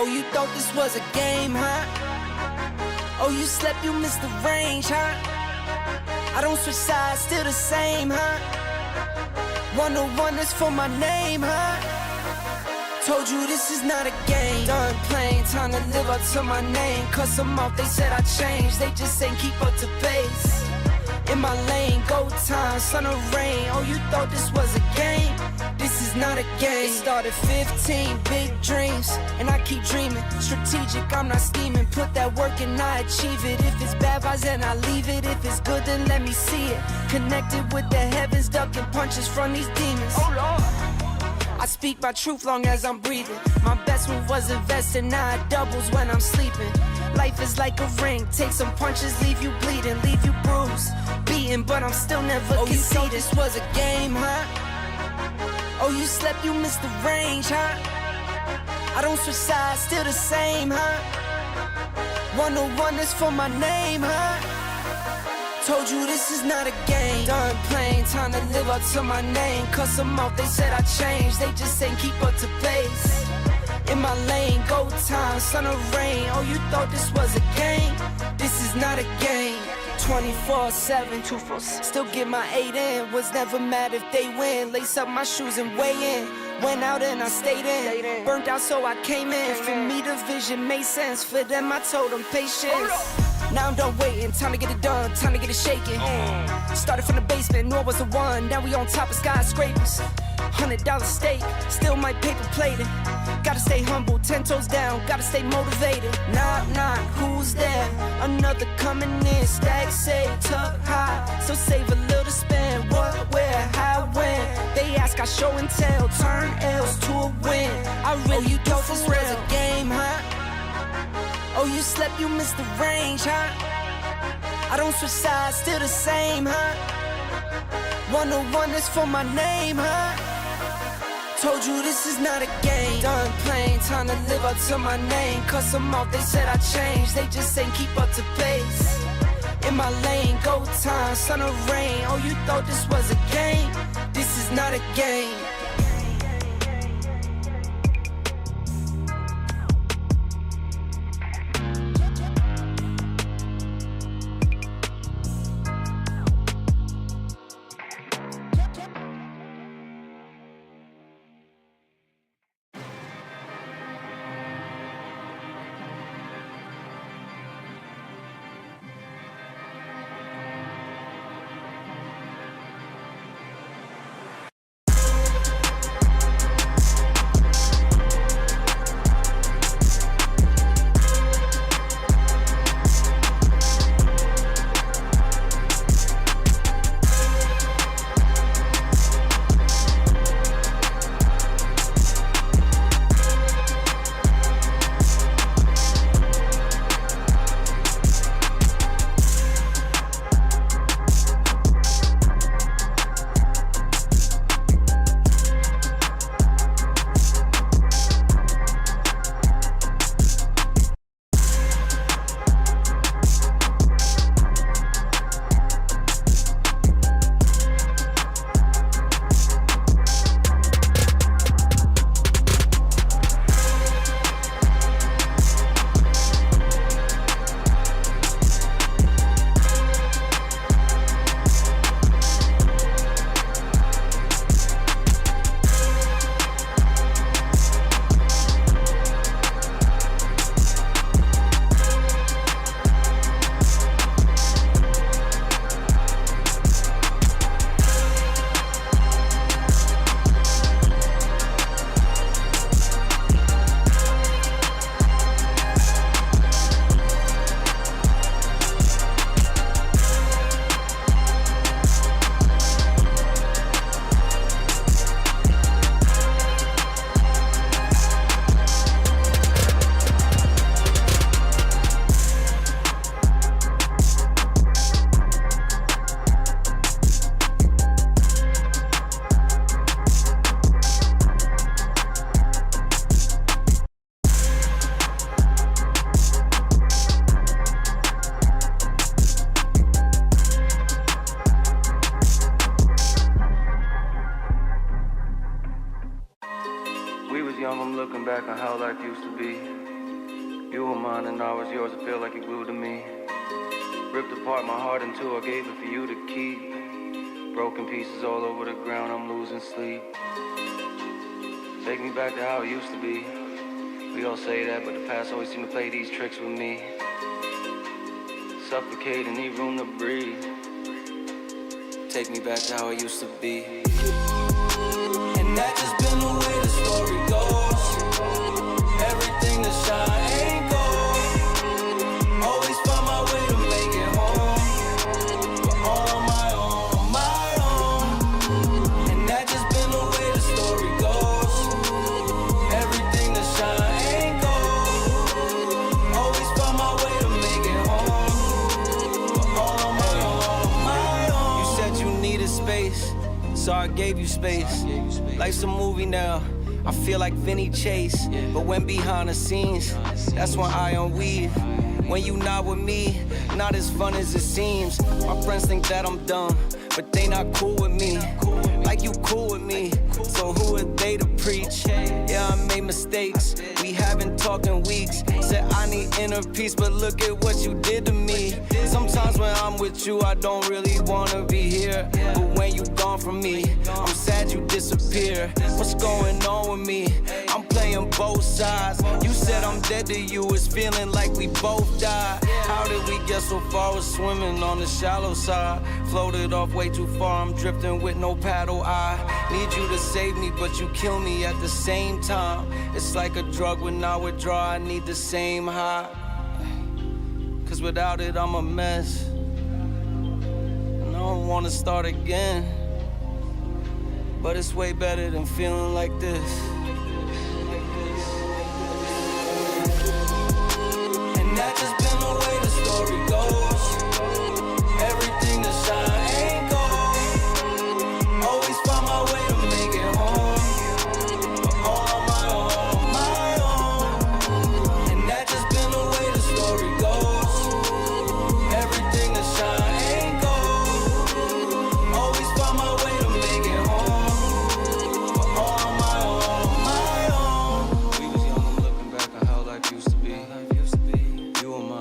Oh, you thought this was a game, huh? Oh, you slept, you missed the range, huh? I don't switch sides, still the same, huh? 101 is for my name, huh? Told you this is not a game. Done playing, time to live up to my name. Cuss them off, they said I changed, they just ain't keep up to pace. In my lane, go time, sun or rain. Oh, you thought this was a game? This is not a game. It started 15, big dreams, and I keep dreaming. Strategic, I'm not scheming. Put that work and I achieve it. If it's bad vibes, then I leave it. If it's good, then let me see it. Connected with the heavens, ducking punches from these demons. Oh Lord, I speak my truth long as I'm breathing. My best move was investing, now it doubles when I'm sleeping. Life is like a ring, take some punches, leave you bleeding, leave you bruised, beaten, but I'm still never conceded. You thought this was a game, huh? Oh, you slept, you missed the range, huh? I don't switch sides, still the same, huh? 101 is for my name, huh? Told you this is not a game. Done playing, time to live up to my name. Cuss them off, they said I changed, they just ain't keep up to pace. In my lane, go time, sun or rain. Oh, you thought this was a game? This is not a game. 24/7, 247. Still get my 8 in. Was never mad if they win. Lace up my shoes and weigh in. Went out and I stayed in. Burnt out so I came in. For me the vision made sense. For them I told them patience. Now I'm done waiting, time to get it done, time to get it shaking. Started from the basement, knew I was the one. Now we on top of skyscrapers. $100 steak, still my paper plating. Gotta stay humble, 10 toes down, gotta stay motivated. Knock, knock, who's there? Another coming in, stack, say, tuck, high. So save a little to spend, what, where, how, when. They ask, I show and tell, turn L's to a win. I really thought this was a game, huh? Oh, you slept, you missed the range, huh? I don't switch sides, still the same, huh? 101 is for my name, huh? Told you this is not a game. Done playing, time to live up to my name. Cuss them off, they said I changed, they just ain't keep up to pace. In my lane, go time, sun or rain. Oh, you thought this was a game? This is not a game. young, I'm looking back on how life used to be. You were mine and I was yours, I feel like you glued to me. Ripped apart my heart in two, I gave it for you to keep. Broken pieces all over the ground, I'm losing sleep. Take me back to how it used to be. We all say that, but the past always seem to play these tricks with me. Suffocating, need room to breathe. Take me back to how it used to be. And that just been the way the story goes. Everything that shine ain't gold. Always find my way to make it home, but all on my own. And that just been the way the story goes. Everything that shine ain't gold. Always find my way to make it home, but all on my own. You said you needed space, so I gave you space. Life's a movie now, I feel like Vinny Chase. But when behind the scenes, that's when I unweave. When you not with me, not as fun as it seems. My friends think that I'm dumb, but they not cool with me. Like you cool with me, so who are they to preach? Yeah, I made mistakes, we haven't talked in weeks. Said I need inner peace, but look at what you did to me. Sometimes when I'm with you, I don't really wanna be here. But when you gone from me, I'm sad you disappear. What's going on with me? I'm playing both sides. You said I'm dead to you, it's feeling like we both died. How did we get so far with swimming on the shallow side? Floated off way too far, I'm drifting with no paddle. I need you to save me, but you kill me at the same time. It's like a drug, when I withdraw, I need the same high. Cause without it, I'm a mess, and I don't wanna start again. But it's way better than feeling like this. And that just been the way the story goes. Everything that shine ain't gold. Always find my way to make it home, but all on my own. And that just been the way the story goes. Everything that shine ain't gold. Always find my way to make it home, but all on my own. We was young, I'm looking back on how life used to be. You were mine.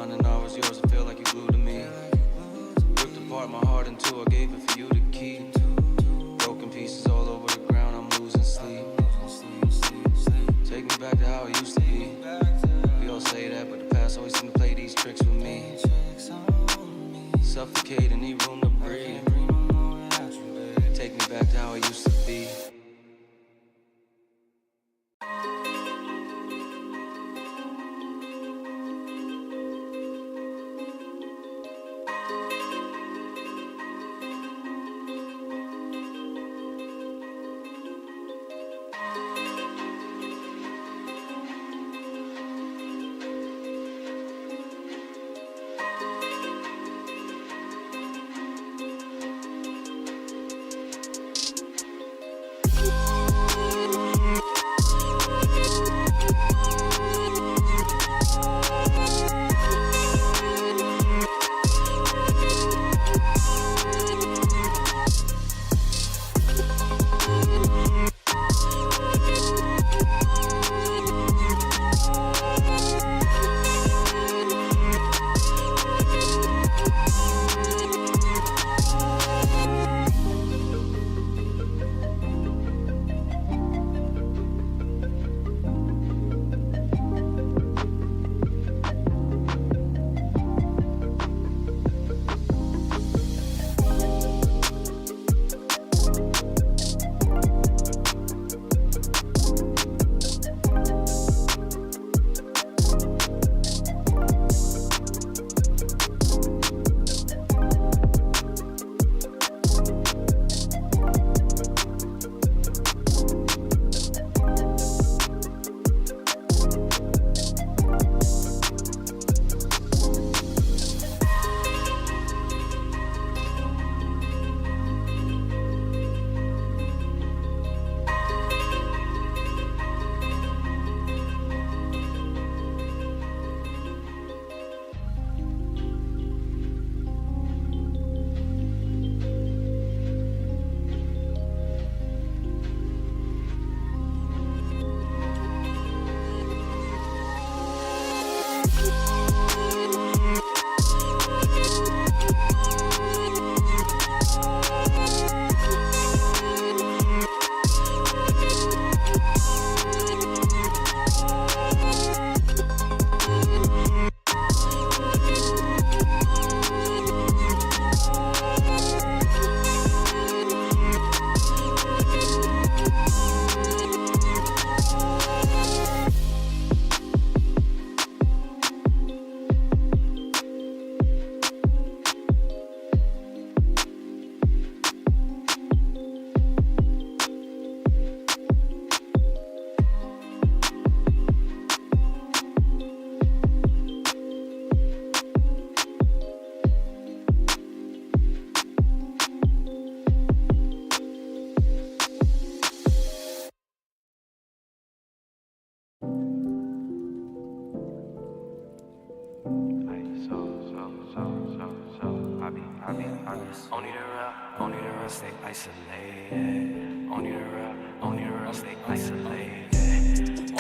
Only the real, only the real stay isolated. Only the real stay isolated.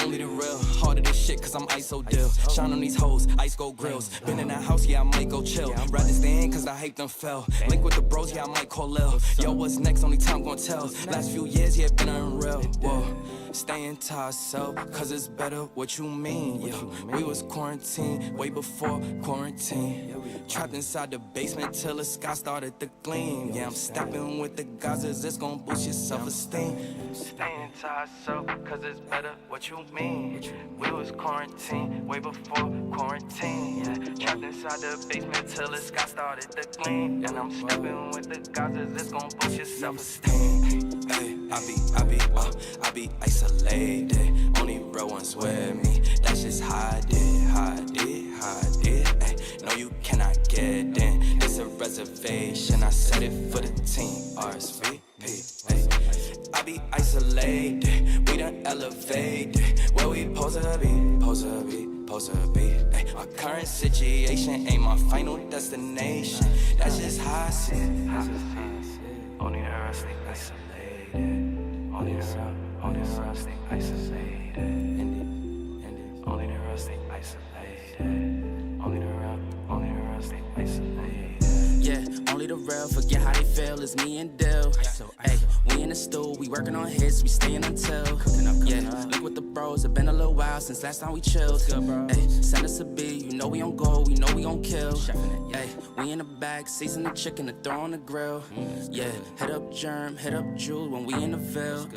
Only the real, harder this shit cause I'm ISO deal. Shine on these hoes, ice gold grills. Been in that house, yeah, I might go chill. Rather stay in cause the hype done fell. Link with the bros, yeah, I might call Lil. Yo, what's next? Only time gon' tell. Last few years, yeah, been unreal. Whoa, staying to ourselves cause it's better. What you mean? Yeah, we was quarantined way before quarantine. Trapped inside the basement till the sky started to gleam. Yeah, I'm stepping with the Gazas, it's gon' boost your self-esteem. Staying to ourselves cause it's better. What you mean? We was quarantined way before quarantine. Yeah, trapped inside the basement till the sky started to gleam. And I'm stepping with the Gazas, it's gon' boost your self-esteem. Hey, I be isolated. Only real ones with me. That's just how I did. Ay, no, you cannot get in. It's a reservation. I set it for the team. RSVP. I be isolated. We done elevated. Where we supposed to be. Ay, our current situation ain't my final destination. That's just how I see it. Only the real stay isolated. Only the real stay isolated. Only the real stay isolated. Only the real stay isolated. Yeah, only the real forget how they feel. It's me and Dill. Hey, we in the stool, we working on hits, we staying until. Yeah, look with the bros, it been a little while since last time we chilled. Hey, send us a beat, you know we on go, we know we gon' kill. Hey, we in the back, season the chicken to throw on the grill. Yeah, hit up Germ, hit up Jules when we in the Ville.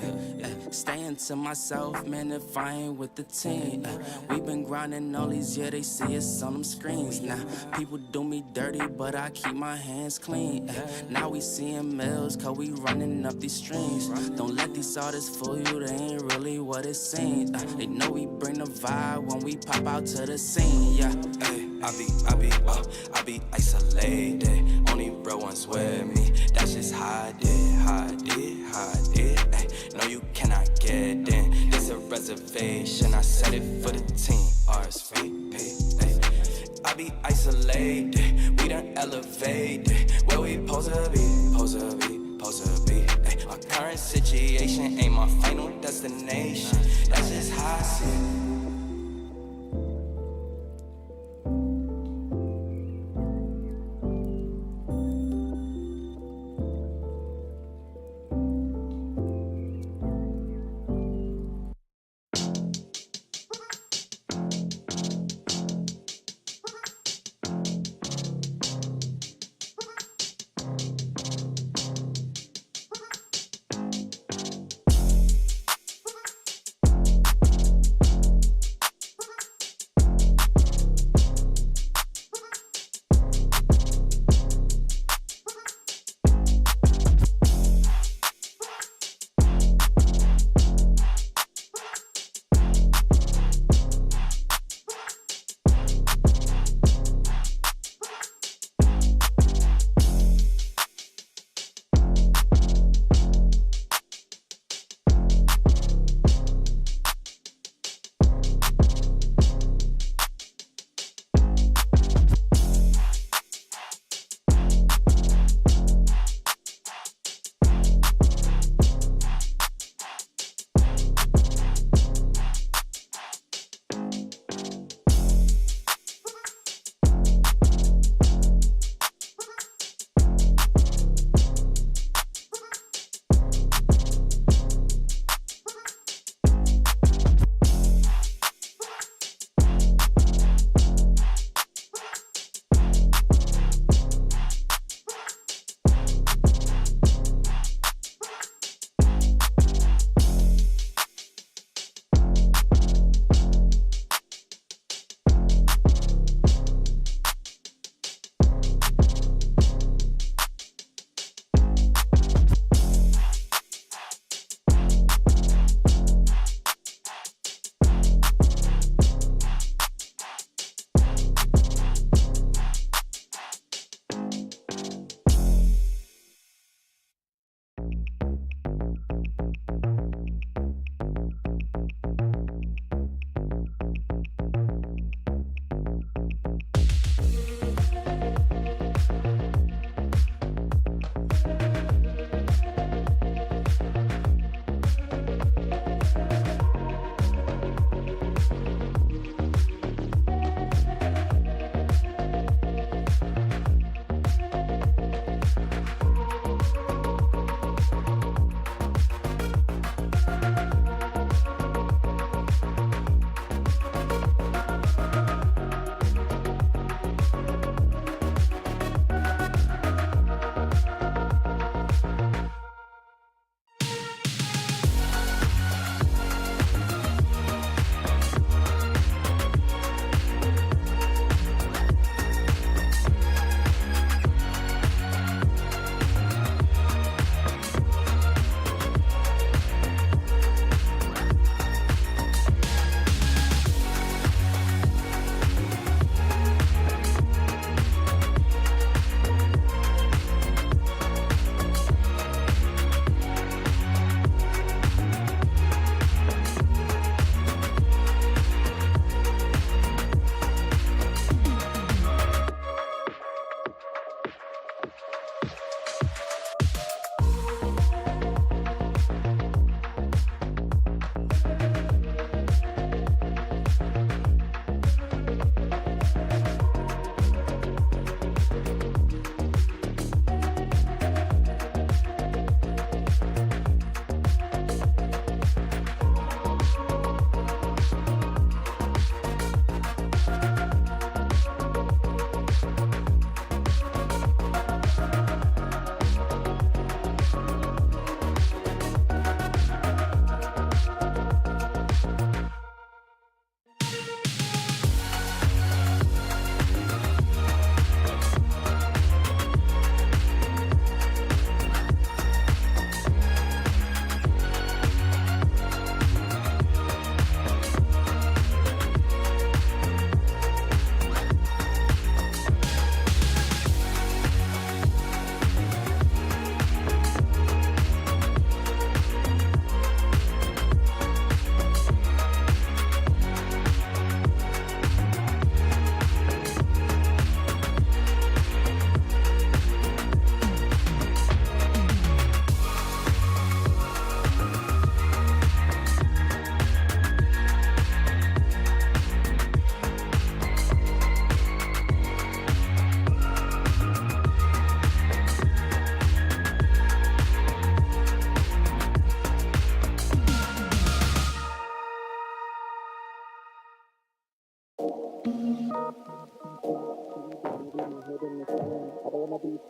Staying to myself, man, if I ain't with the team. We been grinding all these years, they see us on them screens. Now, people do me dirty, but I keep my hands clean. Now we seeing mills, cause we running up these streams. Don't let these artists fool you, they ain't really what it seems. They know we bring the vibe when we pop out to the scene, yeah. Ay, I be isolated. Only real ones with me. That's just how I did. Ay, no, you cannot get in. It's a reservation. I set it for the team. RSVP. Ay, I be isolated. We done elevated. Where we supposed to be. Ay, our current situation ain't my final destination. That's just how I see it.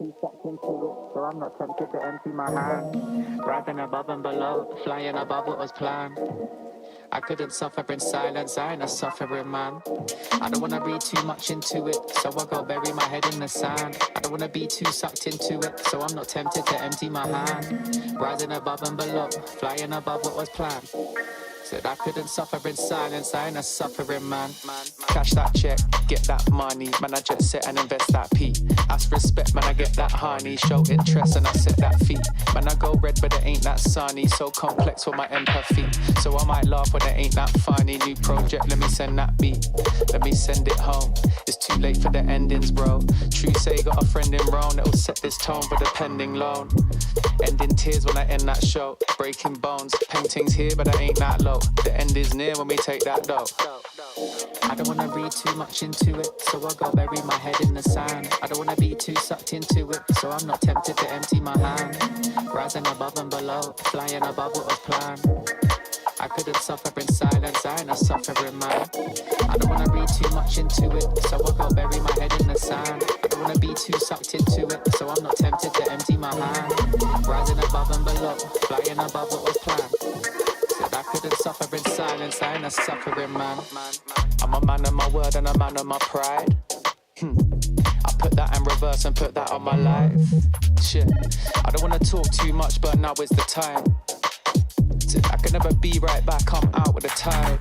too sucked into it, so I'm not tempted to empty my hand. Rising above and below, flying above what was planned. I couldn't suffer in silence, I ain't a suffering man. I don't wanna read too much into it, so I go bury my head in the sand. I don't wanna be too sucked into it, so I'm not tempted to empty my hand. Rising above and below, flying above what was planned. Said I couldn't suffer in silence, I ain't a suffering man. Cash that check, get that money, man I jet set and invest that P. Ask respect, man I get that honey, show interest and I set that fee. Man I go red but it ain't that sunny, so complex for my empathy. So I might laugh when it ain't that funny. New project, let me send that beat, let me send it home. It's too late for the endings, bro. True say got a friend in Rome that'll set this tone for the pending loan. Ending tears when I end that show, breaking bones. Paintings here but I ain't that low. The end is near when we take that dough. I don't wanna read too much into it, so I go bury my head in the sand. I don't wanna be too sucked into it, so I'm not tempted to empty my hand. Rising above and below, flying above what was planned. I couldn't suffer in silence, I ain't a suffering man. I don't wanna read too much into it, so I go bury my head in the sand. I don't wanna be too sucked into it, so I'm not tempted to empty my hand. Rising above and below, flying above what was planned. Said I couldn't suffer in silence, I ain't a suffering man. I'm a man of my word and a man of my pride. I put that in reverse and put that on my life. Shit, I don't wanna talk too much, but now is the time. I can never be right back, I'm out with the tide.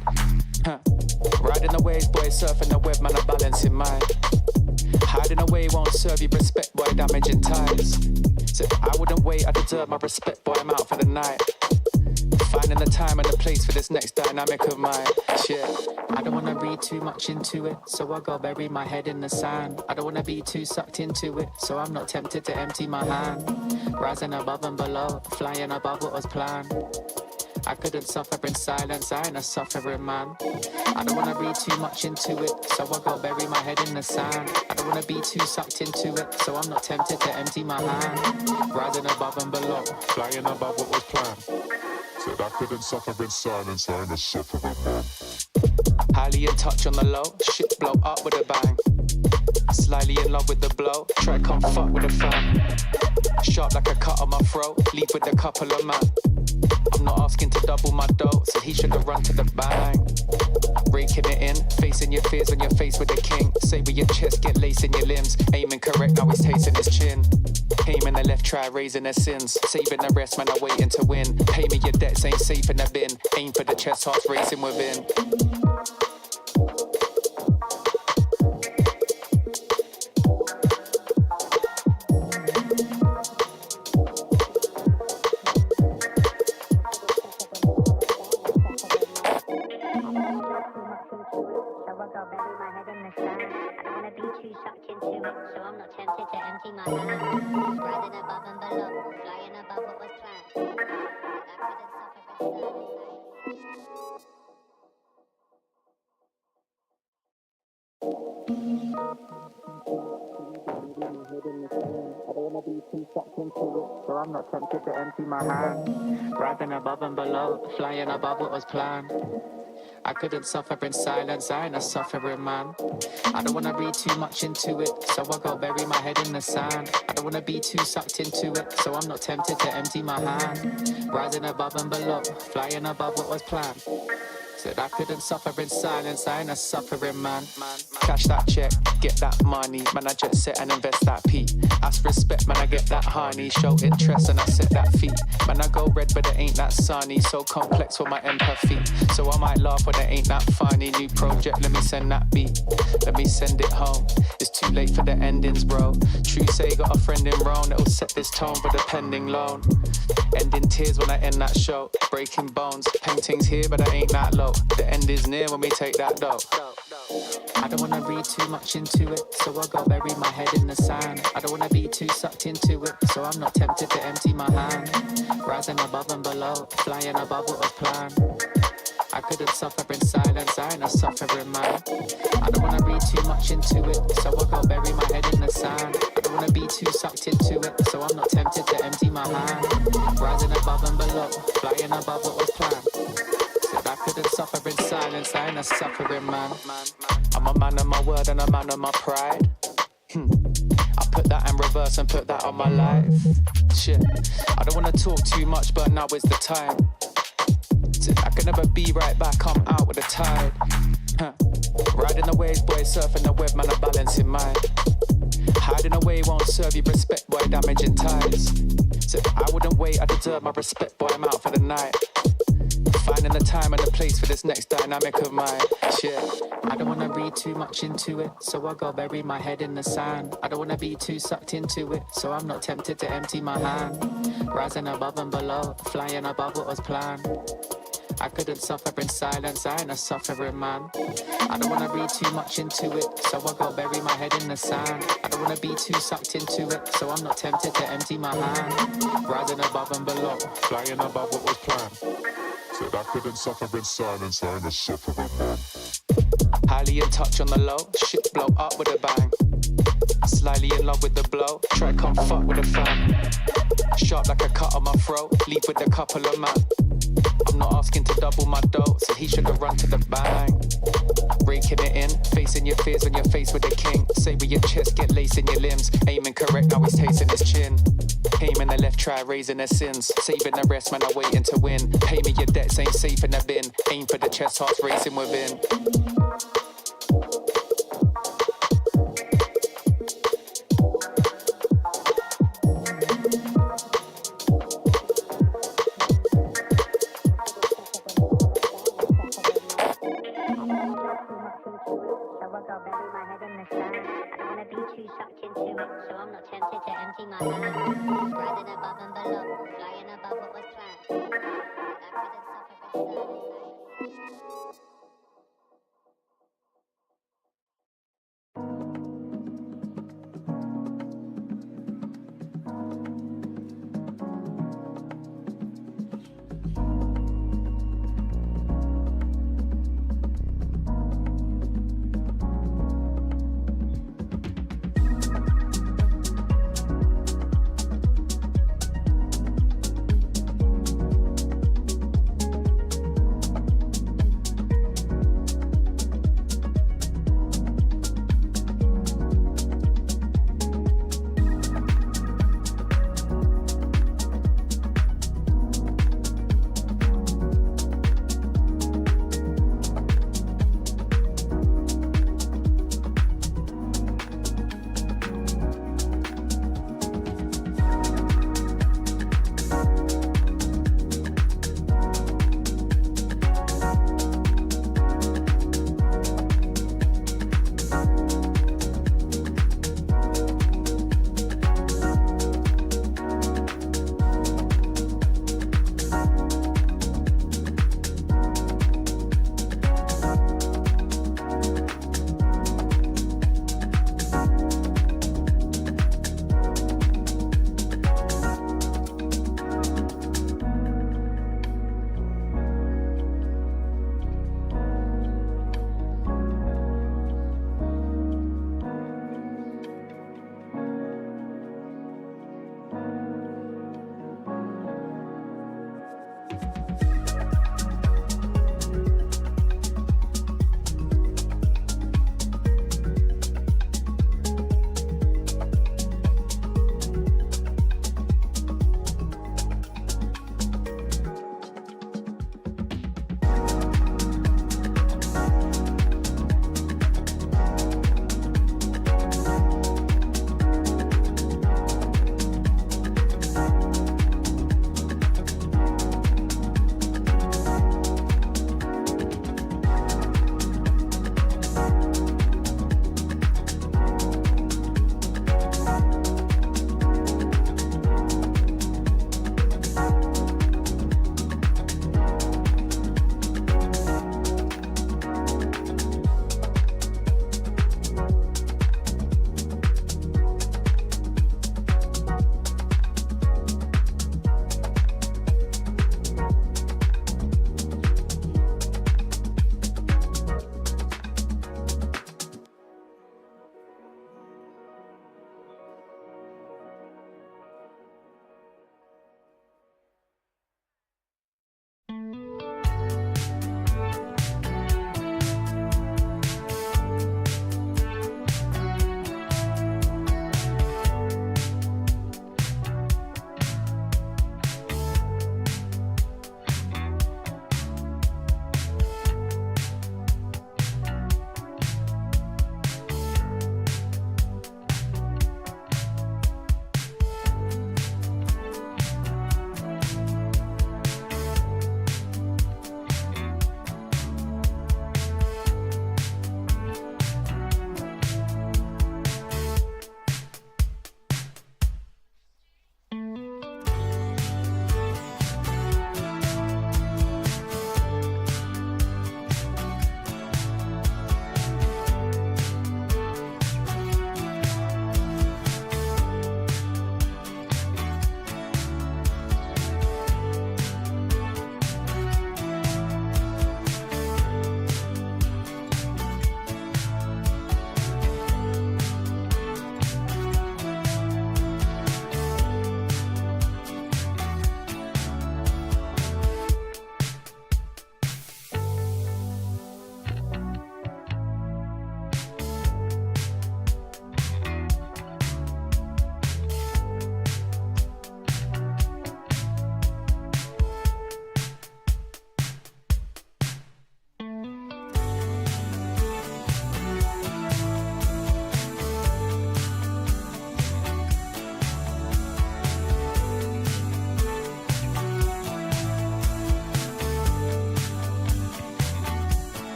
Riding the waves, boy, surfing the web, man, I'm balancing mine. Hiding away won't serve you respect, boy, damaging ties. So I wouldn't wait, I deserve my respect, boy, I'm out for the night. Finding the time and the place for this next dynamic of mine. Shit, I don't wanna read too much into it, so I go bury my head in the sand. I don't wanna be too sucked into it, so I'm not tempted to empty my hand. Rising above and below, flying above what was planned. I couldn't suffer in silence, I ain't a suffering man. I don't wanna read too much into it, so I go bury my head in the sand. I don't wanna be too sucked into it, so I'm not tempted to empty my hand. Rising above and below, flying above what was planned. Said I couldn't suffer in silence, I ain't a suffering man. Highly in touch on the low, shit blow up with a bang. Slightly in love with the blow, try come fuck with a fan. Sharp like a cut on my throat, leave with a couple of man. I'm not asking to double my dough, so he should have run to the bang. Raking it in, facing your fears when you're faced with a king. Say with your chest, get lace in your limbs. Aiming correct, now he's tasting his chin. Aiming the left, try raising their sins. Saving the rest, man, I'm waiting to win. Pay me your debts, ain't safe in the bin. Aim for the chest, hearts racing within. So I'm not tempted to empty my hand. Rising above and below, flying above what was planned. I couldn't suffer in silence, I ain't a suffering man. I don't wanna read too much into it, so I go bury my head in the sand. I don't wanna be too sucked into it, so I'm not tempted to empty my hand. Rising above and below, flying above what was planned. Said I couldn't suffer in silence, I ain't a suffering man. Cash that check, get that money, man I jet set and invest that P. Ask respect, man I get that honey, show interest and I set that fee. Man I go red but it ain't that sunny, so complex for my empathy. So I might laugh when it ain't that funny. New project, let me send that beat, let me send it home. It's too late for the endings, bro. True say got a friend in Rome that'll set this tone for the pending loan. Ending tears when I end that show, breaking bones. Paintings here but I ain't that low. The end is near when we take that dough. I don't wanna read too much into it, so I go bury my head in the sand. I don't wanna be too sucked into it, so I'm not tempted to empty my hand. Rising above and below, flying above what was planned. I couldn't suffer in silence, I ain't a suffering man. I don't wanna read too much into it, so I go bury my head in the sand. I don't wanna be too sucked into it, so I'm not tempted to empty my hand. Rising above and below, flying above what was planned. Said I couldn't suffer in silence, I ain't a suffering man. I'm a man of my word and a man of my pride. I put that in verse and put that on my life. Shit, I don't wanna talk too much, but now is the time. I can never be right back, I'm out with the tide. Riding the waves, boy, surfing the web, man, I'm balancing mine. Hiding away won't serve you respect, boy, damaging ties. So I wouldn't wait, I deserve my respect, boy, I'm out for the night. Finding the time and the place for this next dynamic of mine. Shit, I don't wanna read too much into it, so I go bury my head in the sand. I don't wanna be too sucked into it, so I'm not tempted to empty my hand. Rising above and below, flying above what was planned. I couldn't suffer in silence, I ain't a suffering man. I don't wanna read too much into it, so I go bury my head in the sand. I don't wanna be too sucked into it, so I'm not tempted to empty my hand. Rising above and below, Flying above what was planned. Said I couldn't suffer in silence, I ain't a suffering man. highly in touch on the low, shit blow up with a bang. Slightly in love with the blow, try come fuck with a fan. Sharp like a cut on my throat, leave with a couple of man. I'm not asking to double my dough, so he should have run to the bang. Breaking it in, facing your fears when you're faced with the king. Say with your chest, get lace in your limbs. Aiming correct, now he's tasting his chin. Aim in the left, try raising their sins. Saving the rest, man, I'm waiting to win. Pay me your debts, ain't safe in the bin. Aim for the chest, hearts racing within.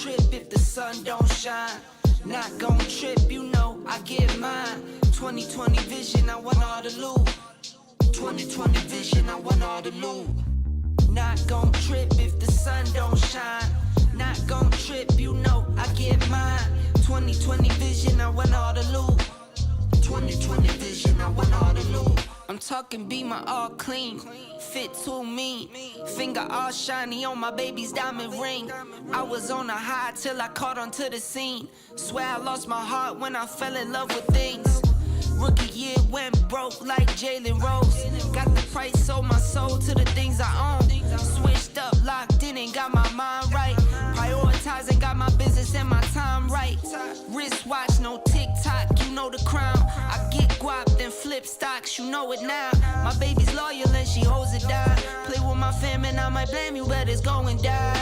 trip if the sun don't shine. Not gon' trip, you know I get mine. 2020 vision, I want all the loot. 2020 vision, I want all the loot. Not gon' trip if the sun don't shine. Not gon' trip, you know I get mine. 2020 vision, I want all the loot. 2020 vision, I want all the loot. I'm talking be my all clean, fit too mean, finger all shiny on my baby's diamond ring. I was on a high till I caught onto the scene. Swear I lost my heart when I fell in love with things. Rookie year went broke like Jalen Rose. Got the price, sold my soul to the things I own. Switched up, locked in and got my mind right. Prioritizing, got my business and my time right. Wristwatch, no TikTok, you know the crown. I get guap, then flip stocks, you know it now. My baby's loyal and she holds it down. Play with my fam and I might blame you, but it's going down.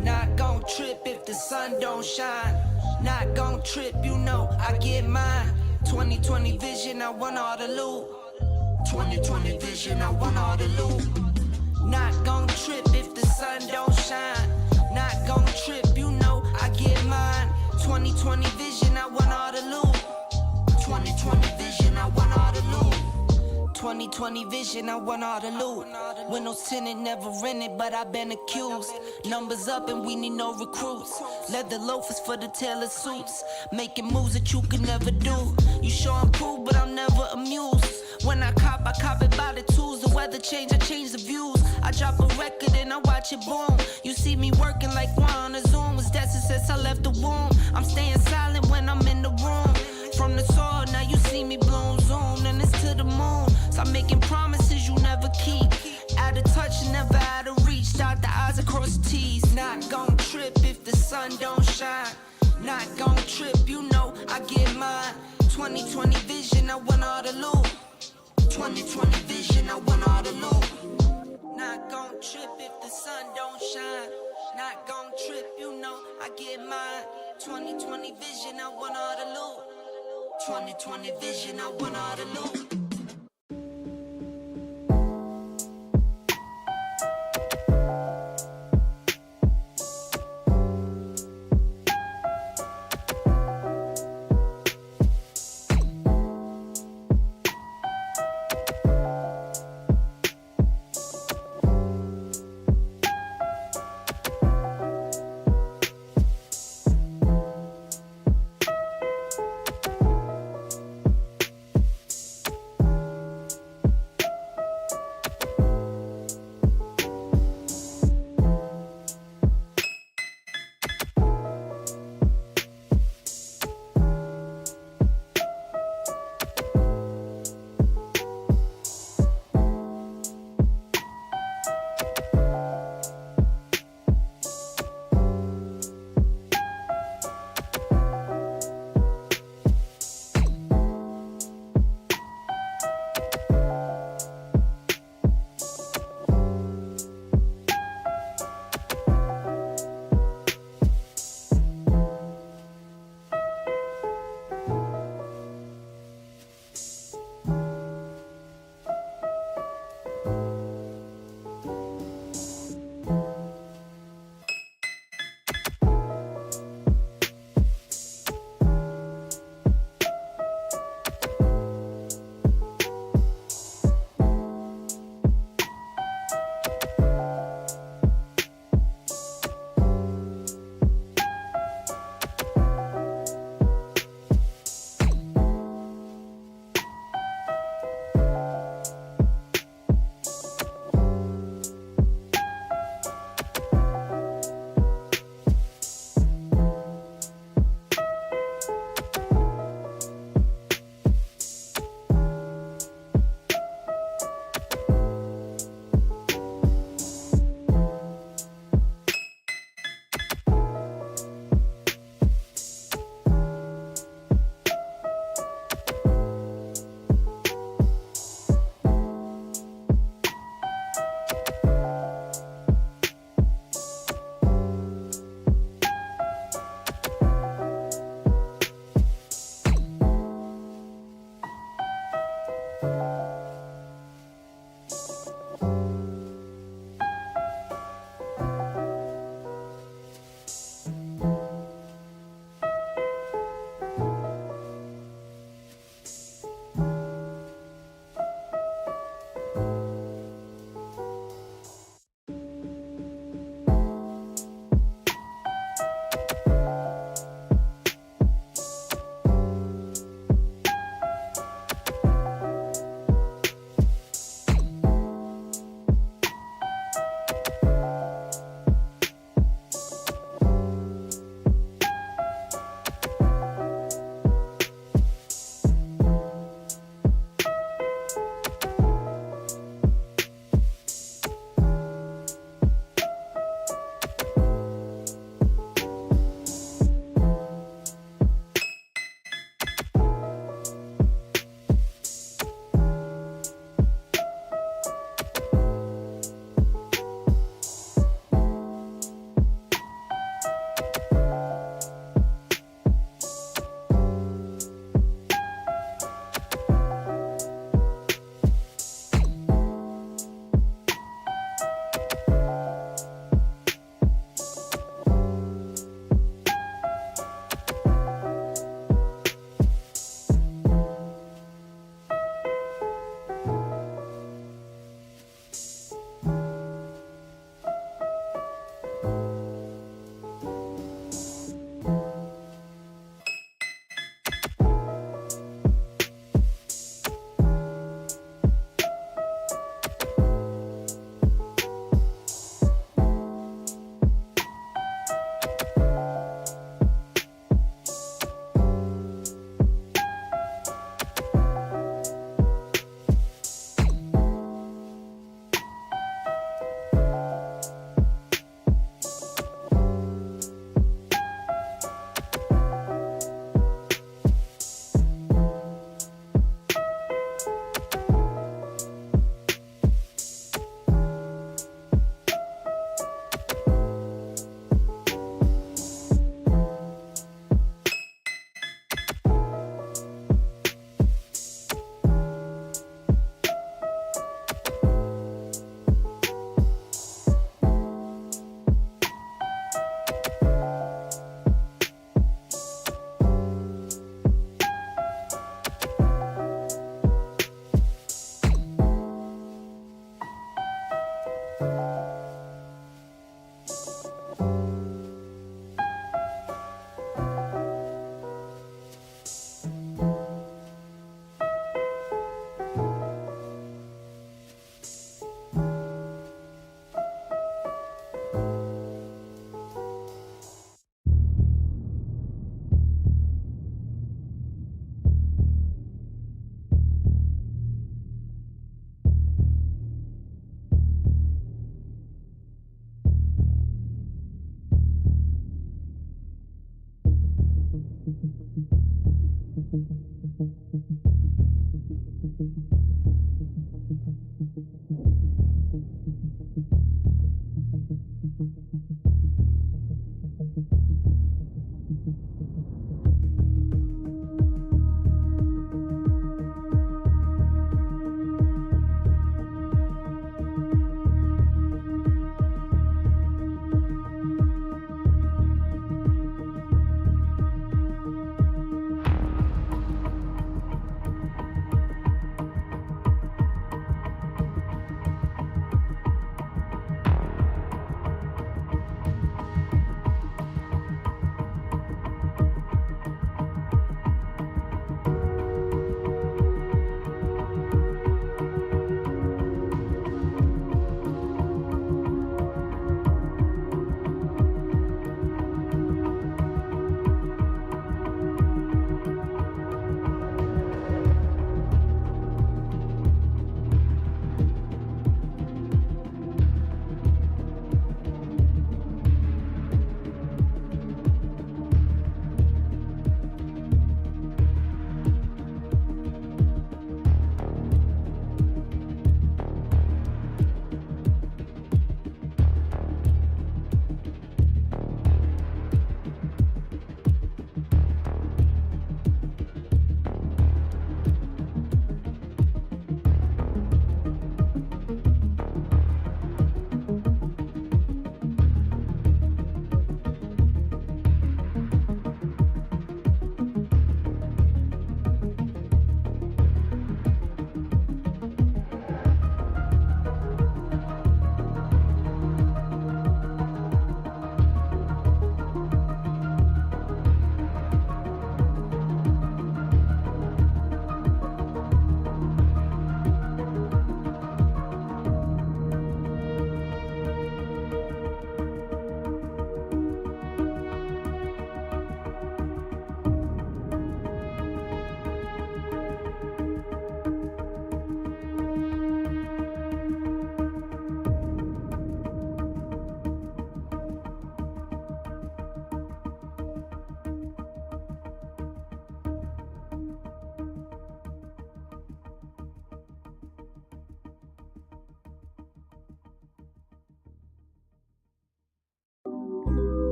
Not gon' trip if the sun don't shine. Not gon' trip, you know I get mine. 2020 vision, I want all the loot. 2020 vision, I want all the loot. Not gon' trip if the sun don't shine. Not gon' trip, you know I get mine. 2020 vision, I want all the loot. 2020 vision, I want all the loot. 2020 vision, I want all the loot. Windows tinted, never rented, but I've been accused. Numbers up and we need no recruits. Leather loafers for the tailor suits. Making moves that you could never do. You sure I'm cool, but I'm never amused. When I cop it by the tools. The weather change, I change the views. I drop a record and I watch it boom. You see me working like one on a Zoom. Was that since I left the womb? I'm staying silent when I'm in the room. From the soil, now you see me bloom, zoom, and it's to the moon. Stop making promises you never keep. Out of touch and never out of reach. Dot the I's across the T's. Not gon' trip if the sun don't shine. Not gon' trip, you know I get mine. 2020 vision, I want all the loot. 2020 vision, I want all the loot. Not gon' trip if the sun don't shine. Not gon' trip, you know I get mine. 2020 vision, I want all the loot. 2020 vision, I want all the loot.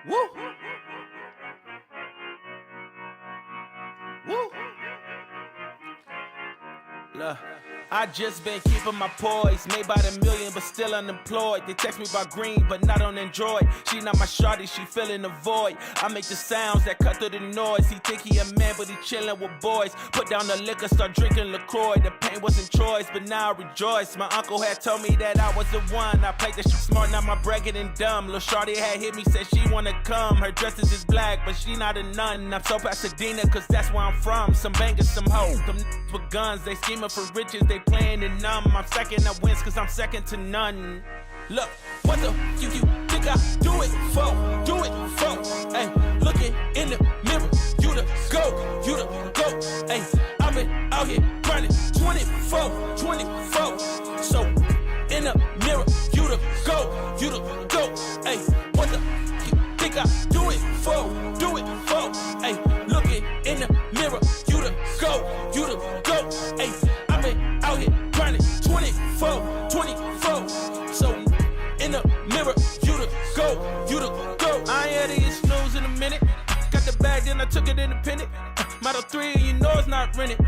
Woo! Woo! Look, I just been keeping my poise. Made by the million, but still unemployed. They text me about green, but not on Android. She not my shawty, she filling the void. I make the sounds that cut through the noise. He think he a man, but he chillin' with boys. Put down the liquor, start drinking LaCroix. The pain wasn't choice, but now I rejoice. My uncle had told me that I was the one. I played that shit smart, now my bragging and dumb. Lil' shawty had hit me, said she wanna come. Her dress is just black, but she not a nun. I'm so Pasadena, cause that's where I'm from. Some bangers, some hoes. Them with guns, they scheming for riches, they playing it numb. I'm second, I wins cause I'm second to none. Look, what the you think I do it for? Do it for? Ay, looking in the mirror, you the go, you the go. Ay, I've been out here grinding 24. So in the mirror, you the go, you the go. Ay, what the you think I do it for? Do it for? Ay, looking in the mirror, you the go, you the go. Ay, I've been out here grinding 24. So in the mirror, you the go, you the go. I ain't had to snooze in a minute. Got the bag, then I took it independent. Model 3, you know it's not rented.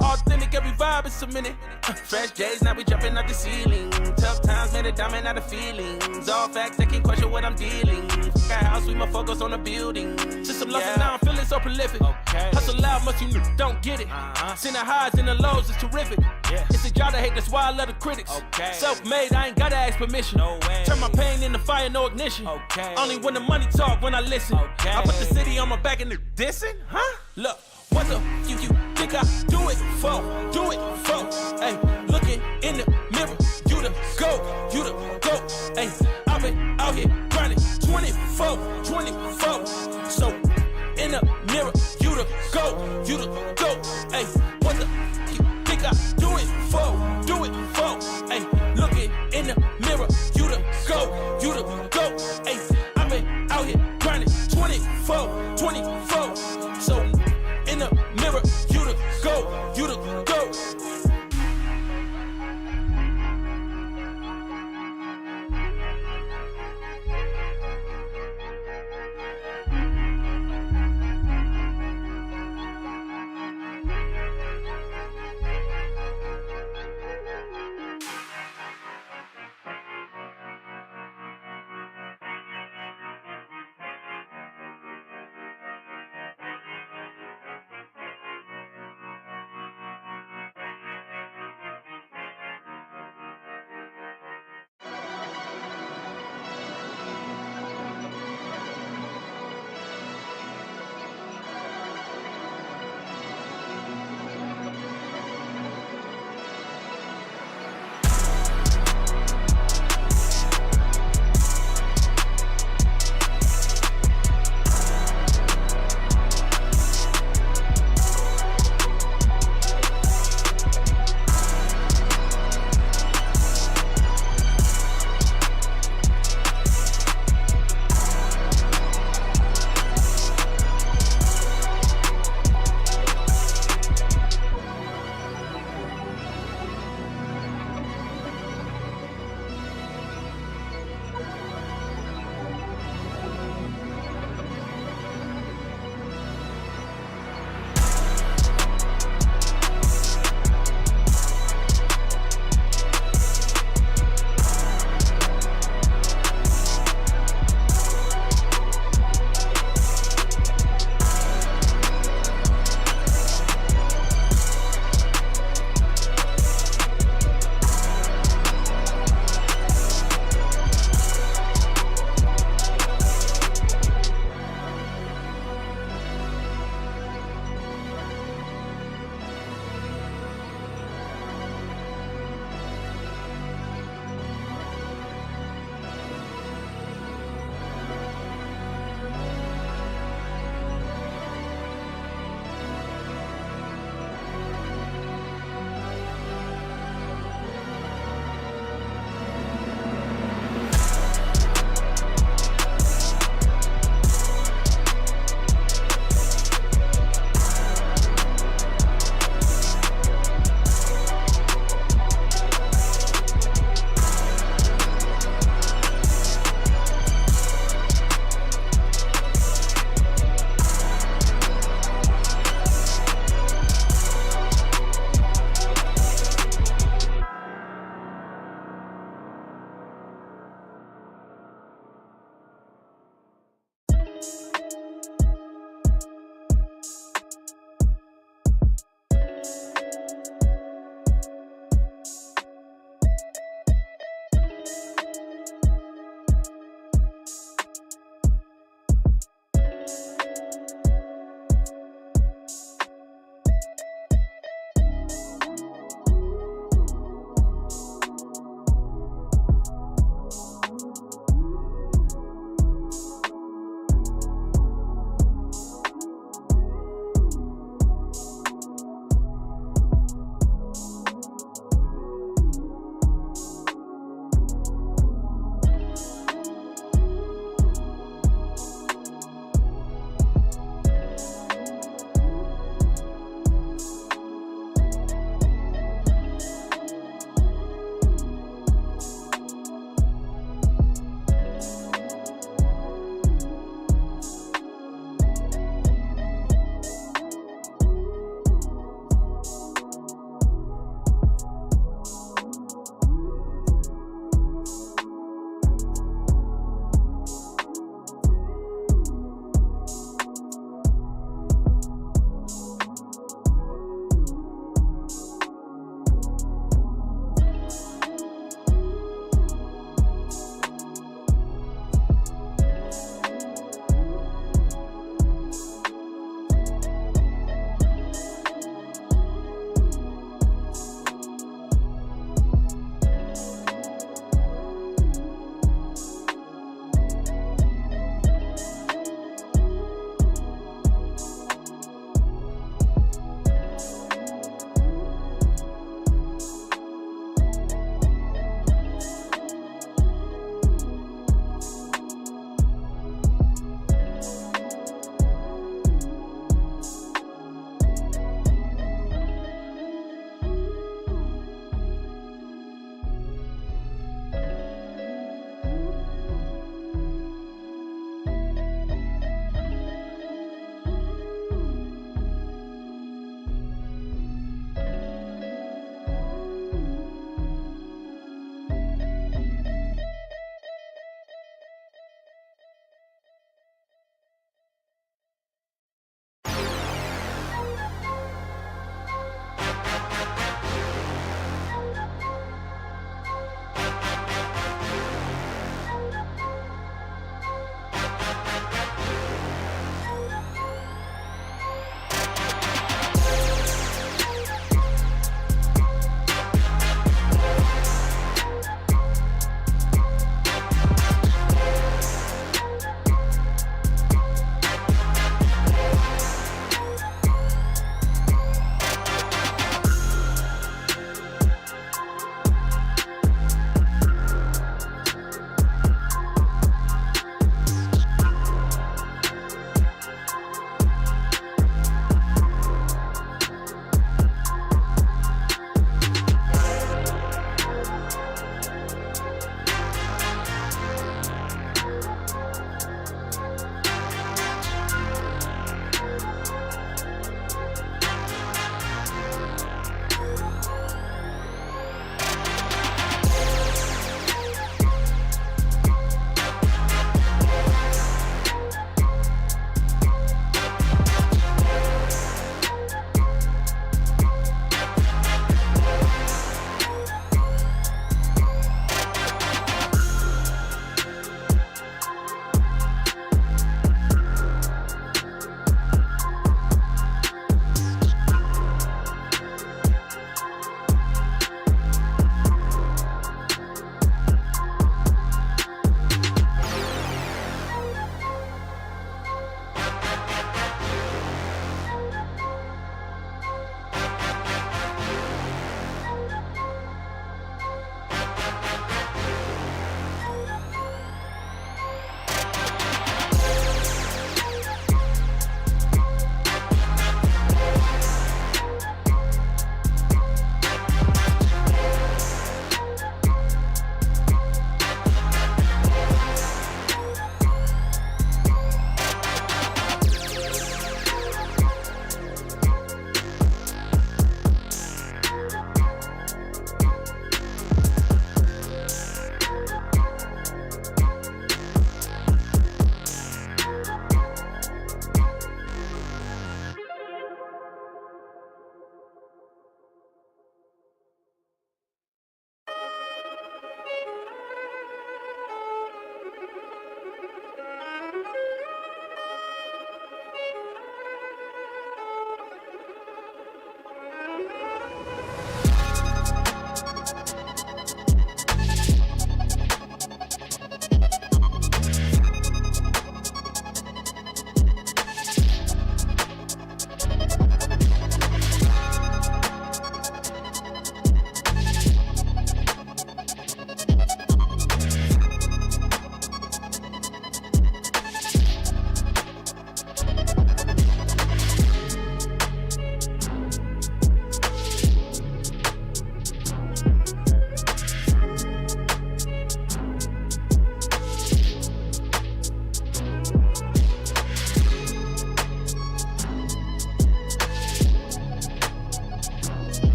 Authentic, every vibe is cemented. Fresh J's, now we jumping out the ceiling. Tough times made a diamond out of feelings. All facts, they can't question what I'm dealing. Got house, we more focus on the building. System losses, now I'm feeling so prolific. Okay. Hustle loud, much you don't get it. Seen the highs and the lows, it's terrific. Yeah. It's a job to hate, that's why I love the critics. Okay. Self-made, I ain't gotta ask permission. No way. Turn my pain into fire, no ignition. Okay. Only when the money talk, when I listen. Okay. I put the city on my back and the dissing, huh? Look, what the you think I do it for? Do it for? Ay, looking in the mirror, you the go, you the go. Ay, I've been out here grinding 24. So in the mirror, you the go, you the go. Ay, what the you think I do it for? Do it for? Ay, looking in the mirror, you the go, you the go. Ay, I've been out here grinding 24. So in the mirror, you the go, you the go.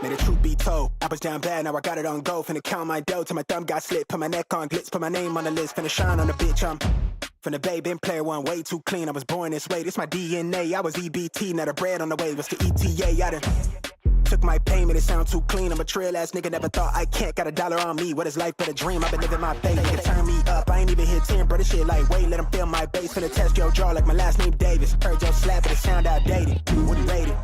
May the truth be told, I was down bad, now I got it on go. Finna count my dough till my thumb got slit. Put my neck on glitz, put my name on the list. Finna shine on the bitch, I'm from the bay, been player one, way too clean. I was born this way, this my DNA. I was EBT, now the bread on the way was the ETA. I done took my payment, it sound too clean. I'm a trail ass nigga, never thought I can't. Got $1 on me, what is life but a dream? I've been living my faith, nigga turn me up. I ain't even hit 10, bro, this shit like wait, let them feel my bass. Finna test your jaw like my last name Davis. Heard your slap, but it sound outdated. Wouldn't rate it.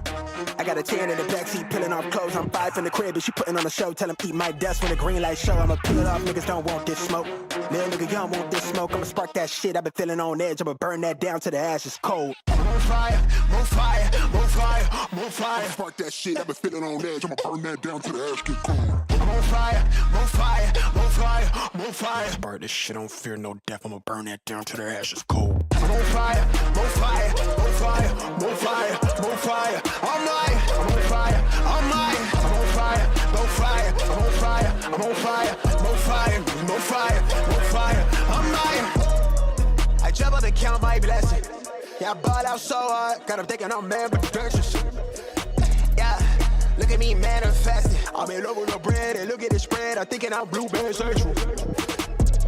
I got a 10 in the backseat, peeling off clothes. I'm 5 in the crib, and she putting on a show. Tell him eat my dust when the green light show. I'ma peel it off, niggas don't want this smoke. Little nigga, y'all want this smoke. I'ma spark that shit, I've been feeling on edge. I'ma burn that down to the ashes cold. More fire, more fire, more fire, more fire. Spark that shit, I've been feeling on edge. I'ma burn that down to the ash get cold. More fire, more fire, more fire, more fire. Spark this shit, don't fear no death. I'ma burn that down to the ashes cold. More fire, more fire, more fire, more fire, more fire. I'm lying, I'm on fire, I'm lying, I'm on fire, more fire, I'm on fire, I'm on fire, more fire, more fire, more fire. I'm lying. I jump up and count my blessings. Yeah, I ball out so hard, got them thinking I'm man productions. Yeah, look at me manifesting. I'm in love with the bread and look at the spread. I'm thinking I'm blueberry central.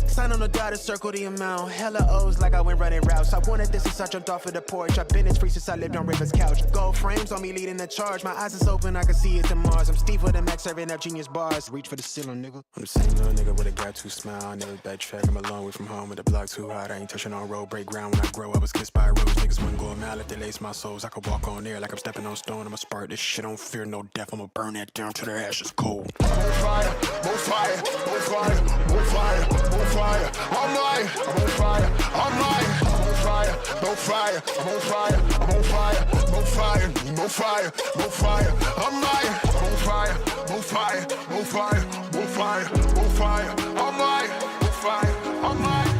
Sign on the dotted circle the amount. Hella O's like I went running routes. I wanted this since I jumped off of the porch. I've been in free since I lived on River's couch. Gold frames on me leading the charge. My eyes is open, I can see it to Mars. I'm Steve with the Max serving up genius bars. Reach for the ceiling, nigga. I'm the same little nigga with a got to smile. I never backtrack. I'm a long way from home with the block too hot. I ain't touching on road, break ground when I grow. I was kissed by a rose. Niggas wouldn't go a mile if they lace my souls. I could walk on air like I'm stepping on stone. I'ma spark this shit, don't fear no death. I'ma burn that down to the ashes cold. More fire, more fire, more fire, more fire, more fire. I'm lying, I'm on fire, I'm lying, I'm on fire, no fire, I'm on fire, I'm on fire, no fire, no fire, no fire. I'm lying, I'm on fire, no fire, no fire, no fire, no fire. I'm lying, no fire, I'm lying.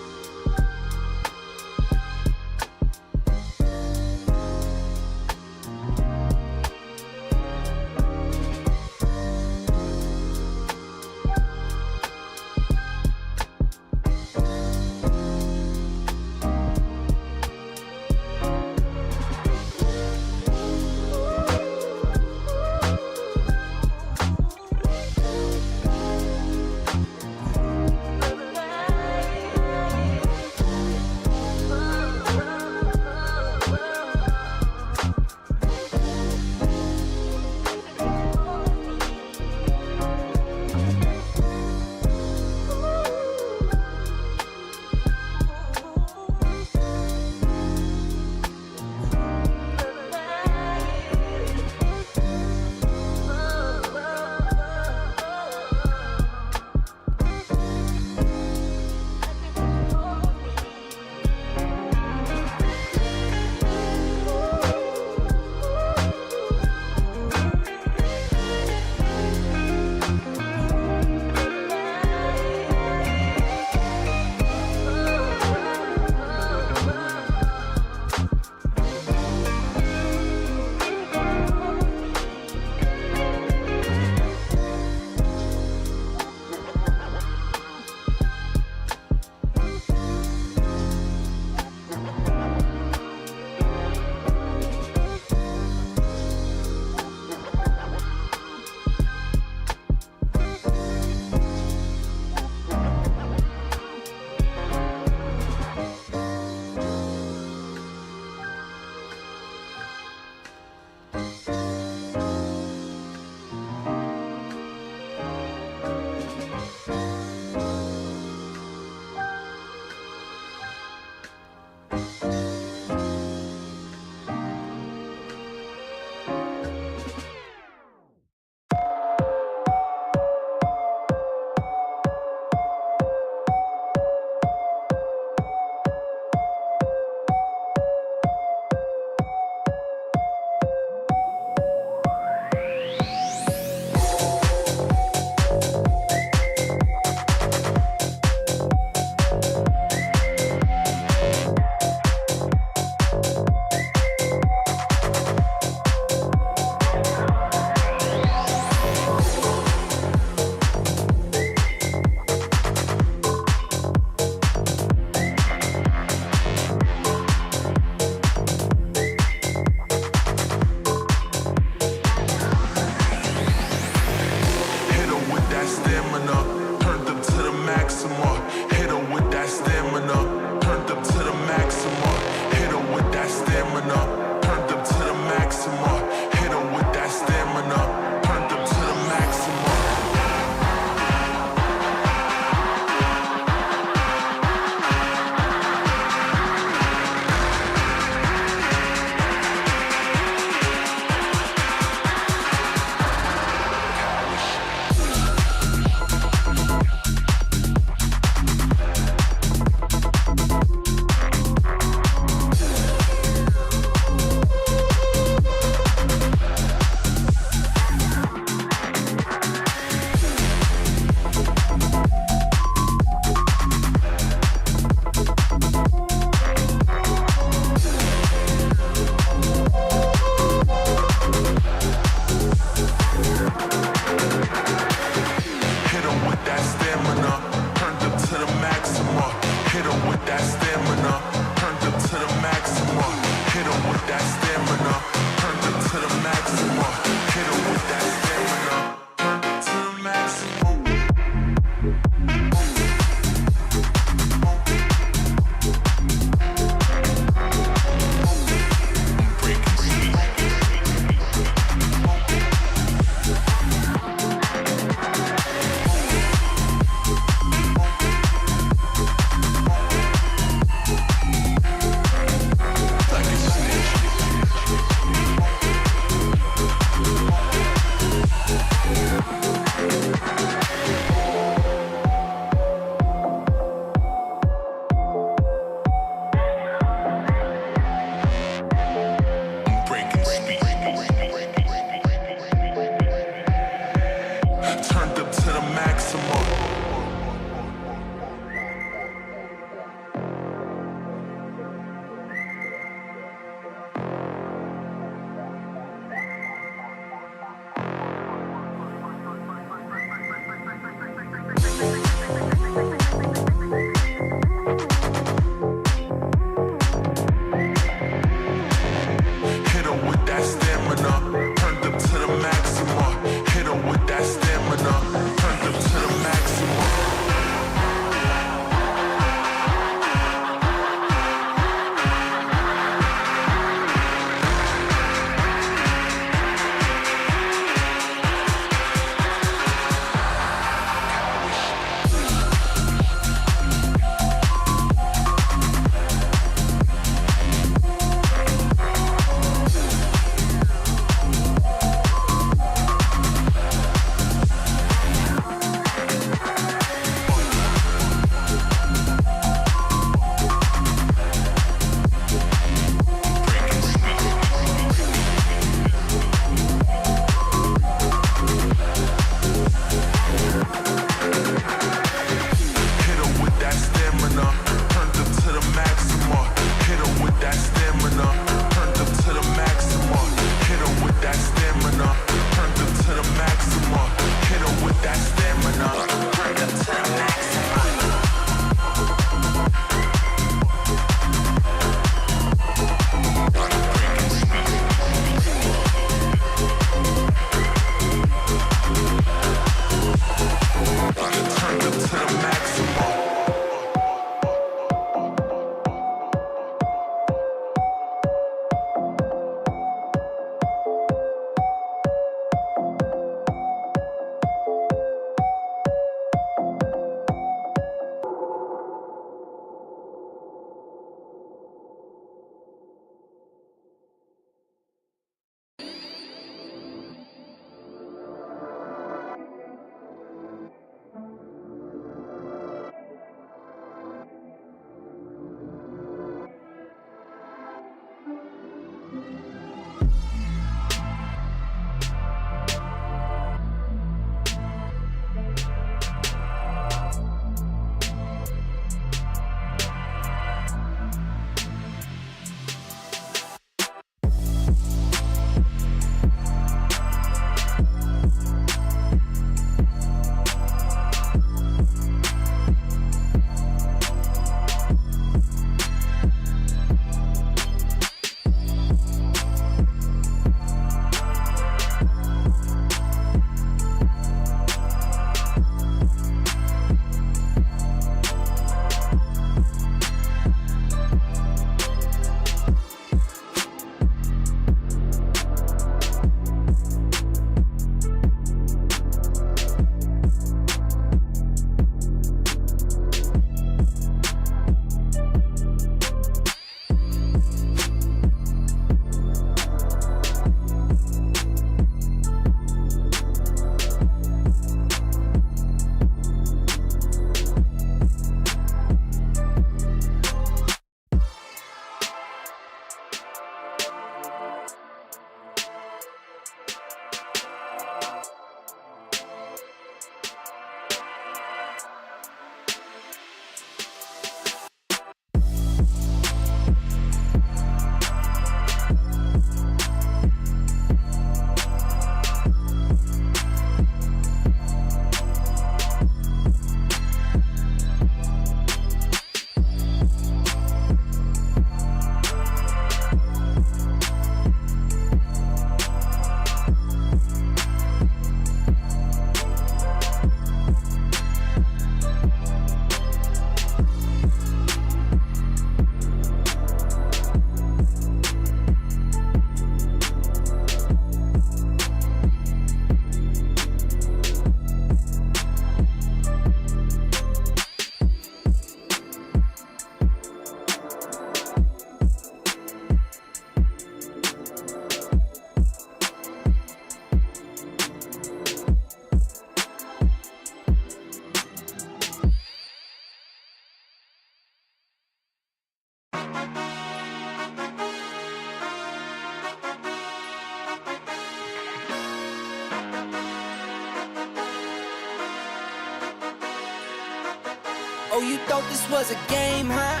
Oh, you thought this was a game, huh?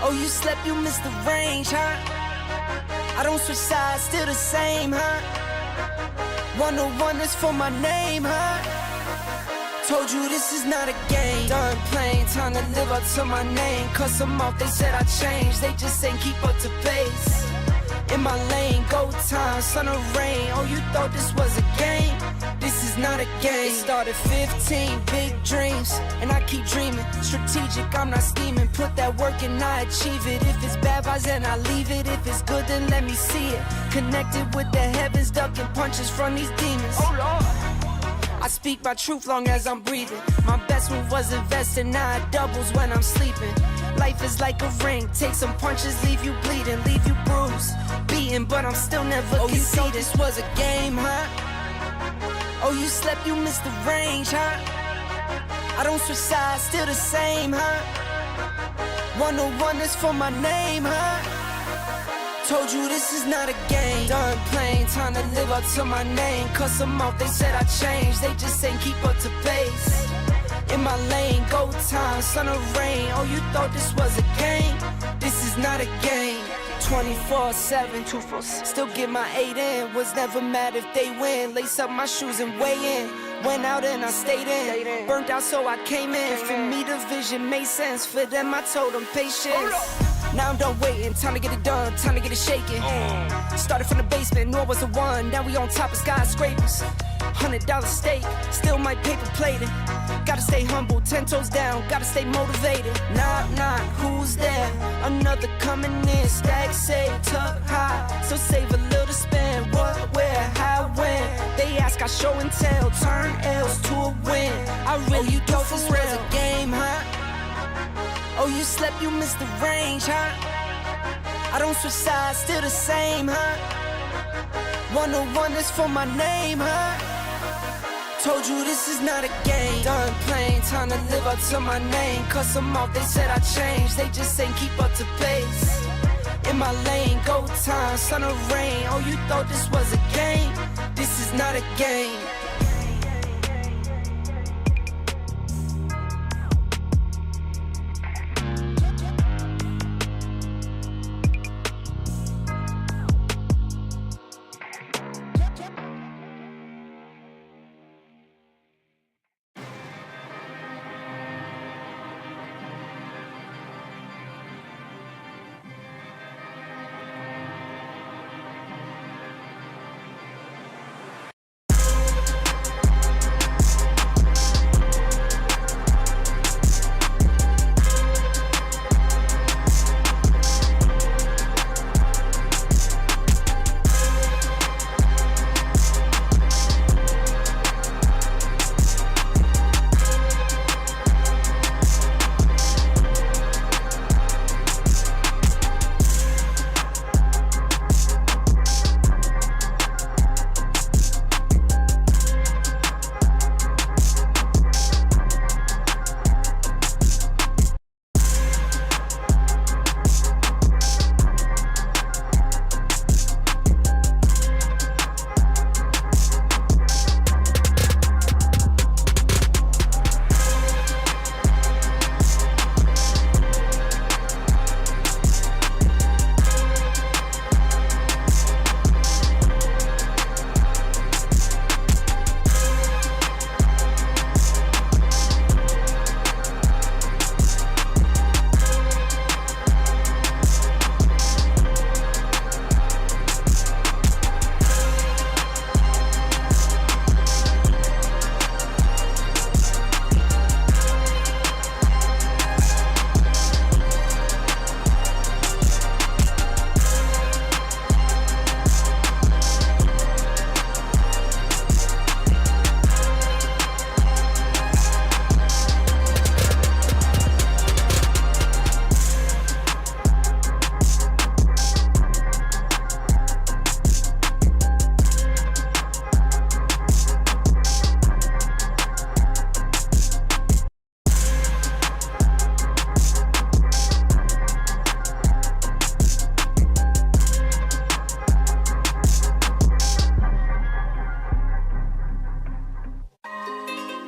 Oh, you slept, you missed the range, huh? I don't switch sides, still the same, huh? 101 is for my name, huh? Told you this is not a game. Done playing, time to live up to my name. Cuss them off, they said I changed. They just ain't keep up to pace. In my lane, go time, sun or rain. Oh, you thought this was a game? This is not a game. It started 15, big dreams, and I keep dreaming. Strategic, I'm not scheming. Put that work and I achieve it. If it's bad vibes, then I leave it. If it's good, then let me see it. Connected with the heavens, ducking punches from these demons. Oh Lord, I speak my truth long as I'm breathing. My best move was investing, now it doubles when I'm sleeping. Life is like a ring, take some punches, leave you bleeding, leave you bruised, beaten, but I'm still never conceding. You thought this was a game, huh? Oh, you slept, you missed the range, huh? I don't switch sides, still the same, huh? 101 is for my name, huh? Told you this is not a game. Done playing, time to live up to my name. Cuss them off, they said I changed. They just ain't keep up to pace. In my lane, go time, sun or rain. Oh, you thought this was a game? This is not a game. 24/7, 247. Still get my 8 in. Was never mad if they win. Lace up my shoes and weigh in. Went out and I stayed in. Burnt out so I came in. For me the vision made sense. For them I told them patience. Now I'm done waiting, time to get it done, time to get it shaking. Started from the basement, knew I was the one. Now we on top of skyscrapers. $100 steak, still my paper plated. Gotta stay humble, 10 toes down, gotta stay motivated. Knock, knock, who's there? Another coming in, stack saved, tuck high. So save a little to spend, what, where, how, when. They ask, I show and tell, turn L's to a win. I really thought this was a game, huh? Oh, you slept, you missed the range, huh? I don't switch sides, still the same, huh? 101 is for my name, huh? Told you this is not a game. Done playing, time to live up to my name. Cuss them off, they said I changed. They just ain't keep up to pace. In my lane, go time, sun or rain. Oh, you thought this was a game? This is not a game.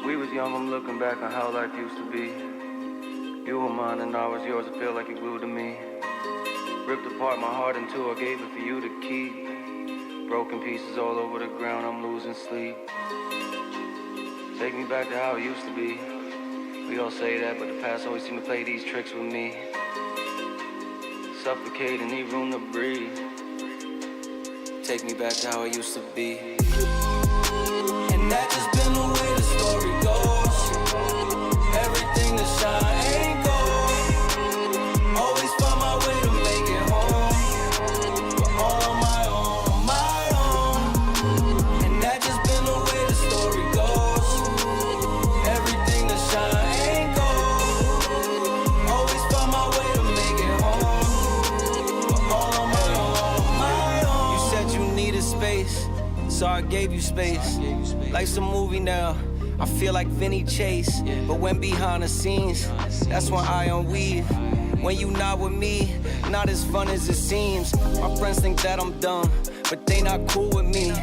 We was young, I'm looking back on how life used to be. You were mine and I was yours, I feel like you glued to me. Ripped apart my heart in two, I gave it for you to keep. Broken pieces all over the ground, I'm losing sleep. Take me back to how it used to be. We all say that, but the past always seem to play these tricks with me. Suffocate and need room to breathe. Take me back to how it used to be. And that just been the way the story goes. Everything that shine ain't gold. Always find my way to make it home, but all on my own. And that just been the way the story goes. Everything that shine ain't gold. Always find my way to make it home, but all on my own. You said you needed space, so I gave you space. Life's a movie now, I feel like Vinny Chase. But when behind the scenes, that's when I unweave. When you not with me, not as fun as it seems. My friends think that I'm dumb, but they not cool with me.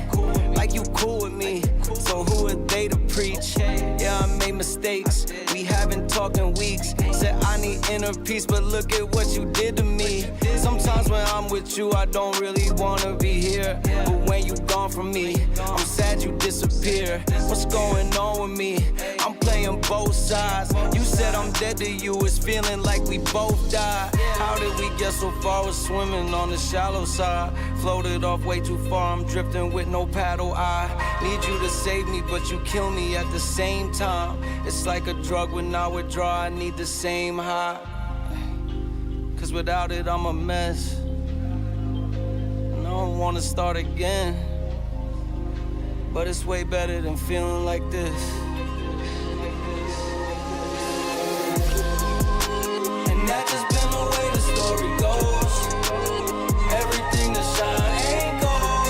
Like you cool with me, so who are they to preach? Yeah, I made mistakes, we haven't talked in weeks. Said I need inner peace, but look at what you did to me. Sometimes when I'm with you, I don't really wanna be here. But when you gone from me, I'm sad you disappear. What's going on with me? I'm playing both sides. You said I'm dead to you, it's feeling like we both died. How did we get so far with swimming on the shallow side? Floated off way too far, I'm drifting with no paddle. I need you to save me, but you kill me at the same time. It's like a drug, when I withdraw, I need the same high. Cause without it, I'm a mess, and I don't wanna start again. But it's way better than feeling like this. And that just been the way the story goes. Everything that shine ain't gold.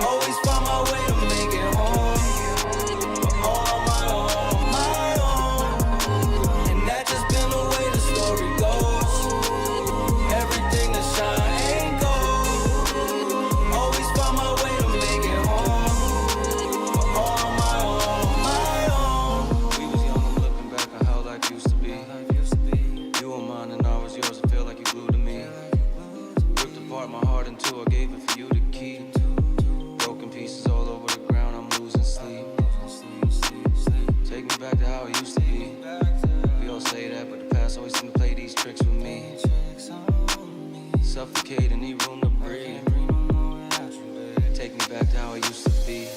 Always find my way to make it home, but all on my own. And that just been the way the story goes. Everything that shine ain't gold. Always find my way to make it home, but all on my own. We was young, I'm looking back on how life used to be. You were mine and I was yours, I feel like you glued to me. Ripped apart my heart in two, I gave it for you to keep. Broken pieces all over the ground, I'm losing sleep. Take me back to how it used to be. We all say that, but the past always seem to play these tricks with me. Suffocate and need room to breathe. Take me back to how it used to be.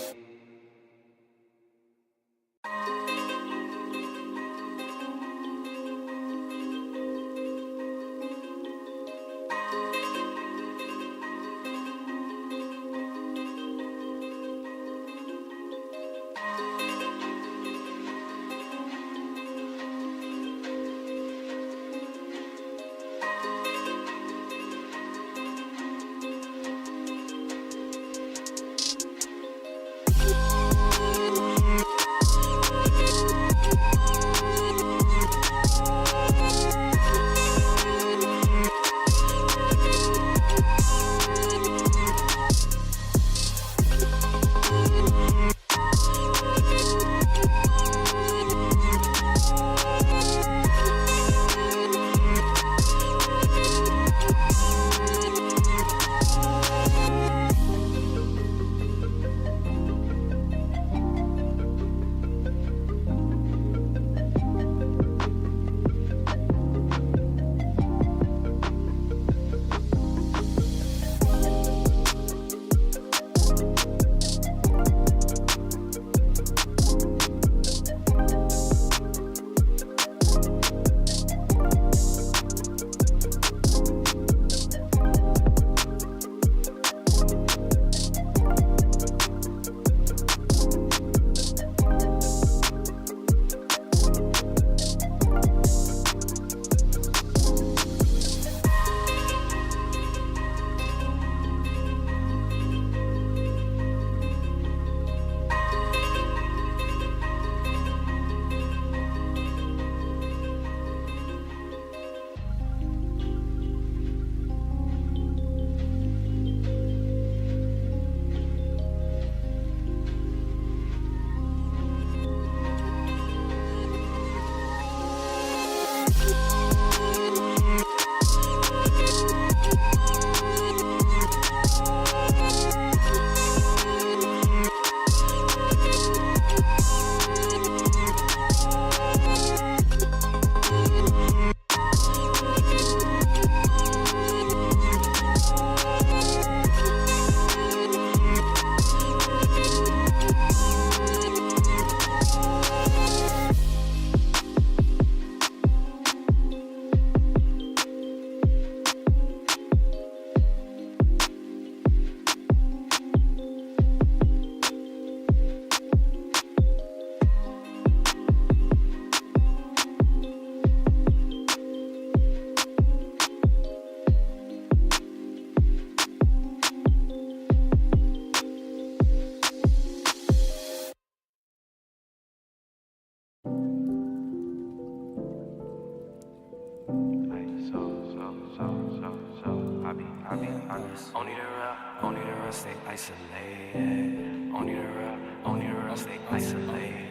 stay isolated. Only the real stay isolated.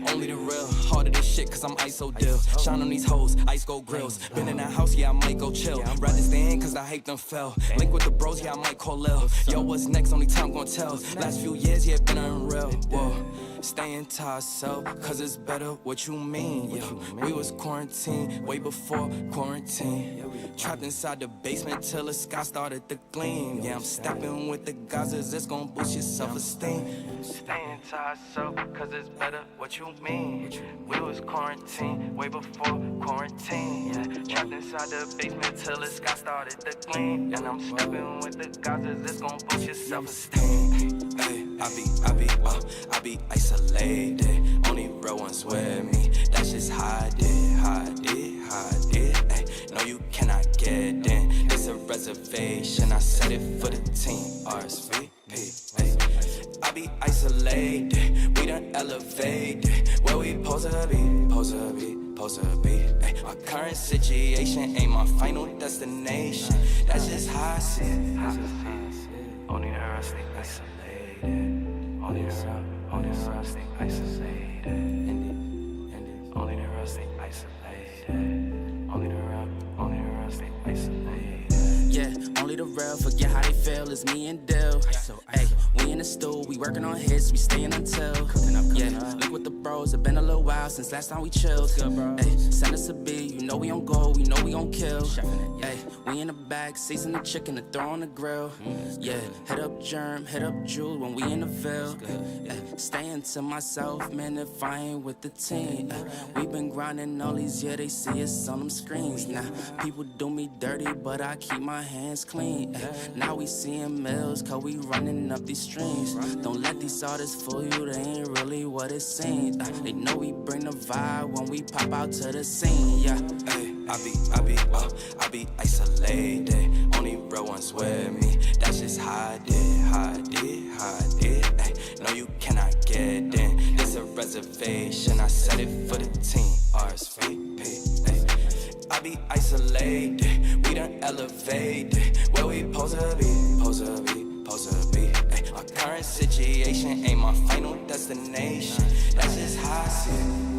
Only the real, harder this shit cause I'm ISO deal. Shine on these hoes, ice gold grills. Been in that house, yeah, I might go chill. Rather stay in cause I hate them fell. Link with the bros, yeah, I might call Lil. Yo, what's next? Only time gon' tell. Last few years, yeah, been unreal. Whoa. Staying to ourselves, cause it's better what you mean. Yeah, we was quarantined way before quarantine. Trapped inside the basement till the sky started to gleam. Yeah, I'm stepping with the Gazas, it's gon' boost your self-esteem. Staying to ourselves, cause it's better what you mean. We was quarantined way before quarantine. Yeah, trapped inside the basement till the sky started to gleam. And I'm stepping with the Gazas, it's gon' boost your self-esteem. Hey, I be isolated. Only real ones with me. That's just how I did. Ay, no, you cannot get in. It's a reservation. I set it for the team. RSVP. Ay, I be isolated. We done elevated. Where we supposed to be. Ay, my current situation ain't my final destination. That's just how I see it. Only the real stay isolated. Only the real stay isolated. Only the real stay isolated. Only the real stay isolated. Yeah, only the real forget how they feel. It's me and Dill. Hey, we in the stool, we working on hits, we staying until. Yeah, look with the bros, it been a little while since last time we chilled. Hey, send us a beat, you know we on go, we know we gon' kill. Hey, we in the back, season the chicken to throw on the grill. Yeah, hit up Germ, hit up Jude when we in the Ville. Yeah, staying to myself, man, if I ain't with the team. We been grinding all these years, they see us on them screens. Now, people do me dirty, but I keep my hands clean. Now we seeing mills, cause we running up these streams. Don't let these artists fool you, they ain't really what it seems. They know we bring the vibe when we pop out to the scene. Yeah, hey, I be isolated. Only real ones with me. That's just how I did. Ay, no, you cannot get in. It's a reservation. I set it for the team. RSVP. Ay, I be isolated, we done elevated. Where we supposed to be. Ay, my current situation ain't my final destination. That's just how I see it.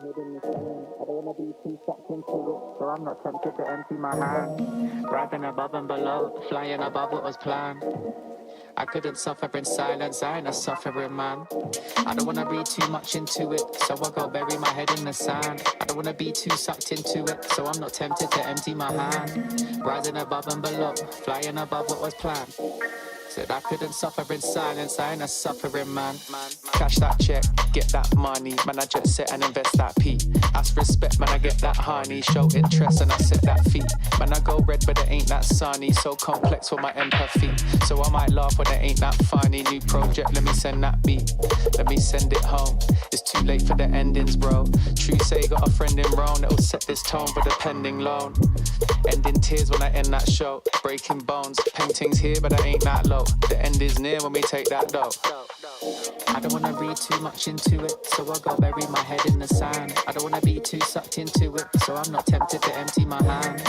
head in the sand. I don't wanna be too sucked into it, so I'm not tempted to empty my hand. Rising above and below, flying above what was planned. I couldn't suffer in silence, I ain't a suffering man. I don't wanna read too much into it, so I go bury my head in the sand. I don't wanna be too sucked into it, so I'm not tempted to empty my hand. Rising above and below, flying above what was planned. Said I couldn't suffer in silence, I ain't a suffering man. Cash that check, get that money, man I jet set and invest that P. Ask respect, man I get that honey, show interest and I set that fee. Man I go red but it ain't that sunny, so complex for my empathy. So I might laugh when it ain't that funny. New project, let me send that beat, let me send it home. It's too late for the endings, bro. True say got a friend in Rome that'll set this tone for the pending loan. Ending tears when I end that show, breaking bones. Paintings here but I ain't that low. The end is near when we take that dough. I don't wanna read too much into it, so I go bury my head in the sand. I don't wanna be too sucked into it, so I'm not tempted to empty my hand.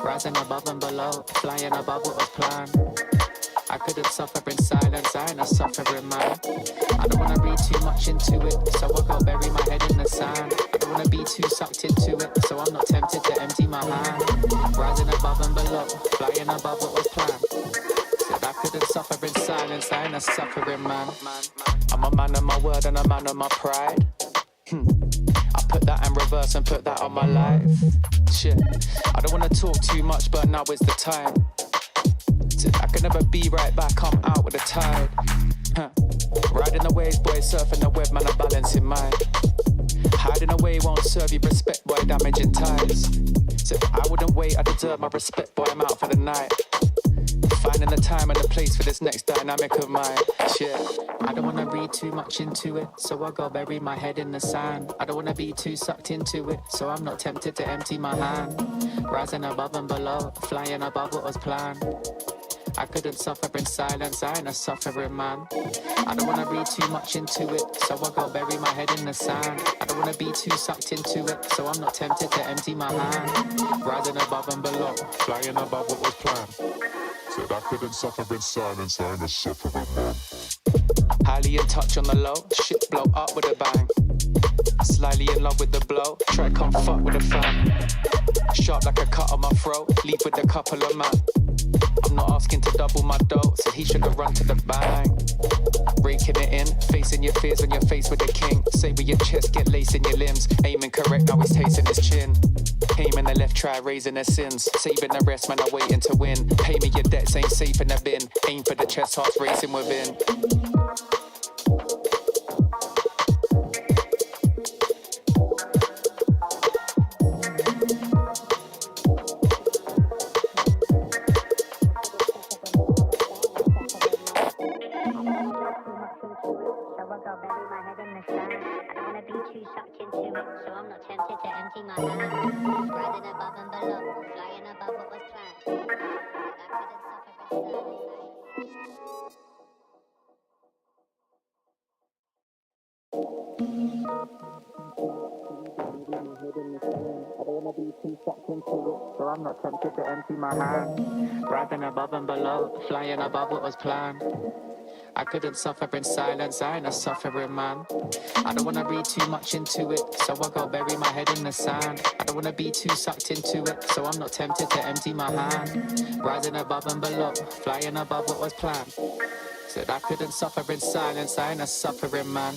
Rising above and below, flying above what was planned. I couldn't suffer in silence, I ain't a suffering man. I don't wanna read too much into it, so I go bury my head in the sand. I don't wanna be too sucked into it, so I'm not tempted to empty my hand. Rising above and below, flying above what was planned. Said I couldn't suffer in silence, I ain't a suffering man. I'm a man of my word and a man of my pride. I put that in reverse and put that on my life. Shit, I don't wanna talk too much, but now is the time. I can never be right back, I'm out with the tide. Riding the waves, boy, surfing the web, man, I'm balancing mine. Hiding away won't serve you respect, boy, damaging ties. So I wouldn't wait, I deserve my respect, boy, I'm out for the night. Finding the time and the place for this next dynamic of mine. Shit, I don't wanna read too much into it, so I go bury my head in the sand. I don't wanna be too sucked into it, so I'm not tempted to empty my hand. Rising above and below, flying above what was planned. I couldn't suffer in silence, I ain't a suffering man. I don't wanna read too much into it, so I go bury my head in the sand. I don't wanna be too sucked into it, so I'm not tempted to empty my hand. Rising above and below, flying above what was planned. Said I couldn't suffer in silence, I ain't a suffering man. Highly in touch on the low, shit blow up with a bang. Slightly in love with the blow, try come fuck with a fan. Sharp like a cut on my throat, leave with a couple of man. I'm not asking to double my dough, so he should have run to the bang. Breaking it in, facing your fears when you're faced with the king. Say with your chest, get lace in your limbs. Aiming correct, now he's tasting his chin. Aiming the left, try raising their sins. Saving the rest, man, I'm waiting to win. Pay me your debts, ain't safe in the bin. Aim for the chest, hearts racing within. So I'm not tempted to empty my hand. Rising above and below, flying above what was planned. I couldn't suffer in silence, I ain't a suffering man. I don't wanna read too much into it, so I go bury my head in the sand. I don't wanna be too sucked into it, so I'm not tempted to empty my hand. Rising above and below, flying above what was planned. Said I couldn't suffer in silence, I ain't a suffering man.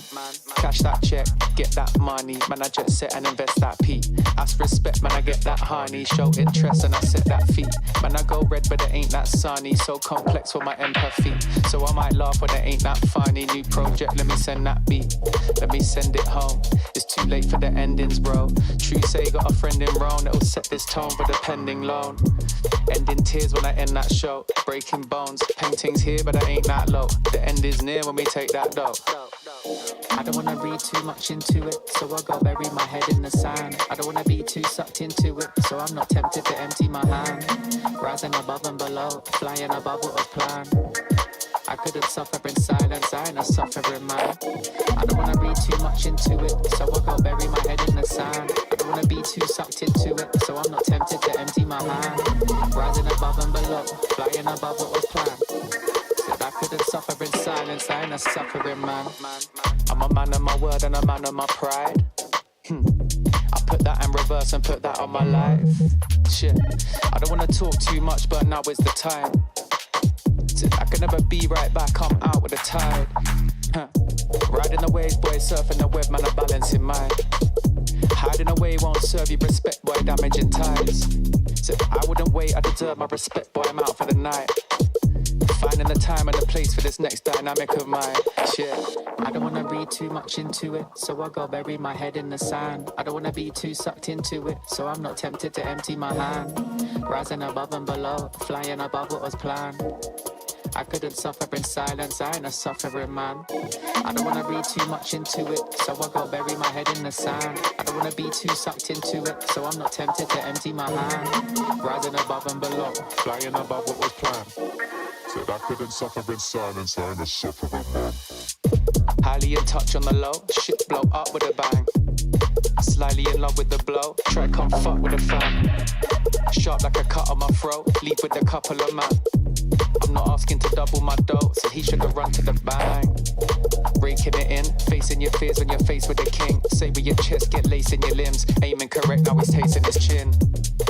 Cash that check, get that money, man I jet set and invest that P. Ask respect, man I get that honey, show interest and I set that fee. Man I go red but it ain't that sunny, so complex for my empathy. So I might laugh when it ain't that funny. New project, let me send that beat, let me send it home. It's too late for the endings, bro. True say got a friend in Rome that'll set this tone for the pending loan. Ending tears when I end that show, breaking bones. Paintings here but I ain't that low. The end is near when we take that dough. I don't wanna read too much into it, so I go bury my head in the sand. I don't wanna be too sucked into it, so I'm not tempted to empty my hand. Rising above and below, flying above what was planned. I couldn't suffer in silence, I ain't a suffering man. I don't wanna read too much into it, so I go bury my head in the sand. I don't wanna be too sucked into it, so I'm not tempted to empty my hand. Rising above and below, flying above what was planned. Said I couldn't suffer in silence, I ain't a suffering man. I'm a man of my word and a man of my pride. and put that on my life. Shit, I don't wanna talk too much, but now is the time. I can never be right back, I'm out with the tide. Riding the waves, boy, surfing the web, man, I'm balancing mine. Hiding away won't serve you respect, boy, damaging ties. So I wouldn't wait, I deserve my respect, boy, I'm out for the night. Finding the time and the place for this next dynamic of mine. Shit, I don't wanna read too much into it, so I go bury my head in the sand. I don't wanna be too sucked into it, so I'm not tempted to empty my hand. Rising above and below, flying above what was planned. I couldn't suffer in silence, I ain't a suffering man. I don't wanna read too much into it, so I go bury my head in the sand. I don't wanna be too sucked into it, so I'm not tempted to empty my hand. Rising above and below, Flying above what was planned. Said I couldn't suffer in silence, I ain't a suffering man. highly in touch on the low, shit blow up with a bang. Slightly in love with the blow, try come fuck with a fan. Sharp like a cut on my throat, leave with a couple of man. I'm not asking to double my dough, so he should have run to the bang. Raking it in, facing your fears when you're faced with a king. Say with your chest, get lace in your limbs. Aiming correct, now he's tasting his chin.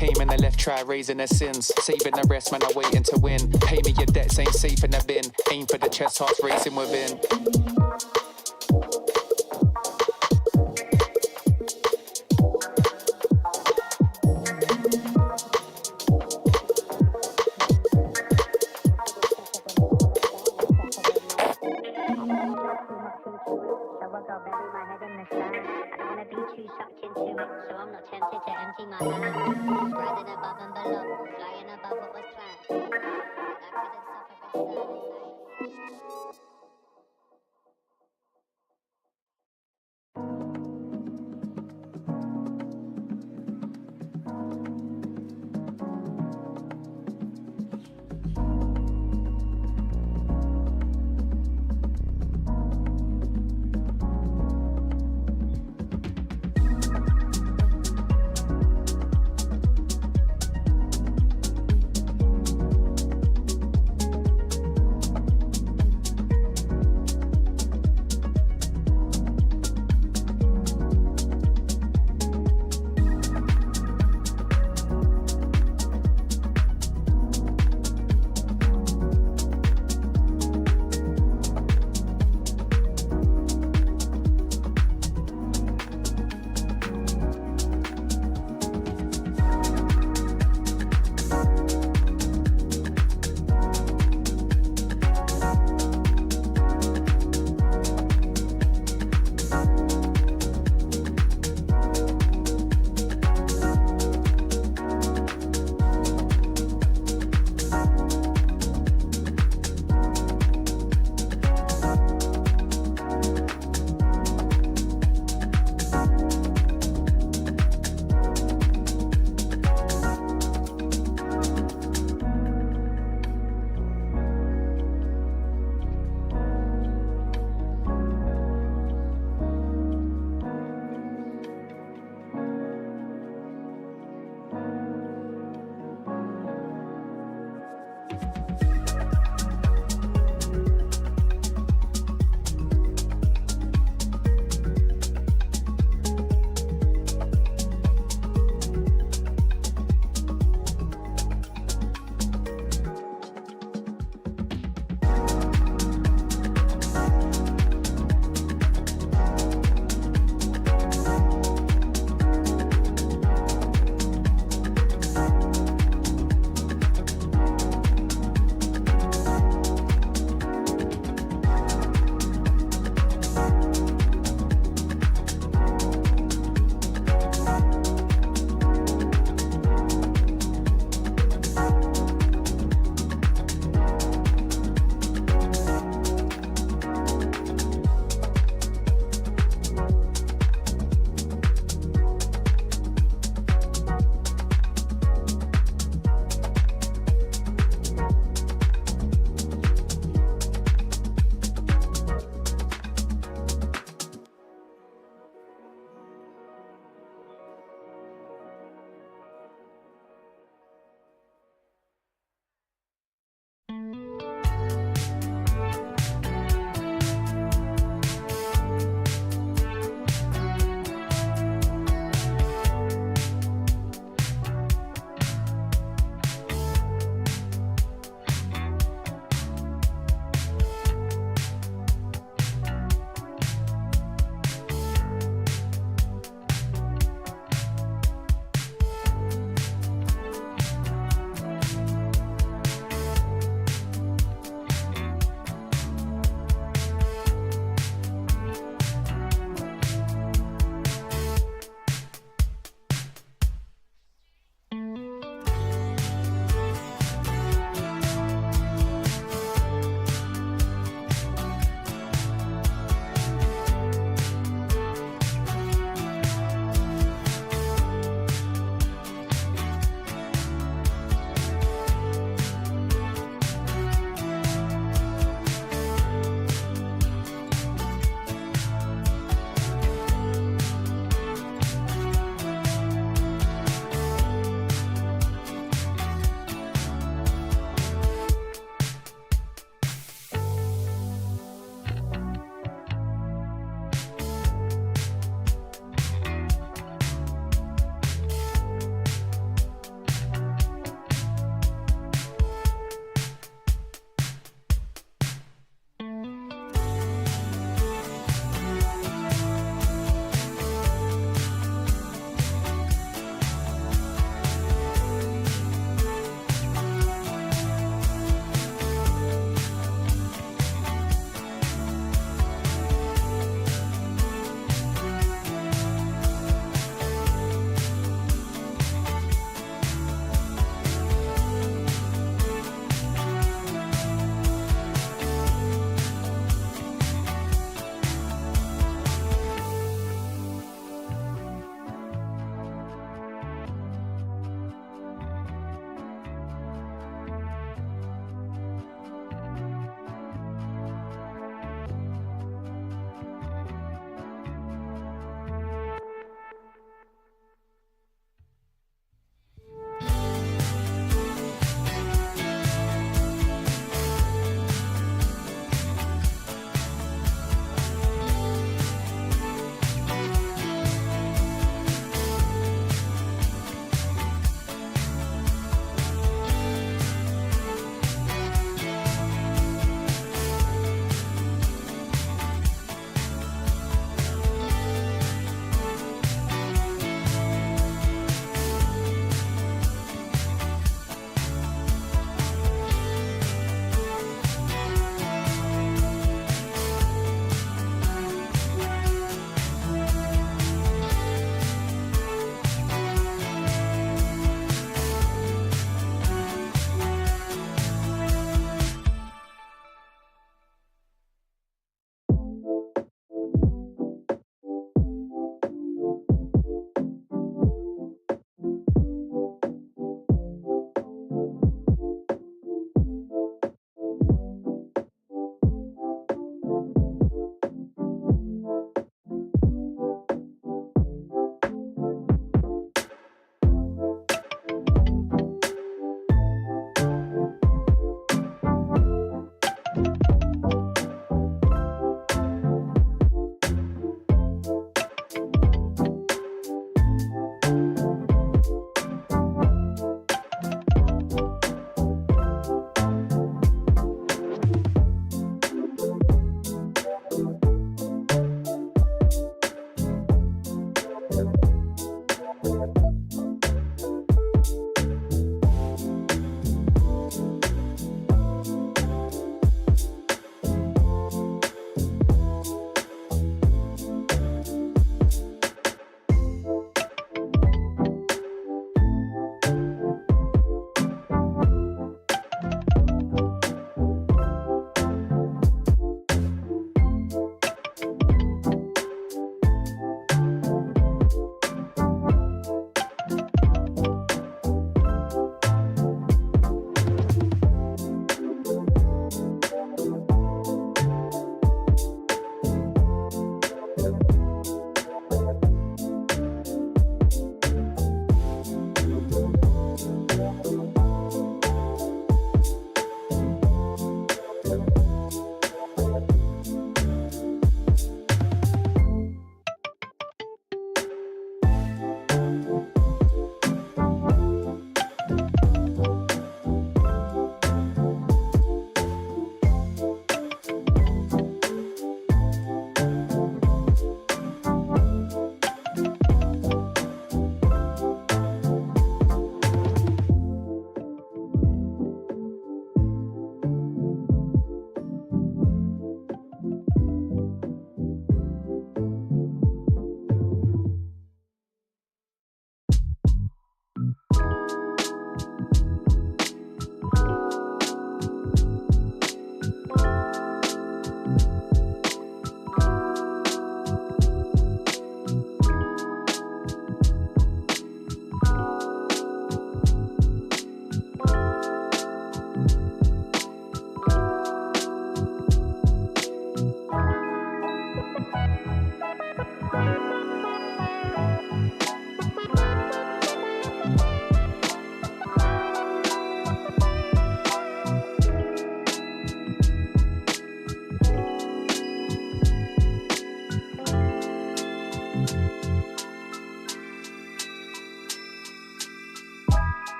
Aiming the left, try raising their sins. Saving the rest, man, I'm waiting to win. Pay me your debts, ain't safe in the bin. Aim for the chest, hearts racing within.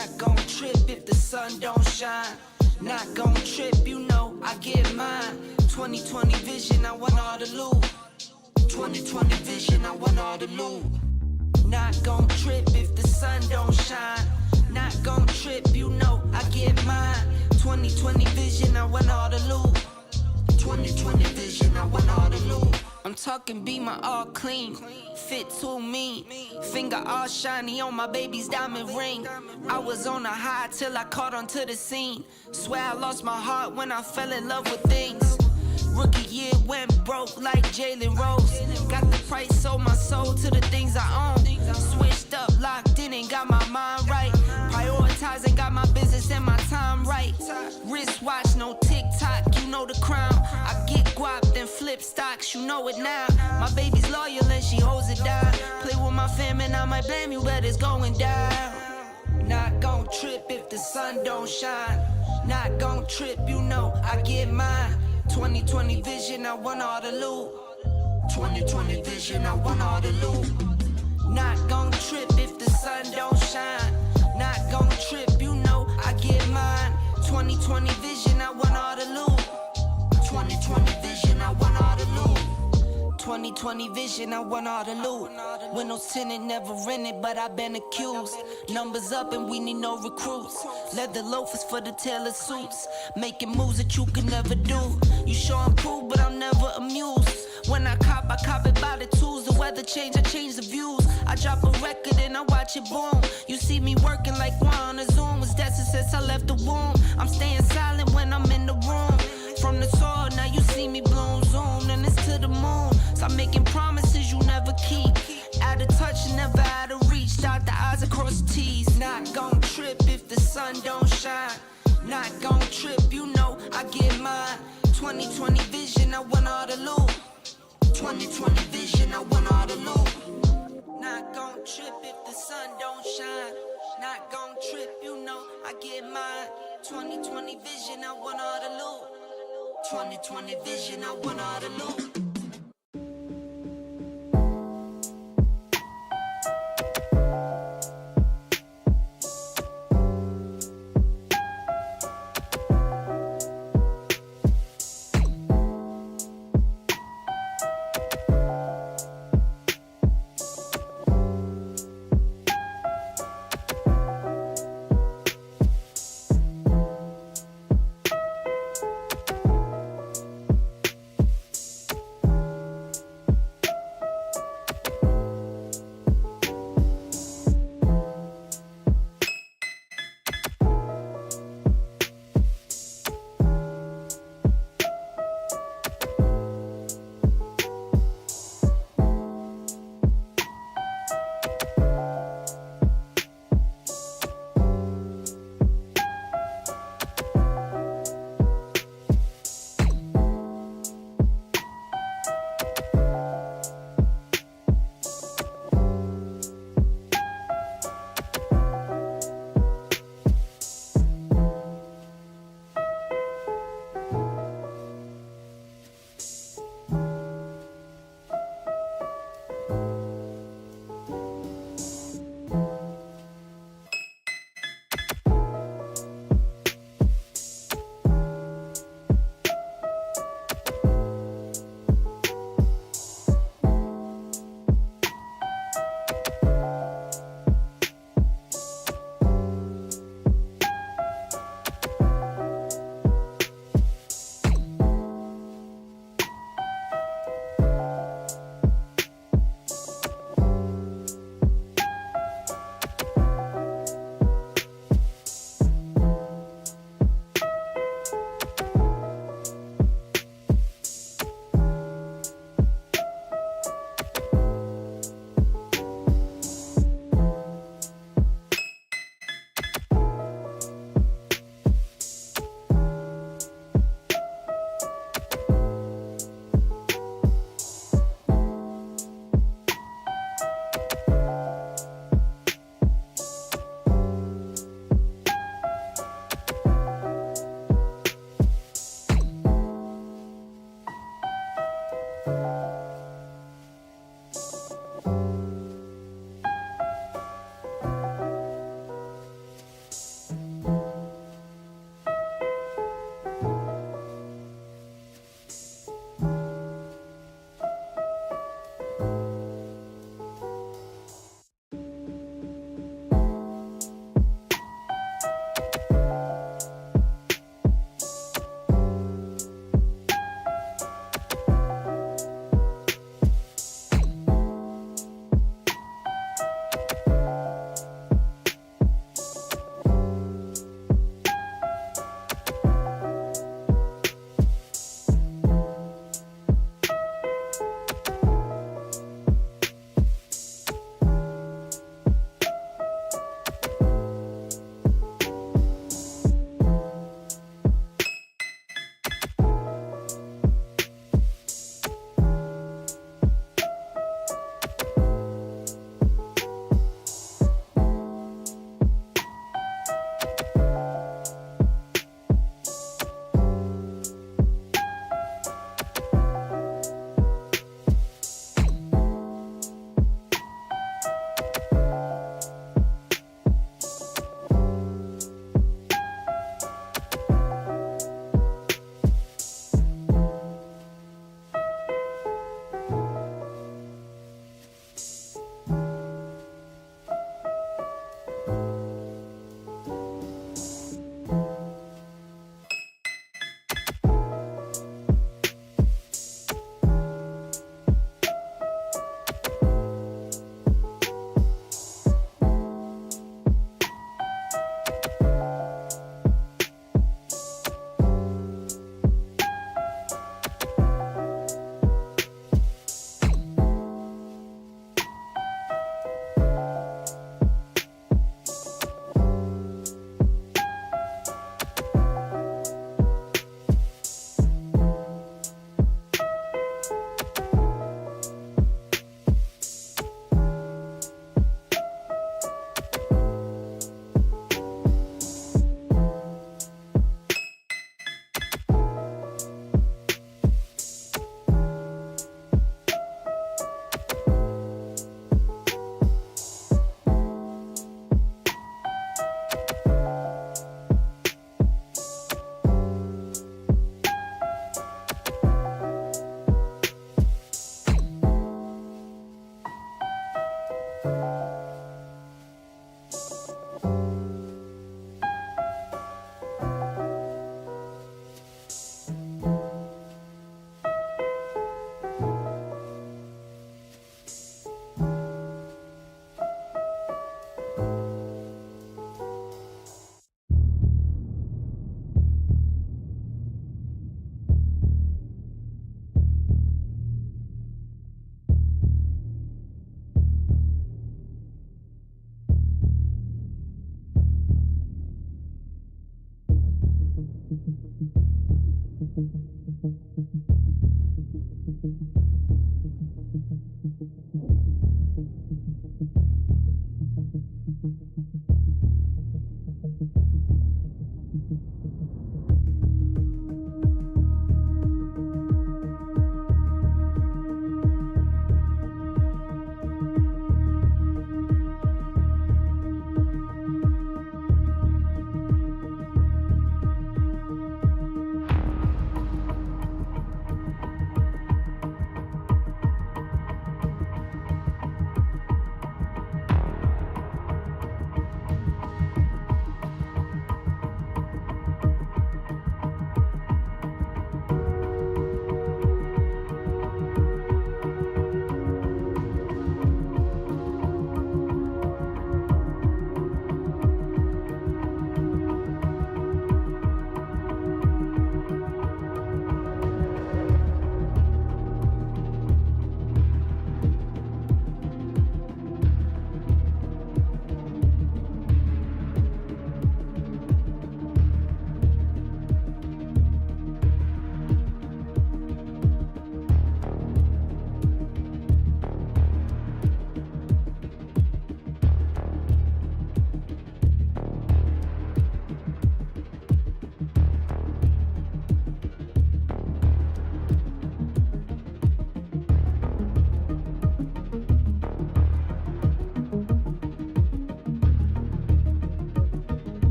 Not gon' trip if the sun don't shine. Not gon' trip, you know I get mine. 2020 vision, I want all the loot. 2020 vision, I want all the loot. Not gon' trip if the sun don't shine. Not gon' trip, you know I get mine. 2020 vision, I want all the loot. 2020 vision, I want all the loot. I'm talking be my all clean, fit too mean, finger all shiny on my baby's diamond ring. I was on a high till I caught onto the scene. Swear I lost my heart when I fell in love with things. Rookie year went broke like Jalen Rose. Got the price, sold my soul to the things I own. Switched up, locked in and got my mind right. Prioritizing, got my business and my time right. Wristwatch, no TikTok, you know the crown. I get guap, then flip stocks, you know it now. My baby's loyal and she holds it down. Play with my fam and I might blame you, but it's going down. Not gon' trip if the sun don't shine. Not gon' trip, you know I get mine. 2020 vision, I want all the loot. 2020 vision, I want all the loot. Not gon' trip if the sun don't shine. Not gon' trip, you know I get mine. 2020 vision, I want all the loot. 2020 vision, I want all the loot. 2020 vision, I want all the loot. Windows tinted, never rented, but I've been accused. Numbers up and we need no recruits. Leather loafers for the tailor suits. Making moves that you can never do. You sure improve, but I'm never amused. When I cop it by the tools. The weather change, I change the views. I drop a record and I watch it boom. You see me working like one on a Zoom. Was destined since I left the womb. I'm staying silent when I'm in the room. From the soil, now you see me bloom. Zoom, and it's to the moon. Stop making promises you never keep. Out of touch, never out of reach. Dot the I's across the T's. Not gon' trip if the sun don't shine. Not gon' trip, you know I get mine. 2020 vision, I want all the loot. 2020 vision, I want all the loot. Not gon' trip if the sun don't shine. Not gon' trip, you know I get mine. 2020 vision, I want all the loot. 2020 vision, I want all the loot.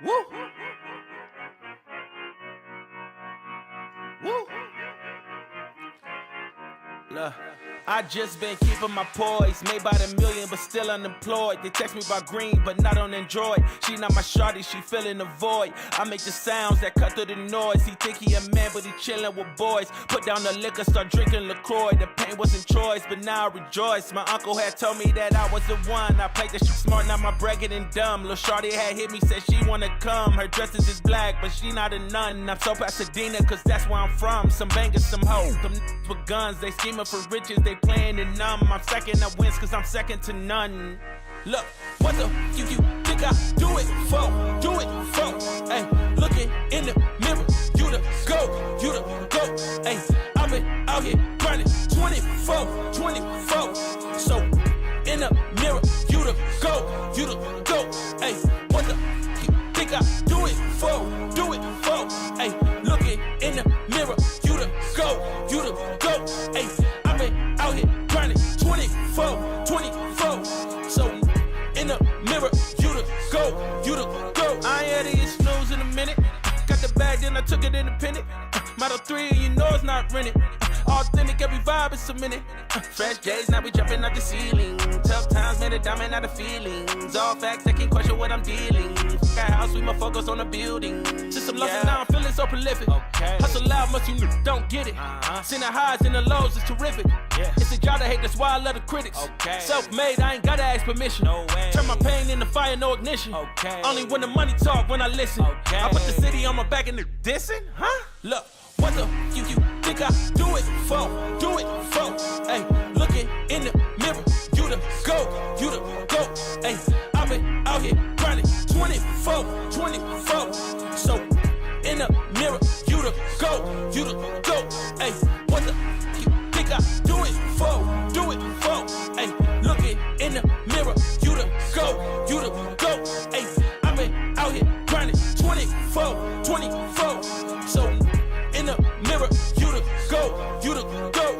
Woo! Woo! Look, I just been keeping my poise. Made by the million, but still unemployed. They text me about green, but not on Android. She not my shawty, she filling the void. I make the sounds that cut through the noise. He think he a man, but he chillin' with boys. Put down the liquor, start drinking LaCroix. The pain wasn't choice, but now I rejoice. My uncle had told me that I was the one. I played that shit smart, now my bragging and dumb. Lil' shawty had hit me, said she wanna come. Her dresses is black, but she not a nun. I'm so Pasadena, cause that's where I'm from. Some bangers, some hoes, them with guns. They scheming for riches, they playing it numb. I'm second, I wins cause I'm second to none. Look, what the you think I do it for? Do it for? Hey, looking in the mirror, you the go, you the go. Hey, I've been out here grinding 24, 24. So in the mirror, you the go, you the go. Hey, what the you think I do it for? Do it for? Hey, looking in the mirror, you the go, you the go. Hey, I've been out here grinding 24, 24. So in the mirror, you the go, you the go. I ain't had to get snooze in a minute. Got the bag, then I took it independent. Model 3, and you know it's not rented. Authentic, every vibe is cemented. Fresh days, now we jumping out the ceiling. Tough times made a diamond out of feelings. All facts, they can't question what I'm dealing. Got house, we more focus on the building. Since I'm lost now, I'm feeling so prolific. Okay. Hustle loud, much you don't get it. Seen the highs and the lows, it's terrific. Yeah. It's a job to hate, that's why I love the critics. Okay. Self-made, I ain't gotta ask permission. No way. Turn my pain into fire, no ignition. Okay. Only when the money talk, when I listen. Okay. I put the city on my back and the dissing, huh? Look, what the you think I do it for? Do it for? Hey, looking in the mirror, you the go, you the go. Hey, I've been out here grinding 24, 24. So in the mirror, you the go, you the go. Hey, what the you think I do it for? Do it for? Hey, looking in the mirror, you the go, you the go. Hey, I've been out here grinding 24, 24. So in the mirror, you the go, you the go.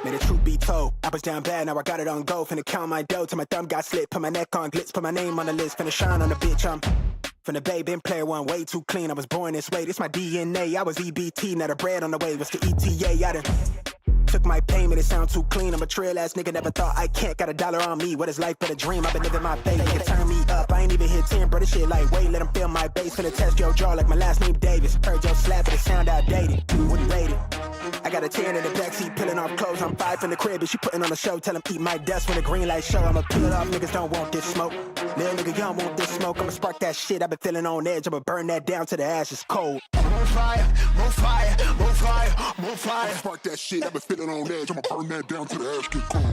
May the truth be told, I was down bad, now I got it on go. Finna count my dough till my thumb got slit. Put my neck on glitz, put my name on the list. Finna shine on the bitch, I'm from the bay, been player one, way too clean. I was born this way, this my DNA. I was EBT, now the bread on the way was the ETA. I done took my payment, it sound too clean. I'm a trail ass nigga, never thought I can't. Got $1 on me, what is life but a dream? I've been living my faith, nigga turn me up. I ain't even hit 10, bro, this shit like wait, let them feel my bass. Finna test your jaw like my last name Davis. Heard your slap, but it sound outdated. What you rated? I got a 10 in the backseat, peeling off clothes. I'm 5 from the crib, and she putting on a show. Tell him eat my dust when the green light show. I'ma peel it off, niggas don't want this smoke. Little nigga, y'all want this smoke. I'ma spark that shit, I've been feeling on edge. I'ma burn that down to the ashes cold. More fire, more fire, more fire, more fire. Spark that shit, I've been feeling on edge. I'ma burn that down to the ash get cold.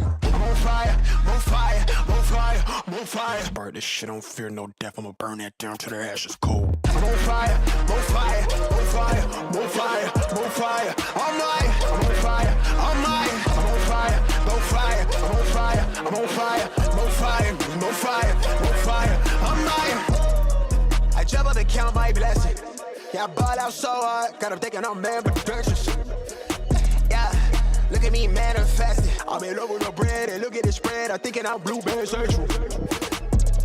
More fire, more fire, more fire, more fire. Spark this shit, don't fear no death. I'ma burn that down to the ashes cold. More fire, more fire, more fire, more fire, more fire. I'm mine, I'm on fire, I'm mine, I'm on fire, more fire, I'm on fire, I'm on fire, more fire, more fire, more fire. I'm mine. I jump up and count my blessings. Yeah, I ball out so hard, got 'em thinking I'm man with directions. Yeah, look at me manifesting. I'm in love with the bread, and look at the spread. I'm thinking I'm blueberry central.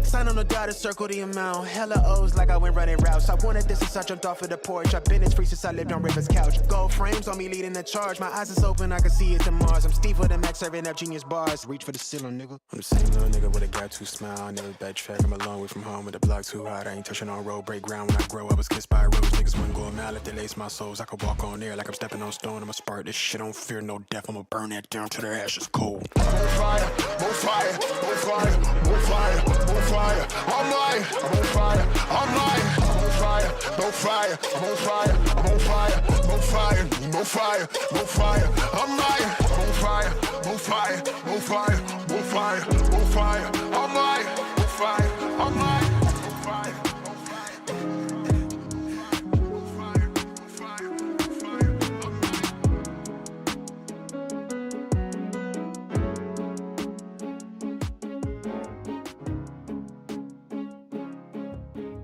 Sign on the dotted, circle the amount. Hella O's like I went running routes. I wanted this since I jumped off of the porch. I've been this free since I lived on River's couch. Gold frames on me leading the charge. My eyes is open, I can see it to Mars. I'm Steve with the Max serving up genius bars. Reach for the ceiling, nigga. I'm the same little nigga with a gap too smile. I never backtrack. I'm a long way from home with the block too hot. I ain't touching on road, break ground when I grow. I was kissed by a rose. Niggas wouldn't go a mile if they lace my souls. I could walk on air like I'm stepping on stone. I'ma spark this shit, don't fear no death. I'ma burn that down to the ashes cold. More fire, more fire, more fire, more fire, more fire. I'm mine, I'm on fire, I'm mine, I'm on fire, no fire, I'm on fire, I'm on fire, no fire, no fire, no fire. I'm mine, I'm on fire, no fire, no fire, no fire, no fire. I'm mine, no fire, I'm mine, no fire, no fire. No fire, no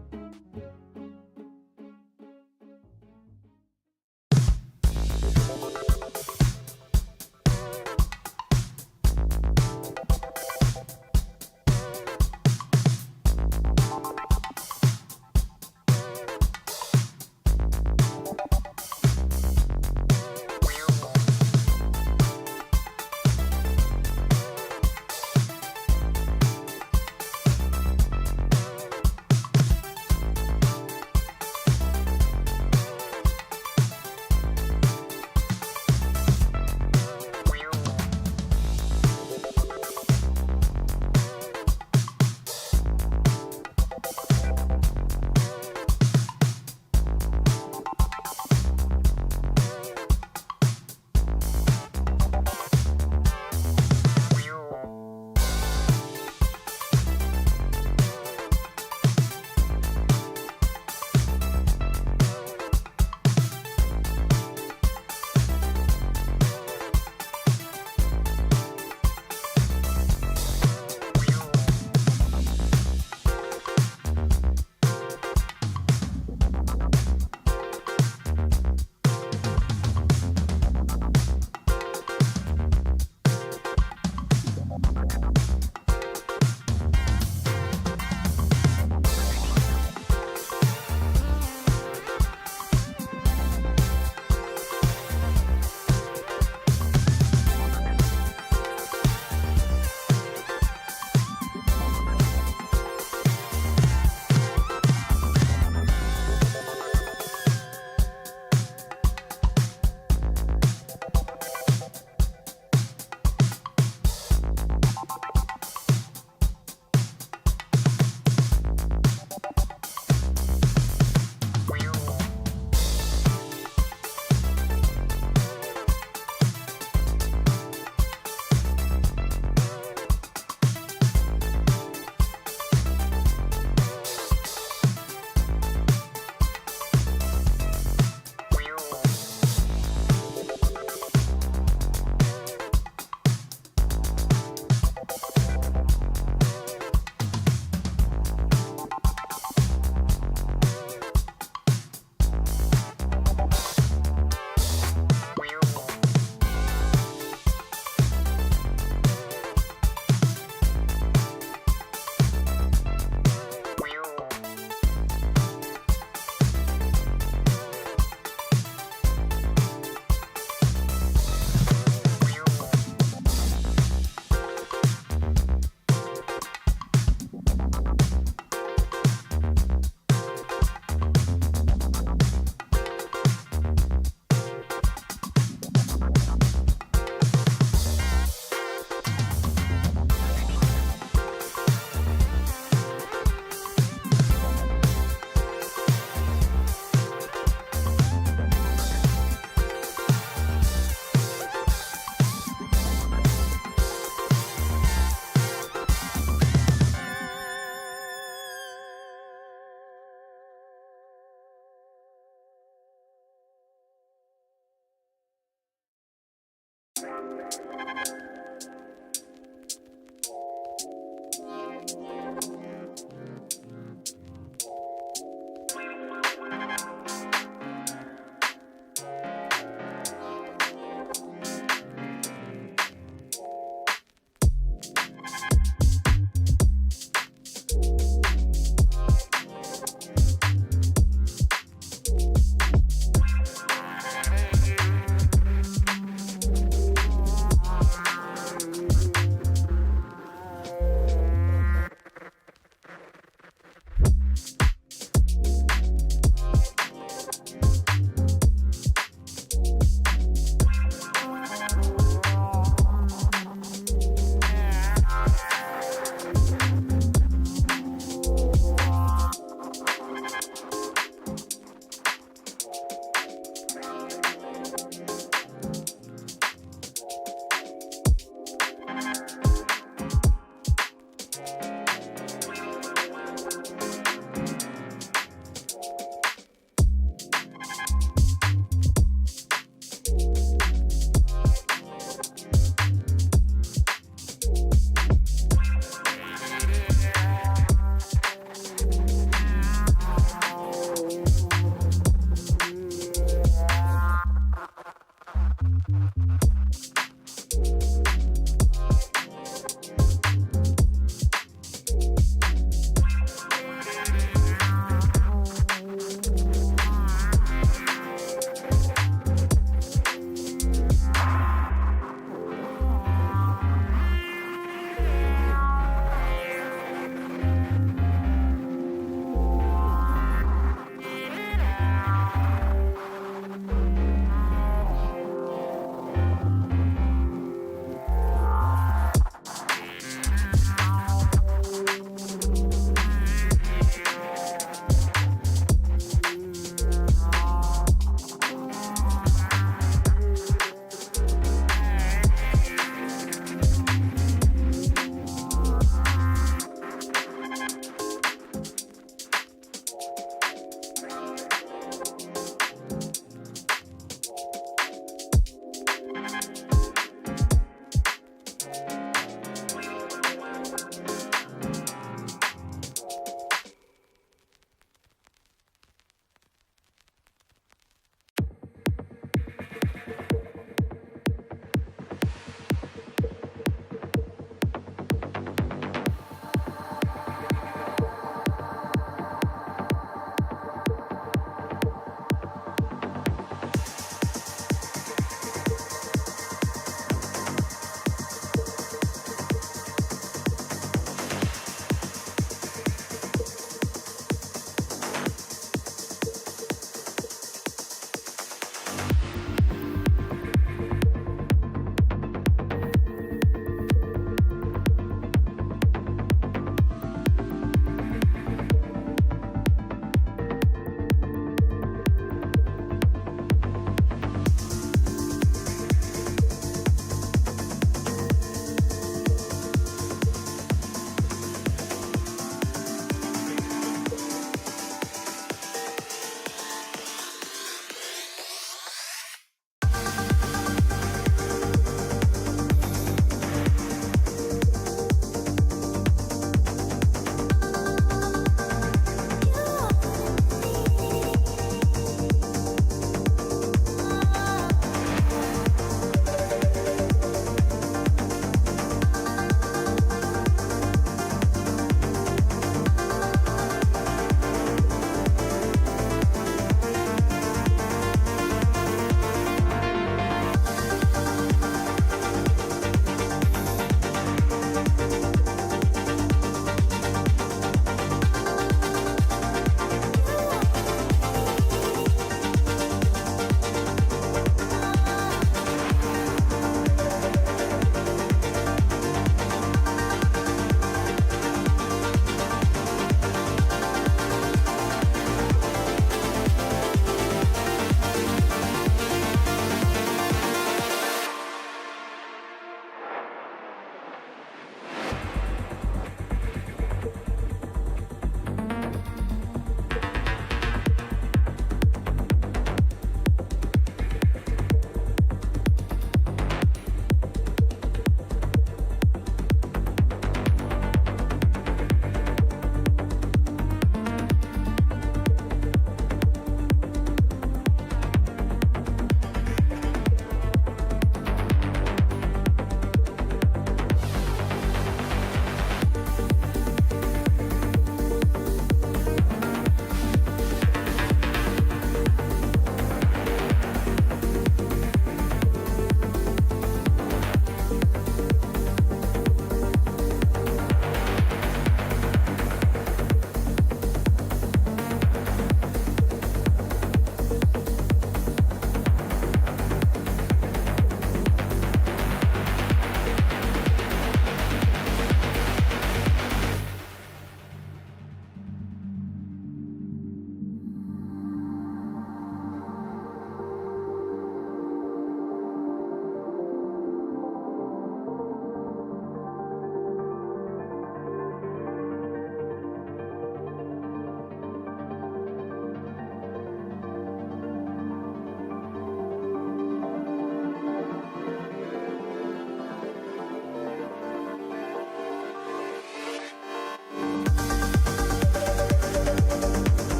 fire, no fire, I'm mine.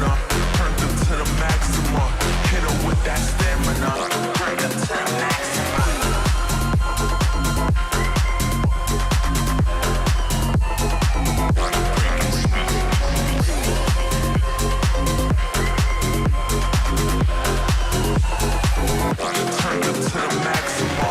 stamina. Turned them to the maximum. Hit them with that stamina. Bring them to the maximum. Turn them to the maximum.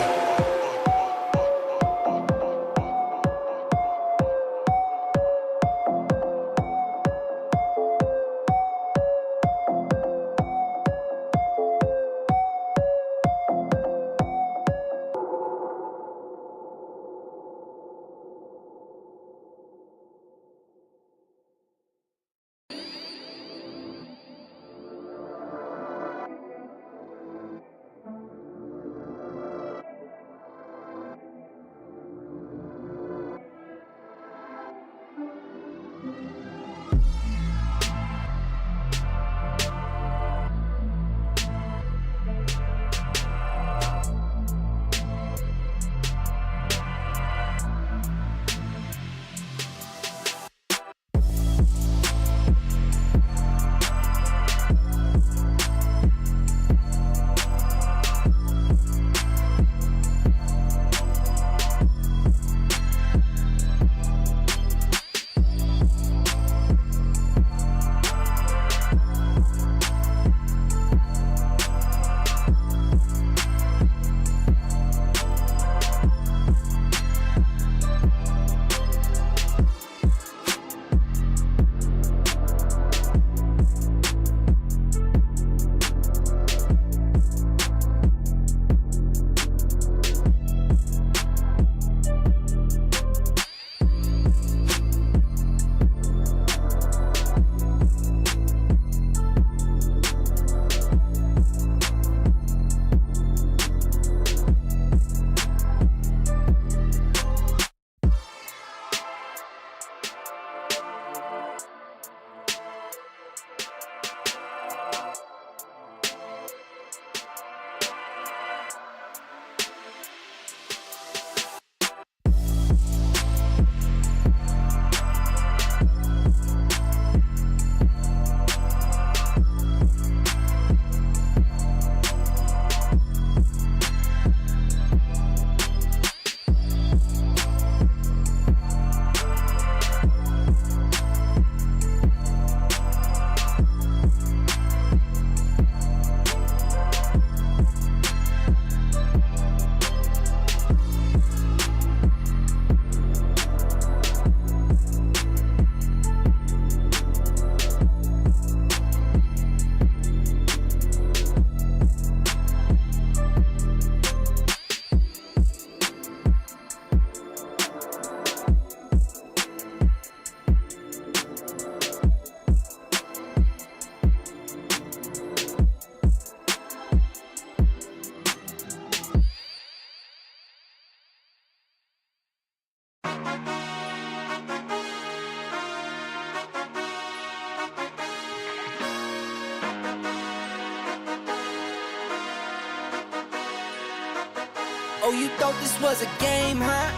Oh, you thought this was a game, huh?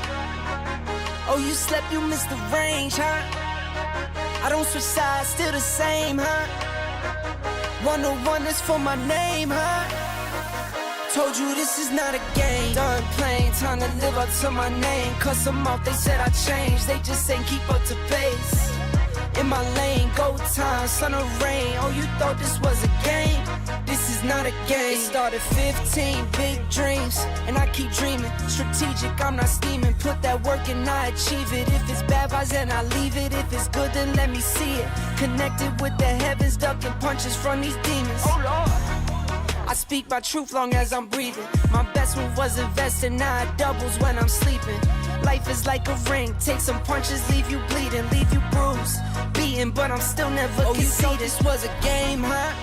Oh, you slept, you missed the range, huh? I don't switch sides, still the same, huh? 101 is for my name, huh? Told you this is not a game. Done playing, time to live up to my name. Cuss them off, they said I changed, they just ain't keep up to pace. In my lane, go time, sun or rain. Oh, you thought this was a game? This is not a game. It started 15, big dreams, and I keep dreaming. Strategic, I'm not scheming. Put that work and I achieve it. If it's bad vibes, then I leave it. If it's good, then let me see it. Connected with the heavens, ducking punches from these demons. Oh Lord, I speak my truth long as I'm breathing. My best one was investing, now it doubles when I'm sleeping. Life is like a ring, take some punches, leave you bleeding, leave you bruised, beaten, but I'm still never conceded. You thought this was a game, huh?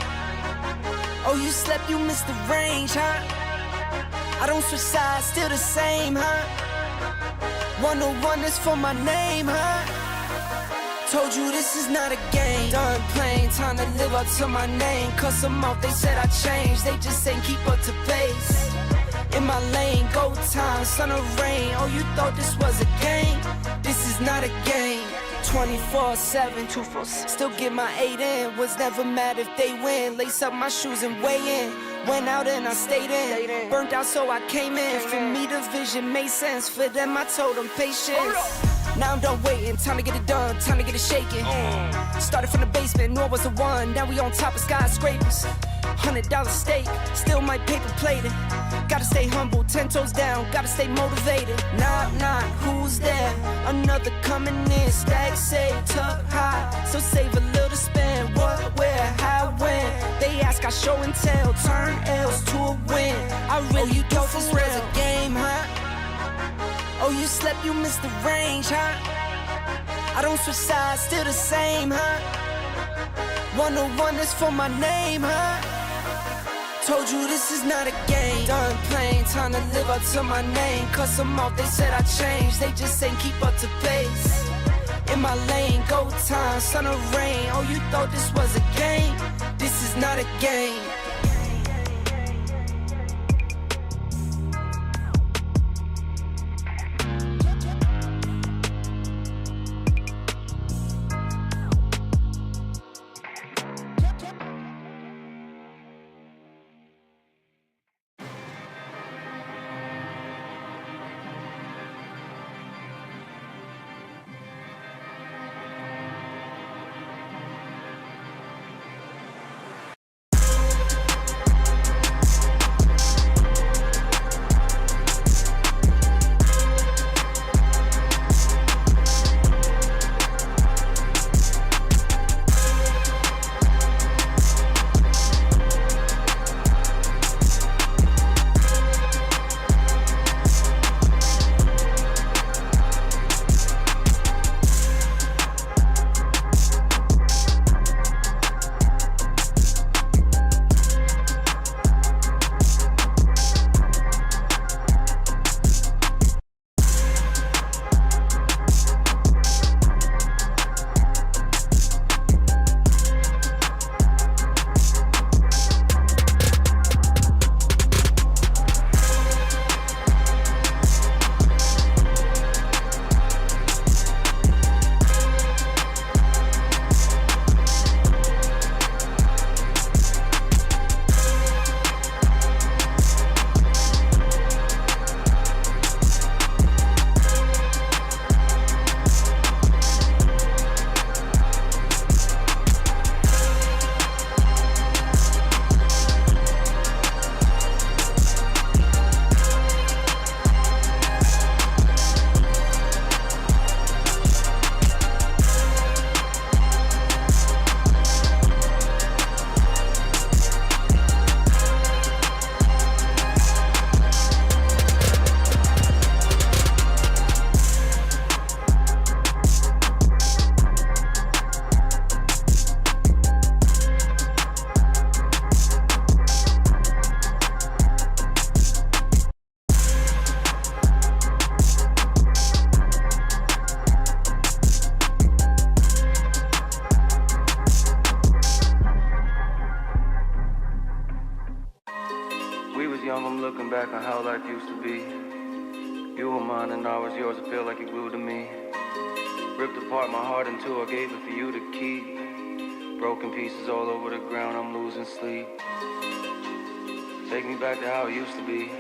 Oh, you slept, you missed the range, huh? I don't switch sides, still the same, huh? 101 is for my name, huh? Told you this is not a game. Done playing, time to live up to my name. Cuss them off, they said I changed, they just ain't keep up to pace. In my lane, go time, sun or rain. Oh, you thought this was a game? This is not a game. 24/7, still get my 8 in. Was never mad if they win. Lace up my shoes and weigh in. Went out and I stayed in. Burnt out so I came in. For me the vision made sense. For them I told them patience. Now I'm done waiting, time to get it done, time to get it shaking. Started from the basement, knew I was the one. Now we on top of skyscrapers. $100 steak, still my paper plated. Gotta stay humble, 10 toes down, gotta stay motivated. Knock, knock, who's there? Another coming in, stack, save, tuck, high. So save a little to spend, what, where, how, when. They ask, I show and tell, turn L's to a win. I really thought this was a game, huh? Oh, you slept, you missed the range, huh? I don't switch sides, still the same, huh? 101 is for my name, huh? Told you this is not a game. Done playing, time to live up to my name. Cut them off, they said I changed. They just ain't keep up to pace. In my lane, go time, sun or rain. Oh, you thought this was a game? This is not a game. Looking back on how life used to be. You were mine and I was yours, it felt like you glued to me. Ripped apart my heart in two, I gave it for you to keep. Broken pieces all over the ground, I'm losing sleep. Take me back to how it used to be.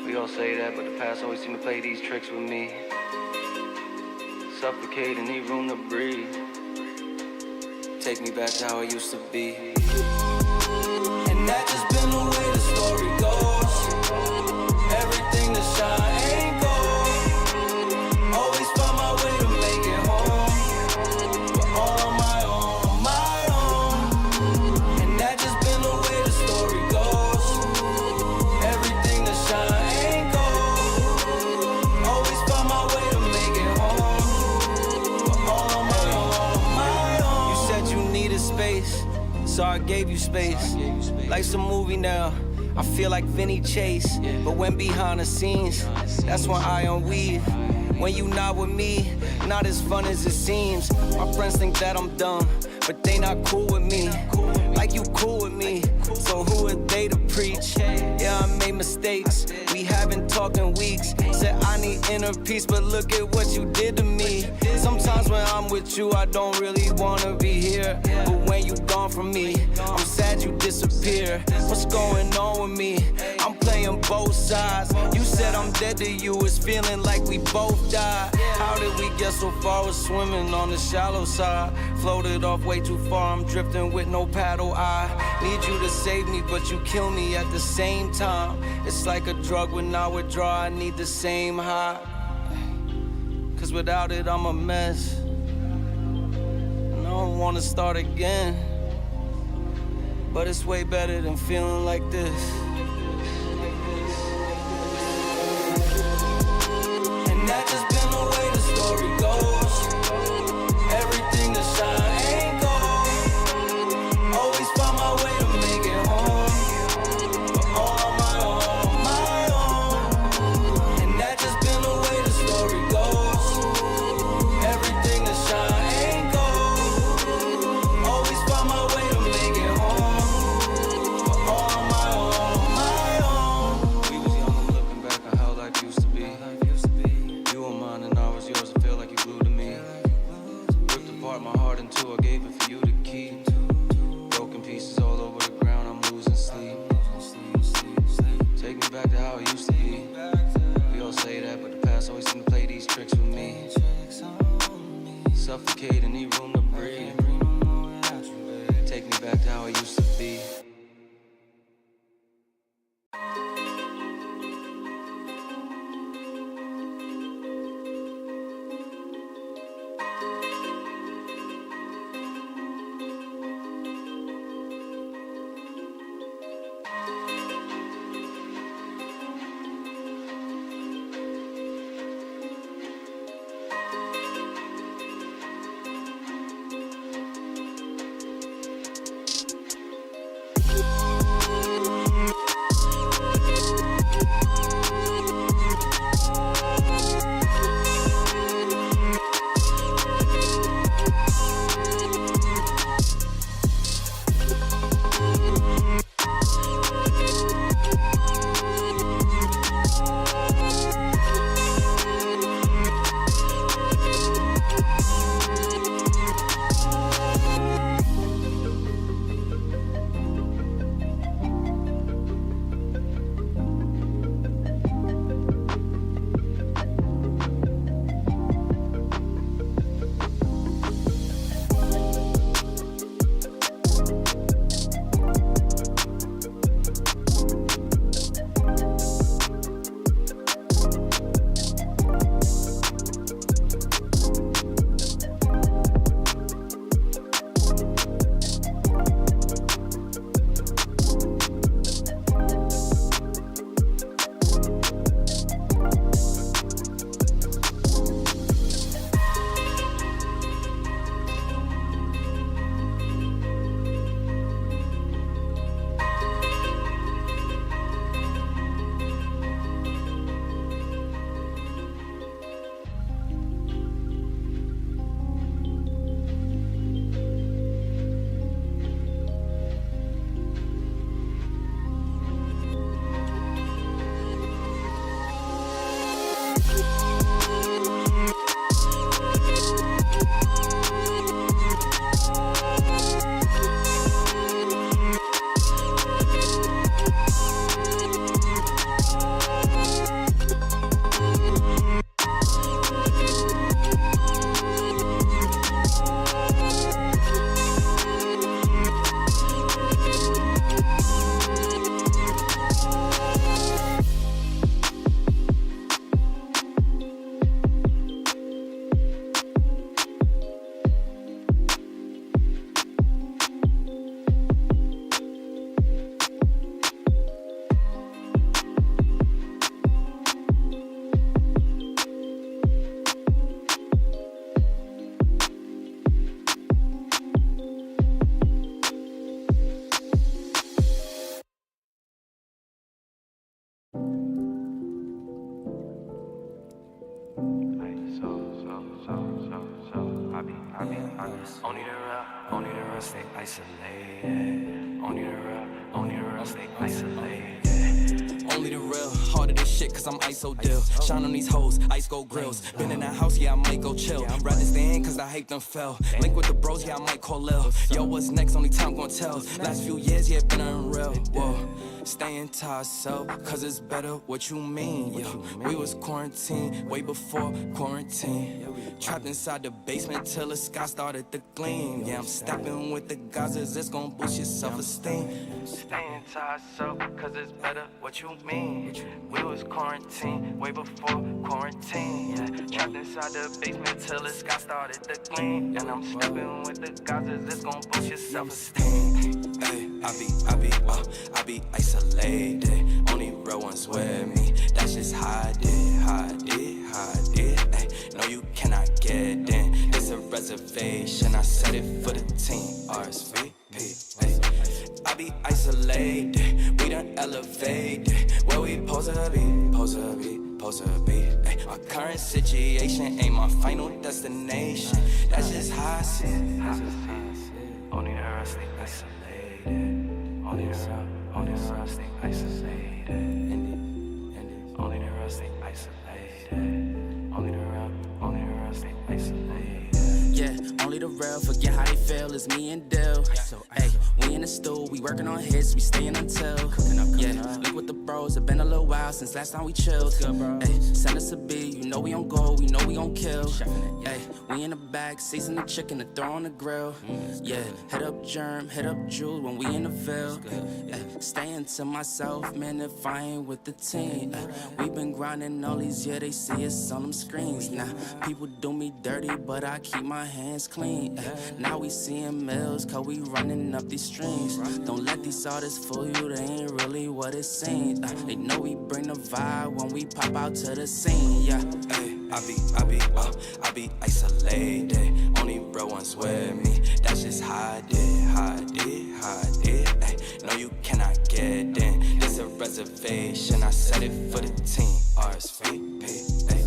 We all say that, but the past always seem to play these tricks with me. Suffocate and need room to breathe. Take me back to how it used to be. And that just been the way the story goes. Everything that shine ain't gold. Always find my way to make it home. But all on my own. And that just been the way the story goes. Everything that shine ain't gold. Always find my way to make it home. But all on my own. You said you needed space, so I gave you space. Life's a movie now, I feel like Vinny Chase. But when behind the scenes, that's when I unweave. When you not with me, not as fun as it seems. My friends think that I'm dumb, but they not cool with me. like you cool with me. So who are they to preach? Yeah, I made mistakes. We haven't talked in weeks. Said I need inner peace, but look at what you did to me. Sometimes when I'm with you, I don't really wanna be here. But when you gone from me, I'm sad you disappear. What's going on with me? I'm playing both sides. You said I'm dead to you, it's feeling like we both died. How did we get so far? We're swimming on the shallow side. Floated off way too far, I'm drifting with no paddle. I need you to save me, but you kill me at the same time. It's like a drug when I withdraw, I need the same high. Cause without it, I'm a mess. And I don't wanna start again. But it's way better than feeling like this. And that just been the way the story goes. Everything that shine ain't gold. Always find my way to make it home. But all on my own. And that just been the way the story goes. Everything that shine ain't gold. Always find my way to make it home. But all on my own. We was young, I'm looking back on how life used to be. You were mine and I was yours, I feel like you glued to me. Ripped apart my heart in two, I gave it for you to keep. Broken pieces all over the ground, I'm losing sleep. Take me back to how it used to be. We all say that, but the past always seem to play these tricks with me. Suffocate and need room to breathe. Take me back to how it used to be. Only the real real, stay isolated. Only the real, stay isolated. Only the real, harder this shit cause I'm ISO deal. Shine on these hoes, ice gold grills. Been in that house, yeah, I might go chill. Rather stay in cause I hate them fell. Link with the bros, yeah, I might call Lil. Yo, what's next? Only time gon' tell. Last few years, yeah, been unreal. Whoa. Staying to ourselves, cause it's better what you mean, yo. We was quarantined way before quarantine. Trapped inside the basement till the sky started to gleam. Yeah, I'm stepping with the Gazas, it's gon' boost your self-esteem. Staying to ourselves, cause it's better what you mean. We was quarantined way before quarantine. Yeah, trapped inside the basement till the sky started to gleam. And I'm stepping with the Gazas, it's gon' boost your self-esteem. Hey, I be isolated. Only real ones with me. That's just how I did, how I did, how I did. Ay, no, you cannot get in. It's a reservation. I set it for the team. RSVP. Ay, I be isolated. We done elevated. Where we supposed to be, supposed to be, supposed to be. Ay, my current situation ain't my final destination. That's just how I see it. Only the real stay isolated. Only the real stay isolated. Only the real stay isolated. Only the real stay isolated. Yeah, only the real forget how they feel. It's me and Dill. Hey, we in the stool, we working on hits, we staying until. Yeah, look with the bros, it been a little while since last time we chilled. Hey, send us a beat, you know we on go, we know we gon' kill. Hey, we in the back, season the chicken to throw on the grill. Yeah, hit up Germ, hit up Jude when we in the Ville. Yeah, staying to myself, man, if I ain't with the team. We been grinding all these years, they see us on them screens. Now, people do me dirty, but I keep my hands clean. Now we seeing mills, cause we running up these streams. Don't let these artists fool you, they ain't really what it seems. They know we bring the vibe when we pop out to the scene. Yeah, hey, I be isolated. Only real ones with me. That's just how I did, how I did, how I did. Ay, no, you cannot get in. There's a reservation. I set it for the team. RSVP. Ay,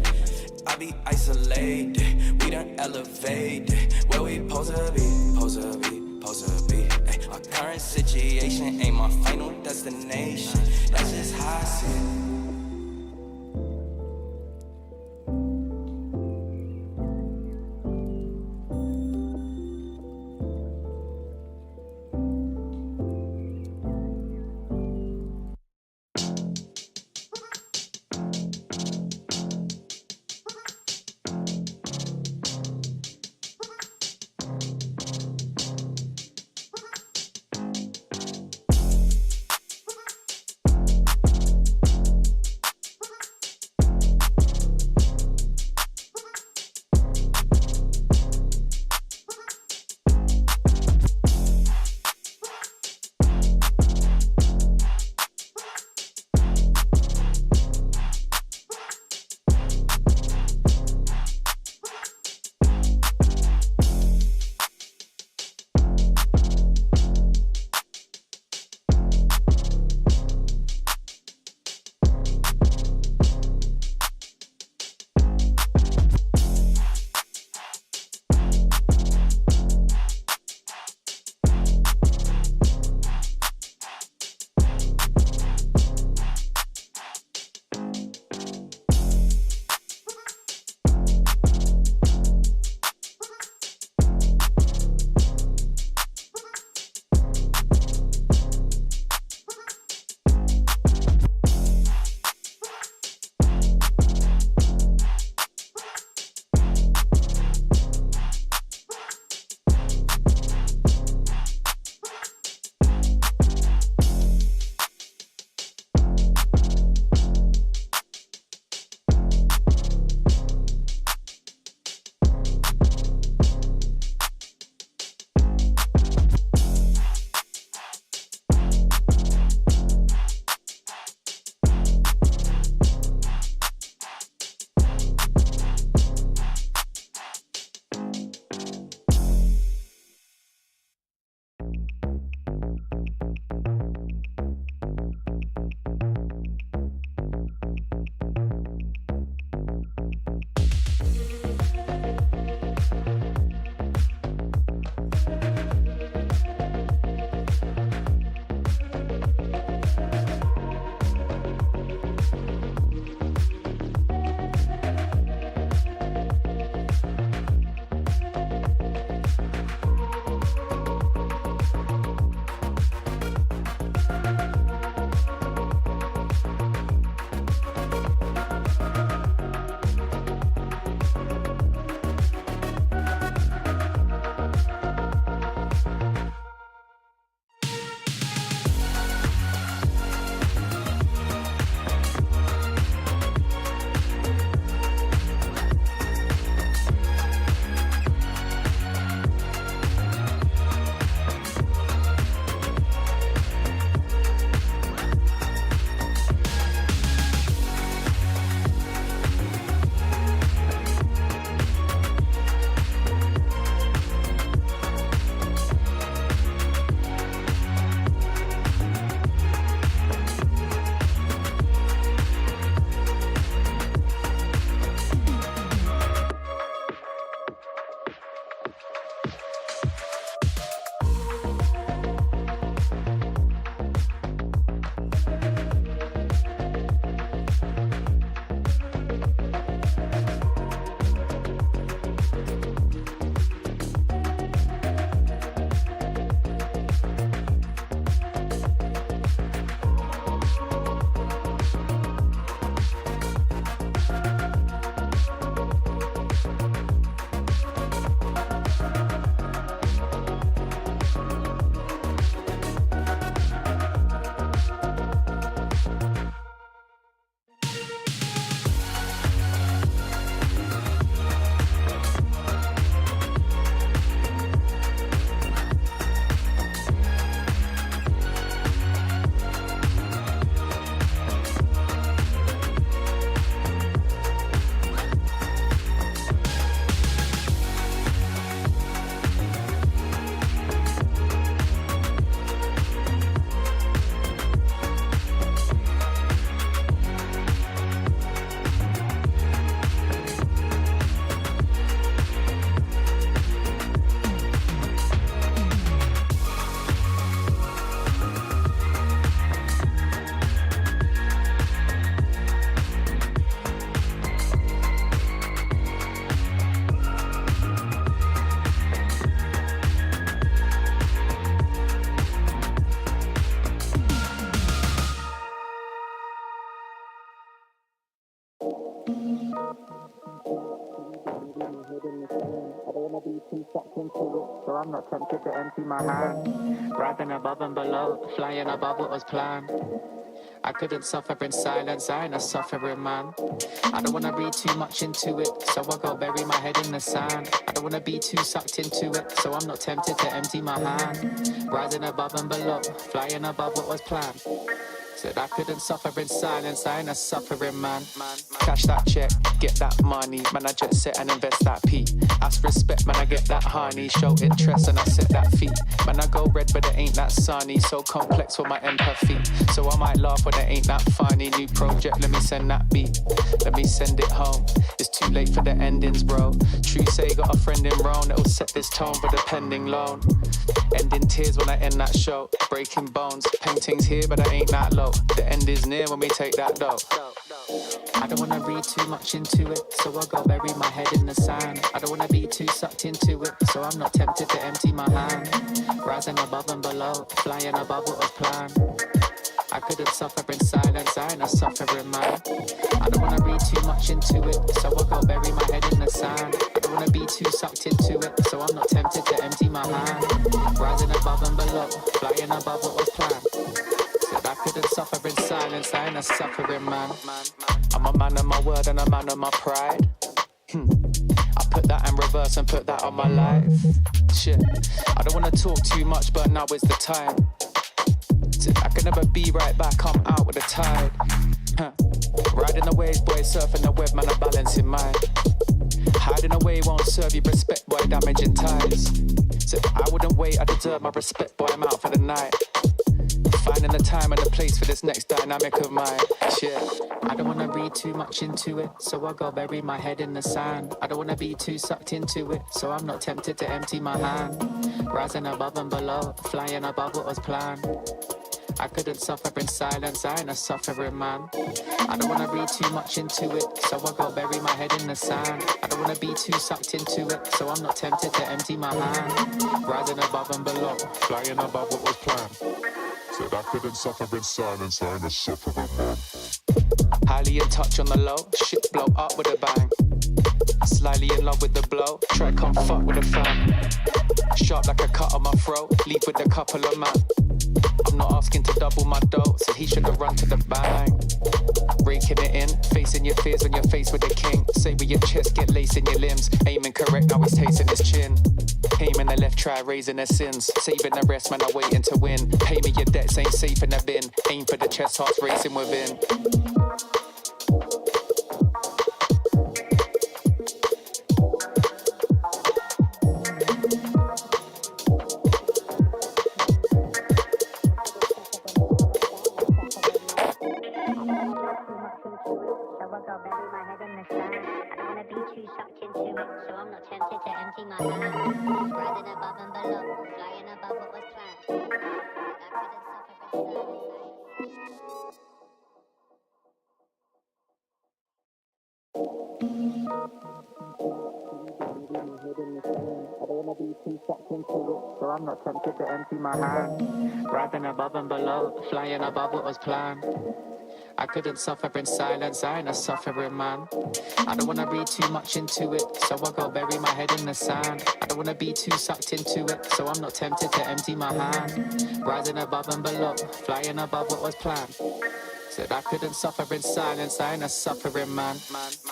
I be isolated. We done elevated. Where we supposed to be, supposed to be, supposed to be. Ay, my current situation ain't my final destination. That's just how I see it. So I'm not tempted to empty my hand. Rising above and below, flying above what was planned. I couldn't suffer in silence, I ain't a suffering man. I don't wanna read too much into it, so I go bury my head in the sand. I don't wanna be too sucked into it, so I'm not tempted to empty my hand. Rising above and below, flying above what was planned. Said I couldn't suffer in silence, I ain't a suffering man. Cash that check, get that money, man I jet set and invest that P. Ask respect, man I get that honey, show interest and I set that fee. Man I go red but it ain't that sunny, so complex for my empathy. So I might laugh when it ain't that funny. New project, let me send that beat, let me send it home. It's too late for the endings, bro. True say got a friend in Rome that'll set this tone for the pending loan. Ending tears when I end that show, breaking bones, paintings here but I ain't that low. The end is near when we take that dough. I don't wanna read too much into it, so I go bury my head in the sand. I don't wanna be too sucked into it, so I'm not tempted to empty my hand. Rising above and below, flying above what was planned. I couldn't suffer in silence, I ain't a suffering man. I don't wanna read too much into it, so I go bury my head in the sand. I don't wanna be too sucked into it, so I'm not tempted to empty my hand. Rising above and below, flying above what was planned. Said I couldn't suffer in silence, I ain't a suffering man. I'm a man of my word and a man of my pride. I put that in reverse and put that on my life. Shit, I don't wanna talk too much, but now is the time. I can never be right back, I'm out with the tide. Riding the waves, boy, surfing the web, man, I'm balancing mine. Hiding away won't serve you respect, boy, damaging ties. So I wouldn't wait, I deserve my respect, boy, I'm out for the night. Finding the time and the place for this next dynamic of mine. Shit, I don't wanna read too much into it, so I go bury my head in the sand. I don't wanna be too sucked into it, so I'm not tempted to empty my hand. Rising above and below, flying above what was planned. I couldn't suffer in silence, I ain't a suffering man. I don't wanna read too much into it, so I go bury my head in the sand. I don't wanna be too sucked into it, so I'm not tempted to empty my hand. Rising above and below, flying above what was planned. Said I couldn't suffer in silence, I ain't a suffering man. Highly in touch on the low, shit blow up with a bang. Slightly in love with the blow, try come fuck with a fan. Sharp like a cut on my throat, leave with a couple of man. I'm not asking to double my dough, so he should have run to the bang. Breaking it in, facing your fears when you're faced with the king. Say with your chest, get lace in your limbs. Aiming correct, now he's tasting his chin. Aiming the left, try raising their sins. Saving the rest, man, I'm waiting to win. Pay me your debts, ain't safe in the bin. Aim for the chest, hearts racing within. So I'm not tempted to empty my hand. Rising above and below, flying above what was planned. I couldn't suffer in silence, I ain't a suffering man. I don't wanna read too much into it, so I go bury my head in the sand. I don't wanna be too sucked into it, so I'm not tempted to empty my hand. Rising above and below, flying above what was planned. Said I couldn't suffer in silence, I ain't a suffering man.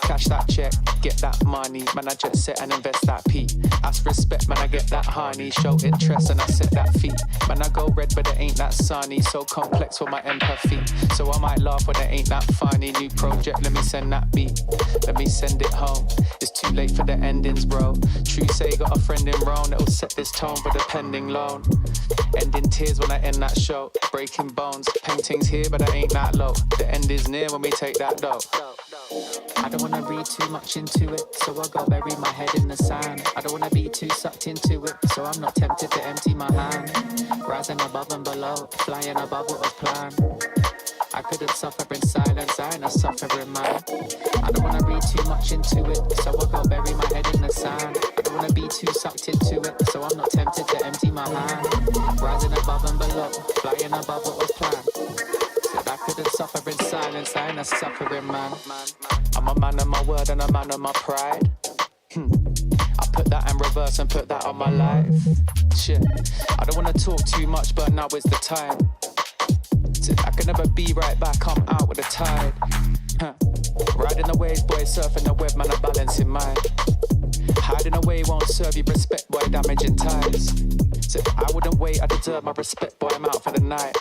Cash that check, get that money, man I jet set and invest that P. Ask respect, man I get that honey, show interest and I set that fee. Man I go red but it ain't that sunny, so complex for my empathy. So I might laugh when it ain't that funny. New project, let me send that beat, let me send it home. It's too late for the endings, bro. True say got a friend in Rome that'll set this tone for the pending loan. Ending tears when I end that show, breaking bones, paintings here but I ain't that low. The end is near when we take that dough. I don't wanna read too much into it, so I go bury my head in the sand. I don't wanna be too sucked into it, so I'm not tempted to empty my hand. Rising above and below, flying above what was planned. I couldn't suffer in silence, I ain't a suffering man. I don't wanna read too much into it, so I go bury my head in the sand. I don't wanna be too sucked into it, so I'm not tempted to empty my hand. Rising above and below, flying above what was planned. Said I couldn't suffer in silence, I ain't a suffering man. I'm I'm a man of my word and a man of my pride. I put that in reverse and put that on my life. Shit, I don't wanna talk too much, but now is the time. I can never be right back, I'm out with the tide. Riding the waves, boy, surfing the web, man, I'm balancing mine. Hiding away won't serve you respect, boy, damaging ties. So I wouldn't wait, I deserve my respect, boy, I'm out for the night.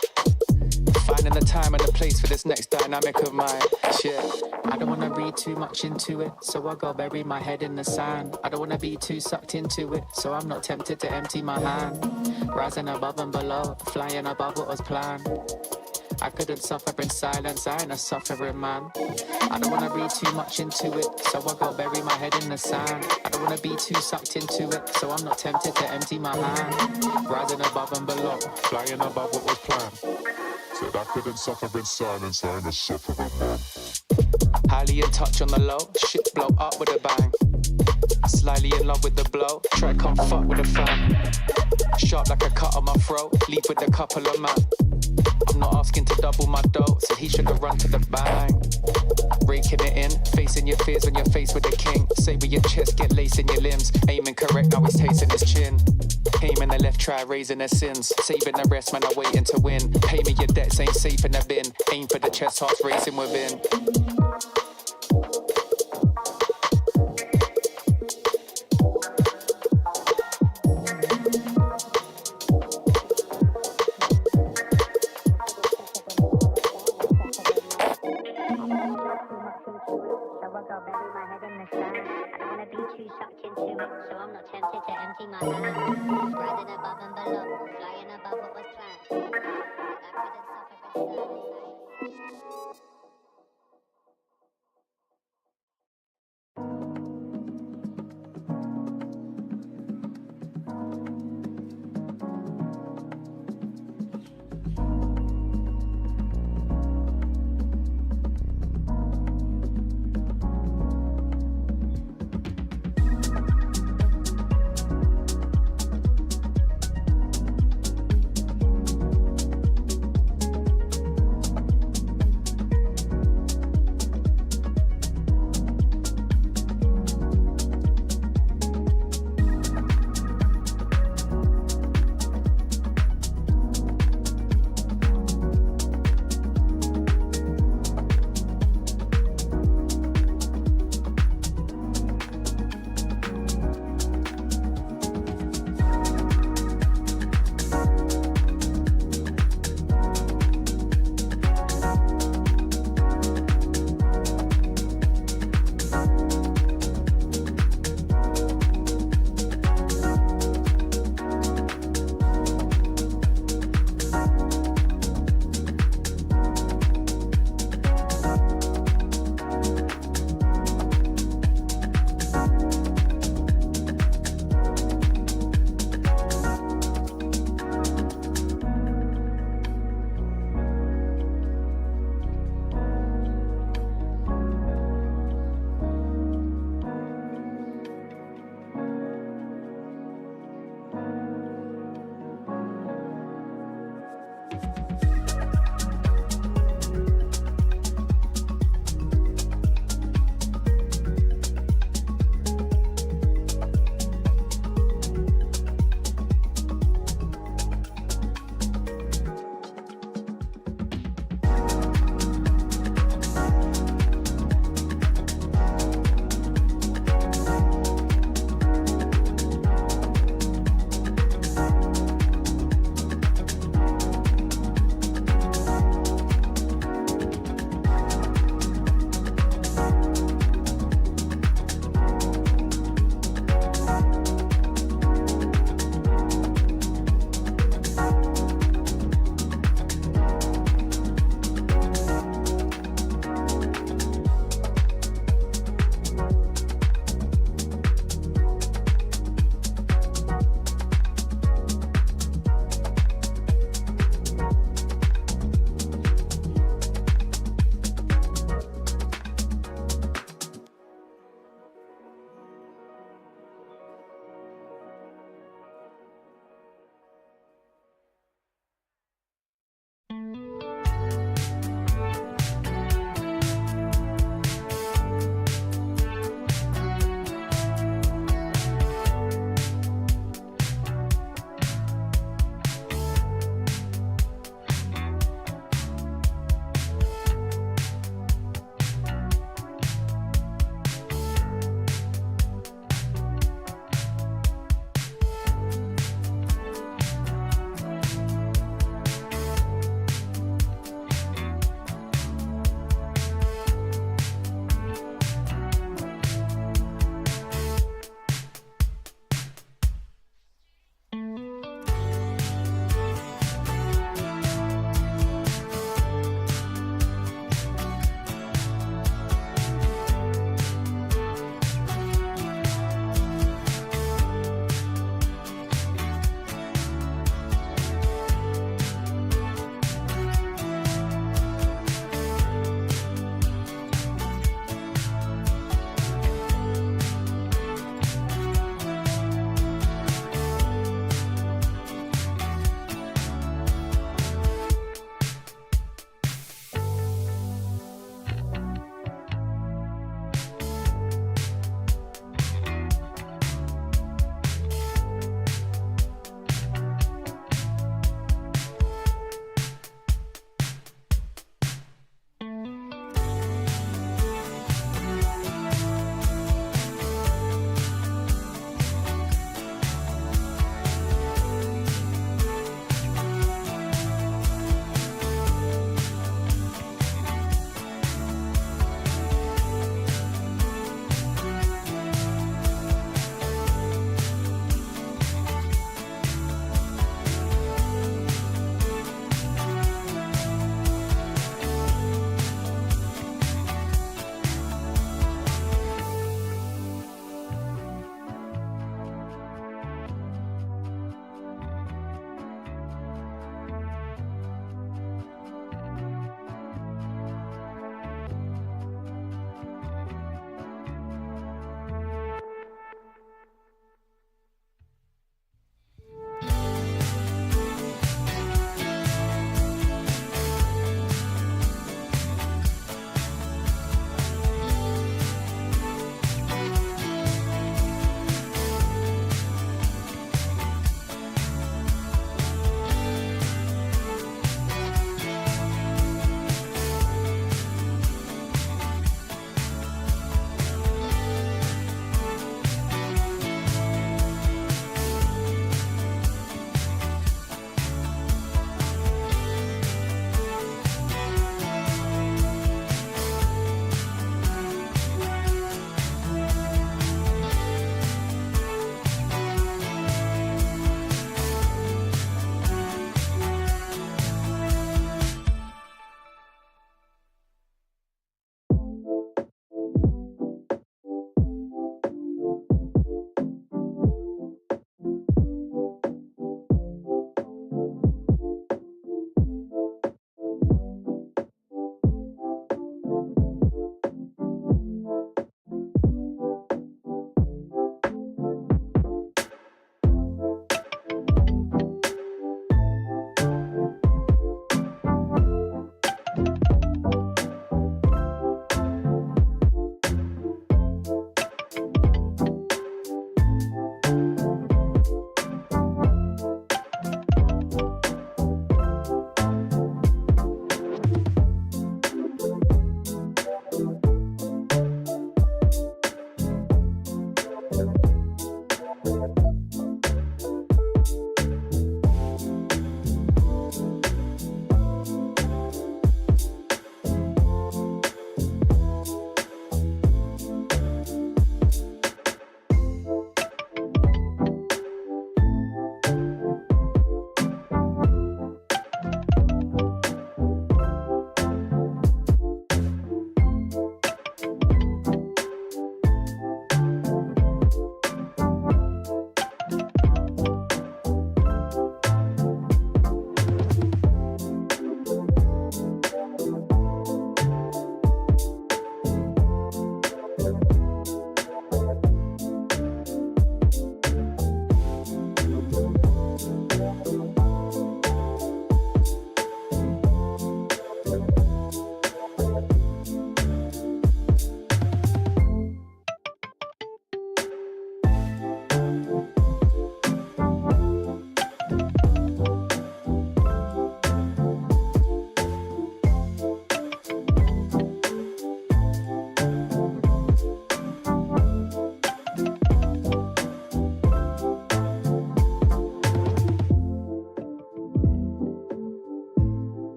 Finding the time and the place for this next dynamic of mine. Shit, I don't wanna read too much into it, so I go bury my head in the sand. I don't wanna be too sucked into it, so I'm not tempted to empty my hand. Rising above and below, flying above what was planned. I couldn't suffer in silence, I ain't a suffering man. I don't wanna read too much into it, so I go bury my head in the sand. I don't wanna be too sucked into it, so I'm not tempted to empty my hand. Rising above and below, Flying above what was planned. Said I couldn't suffer in silence, I ain't a suffering man. highly in touch on the low, shit blow up with a bang. Slightly in love with the blow, try come fuck with a fan. Sharp like a cut on my throat, leave with a couple of man. I'm not asking to double my dough, so he should have run to the bang. Raking it in, facing your fears when you're faced with a king. Say with your chest, get lace in your limbs. Aiming correct, now he's tasting his chin. Aiming the left, try raising their sins. Saving the rest, man, I'm waiting to win. Pay me your debts, ain't safe in the bin. Aim for the chest, hearts racing within.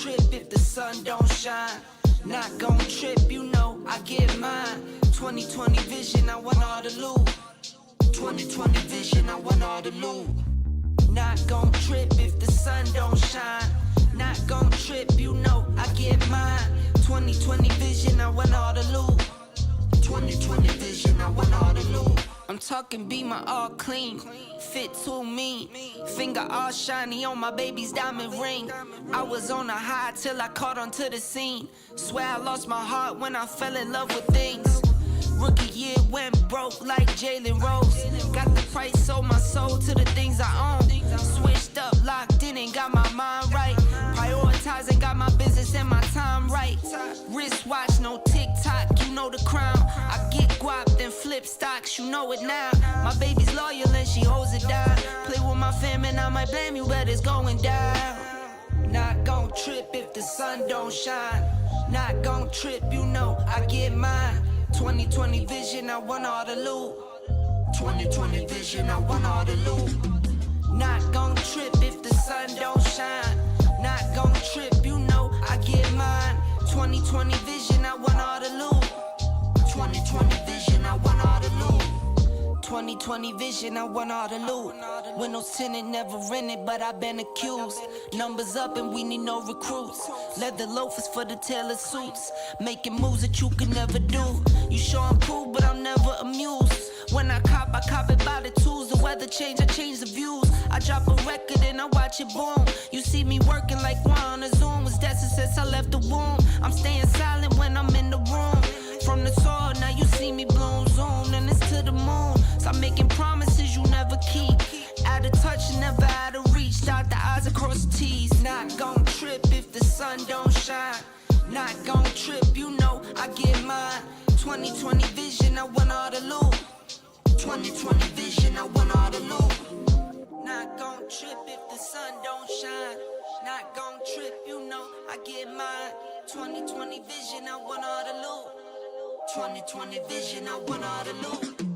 trip if the sun don't shine. Not gon' trip, you know I get mine. 2020 vision, I want all the loot. 2020 vision, I want all the loot. Not gon' trip if the sun don't shine. Not gon' trip, you know I get mine. 2020 vision, I want all the loot. 2020 vision, I want all the loot. I'm talking Beamer all clean, fit too mean, finger all shiny on my baby's diamond ring. I was on a high till I caught onto the scene. Swear I lost my heart when I fell in love with things. Rookie year went broke like Jalen Rose. Got the price, sold my soul to the things I own. Switched up, locked in and got my mind right. Prioritizing, got my business and my time right. Wristwatch, no TikTok, you know the crown. I get guap, then flip stocks, you know it now. My baby's loyal and she holds it down. Play with my fam and I might blame you, but it's going down. Not gon' trip if the sun don't shine. Not gon' trip, you know I get mine. 2020 vision, I want all the loot. 2020 vision, I want all the loot. Not gon' trip if the sun don't shine. Not gon' trip, you know I get mine. 2020 vision, I want all the loot. 2020 vision, I want all the loot. 2020 vision, I want all the loot. Windows tinted, never rented, but I've been accused. Numbers up and we need no recruits. Leather loafers for the tailor suits. Making moves that you could never do. You sure I'm cool, but I'm never amused. When I cop it by the tools. The weather change, I change the views. I drop a record and I watch it boom. You see me working like one on a Zoom. Was that since I left the womb? I'm staying silent when I'm in the room. From the soil, now you see me bloom, zoom, and it's to the moon. Stop making promises you never keep. Out of touch, never out of reach. Dot the I's across the T's. Not gon' trip if the sun don't shine. Not gon' trip, you know I get mine. 2020 vision, I want all the loot. 2020 vision, I want all the loot. Not gon' trip if the sun don't shine. Not gon' trip, you know I get mine. 2020 vision, I want all the loot. 2020 vision, I want all the loot.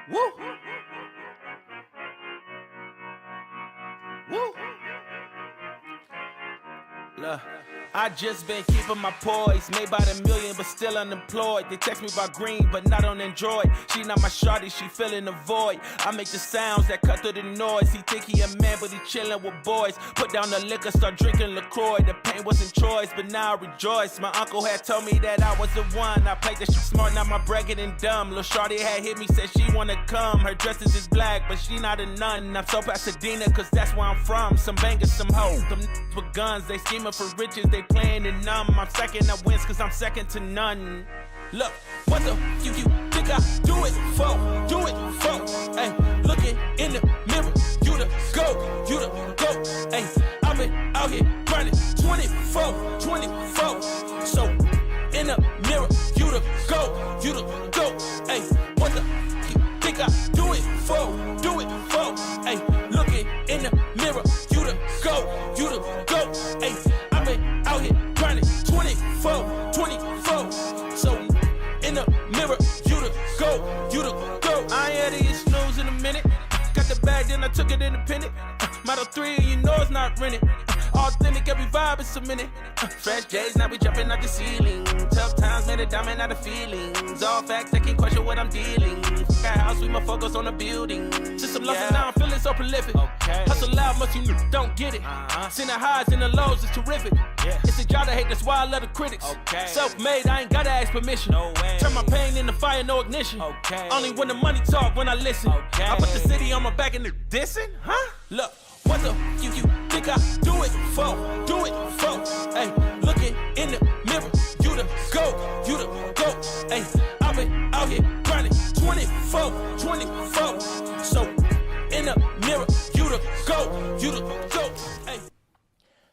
Woo! Woo! Look, I just been keeping my poise. Made by the million, but still unemployed. They text me about green, but not on Android. She not my shawty, she filling the void. I make the sounds that cut through the noise. He think he a man, but he chillin' with boys. Put down the liquor, start drinking LaCroix. The pain wasn't choice, but now I rejoice. My uncle had told me that I was the one. I played the shit smart, now my bragging and dumb. Lil' shawty had hit me, said she wanna come. Her dresses is black, but she not a nun. I'm so Pasadena, cause that's where I'm from. Some bangers, some hoes. Them with guns, they scheming for riches, they playing and numb. I'm second to wins, cause I'm second to none. Look, what the you think I do it for? Do it for? Hey, looking in the mirror, you the go. Hey, I've been out here grinding 24. So in the mirror, you the go. Hey, what the you think I do it for? Do it for? Hey, looking in the mirror, you the go. Hey, I've been out here grinding 24. So in the mirror, you the go. I ain't had to get snooze in a minute. Got the bag, then I took it independent. Model 3, you know it's not rented. Authentic, every vibe is cemented. Fresh J's, now we jumping out the ceiling. Tough times made a diamond out of feelings. All facts, they can't question what I'm dealing. Got house, we more focus on the building. System losses now, I'm feeling so prolific. Hustle loud, much you don't get it. Seen the highs and the lows, it's terrific. It's a job to hate, that's why I love the critics. Self-made, I ain't gotta ask permission. Turn my pain into fire, no ignition. Only when the money talk, when I listen. I put the city on my back and the dissing, huh? Look, what the you think I do it for? Do it for? Hey, looking in the mirror, you the go. Hey, I've been out here grinding 24. So in the mirror, you the go. Hey.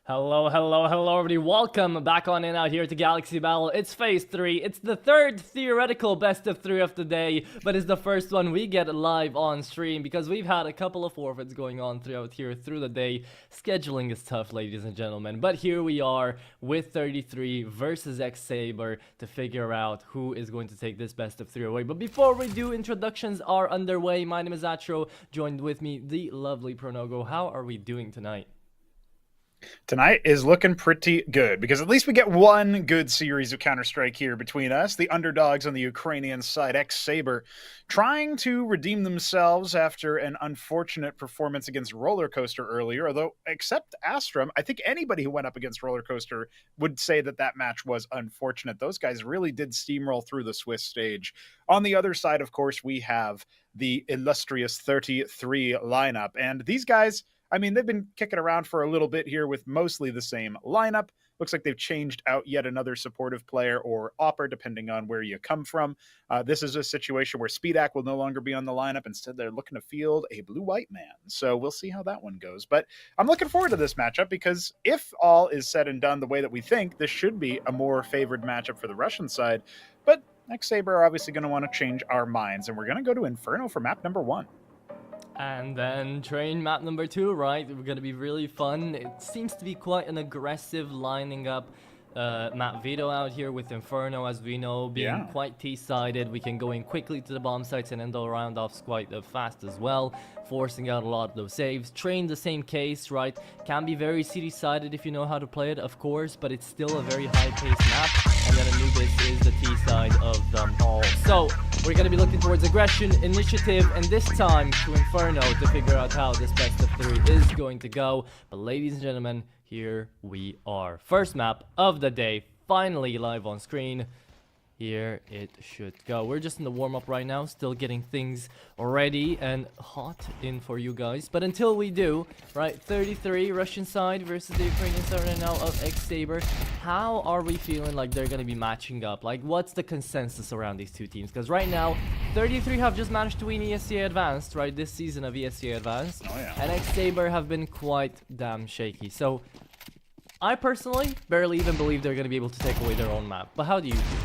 Hello everybody, welcome back on in out here to Galaxy Battle. It's phase 3, it's the third theoretical best of 3 of the day, but it's the first one we get live on stream because we've had a couple of forfeits going on throughout here through the day. Scheduling is tough, ladies and gentlemen, but here we are with 33 versus ex-Sabre to figure out who is going to take this best of 3 away. But before we do, introductions are underway. My name is Atro, joined with me the lovely Pronogo. How are we doing tonight? Tonight is looking pretty good because at least we get one good series of Counter-Strike here between us. The underdogs on the Ukrainian side, ex-Sabre, trying to redeem themselves after an unfortunate performance against Roller Coaster earlier. Although, except Astrum, I think anybody who went up against Roller Coaster would say that that match was unfortunate. Those guys really did steamroll through the Swiss stage. On the other side, of course, we have the illustrious 33 lineup. And these guys, I mean, they've been kicking around for a little bit here with mostly the same lineup. Looks like they've changed out yet another supportive player or opper, depending on where you come from. This is a situation where Speedak will no longer be on the lineup. Instead, they're looking to field a blue-white man. So we'll see how that one goes. But I'm looking forward to this matchup because if all is said and done the way that we think, this should be a more favored matchup for the Russian side. But ex-Sabre are obviously going to want to change our minds, and we're going to go to Inferno for map number 1. And then train map number 2, right? We're gonna be really fun. It seems to be quite an aggressive lining up map veto out here with Inferno, as we know, being quite T-sided. We can go in quickly to the bomb sites and end all round-offs quite fast as well, forcing out a lot of those saves. Train, the same case, right? Can be very city-sided if you know how to play it, of course, but it's still a very high-paced map, and then Anubis is the T-side of them all. So, we're going to be looking towards aggression, initiative, and this time to Inferno to figure out how this best of 3 is going to go. But ladies and gentlemen, here we are. First map of the day, finally live on screen. Here it should go. We're just in the warm-up right now, still getting things ready and hot in for you guys. But until we do, right, 33 Russian side versus the Ukrainian side right now of ex-Sabre. How are we feeling like they're going to be matching up? Like, what's the consensus around these two teams? Because right now, 33 have just managed to win ESCA Advanced, right, this season of ESCA Advanced. Oh, yeah. And ex-Sabre have been quite damn shaky. So, I personally barely even believe they're going to be able to take away their own map. But how do you feel?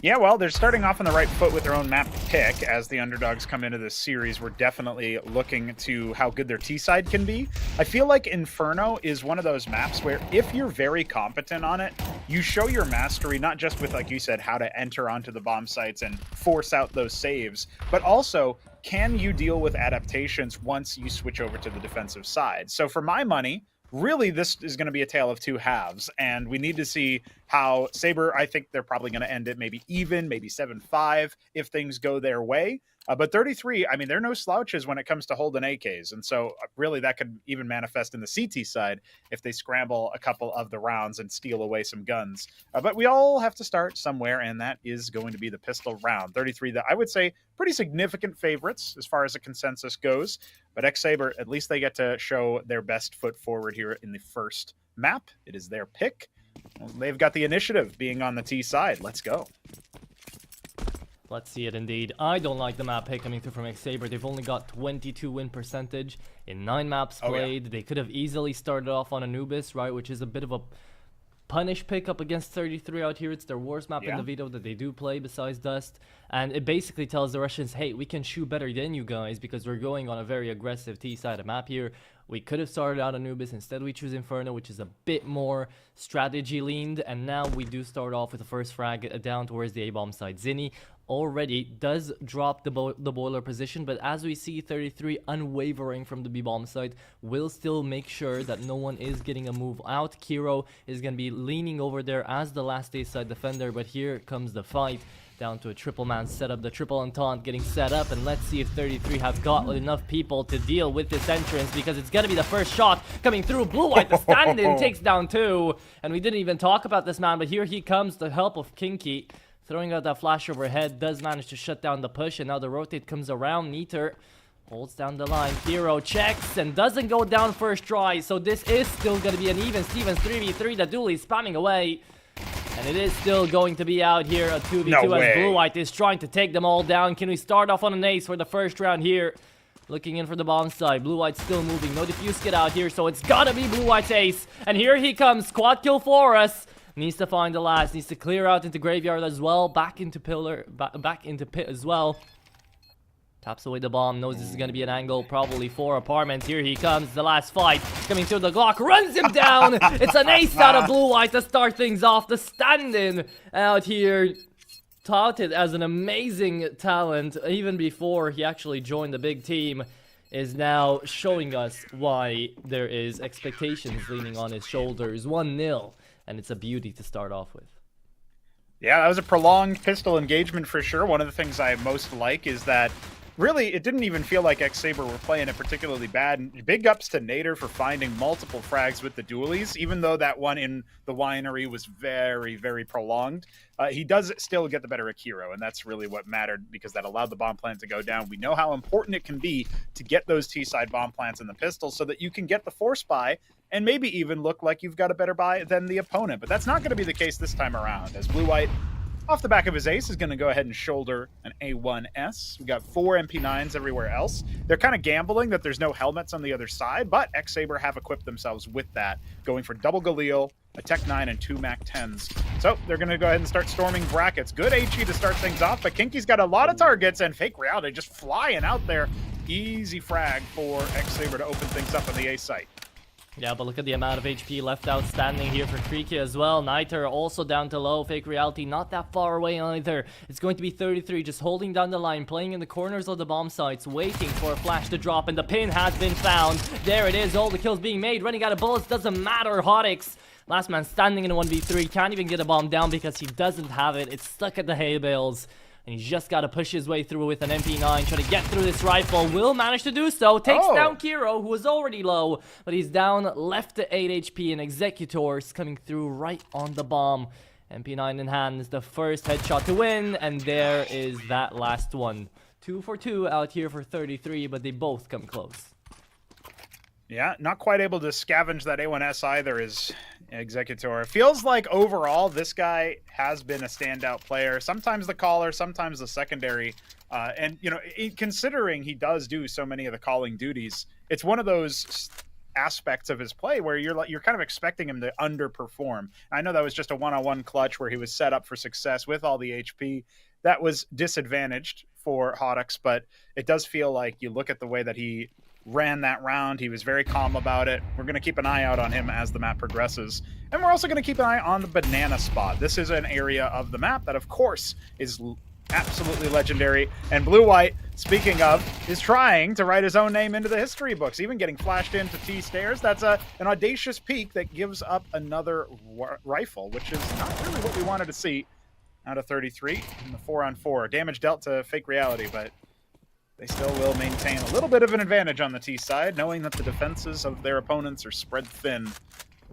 Yeah, well, they're starting off on the right foot with their own map pick. As the underdogs come into this series, we're definitely looking to how good their T-side can be. I feel like Inferno is one of those maps where if you're very competent on it, you show your mastery, not just with, like you said, how to enter onto the bomb sites and force out those saves, but also can you deal with adaptations once you switch over to the defensive side. So for my money, really, this is going to be a tale of two halves, and we need to see how Sabre, I think they're probably going to end it maybe even, maybe 7-5 if things go their way. But 33, I mean, they're no slouches when it comes to holding AKs, and so really that could even manifest in the CT side if they scramble a couple of the rounds and steal away some guns. But we all have to start somewhere, and that is going to be the pistol round. 33, that I would say pretty significant favorites as far as the consensus goes. But ex-Sabre, at least they get to show their best foot forward here in the first map. It is their pick. Well, they've got the initiative being on the T side. Let's go. Let's see it indeed. I don't like the map pick coming through from ex-Sabre. They've only got 22 win percentage in 9 maps played. Oh, yeah. They could have easily started off on Anubis, right, which is a bit of a punish pick up against 33 out here. It's their worst map in the veto that they do play besides Dust. And it basically tells the Russians, hey, we can shoot better than you guys because we're going on a very aggressive T-sided map here. We could have started out Anubis. Instead, we choose Inferno, which is a bit more strategy leaned. And now we do start off with the first frag down towards the A-bomb side. Zinni already does drop the boiler position, but as we see 33 unwavering from the B-bomb side, will still make sure that no one is getting a move out. Kiro is going to be leaning over there as the last A-side defender, but here comes the fight. Down to a triple man setup, the triple entente getting set up, and let's see if 33 have got enough people to deal with this entrance, because it's gonna be the first shot coming through. Blue White, the stand-in, takes down 2, and we didn't even talk about this man, but here he comes, the help of Kinky, throwing out that flash overhead, does manage to shut down the push, and now the rotate comes around. Neater holds down the line. Hero checks and doesn't go down first try, so this is still gonna be an even Stevens 3v3. The Dooley spamming away. And it is still going to be out here a 2v2 as Blue White is trying to take them all down. Can we start off on an ace for the first round here? Looking in for the bomb side. Blue White still moving. No diffuse get out here, so it's gotta be Blue White's ace. And here he comes. Quad kill for us. Needs to find the last. Needs to clear out into graveyard as well. Back into pillar. Back into pit as well. Taps away the bomb, knows this is going to be an angle, probably for apartments. Here he comes, the last fight, coming through the Glock, runs him down! It's an ace out of Blue White to start things off. The stand-in out here, touted as an amazing talent, even before he actually joined the big team, is now showing us why there is expectations leaning on his shoulders. 1-0, and it's a beauty to start off with. Yeah, that was a prolonged pistol engagement for sure. One of the things I most like is that really, it didn't even feel like ex-Sabre were playing it particularly bad. And big ups to Nader for finding multiple frags with the dualies, even though that one in the winery was very, very prolonged. He does still get the better of Kiro, and that's really what mattered because that allowed the bomb plant to go down. We know how important it can be to get those T-side bomb plants in the pistol so that you can get the force buy and maybe even look like you've got a better buy than the opponent. But that's not going to be the case this time around, as Blue White, off the back of his ace, is going to go ahead and shoulder an A1S. We got 4 MP9s everywhere else. They're kind of gambling that there's no helmets on the other side, but ex-Sabre have equipped themselves with that, going for double Galil, a Tech 9, and 2 Mac 10s. So they're going to go ahead and start storming brackets. Good HE to start things off, but Kinky's got a lot of targets, and Fake Reality just flying out there. Easy frag for ex-Sabre to open things up on the A site. Yeah, but look at the amount of HP left outstanding here for Creaky as well. Niter also down to low. Fake Reality not that far away either. It's going to be 33 just holding down the line, playing in the corners of the bomb sites, waiting for a flash to drop, and the pin has been found. There it is, all the kills being made, running out of bullets, doesn't matter. Hotix, last man standing in a 1v3, can't even get a bomb down because he doesn't have it. It's stuck at the hay bales. And he's just got to push his way through with an MP9, try to get through this rifle. Will manage to do so. Takes down Kiro, who was already low. But he's down, left to 8 HP, and Executors coming through right on the bomb. MP9 in hand is the first headshot to win. And there is that last one. 2 for 2 out here for 33, but they both come close. Yeah, not quite able to scavenge that A1S either is Executor. It feels like overall this guy has been a standout player. Sometimes the caller, sometimes the secondary. And, you know, considering he does do so many of the calling duties, it's one of those aspects of his play where you're kind of expecting him to underperform. I know that was just a one-on-one clutch where he was set up for success with all the HP. That was disadvantaged for Hodix, but it does feel like you look at the way that he ran that round. He was very calm about it. We're going to keep an eye out on him as the map progresses. And we're also going to keep an eye on the banana spot. This is an area of the map that, of course, is absolutely legendary. And Blue-White, speaking of, is trying to write his own name into the history books, even getting flashed into T stairs. That's an audacious peak that gives up another rifle, which is not really what we wanted to see out of 33 in the 4-on-4. Damage dealt to Fake Reality, but they still will maintain a little bit of an advantage on the T side, knowing that the defenses of their opponents are spread thin.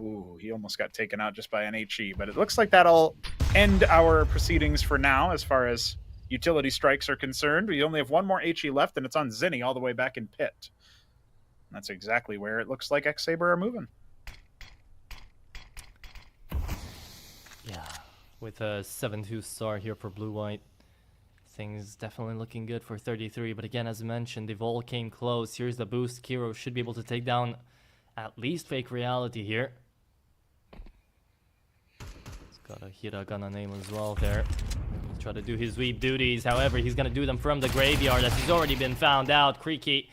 Ooh, he almost got taken out just by an HE, but it looks like that'll end our proceedings for now as far as utility strikes are concerned. We only have one more HE left, and it's on Zinni all the way back in pit. And that's exactly where it looks like ex-Sabre are moving. Yeah, with a 7-2 star here for Blue-White. Things definitely looking good for 33, but again, as mentioned, they've all came close. Here's the boost. Kiro should be able to take down at least Fake Reality here. He's got a Hiragana name as well there. He'll try to do his sweep duties. However, he's going to do them from the graveyard as he's already been found out. Creaky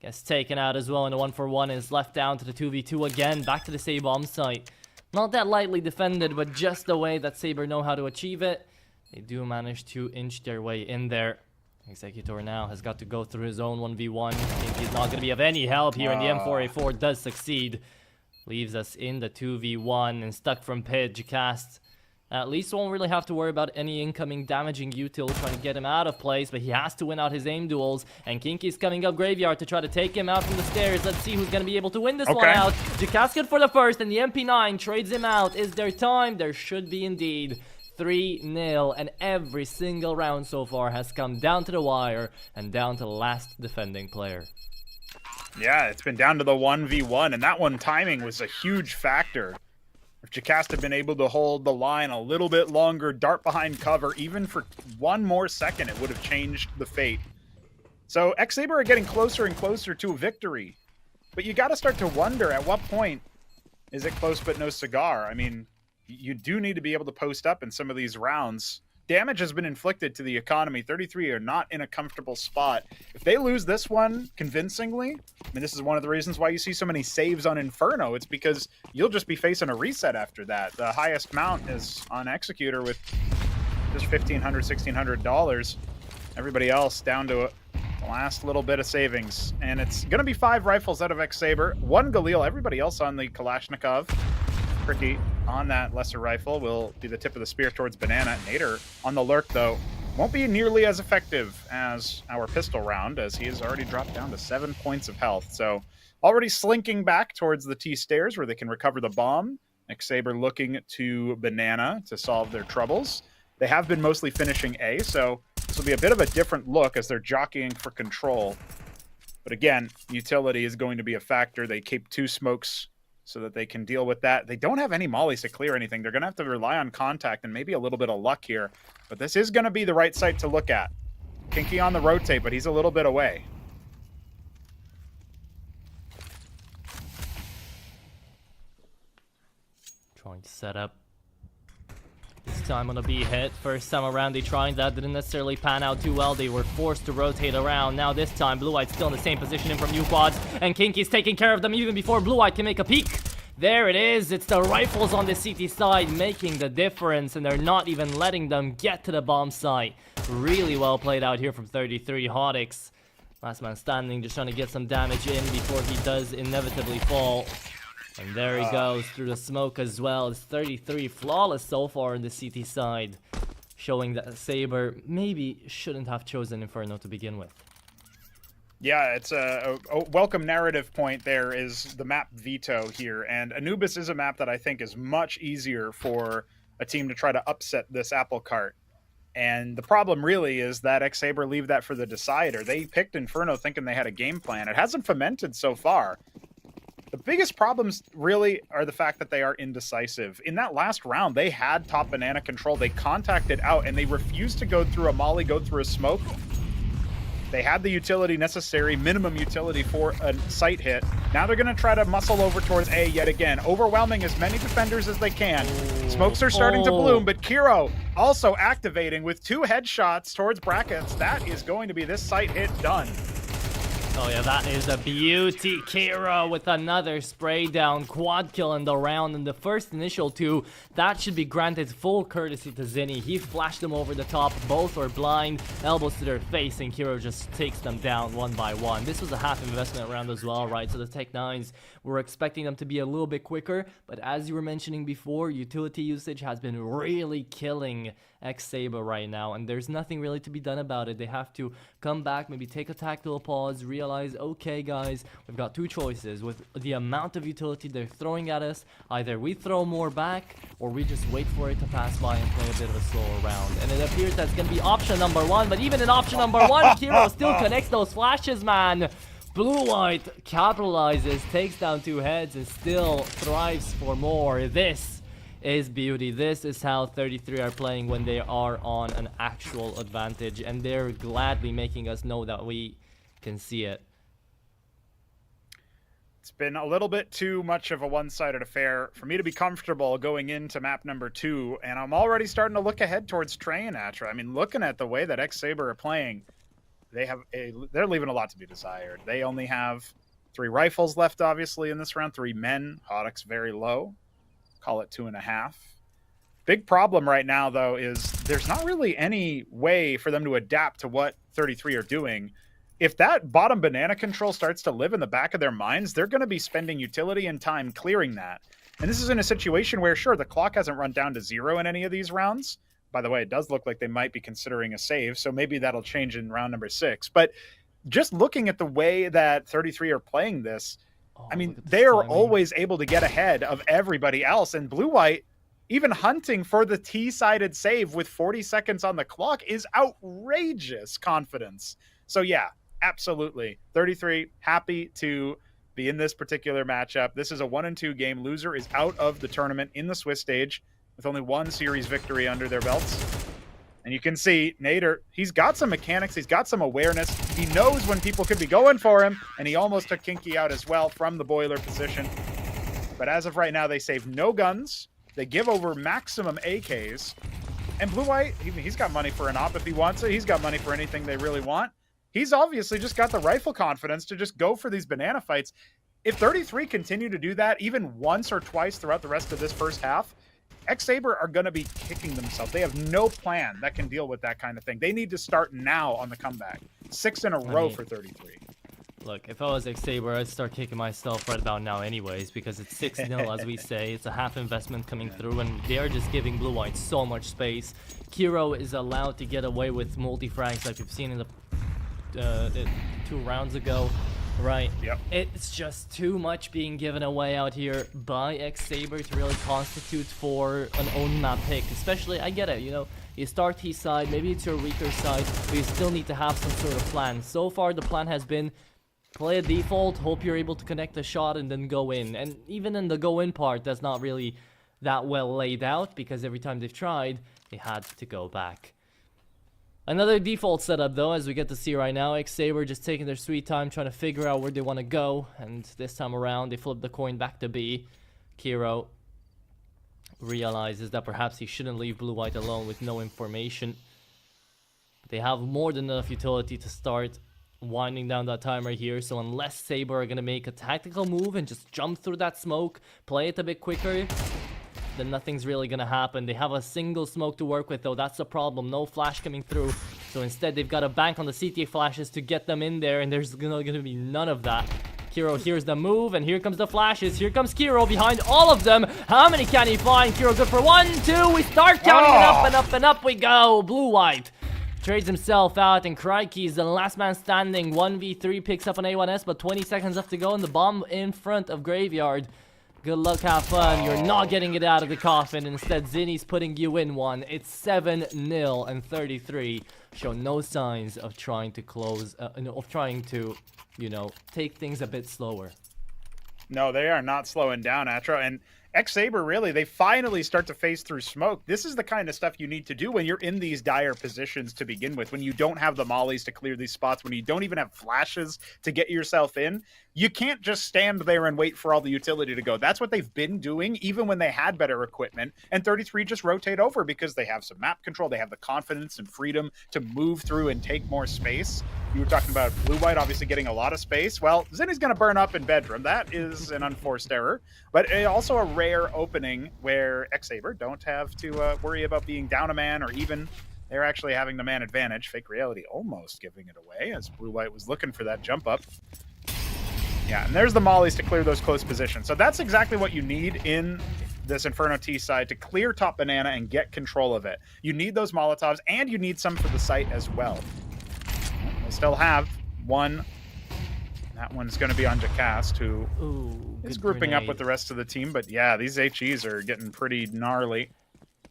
gets taken out as well, and a 1-for-1 is left down to the 2v2 again. Back to the Sabre bomb site. Not that lightly defended, but just the way that Sabre know how to achieve it. They do manage to inch their way in there. Executor now has got to go through his own 1v1. I think he's not going to be of any help here, and the M4A4 does succeed. Leaves us in the 2v1 and stuck from pit. Jcast at least won't really have to worry about any incoming damaging util trying to get him out of place, but he has to win out his aim duels, and Kinky's coming up graveyard to try to take him out from the stairs. Let's see who's going to be able to win this one out. Jcast good for the first, and the MP9 trades him out. Is there time? There should be indeed. 3-0, and every single round so far has come down to the wire and down to the last defending player. Yeah, it's been down to the 1v1, and that one timing was a huge factor. If Jcast had been able to hold the line a little bit longer, dart behind cover, even for one more second, it would have changed the fate. So ex-Sabre are getting closer and closer to a victory. But you got to start to wonder, at what point is it close but no cigar? I mean, you do need to be able to post up in some of these rounds. Damage has been inflicted to the economy. 33 are not in a comfortable spot. If they lose this one convincingly, I mean, this is one of the reasons why you see so many saves on Inferno. It's because you'll just be facing a reset after that. The highest mount is on Executor with just $1,500, $1,600. Everybody else down to the last little bit of savings. And it's going to be 5 rifles out of ex-Sabre, 1 Galil, everybody else on the Kalashnikov. Tricky on that lesser rifle will be the tip of the spear towards Banana. Nader on the lurk, though, won't be nearly as effective as our pistol round, as he has already dropped down to 7 points of health. So already slinking back towards the T stairs where they can recover the bomb. ex-Sabre looking to Banana to solve their troubles. They have been mostly finishing A, so this will be a bit of a different look as they're jockeying for control. But again, utility is going to be a factor. They keep 2 smokes so that they can deal with that. They don't have any mollies to clear anything. They're going to have to rely on contact and maybe a little bit of luck here. But this is going to be the right site to look at. Kinky on the rotate, but he's a little bit away. Trying to set up. This time on a B hit. First time around they tried that, didn't necessarily pan out too well. They were forced to rotate around. Now this time Blue-White's still in the same position in from U-Quads, and Kinky's taking care of them even before Blue-White can make a peek. There it is. It's the rifles on the CT side making the difference, and they're not even letting them get to the bomb site. Really well played out here from 33. Hodix, last man standing, just trying to get some damage in before he does inevitably fall. And there he goes through the smoke as well. It's 33 flawless so far in the CT side, showing that Sabre maybe shouldn't have chosen Inferno to begin with. Yeah, it's a welcome narrative point. There is the map veto here, and Anubis is a map that I think is much easier for a team to try to upset this apple cart. And the problem really is that ex-Sabre leave that for the decider. They picked Inferno thinking they had a game plan. It hasn't fomented so far. The biggest problems really are the fact that they are indecisive. In that last round, they had top banana control. They contacted out, and they refused to go through a molly, go through a smoke. They had the utility necessary, minimum utility for a sight hit, Now they're going to try to muscle over towards A yet again, overwhelming as many defenders as they can. Smokes are starting to bloom, but Kiro also activating with 2 headshots towards brackets. That is going to be this site hit done. Oh yeah, that is a beauty. Kira with another spray down, quad kill in the round, and the first initial 2, that should be granted full courtesy to Zinni. He flashed them over the top, both are blind, elbows to their face, and Kiro just takes them down one by one. This was a half investment round as well, right? So the Tech-9s were expecting them to be a little bit quicker, but as you were mentioning before, utility usage has been really killing ex-Sabre right now, and there's nothing really to be done about it. They have to come back, maybe take a tactical pause, realize, okay guys, we've got 2 choices. With the amount of utility they're throwing at us, either we throw more back, or we just wait for it to pass by and play a bit of a slower round. And it appears that's going to be option number 1, but even in option number 1, Kiro still connects those flashes, man. Blue-White capitalizes, takes down 2 heads, and still thrives for more. This is beauty. This is how 33 are playing when they are on an actual advantage, and they're gladly making us know that we can see it. It's been a little bit too much of a one-sided affair for me to be comfortable going into map number 2, and I'm already starting to look ahead towards Trey and Atra. I mean, looking at the way that ex-Sabre are playing, they're leaving a lot to be desired. They only have 3 rifles left, obviously, in this round. 3 men. Hoddock's very low. Call it 2.5. Big problem right now, though, is there's not really any way for them to adapt to what 33 are doing. If that bottom banana control starts to live in the back of their minds, they're going to be spending utility and time clearing that. And this is in a situation where, sure, the clock hasn't run down to 0 in any of these rounds. By the way, it does look like they might be considering a save, so maybe that'll change in round number 6. But just looking at the way that 33 are playing this, I mean, they are always able to get ahead of everybody else. And Blue-White, even hunting for the T-sided save with 40 seconds on the clock is outrageous confidence. So yeah, absolutely. 33, happy to be in this particular matchup. This is a 1-2 game. Loser is out of the tournament in the Swiss stage with only 1 series victory under their belts. And you can see Nader, he's got some mechanics, he's got some awareness, he knows when people could be going for him, and he almost took Kinky out as well from the boiler position. But as of right now, they save no guns, they give over maximum AKs, and Blue-White, he's got money for an op if he wants it, he's got money for anything they really want. He's obviously just got the rifle confidence to just go for these banana fights. If 33 continue to do that even once or twice throughout the rest of this first half, ex-Sabre are going to be kicking themselves. They have no plan that can deal with that kind of thing. They need to start now on the comeback. 6 in a row for 33. Look, if I was ex-Sabre, I'd start kicking myself right about now anyways, because it's 6-0 as we say. It's a half investment coming through, and they are just giving Blue-White so much space. Kiro is allowed to get away with multi-frags like we've seen in the 2 rounds ago. Right. Yep. It's just too much being given away out here by ex-Sabre to really constitute for an own map pick. Especially, I get it, you know, you start T side, maybe it's your weaker side, but you still need to have some sort of plan. So far, the plan has been play a default, hope you're able to connect a shot, and then go in. And even in the go in part, that's not really that well laid out, because every time they've tried, they had to go back. Another default setup, though, as we get to see right now. ex-Sabre just taking their sweet time trying to figure out where they want to go. And this time around, they flip the coin back to B. Kiro realizes that perhaps he shouldn't leave Blue-White alone with no information. They have more than enough utility to start winding down that timer here. So unless Sabre are going to make a tactical move and just jump through that smoke, play it a bit quicker, then nothing's really gonna happen. They have a single smoke to work with, though. That's the problem. No flash coming through. So instead, they've got to bank on the CT flashes to get them in there, and there's gonna be none of that. Kiro hears the move, and here comes the flashes. Here comes Kiro behind all of them. How many can he find? Kiro good for 1, 2. We start counting it up, and up and up we go. Blue-White trades himself out, and Crikey is the last man standing. 1v3 picks up an A1S, but 20 seconds left to go, and the bomb in front of Graveyard. Good luck, have fun. You're not getting it out of the coffin. Instead, Zinni's putting you in one. It's 7-0, and 33 show no signs of trying to close, you know, take things a bit slower. No, they are not slowing down, Atra. And ex-Sabre, really, they finally start to phase through smoke. This is the kind of stuff you need to do when you're in these dire positions to begin with, when you don't have the mollies to clear these spots, when you don't even have flashes to get yourself in. You can't just stand there and wait for all the utility to go. That's what they've been doing, even when they had better equipment. And 33 just rotate over because they have some map control. They have the confidence and freedom to move through and take more space. You were talking about blue-white obviously getting a lot of space. Well, Zinni's going to burn up in bedroom. That is an unforced error, but also a rare opening where ex-Sabre don't have to worry about being down a man, or even they're actually having the man advantage. Fake Reality almost giving it away as blue-white was looking for that jump up. Yeah, and there's the mollies to clear those close positions. So that's exactly what you need in this Inferno T side to clear top banana and get control of it. You need those Molotovs, and you need some for the site as well. They still have one. That one's going to be on Jacast, who is grouping up with the rest of the team. But yeah, these HEs are getting pretty gnarly.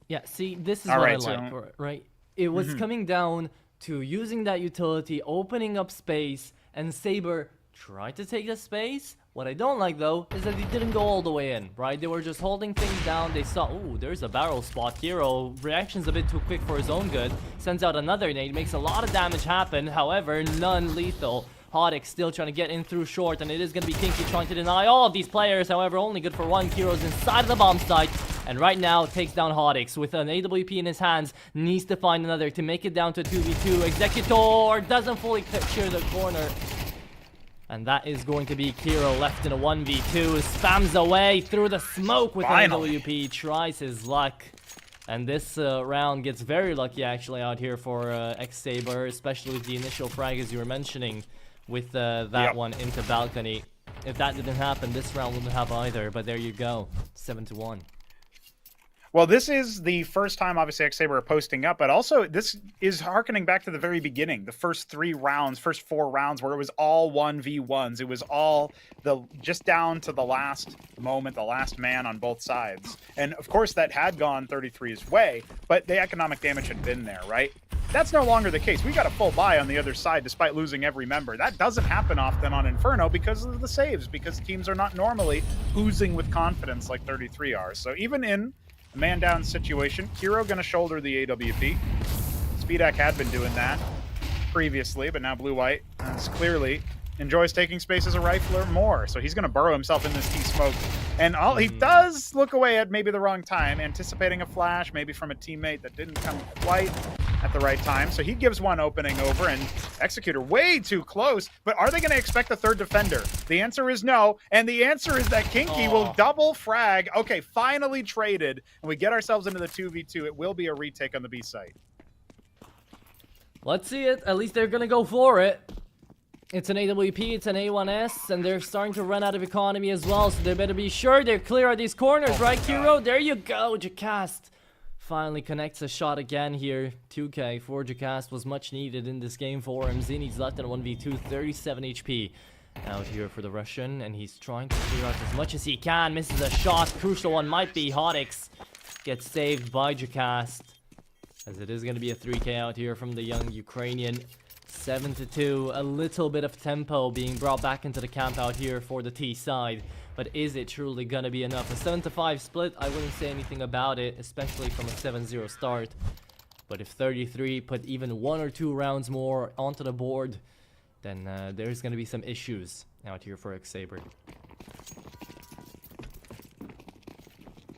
Yeah, see, this is what I like, right? It was coming down to using that utility, opening up space, and Sabre tried to take the space. What I don't like, though, is that he didn't go all the way in, right? They were just holding things down. They saw, ooh, there's a barrel spot. Hero, reaction's a bit too quick for his own good. Sends out another nade, makes a lot of damage happen. However, none lethal. Hodix still trying to get in through short, and it is going to be Kinky trying to deny all of these players. However, only good for one. Kiro's inside of the bomb site, and right now takes down Hodix with an AWP in his hands. Needs to find another to make it down to 2v2. Executor doesn't fully clear the corner. And that is going to be Kiro left in a 1v2. Spams away through the smoke with an AWP. Tries his luck. And this round gets very lucky actually out here for ex-Sabre, especially with the initial frag as you were mentioning with that one into balcony. If that didn't happen, this round wouldn't have either. But there you go, 7-1. Well, this is the first time, obviously, ex-Sabre are posting up, but also this is harkening back to the very beginning, the first 4 rounds, where it was all 1v1s. It was all just down to the last moment, the last man on both sides. And, of course, that had gone 33's way, but the economic damage had been there, right? That's no longer the case. We got a full buy on the other side despite losing every member. That doesn't happen often on Inferno because of the saves, because teams are not normally oozing with confidence like 33 are. So even in a man-down situation, Kiro going to shoulder the AWP. TPuDCAT had been doing that previously, but now blue-white clearly enjoys taking space as a rifler more. So he's going to burrow himself in this T-smoke. And he does look away at maybe the wrong time, anticipating a flash, maybe from a teammate that didn't come quite at the right time. So he gives one opening over, and Executor way too close. But are they going to expect a third defender? The answer is no. And the answer is that Kinky will double frag. Okay, finally traded. And we get ourselves into the 2v2. It will be a retake on the B site. Let's see it. At least they're going to go for it. It's an AWP, it's an A1S, and they're starting to run out of economy as well, so they better be sure they're clear of these corners, right, Kiro? There you go, Jacast finally connects a shot again here. 2K for Jacast was much needed in this game for him. Zini's left in a 1v2, 37 HP out here for the Russian, and he's trying to clear out as much as he can. Misses a shot, crucial one might be. Hodix gets saved by Jacast, as it is going to be a 3K out here from the young Ukrainian. 7-2, a little bit of tempo being brought back into the camp out here for the T side. But is it truly gonna be enough? A 7-5 split, I wouldn't say anything about it, especially from a 7-0 start. But if 33 put even 1 or 2 rounds more onto the board, then there's gonna be some issues out here for ex-Sabre.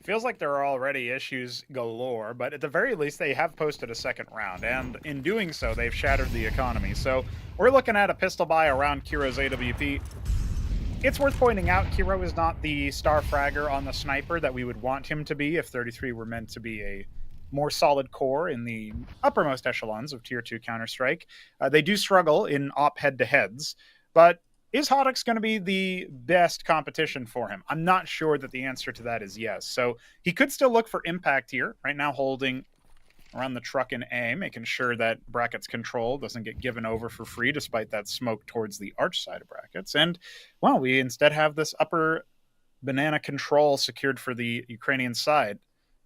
Feels like there are already issues galore, but at the very least, they have posted a second round, and in doing so, they've shattered the economy. So we're looking at a pistol buy around Kiro's AWP. It's worth pointing out, Kiro is not the star fragger on the sniper that we would want him to be if 33 were meant to be a more solid core in the uppermost echelons of Tier 2 Counter-Strike. They do struggle in op head-to-heads, but is Hodix going to be the best competition for him? I'm not sure that the answer to that is yes. So he could still look for impact here. Right now holding around the truck in A, making sure that Bracket's control doesn't get given over for free despite that smoke towards the arch side of Brackets. And, well, we instead have this upper banana control secured for the Ukrainian side.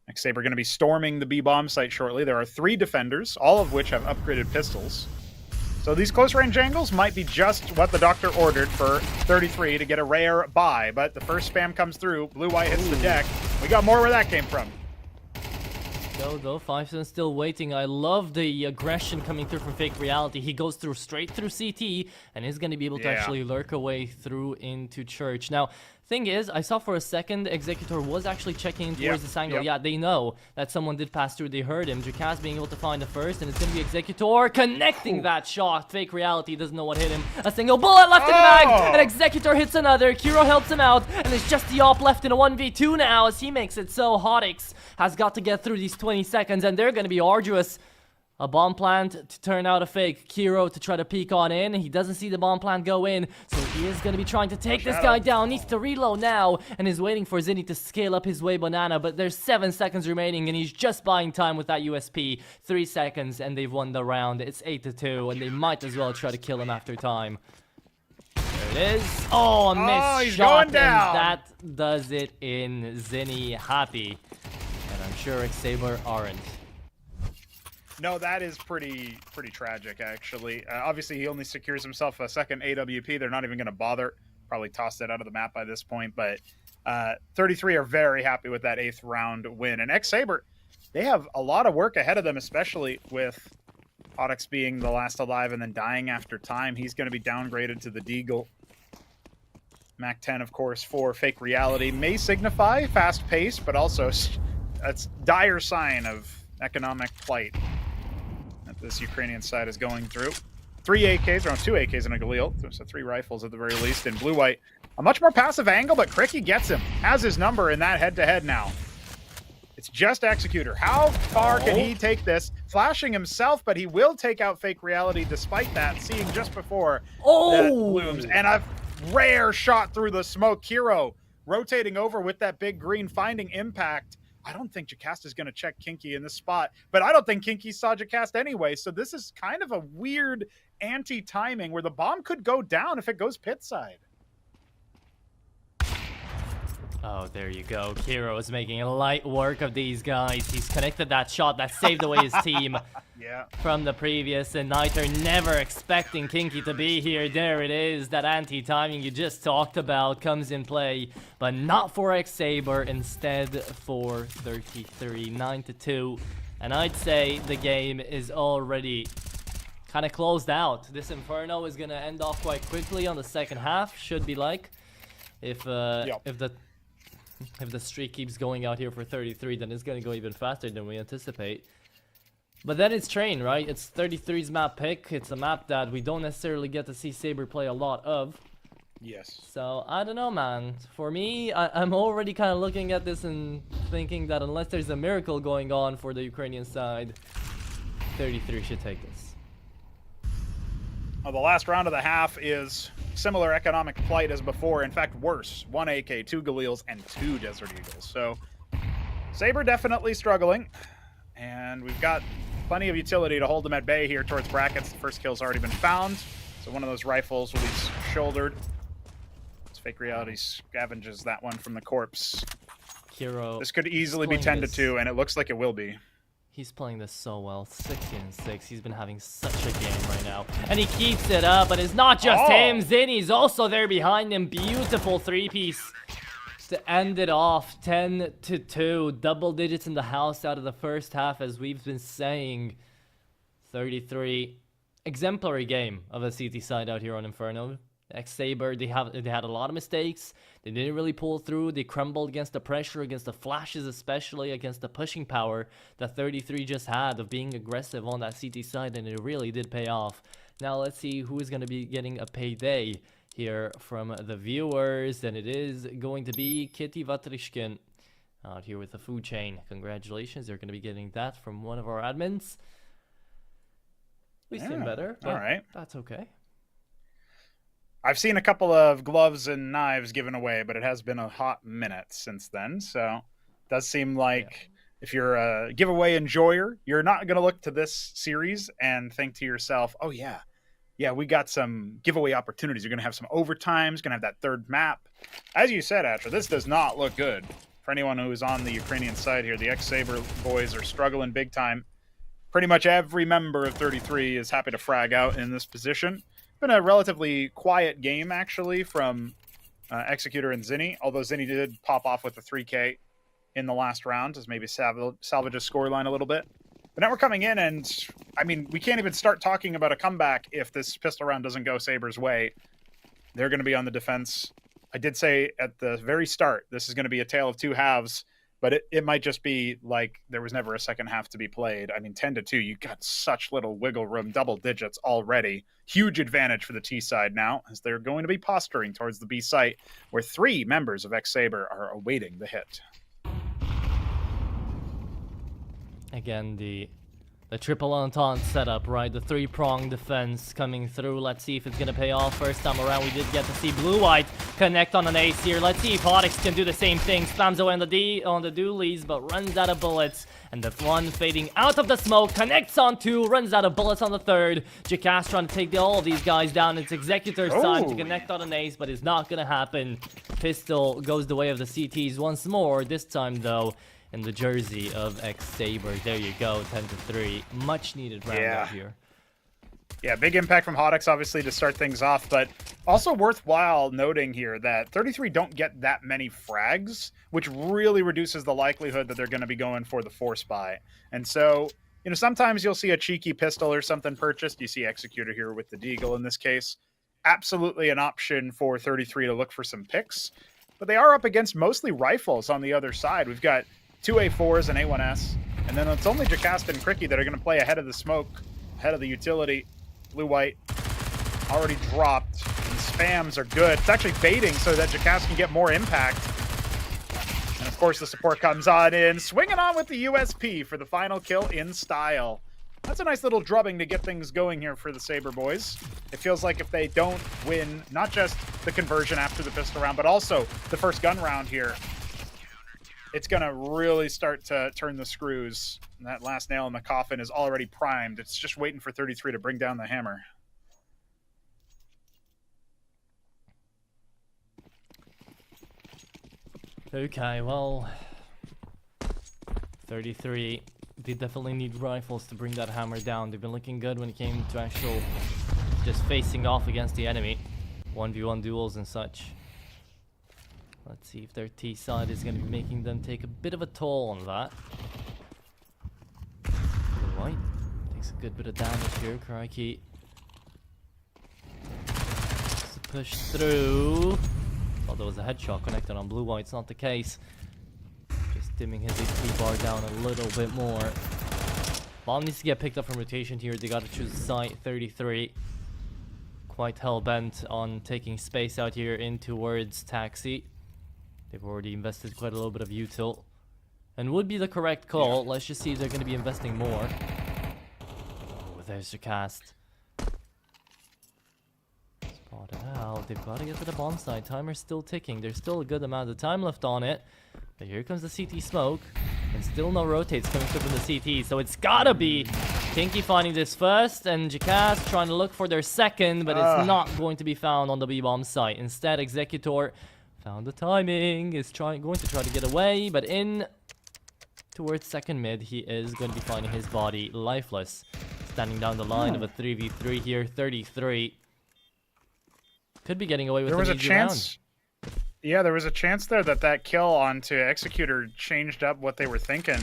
ex-Sabre going to be storming the B bomb site shortly. There are 3 defenders, all of which have upgraded pistols. So these close-range angles might be just what the doctor ordered for 33 to get a rare buy, but the first spam comes through. Blue-white hits the deck. We got more where that came from. Though 5-7 still waiting. I love the aggression coming through from Fake Reality. He goes through straight through CT and is going to be able to actually lurk away through into Church. Now, thing is, I saw for a second Executor was actually checking towards this angle. Yeah, they know that someone did pass through. They heard him. TPuDCAT being able to find the first, and it's going to be Executor connecting that shot. Fake Reality doesn't know what hit him. A single bullet left in the bag, and Executor hits another. Kiro helps him out, and it's just the op left in a 1v2 now as he makes it so Hotix has got to get through these 20 seconds, and they're going to be arduous. A bomb plant to turn out a fake. Kiro to try to peek on in. He doesn't see the bomb plant go in, so he is going to be trying to take this guy down. Needs to reload now, and is waiting for Zinni to scale up his way banana, but there's 7 seconds remaining, and he's just buying time with that USP. 3 seconds, and they've won the round. It's 8-2, and they might as well try to kill him after time. There it is. Oh, a missed shot, and that does it in Zinni. Happy. And I'm sure ex-Sabre aren't. No, that is pretty tragic, actually. Obviously, he only secures himself a second AWP. They're not even going to bother. Probably tossed it out of the map by this point. But 33 are very happy with that 8th round win. And ex-Sabre, they have a lot of work ahead of them, especially with Hotix being the last alive and then dying after time. He's going to be downgraded to the Deagle. Mac 10, of course, for Fake Reality. May signify fast pace, but also that's dire sign of economic plight that this Ukrainian side is going through. 3 AKs, around 2 AKs and a Galil, so 3 rifles at the very least in blue-white. A much more passive angle, but Cricky gets him. Has his number in that head-to-head now. It's just Executor. How far can he take this? Flashing himself, but he will take out Fake Reality despite that, seeing just before that blooms. And a rare shot through the smoke. Kiro rotating over with that big green, finding impact. I don't think Jocasta is going to check Kinky in this spot, but I don't think Kinky saw Jocasta anyway, so this is kind of a weird anti-timing where the bomb could go down if it goes pit side. Oh, there you go. Kiro is making light work of these guys. He's connected that shot that saved away his team from the previous, and Niter never expecting Kinky to be here. There it is. That anti-timing you just talked about comes in play, but not for ex-Sabre, instead for 33, 9-2. And I'd say the game is already kind of closed out. This Inferno is going to end off quite quickly on the second half, should be like. If the streak keeps going out here for 33, then it's going to go even faster than we anticipate. But then it's Train, right? It's 33's map pick. It's a map that we don't necessarily get to see Sabre play a lot of. Yes. So, I don't know, man. For me, I'm already kind of looking at this and thinking that unless there's a miracle going on for the Ukrainian side, 33 should take this. Well, the last round of the half is similar economic plight as before. In fact, worse. 1 AK, 2 Galils, and 2 Desert Eagles. So, Sabre definitely struggling. And we've got plenty of utility to hold them at bay here towards brackets. The first kill's already been found. So one of those rifles will be shouldered. It's Fake Reality scavenges that one from the corpse. Kiro. This could easily be 10-2, and it looks like it will be. He's playing this so well. 16-6. He's been having such a game right now. And he keeps it up, but it's not just him. Zinni's also there behind him. Beautiful 3-piece to end it off. 10-2. Double digits in the house out of the first half, as we've been saying. 33. Exemplary game of a CT side out here on Inferno. ex-Sabre, they had a lot of mistakes. They didn't really pull through. They crumbled against the pressure, against the flashes, especially against the pushing power that 33 just had of being aggressive on that CT side, and it really did pay off. Now let's see who is going to be getting a payday here from the viewers, and it is going to be Kitty Vatrishkin out here with the food chain. Congratulations, you're going to be getting that from one of our admins. We seem better, but all right, that's okay. I've seen a couple of gloves and knives given away, but it has been a hot minute since then. So it does seem like if you're a giveaway enjoyer, you're not going to look to this series and think to yourself, oh, yeah, we got some giveaway opportunities. You're going to have some overtimes, going to have that third map. As you said, Asher, this does not look good. For anyone who is on the Ukrainian side here, the ex-Sabre boys are struggling big time. Pretty much every member of 33 is happy to frag out in this position. Been a relatively quiet game, actually, from Executor and Zinni, although Zinni did pop off with the 3K in the last round to maybe salvage a scoreline a little bit. But now we're coming in, and I mean, we can't even start talking about a comeback if this pistol round doesn't go Sabre's way. They're going to be on the defense. I did say at the very start, this is going to be a tale of two halves, but it might just be like there was never a second half to be played. I mean, 10-2, you got such little wiggle room, double digits already. Huge advantage for the T side now, as they're going to be posturing towards the B site, where 3 members of ex-Sabre are awaiting the hit. Again, the triple entente setup, right? The 3-prong defense coming through. Let's see if it's gonna pay off. First time around, we did get to see Blue-White connect on an ace here. Let's see if TPuDCATb can do the same thing. Spams away on the dualies, but runs out of bullets. And the one fading out of the smoke, connects on 2, runs out of bullets on the 3rd. TPuDCATb trying to take all of these guys down. It's Executor's time to connect on an ace, but it's not gonna happen. Pistol goes the way of the CTs once more. This time, though, in the jersey of ex-Sabre. There you go, 10-3. Much needed round out here. Yeah, big impact from TPuDCATb, obviously, to start things off, but also worthwhile noting here that 33 don't get that many frags, which really reduces the likelihood that they're going to be going for the force buy. And so, you know, sometimes you'll see a cheeky pistol or something purchased. You see Executor here with the Deagle in this case. Absolutely an option for 33 to look for some picks, but they are up against mostly rifles on the other side. We've got 2 A4s and A1S, and then it's only TPuDCATb and Cricky that are going to play ahead of the smoke, ahead of the utility. Blue-White already dropped, and spams are good. It's actually baiting so that TPuDCATb can get more impact. And of course the support comes on in, swinging on with the USP for the final kill in style. That's a nice little drubbing to get things going here for the Sabre boys. It feels like if they don't win, not just the conversion after the pistol round, but also the first gun round here, it's going to really start to turn the screws. And that last nail in the coffin is already primed. It's just waiting for 33 to bring down the hammer. Okay, well, 33, they definitely need rifles to bring that hammer down. They've been looking good when it came to actual just facing off against the enemy. 1v1 duels and such. Let's see if their T side is going to be making them take a bit of a toll on that. Blue-White takes a good bit of damage here. Crikey. Push through. Thought there was a headshot connected on Blue-White. It's not the case. Just dimming his HP bar down a little bit more. Bomb needs to get picked up from rotation here. They got to choose a site. 33. Quite hell-bent on taking space out here in towards Taxi. They've already invested quite a little bit of util. And would be the correct call. Let's just see if they're going to be investing more. Oh, there's your cast. Spotted out. They've got to get to the bomb site. Timer's still ticking. There's still a good amount of time left on it. But here comes the CT smoke. And still no rotates coming through from the CT. So it's got to be Pinky finding this first. And TPuDCATb trying to look for their second. But it's not going to be found on the B-bomb site. Instead, Executor found the timing, is going to try to get away, but in towards second mid, he is going to be finding his body lifeless. Standing down the line of a 3v3 here, 33. Could be getting away with an easy round. Yeah, there was a chance there that kill onto Executor changed up what they were thinking.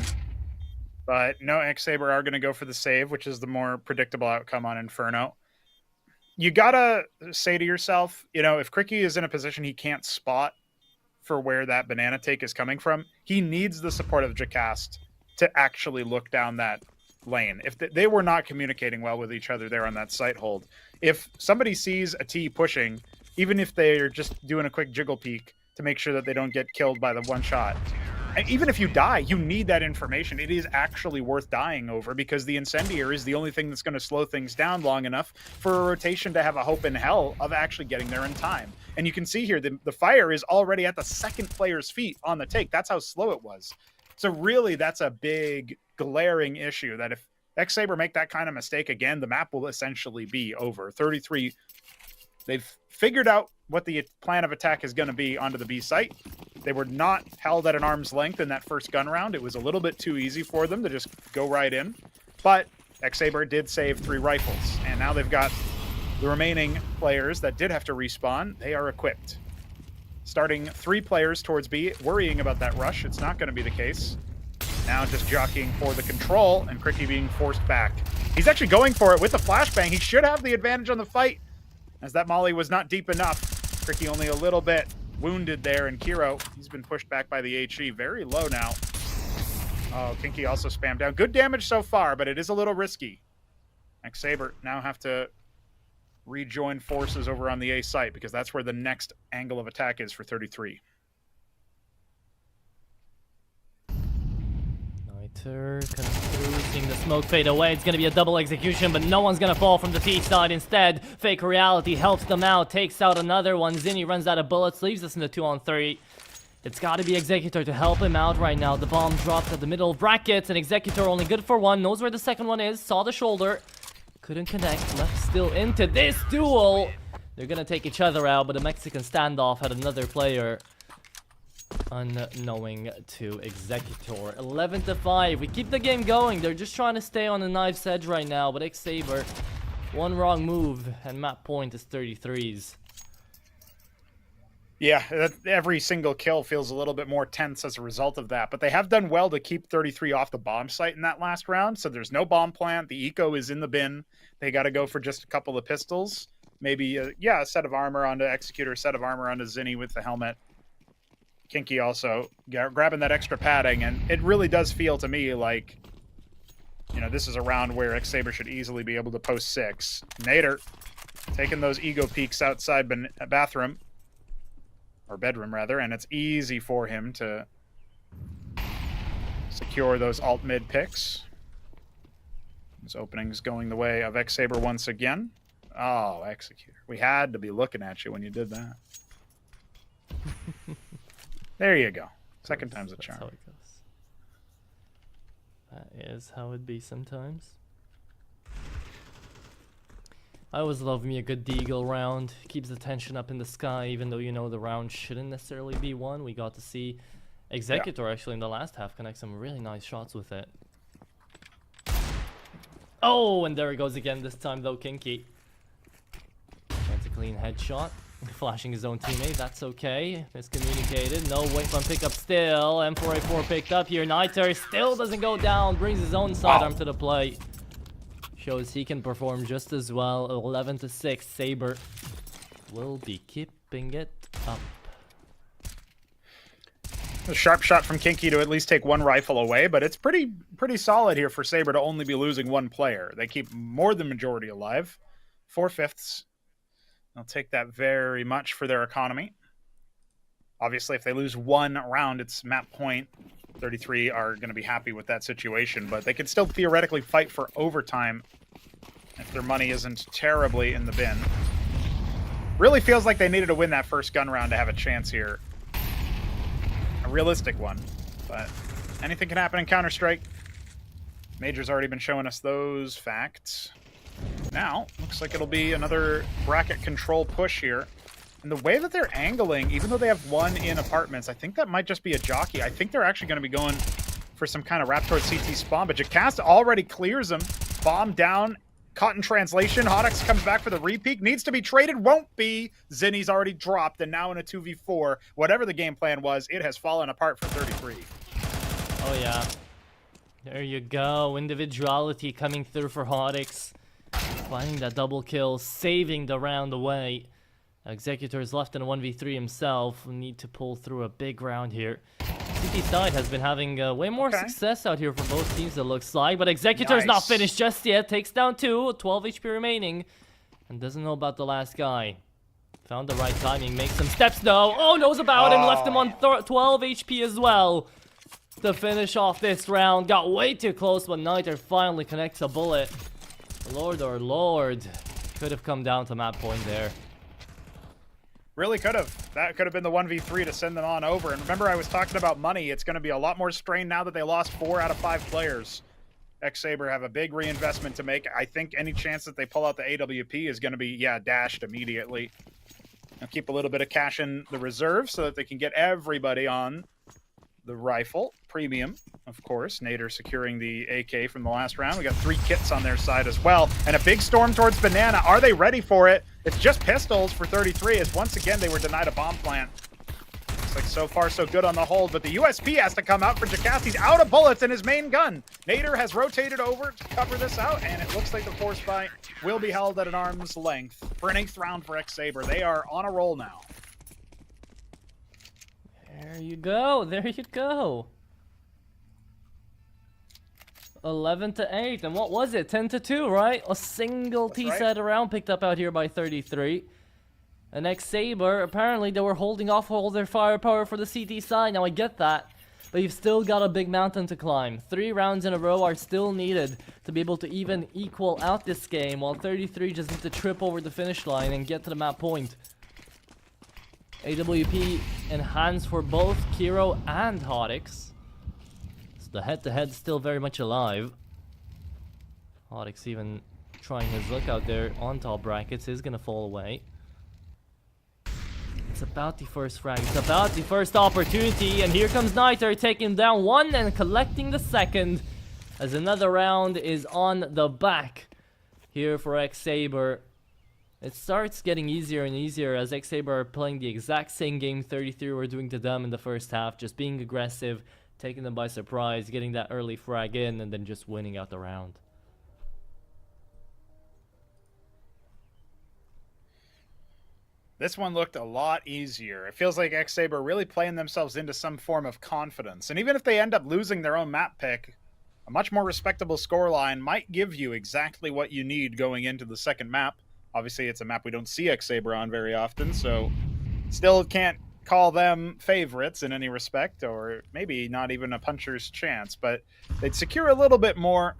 But no, ex-Sabre are going to go for the save, which is the more predictable outcome on Inferno. You gotta say to yourself, you know, if Cricky is in a position he can't spot for where that banana take is coming from, he needs the support of TPuDCATb to actually look down that lane. If they were not communicating well with each other there on that site hold, if somebody sees a T pushing, even if they're just doing a quick jiggle peek to make sure that they don't get killed by the one shot, and even if you die, you need that information. It is actually worth dying over because the incendiary is the only thing that's going to slow things down long enough for a rotation to have a hope in hell of actually getting there in time. And you can see here, the fire is already at the second player's feet on the take. That's how slow it was. So really, that's a big glaring issue that if ex-Sabre make that kind of mistake again, the map will essentially be over. 33, they've figured out what the plan of attack is going to be onto the B site. They were not held at an arm's length in that first gun round. It was a little bit too easy for them to just go right in. But ex-Sabre did save 3 rifles. And now they've got the remaining players that did have to respawn. They are equipped. Starting 3 players towards B, worrying about that rush. It's not going to be the case. Now just jockeying for the control, and Cricky being forced back. He's actually going for it with the flashbang. He should have the advantage on the fight, as that molly was not deep enough. Cricky only a little bit wounded there, and Kiro, he's been pushed back by the HE. Very low now. Oh, Kinky also spammed down. Good damage so far, but it is a little risky. ex-Sabre now have to rejoin forces over on the A site, because that's where the next angle of attack is for 33. Niter kind of seeing the smoke fade away. It's going to be a double execution, but no one's going to fall from the T side. Instead, Fake Reality helps them out, takes out another one. Zinni runs out of bullets, leaves us in the 2-on-3. It's got to be Executor to help him out right now. The bomb drops at the middle of brackets, and Executor only good for one. Knows where the second one is. Saw the shoulder. Couldn't connect. Left still into this duel. They're going to take each other out, but a Mexican standoff had another player unknowing to Executor. 11-5. We keep the game going. They're just trying to stay on the knife's edge right now, but ex-Sabre, one wrong move, and map point is 33's. Yeah, every single kill feels a little bit more tense as a result of that. But they have done well to keep 33 off the bomb site in that last round. So there's no bomb plant. The eco is in the bin. They got to go for just a couple of pistols. Maybe, a set of armor onto Executor, a set of armor onto Zinni with the helmet. Kinky also grabbing that extra padding. And it really does feel to me like, this is a round where ex-Sabre should easily be able to post 6. Nader taking those ego peeks outside bathroom. Or bedroom, rather, and it's easy for him to secure those alt-mid picks. His opening's going the way of ex-Sabre once again. Oh, Executor. We had to be looking at you when you did that. There you go. Second time's a charm. That's how it goes. That is how it be sometimes. I always love me a good deagle round. Keeps the tension up in the sky, even though the round shouldn't necessarily be won. We got to see Executor actually in the last half connect some really nice shots with it. Oh, and there it goes again, this time though, Kinky. That's a clean headshot. Flashing his own teammate, that's okay. Miscommunicated, no wait from pickup still. M4A4 picked up here. Niter still doesn't go down, brings his own sidearm to the plate. Shows he can perform just as well. 11-6, Sabre will be keeping it up. A sharp shot from Kinky to at least take one rifle away, but it's pretty solid here for Sabre to only be losing one player. They keep more than majority alive. 4/5. They'll take that very much for their economy. Obviously, if they lose one round, it's map point. 33 are going to be happy with that situation, but they can still theoretically fight for overtime if their money isn't terribly in the bin. Really feels like they needed to win that first gun round to have a chance here. A realistic one, but anything can happen in Counter-Strike. Major's already been showing us those facts. Now, looks like it'll be another bracket control push here. And the way that they're angling, even though they have one in apartments, I think that might just be a jockey. I think they're actually going to be going for some kind of wrap towards CT spawn, but Jacasta already clears him. Bomb down, caught in translation. Hodix comes back for the repeat. Needs to be traded, won't be. Zinni's already dropped, and now in a 2v4. Whatever the game plan was, it has fallen apart for 33. Oh yeah. There you go. Individuality coming through for Hodix. Finding that double kill, saving the round away. Executor is left in a 1v3 himself. We need to pull through a big round here. CT side has been having way more success out here for both teams, it looks like. But Executor's not finished just yet. Takes down 2, 12 HP remaining. And doesn't know about the last guy. Found the right timing, makes some steps though. Oh, knows about him, left him on 12 HP as well. To finish off this round. Got way too close, but Niter finally connects a bullet. Lord or Lord. Could have come down to map point there. Really could have. That could have been the 1v3 to send them on over. And remember, I was talking about money. It's going to be a lot more strained now that they lost 4 out of 5 players. ex-Sabre have a big reinvestment to make. I think any chance that they pull out the AWP is going to be, dashed immediately. They'll keep a little bit of cash in the reserve so that they can get everybody on the rifle. Premium, of course. Nader securing the AK from the last round. We got 3 kits on their side as well. And a big storm towards Banana. Are they ready for it? It's just pistols for 33, as once again they were denied a bomb plant. Looks like so far so good on the hold, but the USP has to come out for TPuDCAT. He's out of bullets in his main gun. Nader has rotated over to cover this out, and it looks like the force fight will be held at an arm's length for an 8th round for ex-Sabre. They are on a roll now. There you go. There you go. 11-8, and what was it? 10-2, right? A single T-set round picked up out here by 33. And ex-Sabre, apparently they were holding off all their firepower for the CT side. Now I get that, but you've still got a big mountain to climb. 3 rounds in a row are still needed to be able to even equal out this game, while 33 just need to trip over the finish line and get to the map point. AWP enhanced for both Kiro and Hodix. The head-to-head still very much alive. Hodix even trying his look out there on top brackets is gonna fall away. It's about the first frag. It's about the first opportunity, and here comes Niter taking down one and collecting the second, as another round is on the back here for ex-Sabre. It starts getting easier and easier as ex-Sabre are playing the exact same game 33 were doing to them in the first half, just being aggressive, taking them by surprise, getting that early frag in, and then just winning out the round. This one looked a lot easier. It feels like ex-Sabre really playing themselves into some form of confidence. And even if they end up losing their own map pick, a much more respectable scoreline might give you exactly what you need going into the second map. Obviously, it's a map we don't see ex-Sabre on very often, so still can't call them favorites in any respect, or maybe not even a puncher's chance, but they'd secure a little bit more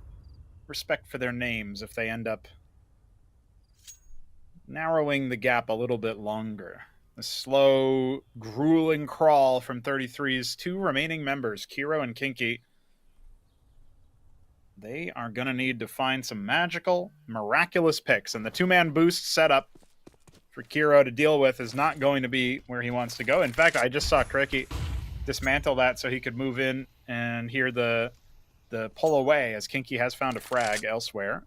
respect for their names if they end up narrowing the gap a little bit longer. A slow, grueling crawl from 33's 2 remaining members, Kiro and Kinky. They are going to need to find some magical, miraculous picks, and the 2-man boost setup for Kiro to deal with is not going to be where he wants to go. In fact, I just saw Cricky dismantle that so he could move in and hear the pull away, as Kinky has found a frag elsewhere.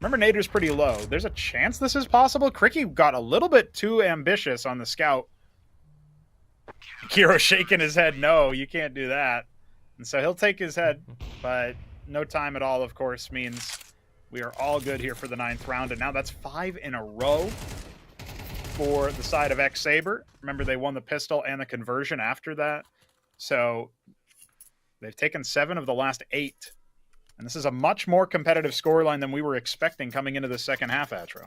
Remember, Nader's pretty low. There's a chance this is possible. Cricky got a little bit too ambitious on the scout. Kiro shaking his head, no, you can't do that. And so he'll take his head, but no time at all, of course, means we are all good here for the 9th round. And now that's 5 in a row for the side of ex-Sabre. Remember, they won the pistol and the conversion after that. So they've taken 7 of the last 8. And this is a much more competitive scoreline than we were expecting coming into the second half, Atro.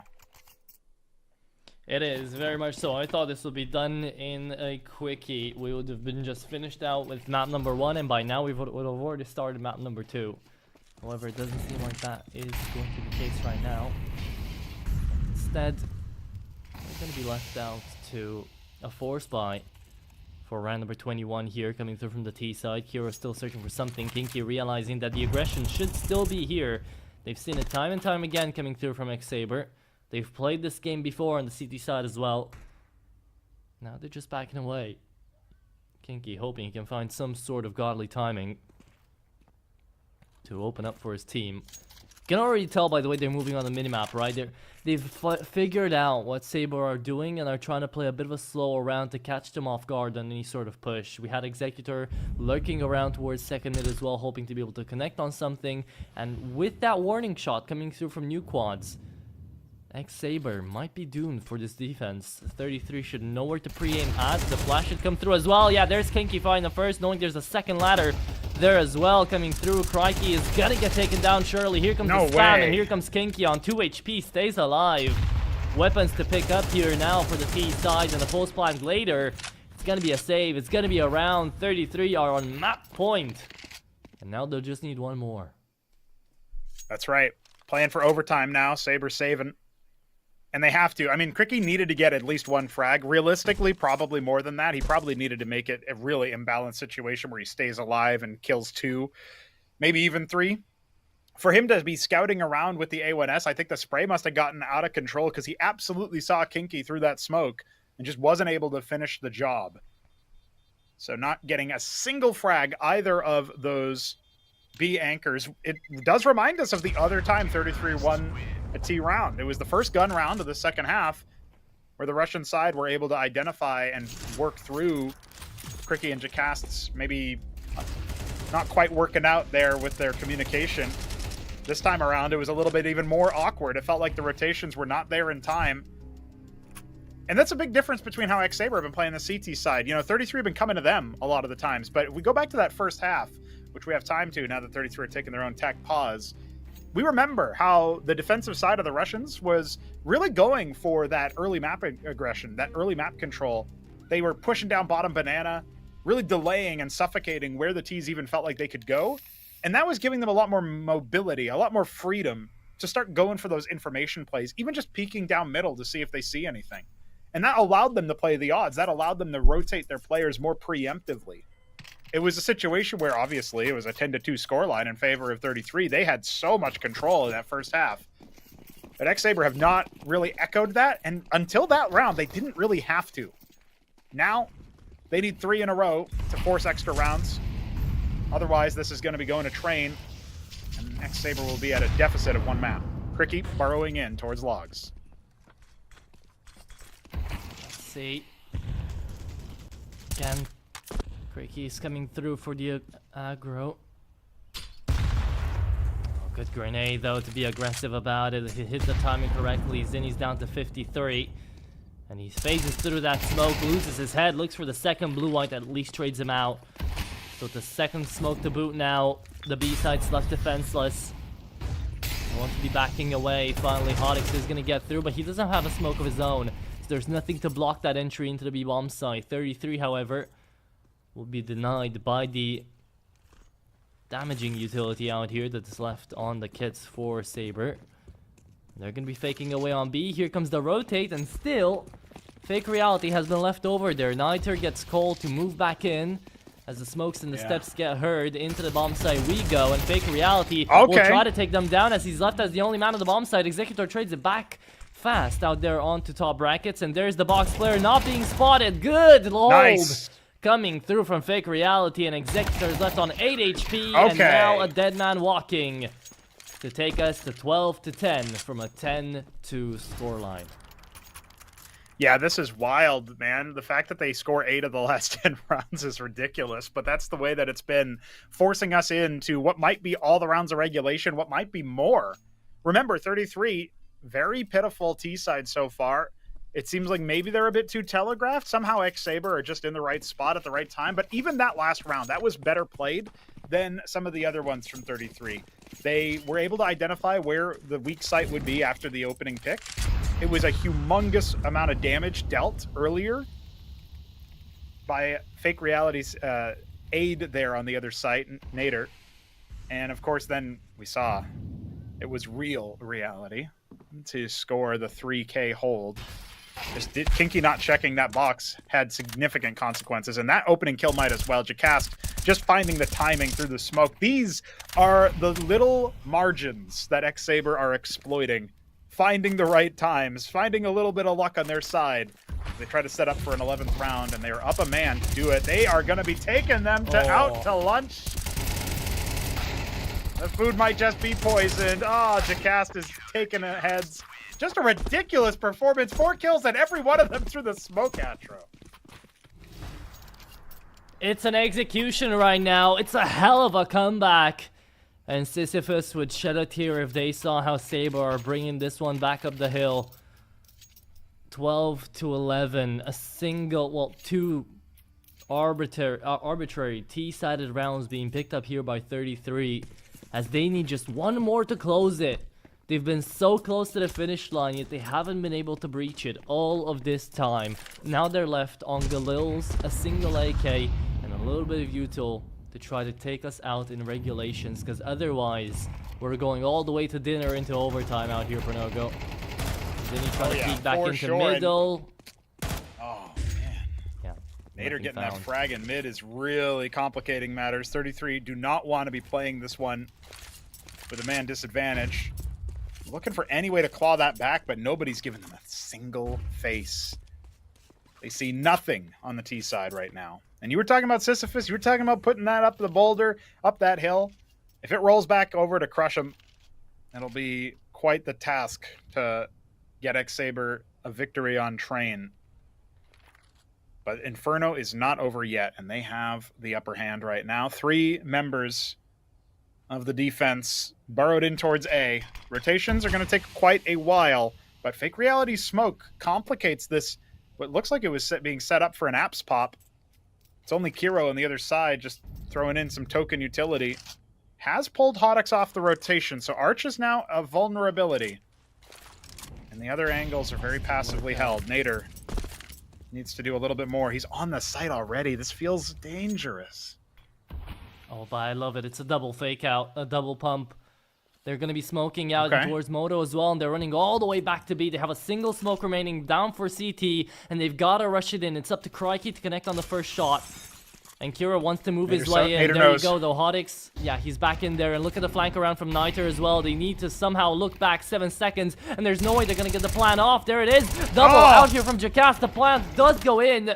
It is, very much so. I thought this would be done in a quickie. We would have been just finished out with map number 1, and by now we would have already started map number 2. However, it doesn't seem like that is going to be the case right now. Instead, we're going to be left out to a force buy for round number 21 here, coming through from the T side. Kiro still searching for something. Kinky realizing that the aggression should still be here. They've seen it time and time again coming through from ex-Sabre. They've played this game before on the CT side as well. Now they're just backing away. Kinky hoping he can find some sort of godly timing to open up for his team. You can already tell by the way they're moving on the minimap, right? They've figured out what Sabre are doing and are trying to play a bit of a slower round to catch them off guard on any sort of push. We had Executor lurking around towards second mid as well, hoping to be able to connect on something. And with that warning shot coming through from new quads, ex-Sabre might be doomed for this defense. 33 should know where to pre-aim at. The flash should come through as well. Yeah, there's Kinky finding the first, knowing there's a second ladder there as well coming through. Crikey is gonna get taken down surely. Here comes the spam, and here comes Kinky on 2 HP, stays alive. Weapons to pick up here now for the T side, and the post plant later. It's gonna be a save, it's gonna be a round. 33 are on map point. And now they'll just need one more. That's right. Playing for overtime now, Sabre saving. And they have to. I mean, Cricky needed to get at least 1 frag. Realistically, probably more than that. He probably needed to make it a really imbalanced situation where he stays alive and kills 2, maybe even 3. For him to be scouting around with the A1S, I think the spray must have gotten out of control because he absolutely saw Kinky through that smoke and just wasn't able to finish the job. So not getting a single frag either of those B anchors. It does remind us of the other time 33 won a T round. It was the first gun round of the second half, where the Russian side were able to identify and work through Cricky and Jacast's maybe not quite working out there with their communication. This time around, it was a little bit even more awkward. It felt like the rotations were not there in time. And that's a big difference between how ex-Sabre have been playing the CT side. You know, 33 have been coming to them a lot of the times. But if we go back to that first half, which we have time to now that 33 are taking their own tech pause, we remember how the defensive side of the Russians was really going for that early map aggression, that early map control. They were pushing down bottom banana, really delaying and suffocating where the T's even felt like they could go. And that was giving them a lot more mobility, a lot more freedom to start going for those information plays, even just peeking down middle to see if they see anything. And that allowed them to play the odds. That allowed them to rotate their players more preemptively. It was a situation where, obviously, it was a 10-2 scoreline in favor of 33. They had so much control in that first half. But ex-Sabre have not really echoed that, and until that round, they didn't really have to. Now, they need 3 in a row to force extra rounds. Otherwise, this is going to be going to train, and ex-Sabre will be at a deficit of 1 map. Cricky burrowing in towards logs. See. Again, Cricky's coming through for the aggro. Oh, good grenade, though, to be aggressive about it. He hit the timing correctly. Zinni's down to 53. And he phases through that smoke, loses his head, looks for the second blue-white, at least trades him out. So the second smoke to boot now. The B side's left defenseless. He wants to be backing away. Finally, Hodix is going to get through, but he doesn't have a smoke of his own. So there's nothing to block that entry into the B-bomb site. 33, however, will be denied by the damaging utility out here that's left on the kits for Sabre. They're going to be faking away on B. Here comes the rotate, and still, fake reality has been left over there. Niter gets called to move back in. As the smokes and the steps get heard, into the bomb site we go, and fake reality will try to take them down as he's left as the only man on the bomb site. Executor trades it back fast out there onto top brackets, and there's the box player not being spotted. Good load coming through from fake reality, and Executor is left on 8 HP, and now a dead man walking to take us to 12-10 from a 10-2 scoreline. Yeah, this is wild, man. The fact that they score 8 of the last 10 rounds is ridiculous, but that's the way that it's been, forcing us into what might be all the rounds of regulation, what might be more. Remember, 33, very pitiful T side so far. It seems like maybe they're a bit too telegraphed. Somehow ex-Sabre are just in the right spot at the right time, but even that last round, that was better played than some of the other ones from 33. They were able to identify where the weak site would be after the opening pick. It was a humongous amount of damage dealt earlier by Fake Reality's aid there on the other site, Nader. And of course, then we saw it was real reality to score the 3K hold. Kinky not checking that box had significant consequences, and that opening kill might as well. Jacast just finding the timing through the smoke. These are the little margins that ex-Sabre are exploiting. Finding the right times, finding a little bit of luck on their side. They try to set up for an 11th round, and they are up a man to do it. They are going to be taking them to out to lunch. The food might just be poisoned. Oh, Jacast is taking heads. Just a ridiculous performance. 4 kills, and every one of them through the smoke outro. It's an execution right now. It's a hell of a comeback. And Sisyphus would shed a tear if they saw how Sabre are bringing this one back up the hill. 12-11. A single, well, 2 arbitrary T-sided rounds being picked up here by 33. As they need just one more to close it. They've been so close to the finish line, yet they haven't been able to breach it all of this time. Now they're left on Galil's, a single AK, and a little bit of util to try to take us out in regulations, because otherwise we're going all the way to dinner into overtime out here, Pronogo. Then you try to peek back into middle. Oh, man. Yeah. Nader getting that frag in mid is really complicating matters. 33 do not want to be playing this one with a man disadvantage. Looking for any way to claw that back, but nobody's giving them a single face. They see nothing on the T side right now. And you were talking about Sisyphus. You were talking about putting that up the boulder, up that hill. If it rolls back over to crush them, it'll be quite the task to get ex-Sabre a victory on Train. But Inferno is not over yet, and they have the upper hand right now. 3 members of the defense burrowed in towards A. Rotations are going to take quite a while, but Fake Reality Smoke complicates this. What looks like it was being set up for an apps pop. It's only Kiro on the other side just throwing in some token utility. Has pulled Hodix off the rotation, so Arch is now a vulnerability. And the other angles are very passively held. Nader needs to do a little bit more. He's on the site already. This feels dangerous. Oh, but I love it. It's a double fake out, a double pump. They're going to be smoking out towards Moto as well, and they're running all the way back to B. They have a single smoke remaining down for CT, and they've got to rush it in. It's up to Crikey to connect on the first shot. And Kira wants to move his way in. There you go, though. Hodix, yeah, he's back in there. And look at the flank around from Niter as well. They need to somehow look back 7 seconds. And there's no way they're going to get the plan off. There it is. Double out here from Jackass. The plan does go in.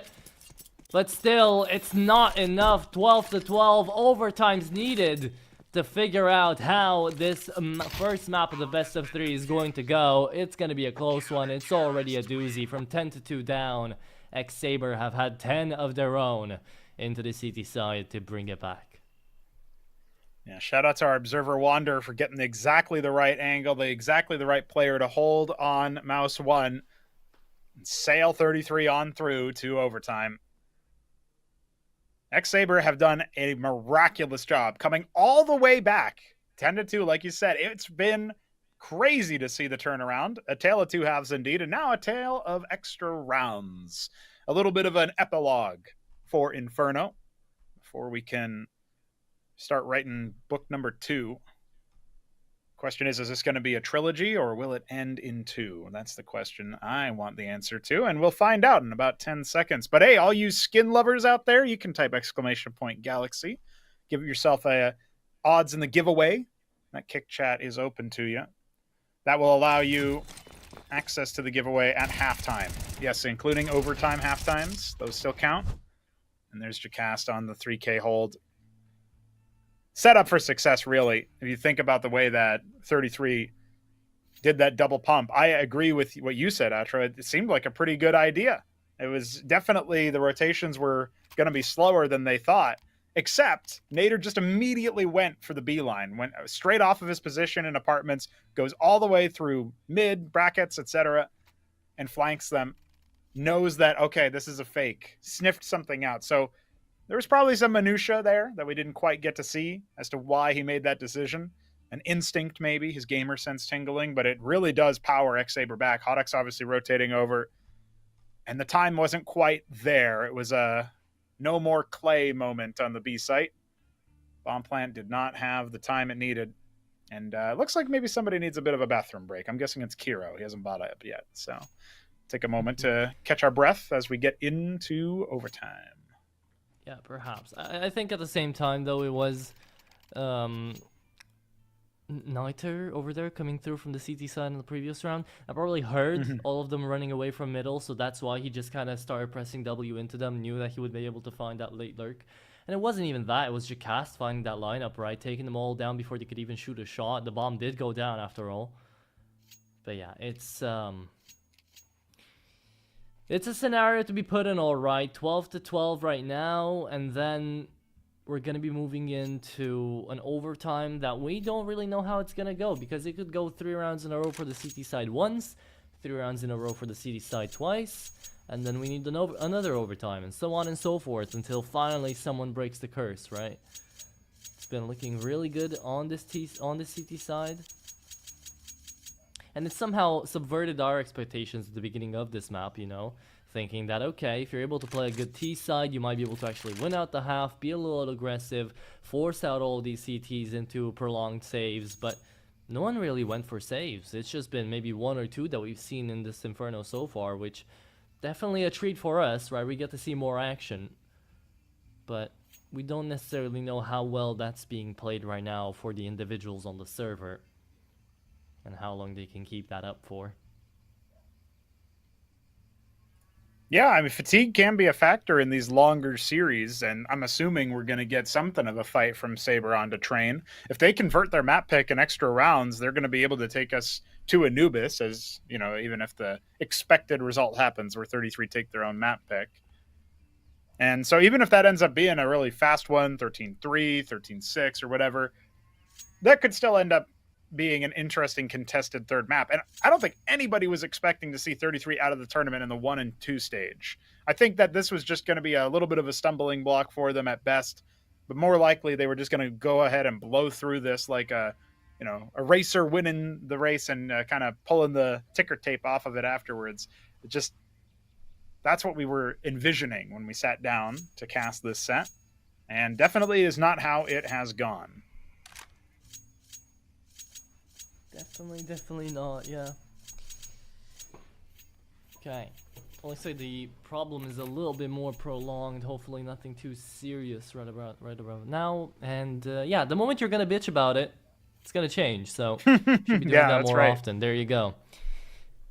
But still, it's not enough. 12 to 12. Overtime's needed to figure out how this first map of the best of 3 is going to go. It's going to be a close one. It's already a doozy. From 10 to 2 down, ex-Sabre have had 10 of their own into the CT side to bring it back. Yeah, shout out to our observer Wander for getting exactly the right angle, exactly the right player to hold on Mouse 1 and sail 33 on through to overtime. ex-Sabre have done a miraculous job coming all the way back 10 to 2. Like you said, it's been crazy to see the turnaround. A tale of 2 halves indeed, and now a tale of extra rounds. A little bit of an epilogue for Inferno before we can start writing book number 2. Question is this going to be a trilogy or will it end in 2? That's the question I want the answer to, and we'll find out in about 10 seconds. But hey, all you skin lovers out there, you can type !Galaxy. Give yourself a odds in the giveaway. That kick chat is open to you. That will allow you access to the giveaway at halftime. Yes, including overtime halftimes. Those still count. And there's Jacast on the 3K hold. Set up for success, really. If you think about the way that 33 did that double pump, I agree with what you said, Atra. It seemed like a pretty good idea. It was definitely, the rotations were going to be slower than they thought, except Nader just immediately went for the B line, went straight off of his position in apartments, goes all the way through mid, brackets, etc., and flanks them. Knows that, okay, this is a fake, sniffed something out. So there was probably some minutia there that we didn't quite get to see as to why he made that decision. An instinct, maybe, his gamer sense tingling, but it really does power ex-Sabre back. Hodix obviously rotating over, and the time wasn't quite there. It was a no more clay moment on the B site. Bomb plant did not have the time it needed, and it looks like maybe somebody needs a bit of a bathroom break. I'm guessing it's Kiro. He hasn't bought up yet, so take a moment to catch our breath as we get into overtime. Yeah, perhaps. I think at the same time, though, it was Niter over there coming through from the CT side in the previous round. I probably heard all of them running away from middle, so that's why he just kind of started pressing W into them, knew that he would be able to find that late lurk. And it wasn't even that, it was Jacast finding that lineup, right? Taking them all down before they could even shoot a shot. The bomb did go down after all. But yeah, it's a scenario to be put in, all right. 12 to 12 right now, and then we're going to be moving into an overtime that we don't really know how it's going to go, because it could go 3 rounds in a row for the CT side once, 3 rounds in a row for the CT side twice, and then we need another overtime, and so on and so forth, until finally someone breaks the curse, right? It's been looking really good on this CT side. And it somehow subverted our expectations at the beginning of this map, you know, thinking that, okay, if you're able to play a good T side, you might be able to actually win out the half, be a little aggressive, force out all these CTs into prolonged saves, but no one really went for saves. It's just been maybe 1 or 2 that we've seen in this Inferno so far, which definitely a treat for us, right? We get to see more action, but we don't necessarily know how well that's being played right now for the individuals on the server, and how long they can keep that up for. Yeah, I mean, fatigue can be a factor in these longer series, and I'm assuming we're going to get something of a fight from Sabre onto Train. If they convert their map pick in extra rounds, they're going to be able to take us to Anubis, as you know, even if the expected result happens where 33 take their own map pick. And so even if that ends up being a really fast one, 13-3, 13-6, or whatever, that could still end up being an interesting contested third map. And I don't think anybody was expecting to see 33 out of the tournament in the 1 and 2 stage. I think that this was just going to be a little bit of a stumbling block for them at best, but more likely they were just going to go ahead and blow through this like a racer winning the race and kind of pulling the ticker tape off of it afterwards. It just, that's what we were envisioning when we sat down to cast this set, and definitely is not how it has gone. Definitely not, yeah. Okay. I'll say the problem is a little bit more prolonged. Hopefully nothing too serious right about now. And yeah, the moment you're gonna bitch about it, it's gonna change. So should be doing that more often. There you go.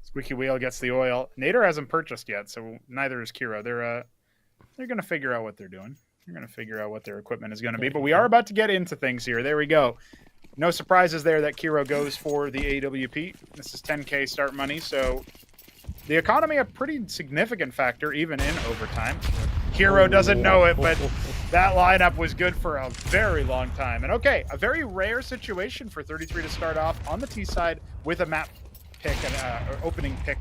Squeaky wheel gets the oil. Nader hasn't purchased yet, so neither is Kiro. They're gonna figure out what they're doing. They're gonna figure out what their equipment is gonna be. But we are about to get into things here. There we go. No surprises there that Kiro goes for the AWP. This is 10K start money, so the economy a pretty significant factor even in overtime. Kiro doesn't know it, but that lineup was good for a very long time. And okay, a very rare situation for 33 to start off on the T side with a map pick and opening pick.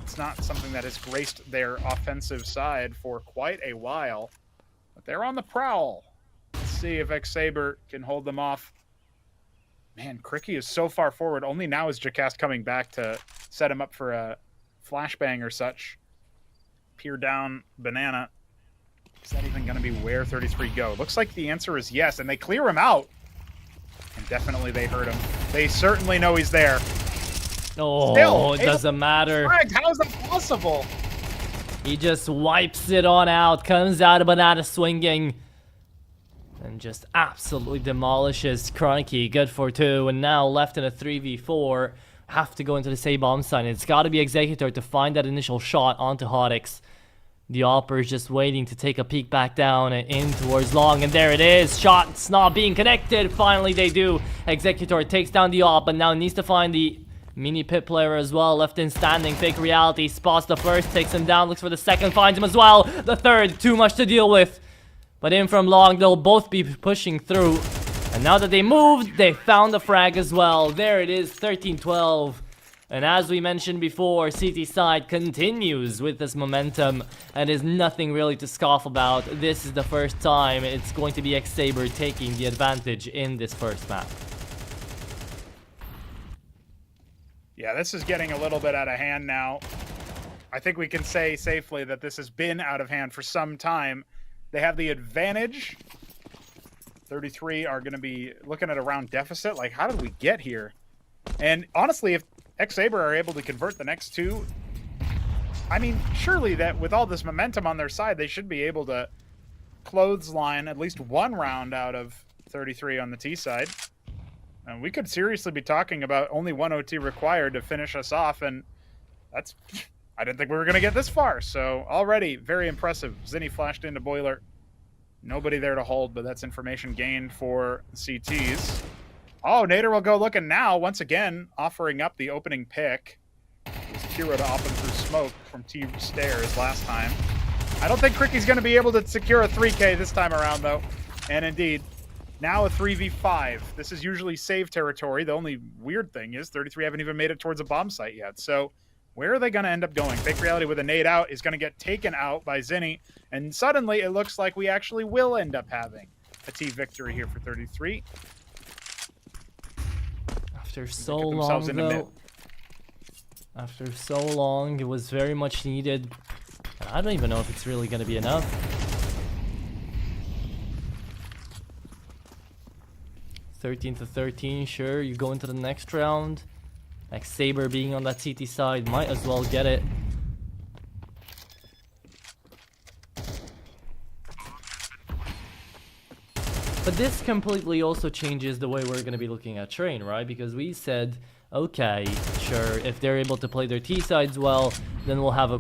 It's not something that has graced their offensive side for quite a while, but they're on the prowl. Let's see if ex-Sabre can hold them off. Man, Cricky is so far forward. Only now is Jacast coming back to set him up for a flashbang or such. Peer down, banana. Is that even going to be where 33 go? Looks like the answer is yes, and they clear him out. And definitely they heard him. They certainly know he's there. Oh, still, it doesn't matter. How is that possible? He just wipes it on out, comes out of banana swinging, and just absolutely demolishes Cronky. Good for 2, and now left in a 3v4. Have to go into the same bomb site. It's got to be Executor to find that initial shot onto Hodix. The Opper is just waiting to take a peek back down and in towards long, and there it is. Shots not being connected. Finally they do. Executor takes down the Op, but now needs to find the mini pit player as well. Left in standing. Fake reality. Spots the first, takes him down, looks for the second, finds him as well. The third, too much to deal with. But in from long, they'll both be pushing through. And now that they moved, they found the frag as well. There it is, 13-12. And as we mentioned before, CT side continues with this momentum. And is nothing really to scoff about. This is the first time it's going to be ex-Sabre taking the advantage in this first map. Yeah, this is getting a little bit out of hand now. I think we can say safely that this has been out of hand for some time. They have the advantage. 33 are going to be looking at a round deficit. Like, how did we get here? And honestly, if ex-Sabre are able to convert the next 2, I mean, surely that with all this momentum on their side, they should be able to clothesline at least 1 round out of 33 on the T side. And we could seriously be talking about only 1 OT required to finish us off, and that's... I didn't think we were going to get this far, so already very impressive. Zinni flashed into Boiler. Nobody there to hold, but that's information gained for CTs. Oh, Nader will go looking now, once again, offering up the opening pick. It was Kiro to open through smoke from T stairs last time. I don't think Cricky's going to be able to secure a 3K this time around, though. And indeed, now a 3v5. This is usually save territory. The only weird thing is 33 haven't even made it towards a bomb site yet, so... where are they going to end up going? Fake reality with a nade out is going to get taken out by Zinni. And suddenly it looks like we actually will end up having a T victory here for 33. After so long, though. After so long, it was very much needed. And I don't even know if it's really going to be enough. (13-13), sure, you go into the next round. ex-Sabre being on that CT side might as well get it. But this completely also changes the way we're going to be looking at Train, right? Because we said, okay, sure, if they're able to play their T-sides well, then we'll have a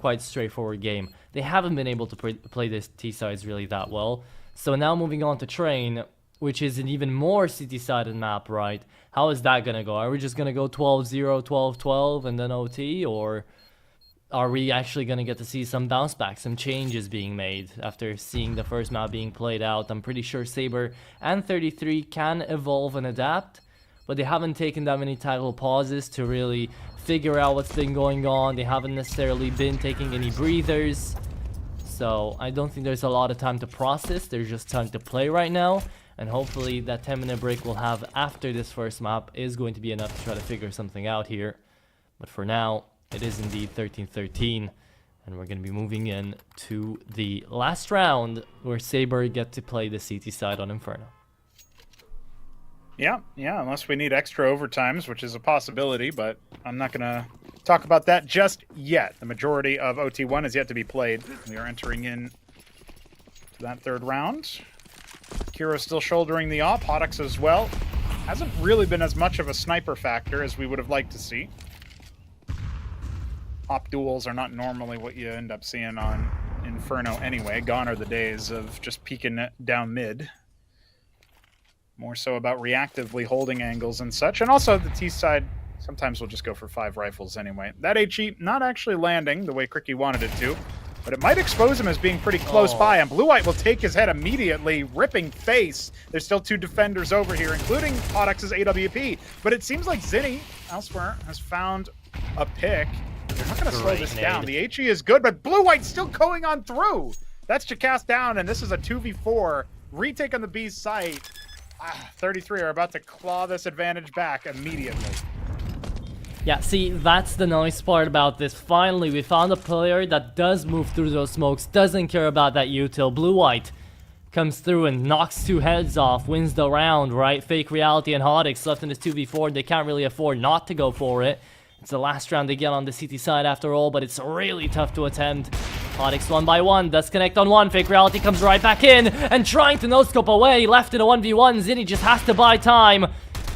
quite straightforward game. They haven't been able to play this T-sides really that well. So now moving on to Train, which is an even more city-sided map, right? How is that gonna go? Are we just gonna go 12-0, 12-12, and then OT, or are we actually gonna get to see some bounce back, some changes being made after seeing the first map being played out? I'm pretty sure Sabre and 33 can evolve and adapt, but they haven't taken that many tactical pauses to really figure out what's been going on. They haven't necessarily been taking any breathers, so I don't think there's a lot of time to process. There's just time to play right now, and hopefully that 10-minute break we'll have after this first map is going to be enough to try to figure something out here. But for now, it is indeed 13-13, and we're going to be moving in to the last round where Sabre get to play the CT side on Inferno. Yeah, unless we need extra overtimes, which is a possibility, but I'm not going to talk about that just yet. The majority of OT1 is yet to be played. We are entering in to that third round. Kiro's still shouldering the op, TPuDCATb as well. Hasn't really been as much of a sniper factor as we would have liked to see. Op duels are not normally what you end up seeing on Inferno anyway. Gone are the days of just peeking down mid. More so about reactively holding angles and such. And also the T side sometimes will just go for 5 rifles anyway. That HE not actually landing the way Cricky wanted it to, but it might expose him as being pretty close by, and Blue White will take his head immediately, ripping face. There's still 2 defenders over here, including TPuDCATb's AWP, but it seems like Zinni elsewhere has found a pick. They're not going to slow this down. The HE is good, but Blue White's still going on through. That's Jacast down, and this is a 2v4. Retake on the B's site. 33 are about to claw this advantage back immediately. Yeah, see, that's the nice part about this. Finally, we found a player that does move through those smokes, doesn't care about that util. Blue White comes through and knocks 2 heads off, wins the round, right? Fake Reality and TPuDCATb left in this 2v4. They can't really afford not to go for it. It's the last round they get on the CT side after all, but it's really tough to attempt. TPuDCATb 1 by 1, does connect on 1. Fake Reality comes right back in and trying to no-scope away. Left in a 1v1. Zinni just has to buy time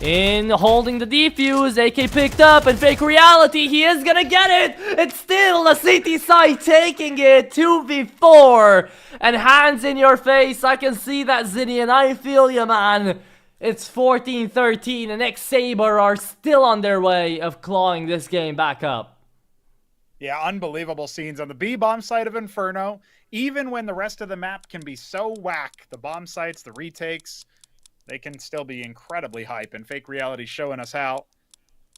in holding the defuse. AK picked up, and Fake Reality, he is gonna get it. It's still the CT side taking it. 2v4 and hands in your face. I can see that, Zinni, and I feel you, man. It's 14-13, and ex-Sabre are still on their way of clawing this game back up. Yeah, unbelievable scenes on the B bomb side of Inferno. Even when the rest of the map can be so whack, the bomb sites, the retakes, they can still be incredibly hype, and Fake Reality showing us how.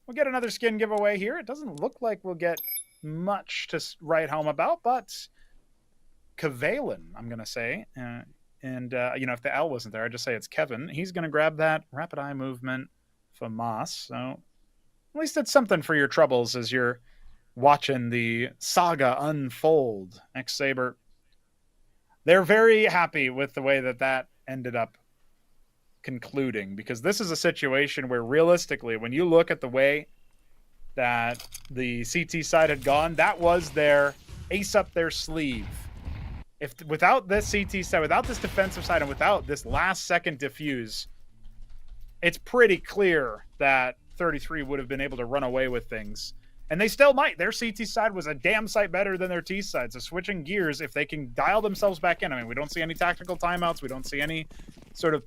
We'll get another skin giveaway here. It doesn't look like we'll get much to write home about, but Kavalin, I'm going to say. You know, if the L wasn't there, I'd just say it's Kevin. He's going to grab that rapid eye movement FAMAS. So at least it's something for your troubles as you're watching the saga unfold. ex-Sabre, they're very happy with the way that ended up concluding, because this is a situation where realistically, when you look at the way that the CT side had gone, that was their ace up their sleeve. If without this CT side, without this defensive side, and without this last second diffuse, it's pretty clear that 33 would have been able to run away with things. And they still might. Their CT side was a damn sight better than their T side. So switching gears, if they can dial themselves back in. I mean, we don't see any tactical timeouts. We don't see any sort of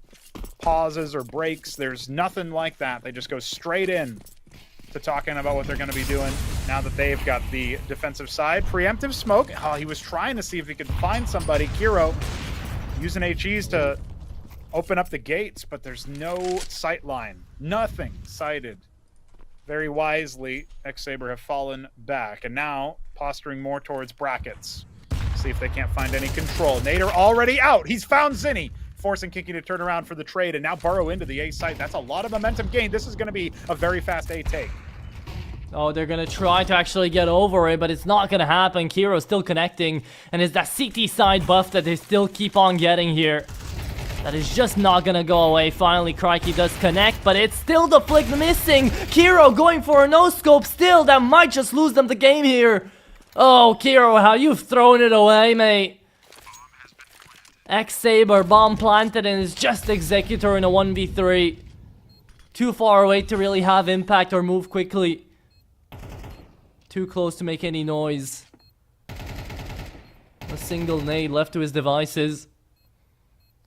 pauses or breaks. There's nothing like that. They just go straight in to talking about what they're going to be doing now that they've got the defensive side. Preemptive smoke. Oh, he was trying to see if he could find somebody. Kiro using HEs to open up the gates, but there's no sight line. Nothing sighted. Very wisely, ex-Sabre have fallen back, and now posturing more towards brackets. See if they can't find any control. Nader already out. He's found Zinni, forcing Kinky to turn around for the trade and now burrow into the A site. That's a lot of momentum gained. This is going to be a very fast A take. Oh, they're going to try to actually get over it, but it's not going to happen. Kiro's still connecting, and it's that CT side buff that they still keep on getting here. That is just not gonna go away. Finally, Crikey does connect, but it's still the flick missing. Kiro going for a no-scope still. That might just lose them the game here. Oh, Kiro, how you've thrown it away, mate. ex-Sabre bomb planted and is just Executor in a 1v3. Too far away to really have impact or move quickly. Too close to make any noise. A single nade left to his devices.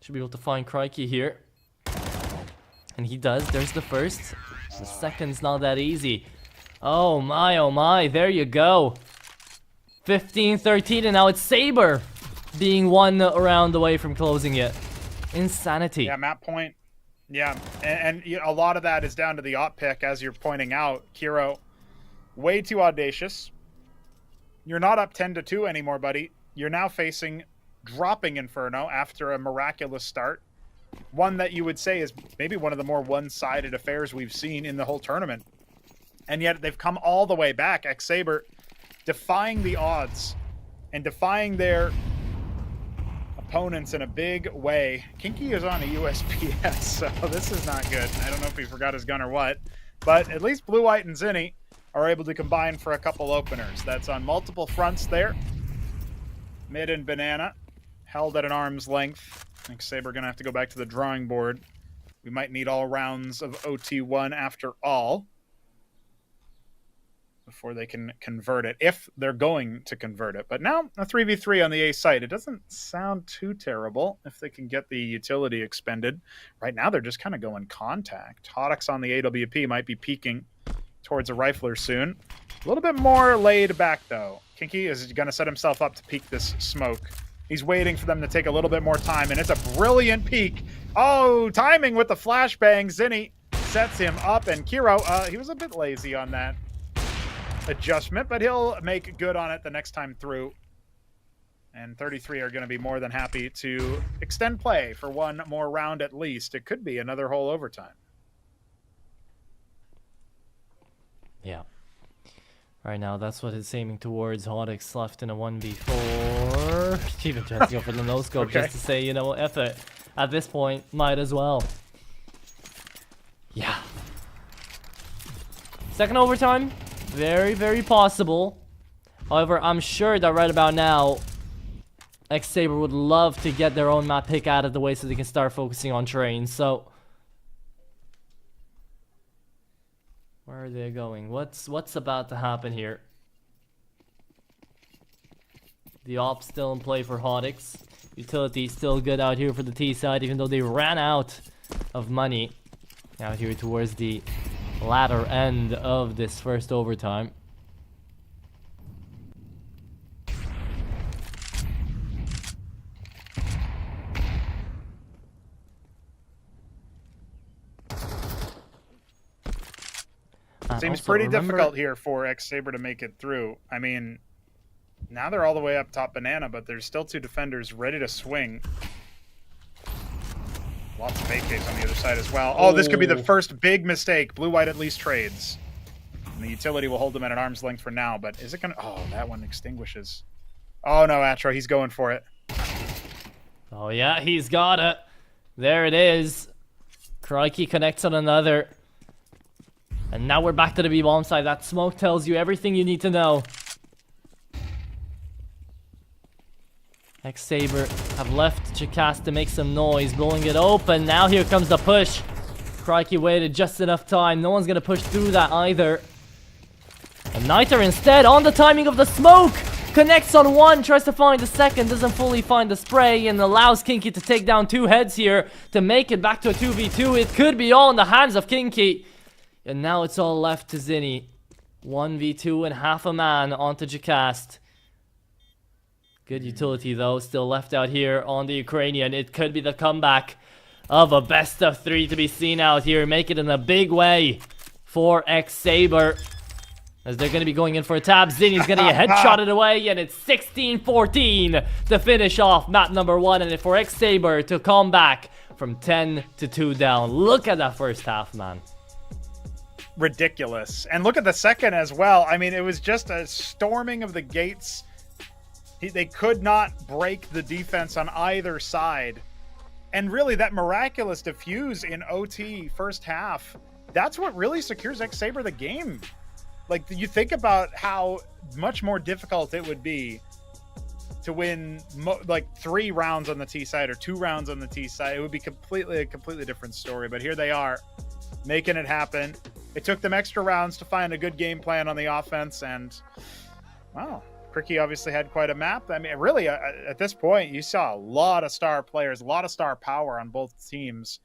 Should be able to find Crikey here. And he does. There's the first. The second's not that easy. Oh my, there you go. 15-13, and now it's Sabre being 1 round away from closing it. Insanity. Yeah, map point. Yeah, and you know, a lot of that is down to the op pick, as you're pointing out. Kiro, way too audacious. You're not up 10-2 anymore, buddy. You're now facing dropping Inferno after a miraculous start. One that you would say is maybe one of the more one-sided affairs we've seen in the whole tournament. And yet they've come all the way back. ex-Sabre defying the odds and defying their opponents in a big way. Kinky is on a USPS, so this is not good. I don't know if he forgot his gun or what, but at least Blue, White, and Zinni are able to combine for a couple openers. That's on multiple fronts there. Mid and Banana held at an arm's length. ex-Sabre going to have to go back to the drawing board. We might need all rounds of OT1 after all before they can convert it, if they're going to convert it. But now a 3v3 on the A site. It doesn't sound too terrible if they can get the utility expended. Right now they're just kind of going contact. Hodix on the AWP might be peeking towards a rifler soon. A little bit more laid back though. Kinky is going to set himself up to peek this smoke. He's waiting for them to take a little bit more time, and it's a brilliant peek. Oh, timing with the flashbang. Zinni sets him up, and Kiro, he was a bit lazy on that adjustment, but he'll make good on it the next time through. And 33 are going to be more than happy to extend play for one more round at least. It could be another whole overtime. Yeah. Right now, that's what it's aiming towards. Hodix left in a 1v4. Even tries to go for the no-scope just to say, you know, F it. At this point, might as well. Yeah. Second overtime. Very, very possible. However, I'm sure that right about now, ex-Sabre would love to get their own map pick out of the way so they can start focusing on trains. So, where are they going? What's about to happen here? The op still in play for Hodix. Utility still good out here for the T side, even though they ran out of money out here towards the latter end of this first overtime. Seems pretty difficult here for ex-Sabre to make it through. I mean, now they're all the way up top Banana, but there's still two defenders ready to swing. Lots of AKs on the other side as well. Oh, this could be the first big mistake. Blue, White at least trades. And the utility will hold them at an arm's length for now, but is it going to... Oh, that one extinguishes. Oh, no, Atro, he's going for it. Oh, yeah, he's got it. There it is. Crikey connects on another. And now we're back to the B-bomb side. That smoke tells you everything you need to know. ex-Sabre have left TPuDCATb to make some noise, blowing it open. Now here comes the push. Crikey waited just enough time. No one's gonna push through that either. And Niter instead, on the timing of the smoke, connects on one, tries to find the second, doesn't fully find the spray, and allows Kinky to take down two heads here to make it back to a 2v2. It could be all in the hands of Kinky. And now it's all left to Zinni. 1v2 and half a man onto TPuDCATb. Good utility though, still left out here on the Ukrainian. It could be the comeback of a best of three to be seen out here. Make it in a big way for ex-Sabre, as they're going to be going in for a tab. Zinni's going to get headshotted away, and it's 16-14 to finish off map number 1. And for ex-Sabre to come back from 10-2 down. Look at that first half, man. Ridiculous. And look at the second as well. I mean, it was just a storming of the gates. They could not break the defense on either side. And really, that miraculous defuse in OT first half, that's what really secures ex-Sabre the game. Like, you think about how much more difficult it would be to win like 3 rounds on the T side or 2 rounds on the T side. It would be a completely different story. But here they are, making it happen. It took them extra rounds to find a good game plan on the offense, and wow. Cricky obviously had quite a map. I mean, really, at this point, you saw a lot of star players, a lot of star power on both teams.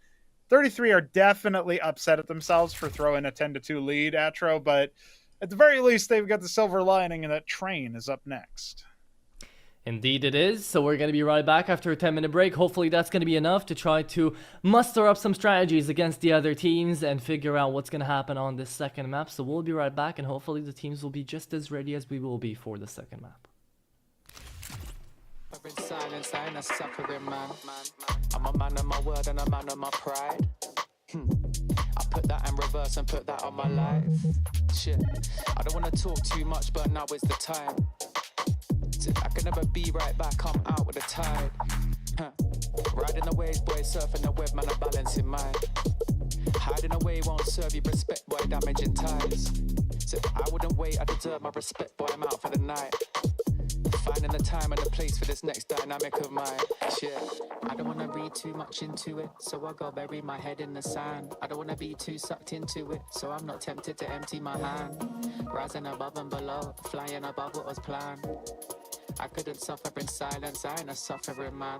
33 are definitely upset at themselves for throwing a 10-2 lead, Atro, but at the very least, they've got the silver lining, and that Train is up next. Indeed it is, so we're going to be right back after a 10-minute break. Hopefully that's going to be enough to try to muster up some strategies against the other teams and figure out what's going to happen on this second map. So we'll be right back, and hopefully the teams will be just as ready as we will be for the second map. I've been silent, I ain't a suffering man. I'm a man of my word and a man of my pride. I put that in reverse and put that on my life. Shit, I don't want to talk too much, but now is the time. I can never be right back, I'm out with the tide. Riding the waves, boy, surfing the web, man, I'm balancing mine. Hiding away won't serve you respect, boy, damaging ties. So I wouldn't wait, I deserve my respect, boy, I'm out for the night. Finding the time and the place for this next dynamic of mine. Shit, I don't wanna read too much into it, so I go bury my head in the sand. I don't wanna be too sucked into it, so I'm not tempted to empty my hand. Rising above and below, flying above what was planned. I couldn't suffer in silence, I ain't a suffering man.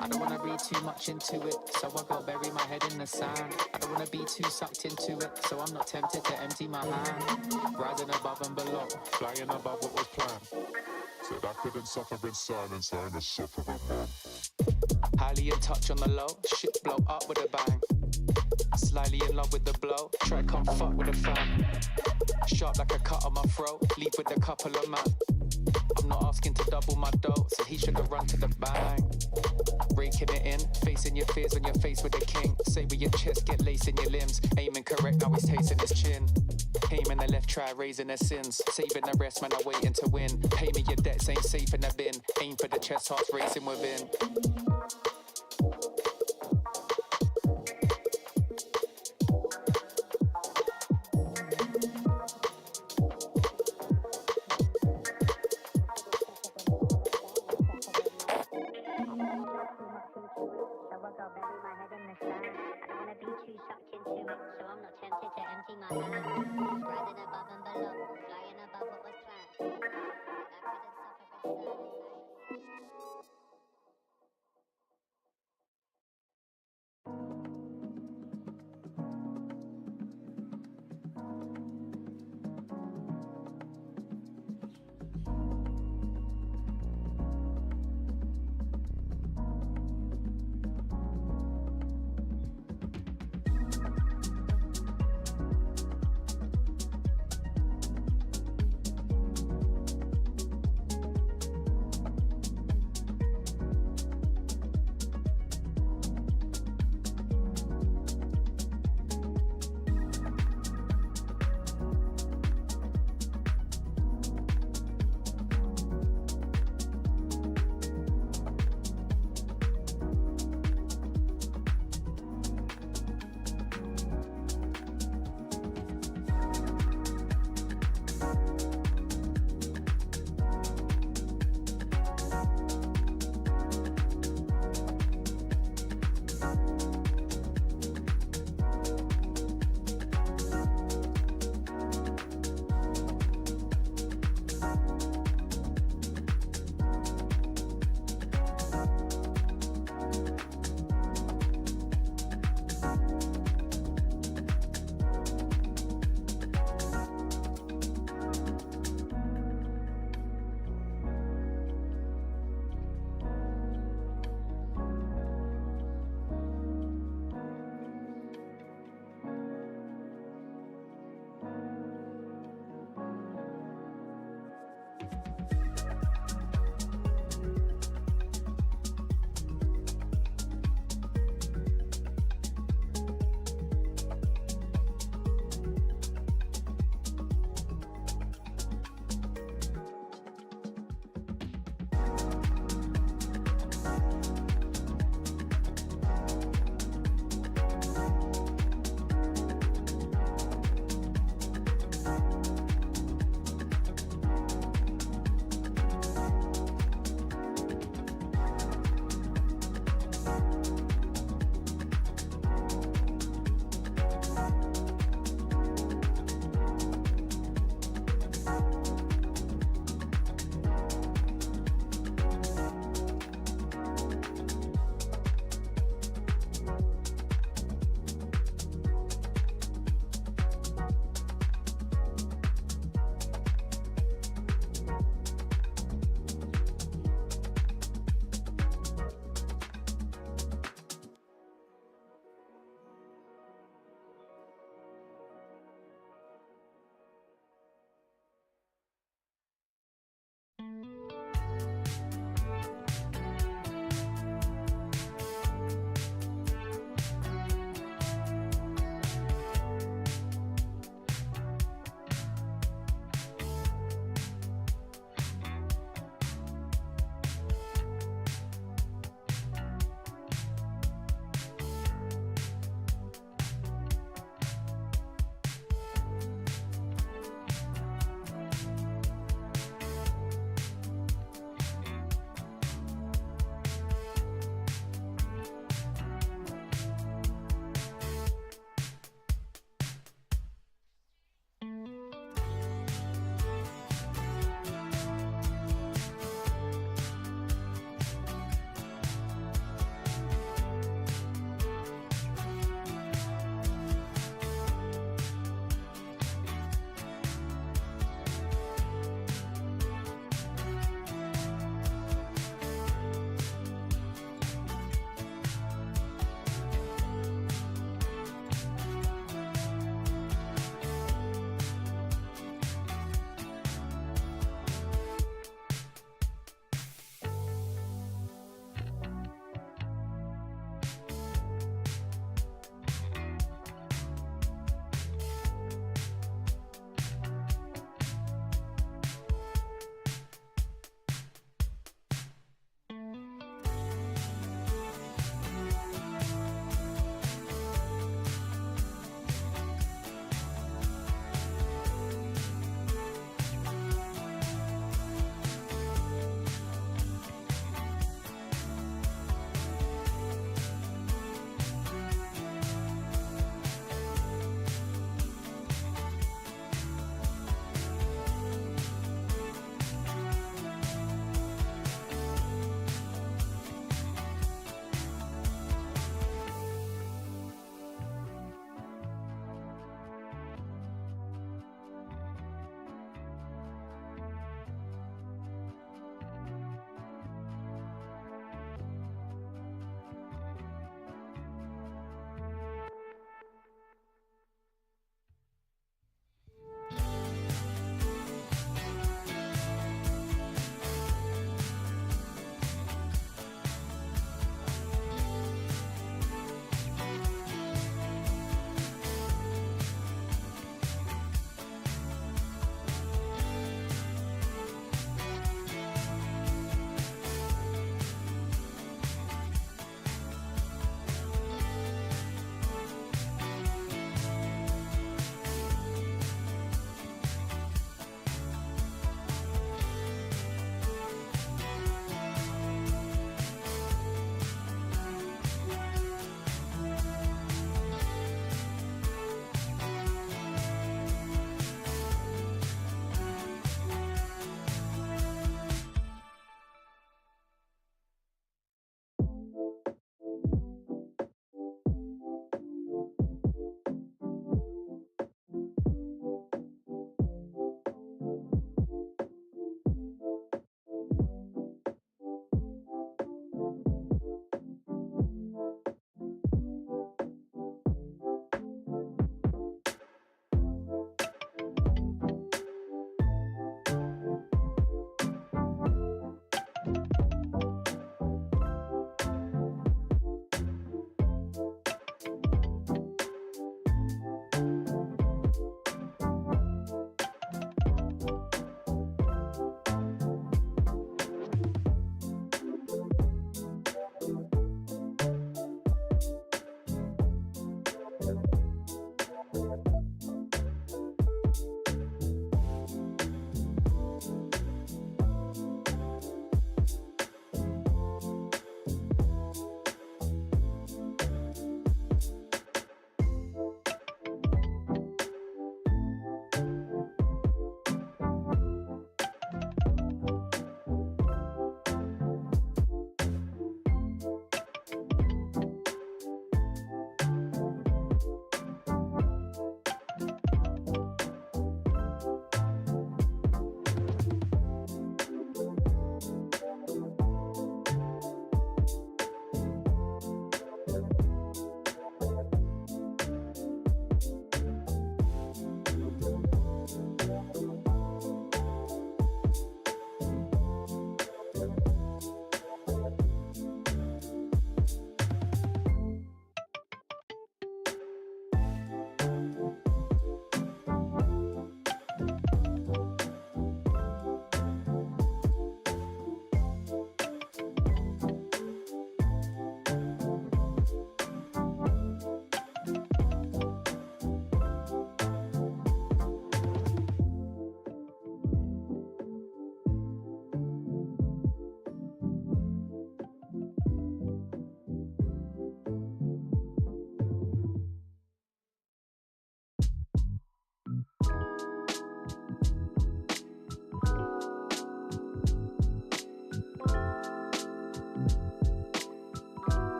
I don't wanna read too much into it, so I go bury my head in the sand. I don't wanna be too sucked into it, so I'm not tempted to empty my hand. Rising above and below, flying above what was planned. Said I couldn't suffer in silence, I ain't a suffering man. Highly in touch on the low, shit blow up with a bang. Slightly in love with the blow, try come fuck with a fan. Sharp like a cut on my throat, leave with a couple of man. I'm not asking to double my dough, so he should have run to the bang. Breaking it in, facing your fears when you're faced with the king. Say with your chest, get lace in your limbs. Aiming correct, now he's tasting his chin. Aiming the left, try raising their sins. Saving the rest, man, I'm waiting to win. Pay me your debts, ain't safe in the bin. Aim for the chest, hearts racing within.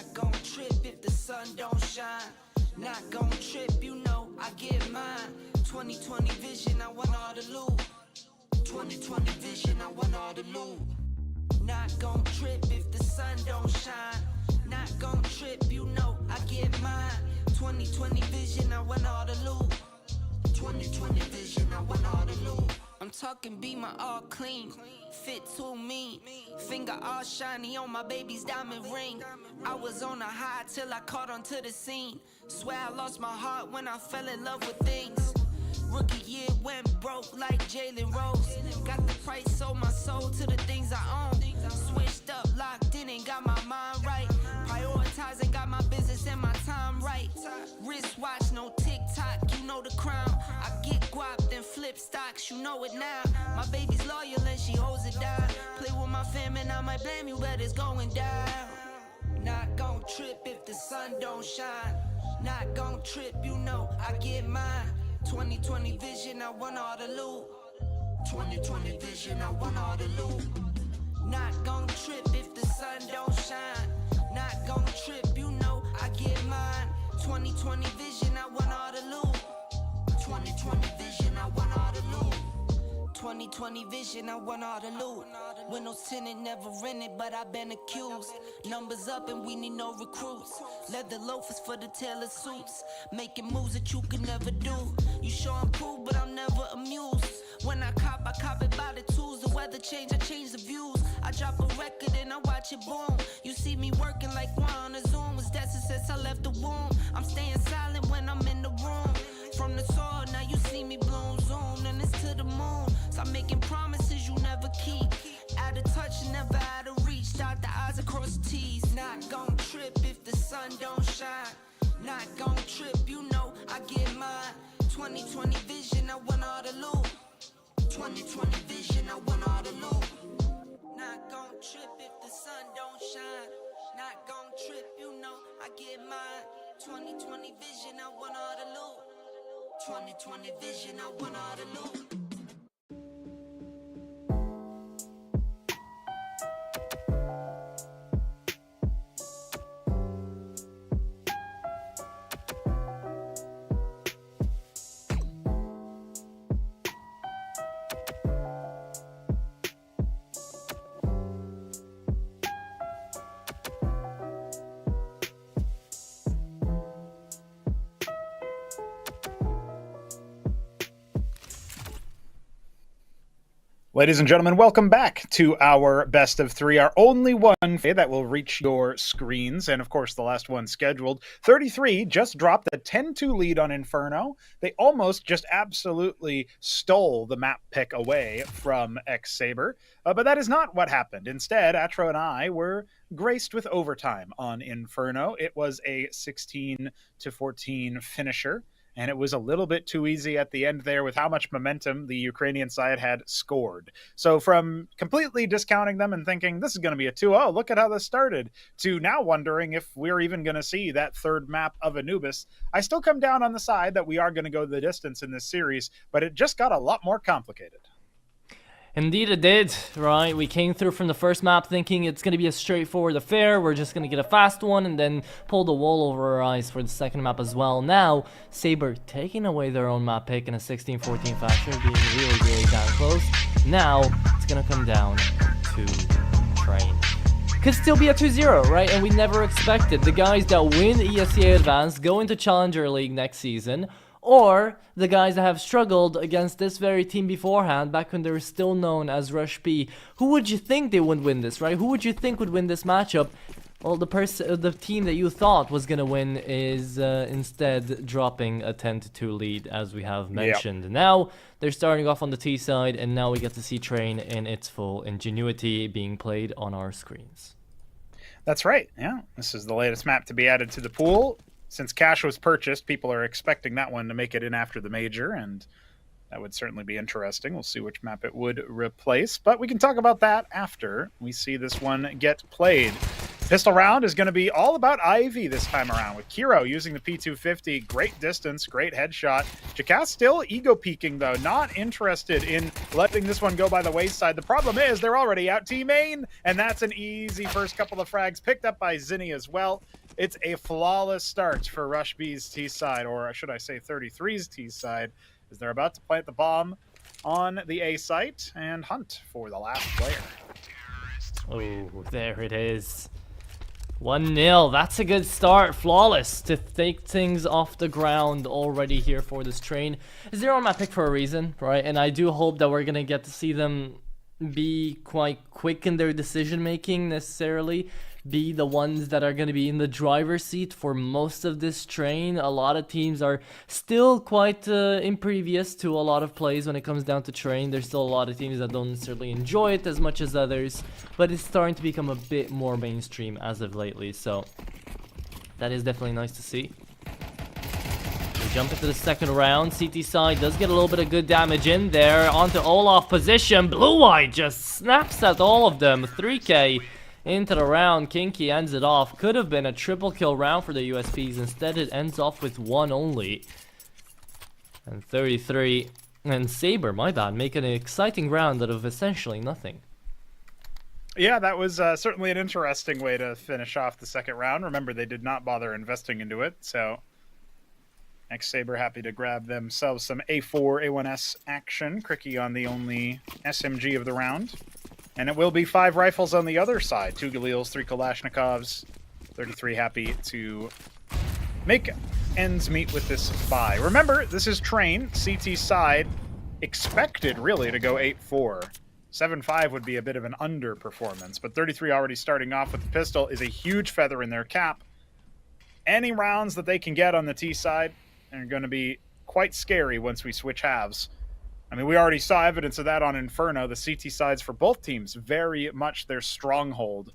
Not gon' trip if the sun don't shine. Not gon' trip, you know I get mine. 2020 vision, I want all the loot. 2020 vision, I want all the loot. Not gon' trip if the sun don't shine. Not gon' trip, you know I get mine. 2020 vision, I want all the loot. 2020 vision, I want all the loot. I'm talking Beamer all clean, fit too mean, finger all shiny on my baby's diamond ring. I was on a high till I caught onto the scene. Swear I lost my heart when I fell in love with things. Rookie year went broke like Jalen Rose. Got the price, sold my soul to the things I own. Switched up, locked in and got my mind right. Prioritizing, got my business and my time right. Wristwatch, no TikTok, you know the crown. I get guap, then flip stocks, you know it now. My baby's loyal and she holds it down. Play with my fam and I might blame you, but it's going down. Not gon' trip if the sun don't shine. Not gon' trip, you know I get mine. 2020 vision, I want all the loot. 2020 vision, I want all the loot. Not gon' trip if the sun don't shine. Not gon' trip, you know I get mine. 2020 vision, I want all the loot. 2020 vision, I want all the loot. 2020 vision, I want all the loot. Windows tinted, never rented, but I've been accused. Numbers up and we need no recruits. Leather loafers for the tailored suits. Making moves that you could never do. You sure I'm cool, but I'm never amused. When I cop it by the tools. The weather change, I change the views. I drop a record and I watch it boom. You see me working like one on a Zoom. Was that since I left the womb? I'm staying silent when I'm in the room. From the soil, now you see me bloom, zoom, and it's to the moon. Stop making promises you never keep. Out of touch and never out of reach. Dot the I's across the T's. Not gon' trip if the sun don't shine. Not gon' trip, you know I get mine. 2020 vision, I want all the loot. 2020 vision, I want all the loot. Not gon' trip if the sun don't shine. Not gon' trip, you know I get mine. 2020 vision, I want all the loot. 2020 vision, I want all the loot. Ladies and gentlemen, welcome back to our best of three, our only one that will reach your screens, and of course the last one scheduled. 33 just dropped a 10-2 lead on Inferno. They almost just absolutely stole the map pick away from ex-Sabre, but that is not what happened. Instead, Atro and I were graced with overtime on Inferno. It was a 16-14 finisher. And it was a little bit too easy at the end there with how much momentum the Ukrainian side had scored. So from completely discounting them and thinking this is going to be a 2-0, look at how this started, to now wondering if we're even going to see that third map of Anubis, I still come down on the side that we are going to go the distance in this series, but it just got a lot more complicated. Indeed it did, right? We came through from the first map thinking it's going to be a straightforward affair. We're just going to get a fast one and then pull the wool over our eyes for the second map as well. Now, Sabre taking away their own map pick in a 16-14 fashion, being really, really damn close. Now, it's going to come down to Train. Could still be a 2-0, right? And we never expected the guys that win ESEA Advanced go into Challenger League next season, or the guys that have struggled against this very team beforehand, back when they were still known as Rush B. Who would you think they would win this, right? Who would you think would win this matchup? Well, the team that you thought was going to win is instead dropping a 10-2 lead, as we have mentioned. Yep. Now, they're starting off on the T side, and now we get to see Train in its full ingenuity being played on our screens. That's right, yeah. This is the latest map to be added to the pool. Since Cash was purchased, people are expecting that one to make it in after the major, and that would certainly be interesting. We'll see which map it would replace, but we can talk about that after we see this one get played. Pistol round is going to be all about Ivy this time around, with Kiro using the P250. Great distance, great headshot. Jackass still ego peeking, though, not interested in letting this one go by the wayside. The problem is they're already out T-main, and that's an easy first couple of frags picked up by Zinni as well. It's a flawless start for Rush B's T side, or should I say 33's T side, as they're about to plant the bomb on the A site and hunt for the last player. Oh, there it is. 1-0, that's a good start. Flawless to take things off the ground already here for this train. They're on my pick for a reason, right? And I do hope that we're going to get to see them be quite quick in their decision making necessarily. Be the ones that are going to be in the driver's seat for most of this train. A lot of teams are still quite impervious to a lot of plays when it comes down to train. There's still a lot of teams that don't necessarily enjoy it as much as others, but it's starting to become a bit more mainstream as of lately, so that is definitely nice to see. We jump into the second round. CT side does get a little bit of good damage in there. Onto Olaf position. Blue Eye just snaps at all of them. 3K into the round. Kinky ends it off. Could have been a triple kill round for the USPs. Instead, it ends off with one only. And 33 and Sabre, my bad, make an exciting round out of essentially nothing. Yeah, that was certainly an interesting way to finish off the second round. Remember, they did not bother investing into it, so ex-Sabre happy to grab themselves some A4, A1S action. Cricky on the only SMG of the round. And it will be 5 rifles on the other side. 2 Galils, 3 Kalashnikovs. 33 happy to make ends meet with this buy. Remember, this is train. CT side expected, really, to go 8-4. 7-5 would be a bit of an underperformance, but 33 already starting off with the pistol is a huge feather in their cap. Any rounds that they can get on the T side are going to be quite scary once we switch halves. I mean, we already saw evidence of that on Inferno. The CT sides for both teams, very much their stronghold.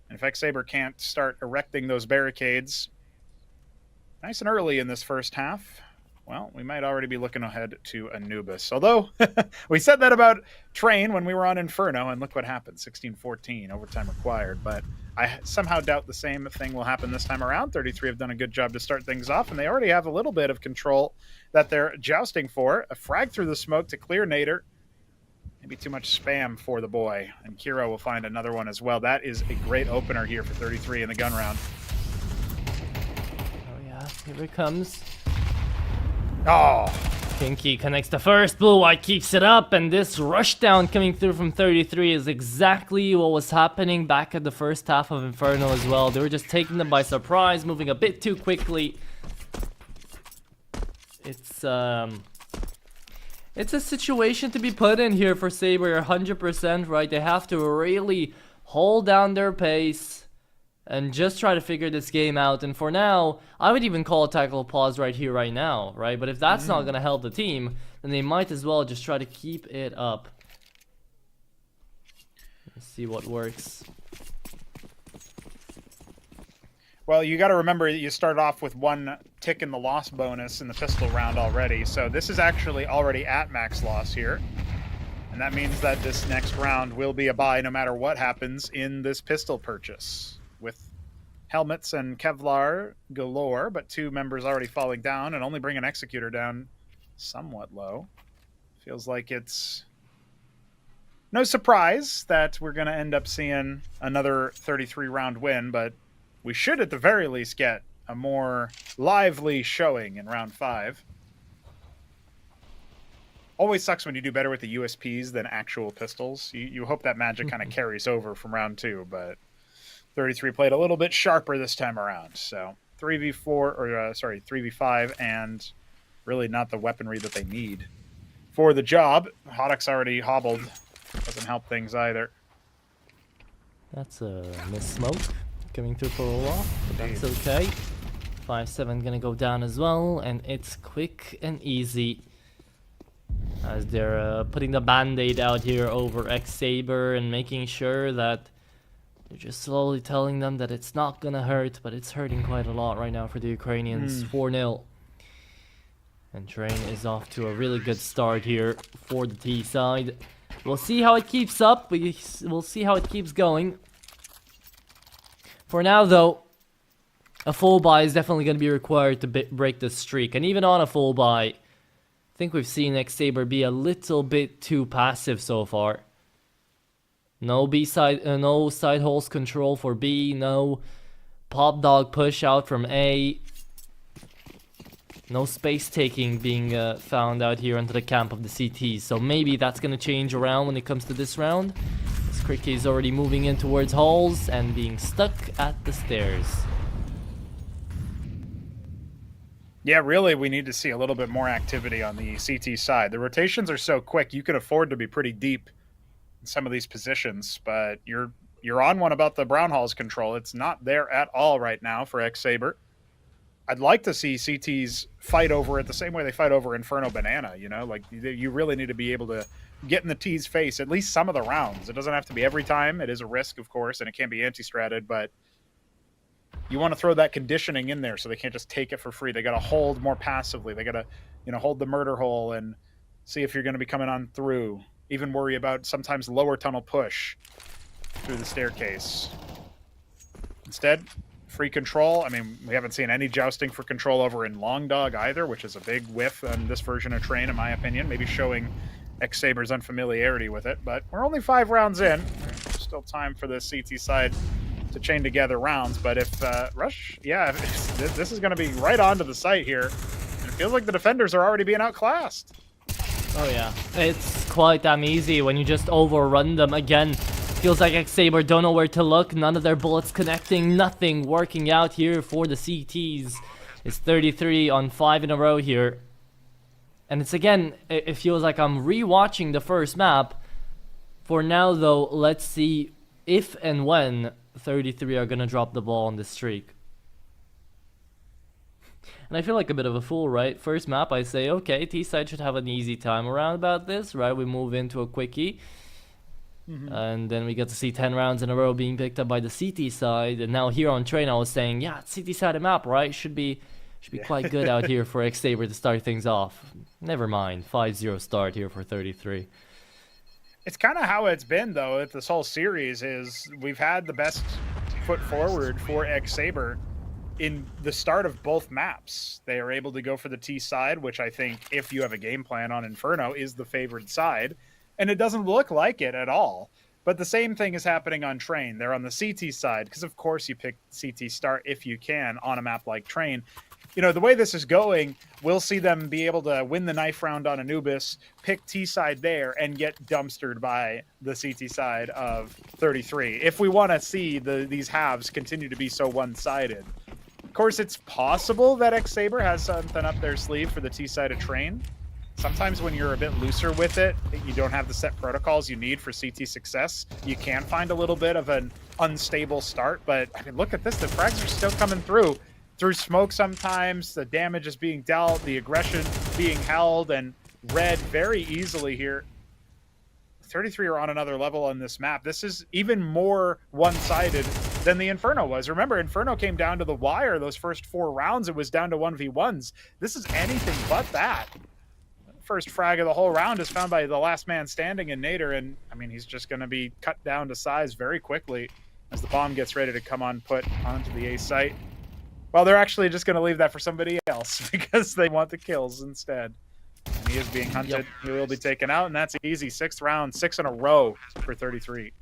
And if ex-Sabre can't start erecting those barricades nice and early in this first half, well, we might already be looking ahead to Anubis. Although, we said that about Train when we were on Inferno, and look what happened, 16-14, overtime required. But I somehow doubt the same thing will happen this time around. 33 have done a good job to start things off, and they already have a little bit of control that they're jousting for. A frag through the smoke to clear Nader. Maybe too much spam for the boy, and Kiro will find another one as well. That is a great opener here for 33 in the gun round. Oh yeah, here it comes. Oh, Kinky connects the first, Blue White keeps it up, and this rushdown coming through from 33 is exactly what was happening back at the first half of Inferno as well. They were just taking them by surprise, moving a bit too quickly. It's a situation to be put in here for Sabre, 100%, right? They have to really hold down their pace and just try to figure this game out. And for now, I would even call a tactical pause right here, right now, right? But if that's not going to help the team, then they might as well just try to keep it up. Let's see what works. well, you got to remember you start off with 1 tick in the loss bonus in the pistol round already. So this is actually already at max loss here. And that means that this next round will be a buy no matter what happens in this pistol purchase. With helmets and Kevlar galore, but 2 members already falling down and only bring an executor down somewhat low. Feels like it's no surprise that we're going to end up seeing another 33 round win, but we should at the very least get a more lively showing in round 5. Always sucks when you do better with the USPs than actual pistols. You hope that magic kind of carries over from round 2, but 33 played a little bit sharper this time around. So 3v5, and really not the weaponry that they need for the job. Hoddock's already hobbled. Doesn't help things either. That's a miss smoke coming through for Olaf, but that's okay. 5-7 gonna go down as well, and it's quick and easy as they're putting the band-aid out here over ex-Sabre and making sure that they're just slowly telling them that it's not gonna hurt, but it's hurting quite a lot right now for the Ukrainians. 4-0. And Train is off to a really good start here for the T side. We'll see how it keeps up. We'll see how it keeps going. For now, though, a full buy is definitely going to be required to break this streak. And even on a full buy, I think we've seen ex-Sabre be a little bit too passive so far. No no side holes control for B, no pop dog push out from A. No space taking being found out here into the camp of the CTs. So maybe that's going to change around when it comes to this round. As Cricky is already moving in towards halls and being stuck at the stairs. Yeah, really, we need to see a little bit more activity on the CT side. The rotations are so quick, you can afford to be pretty deep in some of these positions, but you're on one about the Brown Halls control. It's not there at all right now for ex-Sabre. I'd like to see CTs fight over it the same way they fight over Inferno Banana, you know? Like, you really need to be able to get in the T's face at least some of the rounds. It doesn't have to be every time. It is a risk, of course, and it can be anti-stratted, but you want to throw that conditioning in there so they can't just take it for free. They got to hold more passively. They got to, hold the murder hole and see if you're going to be coming on through. Even worry about sometimes lower tunnel push through the staircase. Instead, free control. I mean, we haven't seen any jousting for control over in Long Dog either, which is a big whiff on this version of Train, in my opinion. Maybe showing ex-Sabre's unfamiliarity with it, but we're only 5 rounds in. There's still time for the CT side to chain together rounds, but if Rush, this is going to be right onto the site here. And it feels like the defenders are already being outclassed. Oh yeah, it's quite damn easy when you just overrun them again. Feels like ex-Sabre don't know where to look, none of their bullets connecting, nothing working out here for the CTs. It's 33 on 5 in a row here. And it's again, it feels like I'm rewatching the first map. For now though, let's see if and when 33 are gonna drop the ball on this streak. And I feel like a bit of a fool, right? First map, I say, okay, T-side should have an easy time around about this, right? We move into a quickie. And then we get to see 10 rounds in a row being picked up by the CT side. And now here on Train, I was saying, yeah, CT side of map, right? Should be quite good out here for ex-Sabre to start things off. Never mind, 5-0 start here for 33. It's kind of how it's been, though, at this whole series is we've had the best foot forward for ex-Sabre in the start of both maps. They are able to go for the T side, which I think, if you have a game plan on Inferno, is the favored side. And it doesn't look like it at all. But the same thing is happening on Train. They're on the CT side, because of course you pick CT start if you can on a map like Train. The way this is going, we'll see them be able to win the knife round on Anubis, pick T side there, and get dumpstered by the CT side of 33. If we want to see these halves continue to be so one-sided. Of course, it's possible that ex-Sabre has something up their sleeve for the T side of Train. Sometimes when you're a bit looser with it, you don't have the set protocols you need for CT success. You can find a little bit of an unstable start, but I mean, look at this. The frags are still coming through smoke sometimes. The damage is being dealt, the aggression being held and read very easily here. 33 are on another level on this map. This is even more one-sided than the Inferno was. Remember, Inferno came down to the wire. Those first 4 rounds, it was down to 1v1s. This is anything but that. First frag of the whole round is found by the last man standing in Nader, and I mean, he's just going to be cut down to size very quickly as the bomb gets ready to come on put onto the A site. Well, they're actually just going to leave that for somebody else because they want the kills instead. And he is being hunted. Yep. He will be taken out, and that's easy. 6th round, 6 in a row for 33.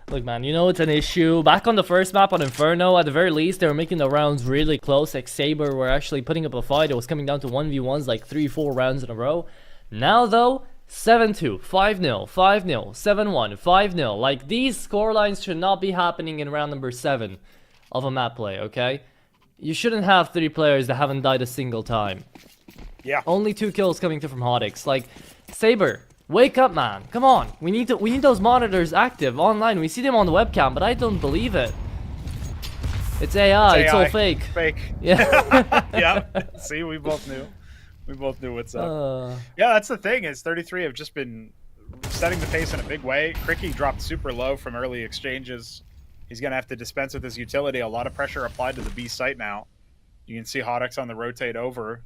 Look, man, it's an issue. Back on the first map on Inferno, at the very least, they were making the rounds really close. ex-Sabre were actually putting up a fight. It was coming down to 1v1s like 3-4 rounds in a row. Now, though, 7-2, 5-0, 5-0, 7-1, 5-0. Like, these scorelines should not be happening in round number 7 of a map play, okay? You shouldn't have 3 players that haven't died a single time. Yeah. Only 2 kills coming through from Hodix. Like, Sabre, wake up, man. Come on. We need those monitors active online. We see them on the webcam, but I don't believe it. It's AI. It's all fake. Fake. Yeah. Yeah. See, we both knew. We both knew what's up. Yeah, that's the thing is 33 have just been setting the pace in a big way. Cricky dropped super low from early exchanges. He's going to have to dispense with his utility. A lot of pressure applied to the B site now. You can see Hodix on the rotate over.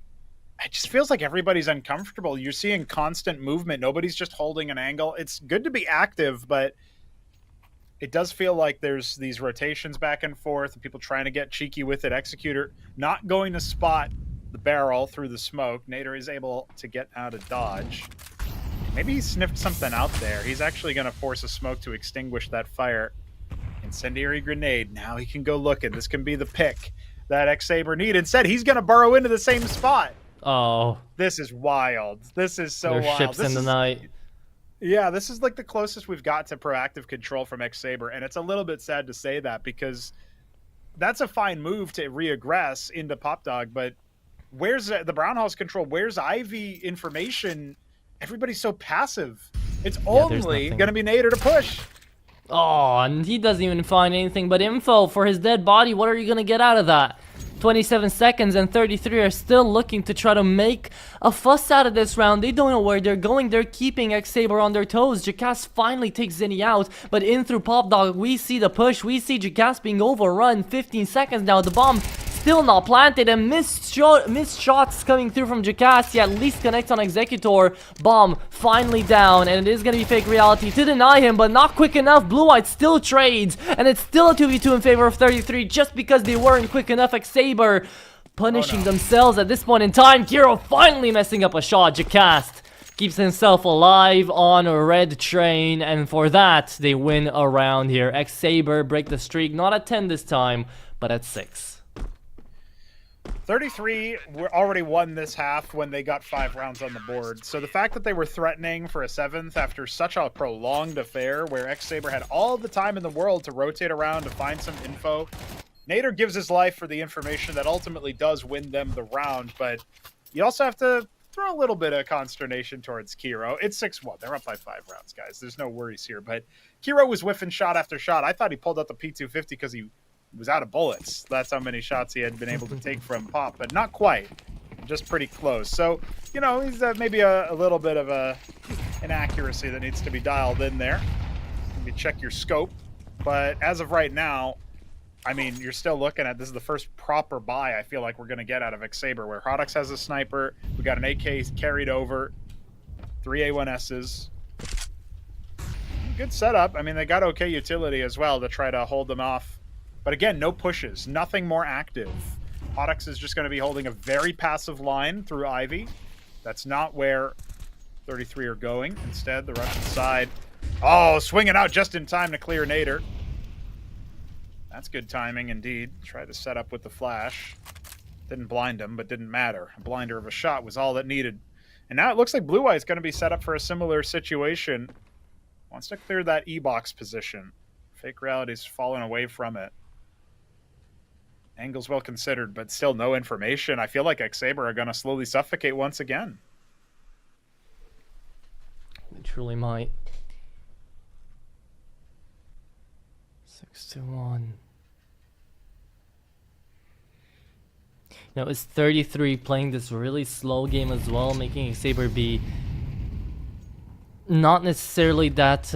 It just feels like everybody's uncomfortable. You're seeing constant movement. Nobody's just holding an angle. It's good to be active, but it does feel like there's these rotations back and forth, and people trying to get cheeky with it. Executor not going to spot the barrel through the smoke. Nader is able to get out of dodge. Maybe he sniffed something out there. He's actually going to force a smoke to extinguish that fire. Incendiary grenade. Now he can go looking. This can be the pick that ex-Sabre needed. Instead, he's going to burrow into the same spot. Oh. This is wild. This is so wild. Ships in the night. Yeah, this is like the closest we've got to proactive control from ex-Sabre, and it's a little bit sad to say that because that's a fine move to reaggress into PopDog, but where's the Brown House control? Where's Ivy information? Everybody's so passive. It's only going to be Nader to push. Oh, and he doesn't even find anything but info for his dead body. What are you going to get out of that? 27 seconds and 33 are still looking to try to make a fuss out of this round. They don't know where they're going. They're keeping ex-Sabre on their toes. Jackass finally takes Zinni out, but in through PopDog, we see the push. We see Jackass being overrun. 15 seconds now. The bomb still not planted, and missed shots coming through from Jackass. He at least connects on Executor. Bomb finally down, and it is going to be fake reality to deny him, but not quick enough. Blue White still trades, and it's still a 2v2 in favor of 33 just because they weren't quick enough. ex-Sabre punishing themselves at this point in time. Kiro finally messing up a shot. Jackass keeps himself alive on a red train, and for that, they win a round here. ex-Sabre break the streak, not at 10 this time, but at 6. 33 were already won this half when they got 5 rounds on the board. So the fact that they were threatening for a 7th after such a prolonged affair where ex-Sabre had all the time in the world to rotate around to find some info. Nader gives his life for the information that ultimately does win them the round, but you also have to throw a little bit of consternation towards Kiro. It's 6-1. They're up by 5 rounds, guys. There's no worries here, but Kiro was whiffing shot after shot. I thought he pulled out the P250 because he was out of bullets. That's how many shots he had been able to take from Pop, but not quite. Just pretty close. So, you know, he's maybe a little bit of a inaccuracy that needs to be dialed in there. Maybe check your scope. But as of right now, I mean, you're still looking at this is the first proper buy I feel like we're going to get out of ex-Sabre, where Hoddox has a sniper. We got an AK carried over. 3 A1Ss. Good setup. I mean, they got okay utility as well to try to hold them off. But again, no pushes, nothing more active. Hoddox is just going to be holding a very passive line through Ivy. That's not where 33 are going. Instead, the Russian side, swinging out just in time to clear Nader. That's good timing indeed. Tried to set up with the flash. Didn't blind him, but didn't matter. A blinder of a shot was all that needed. And now it looks like Blue Eye is going to be set up for a similar situation. Wants to clear that E-box position. Fake Reality's fallen away from it. Angle's well considered, but still no information. I feel like ex-Sabre are going to slowly suffocate once again. They truly might. 6-1. Now, it's 33 playing this really slow game as well, making ex-Sabre be not necessarily that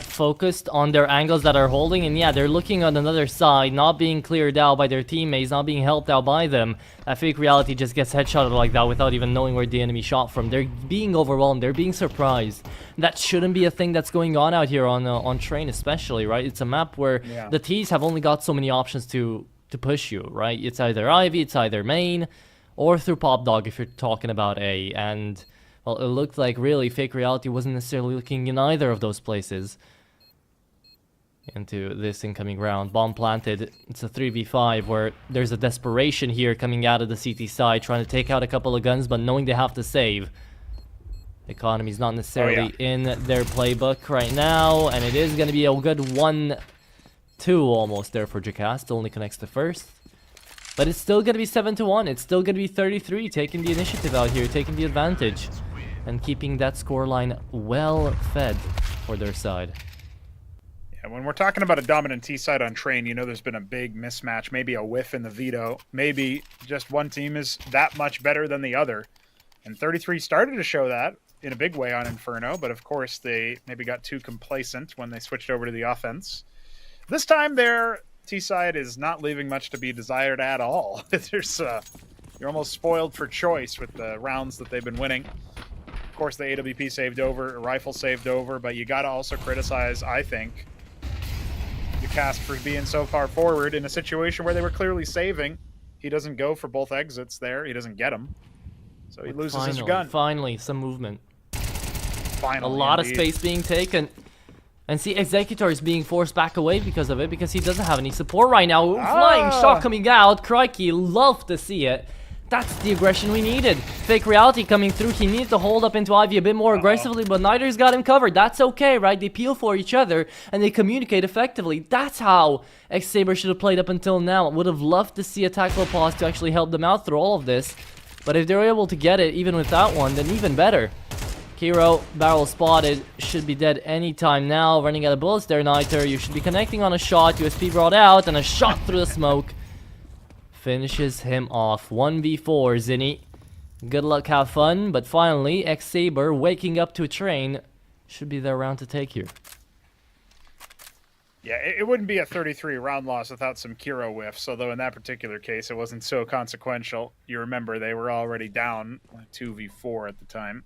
focused on their angles that are holding, and yeah, they're looking on another side, not being cleared out by their teammates, not being helped out by them. That fake reality just gets headshotted like that without even knowing where the enemy shot from. They're being overwhelmed, they're being surprised. That shouldn't be a thing that's going on out here on Train especially, right? It's a map where the T's have only got so many options to push you, right? It's either Ivy, it's either main, or through PopDog if you're talking about A, and well, it looked like really fake reality wasn't necessarily looking in either of those places into this incoming round. Bomb planted. It's a 3v5 where there's a desperation here coming out of the CT side, trying to take out a couple of guns, but knowing they have to save. Economy's not necessarily in their playbook right now, and it is going to be a good 1-2 almost there for Jackass. Only connects to first. But it's still going to be 7-1. It's still going to be 33 taking the initiative out here, taking the advantage, and keeping that scoreline well fed for their side. Yeah, when we're talking about a dominant T side on Train, you know there's been a big mismatch, maybe a whiff in the veto. Maybe just one team is that much better than the other. And 33 started to show that in a big way on Inferno, but of course they maybe got too complacent when they switched over to the offense. This time their T side is not leaving much to be desired at all. There's you're almost spoiled for choice with the rounds that they've been winning. Of course, the AWP saved over, rifle saved over, but you got to also criticize, I think, the cast for being so far forward in a situation where they were clearly saving. He doesn't go for both exits there. He doesn't get them. So he loses his gun. Finally, some movement. Finally, a lot of space being taken. And see, Executor is being forced back away because of it, because he doesn't have any support right now. Flying shot coming out. Crikey, love to see it. That's the aggression we needed. Fake Reality coming through. He needed to hold up into Ivy a bit more aggressively, but neither's got him covered. That's okay, right? They peel for each other, and they communicate effectively. That's how ex-Sabre should have played up until now. Would have loved to see a tactical pause to actually help them out through all of this. But if they're able to get it, even without one, then even better. Kiro, barrel spotted, should be dead anytime now. Running out of bullets there, Niter. You should be connecting on a shot. USP brought out, and a shot through the smoke. Finishes him off. 1v4, Zinni. Good luck, have fun. But finally, ex-Sabre waking up to a train. Should be their round to take here. Yeah, it wouldn't be a 33 round loss without some Kiro whiffs, although in that particular case, it wasn't so consequential. You remember, they were already down 2v4 at the time.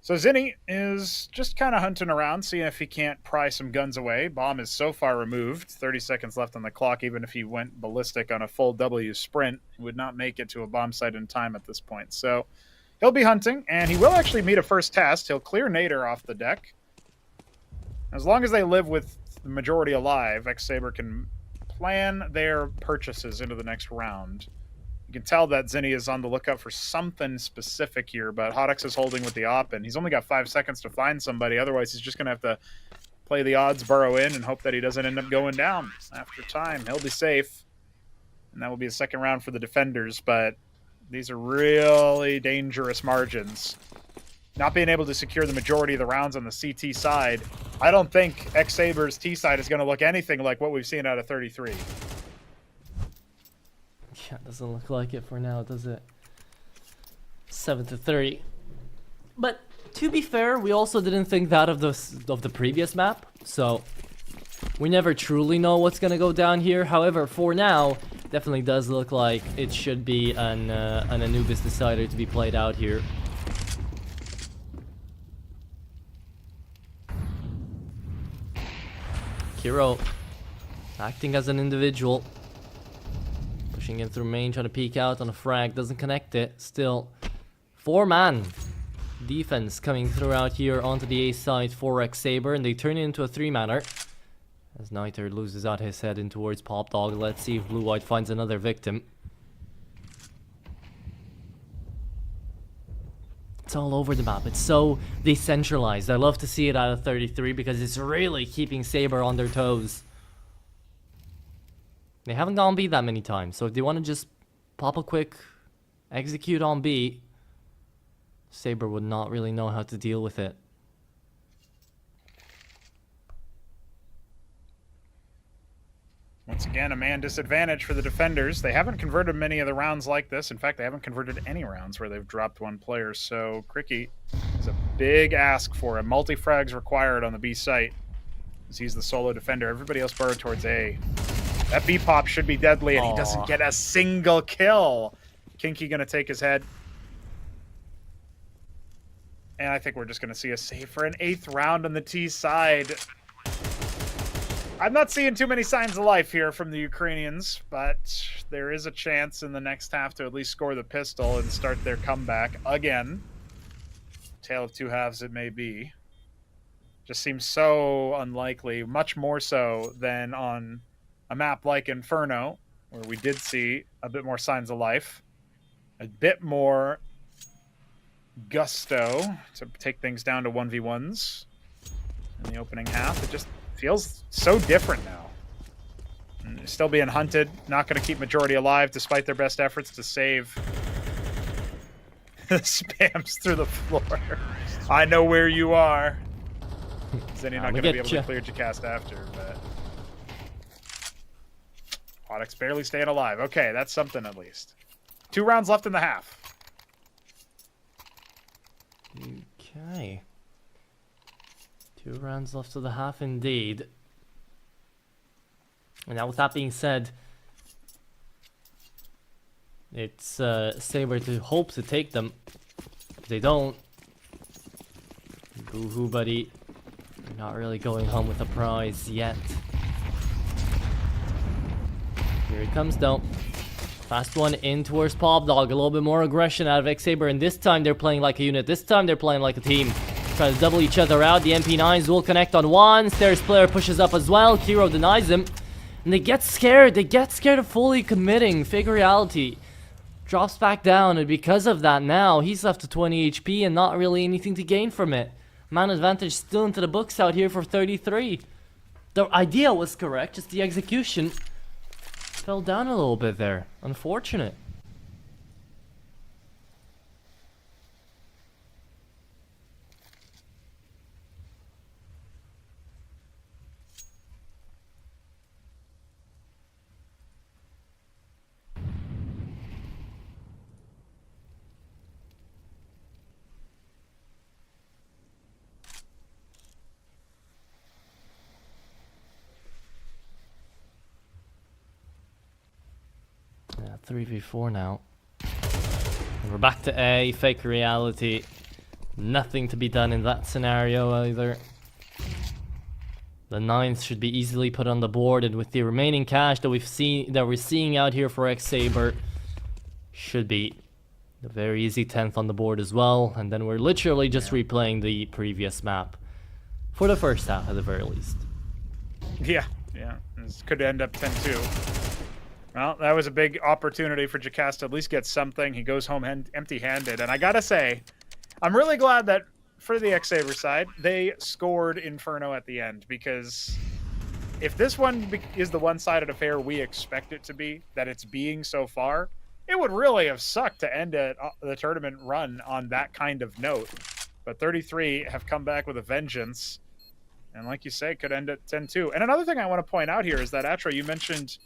So Zinni is just kind of hunting around, seeing if he can't pry some guns away. Bomb is so far removed. 30 seconds left on the clock. Even if he went ballistic on a full W sprint, he would not make it to a bomb site in time at this point. So he'll be hunting, and he will actually meet a first test. He'll clear Nader off the deck. As long as they live with the majority alive, ex-Sabre can plan their purchases into the next round. You can tell that Zinni is on the lookout for something specific here, but Hodix is holding with the op, and he's only got 5 seconds to find somebody. Otherwise, he's just going to have to play the odds, burrow in, and hope that he doesn't end up going down after time. He'll be safe, and that will be a second round for the defenders, but these are really dangerous margins. Not being able to secure the majority of the rounds on the CT side, I don't think ex-Sabre's T side is going to look anything like what we've seen out of 33. Yeah, doesn't look like it for now, does it? 7-3. But to be fair, we also didn't think that of the previous map, so we never truly know what's gonna go down here. However, for now, definitely does look like it should be an Anubis Decider to be played out here. Kiro acting as an individual. Pushing in through main, trying to peek out on a frag. Doesn't connect it. Still, 4-man defense coming through out here onto the A side for ex-Sabre, and they turn it into a 3-manner. As Niter loses out his head in towards Pop Dog. Let's see if Blue-White finds another victim. It's all over the map. It's so decentralized. I love to see it out of 33 because it's really keeping Sabre on their toes. They haven't gone B that many times, so if they want to just pop a quick execute on B, Sabre would not really know how to deal with it. Once again, a man disadvantage for the defenders. They haven't converted many of the rounds like this. In fact, they haven't converted any rounds where they've dropped one player. So Cricky is a big ask for him. Multi-frags required on the B site, as he's the solo defender. Everybody else burrowed towards A. That B-pop should be deadly, and he doesn't get a single kill. Kinky going to take his head. And I think we're just going to see a save for an 8th round on the T side. I'm not seeing too many signs of life here from the Ukrainians, but there is a chance in the next half to at least score the pistol and start their comeback again. Tale of two halves it may be. Just seems so unlikely, much more so than on a map like Inferno, where we did see a bit more signs of life, a bit more gusto to take things down to 1v1s in the opening half. It just feels so different now. And still being hunted, not going to keep majority alive despite their best efforts to save. Spams through the floor. I know where you are. Zinni not going to be able to clear Jacast after, but Podix barely staying alive. Okay, that's something at least. 2 rounds left in the half. Okay. 2 rounds left of the half indeed. And now with that being said, it's Sabre to hope to take them. If they don't, boo-hoo buddy, you're not really going home with a prize yet. Here he comes though. Fast one in towards PopDog. A little bit more aggression out of ex-Sabre, and this time they're playing like a unit. This time they're playing like a team. Trying to double each other out. The MP9s will connect on one. Stairs player pushes up as well. Kiro denies him. And they get scared. They get scared of fully committing. Fake reality drops back down, and because of that now, he's left to 20 HP and not really anything to gain from it. Man advantage still into the books out here for 33. The idea was correct, just the execution fell down a little bit there. Unfortunate. Yeah, 3v4 now. And we're back to A, fake reality. Nothing to be done in that scenario either. The 9th should be easily put on the board, and with the remaining cash that we're seeing out here for ex-Sabre, should be a very easy 10th on the board as well. And then we're literally just replaying the previous map for the first half at the very least. Yeah. This could end up 10-2. Well, that was a big opportunity for TPuDCATb to at least get something. He goes home empty-handed. And I gotta say, I'm really glad that for the ex-Sabre side, they scored Inferno at the end. Because if this one is the one-sided affair we expect it to be, that it's being so far, it would really have sucked to end the tournament run on that kind of note. But 33 have come back with a vengeance. And like you say, could end at 10-2. And another thing I want to point out here is that, Atra, you mentioned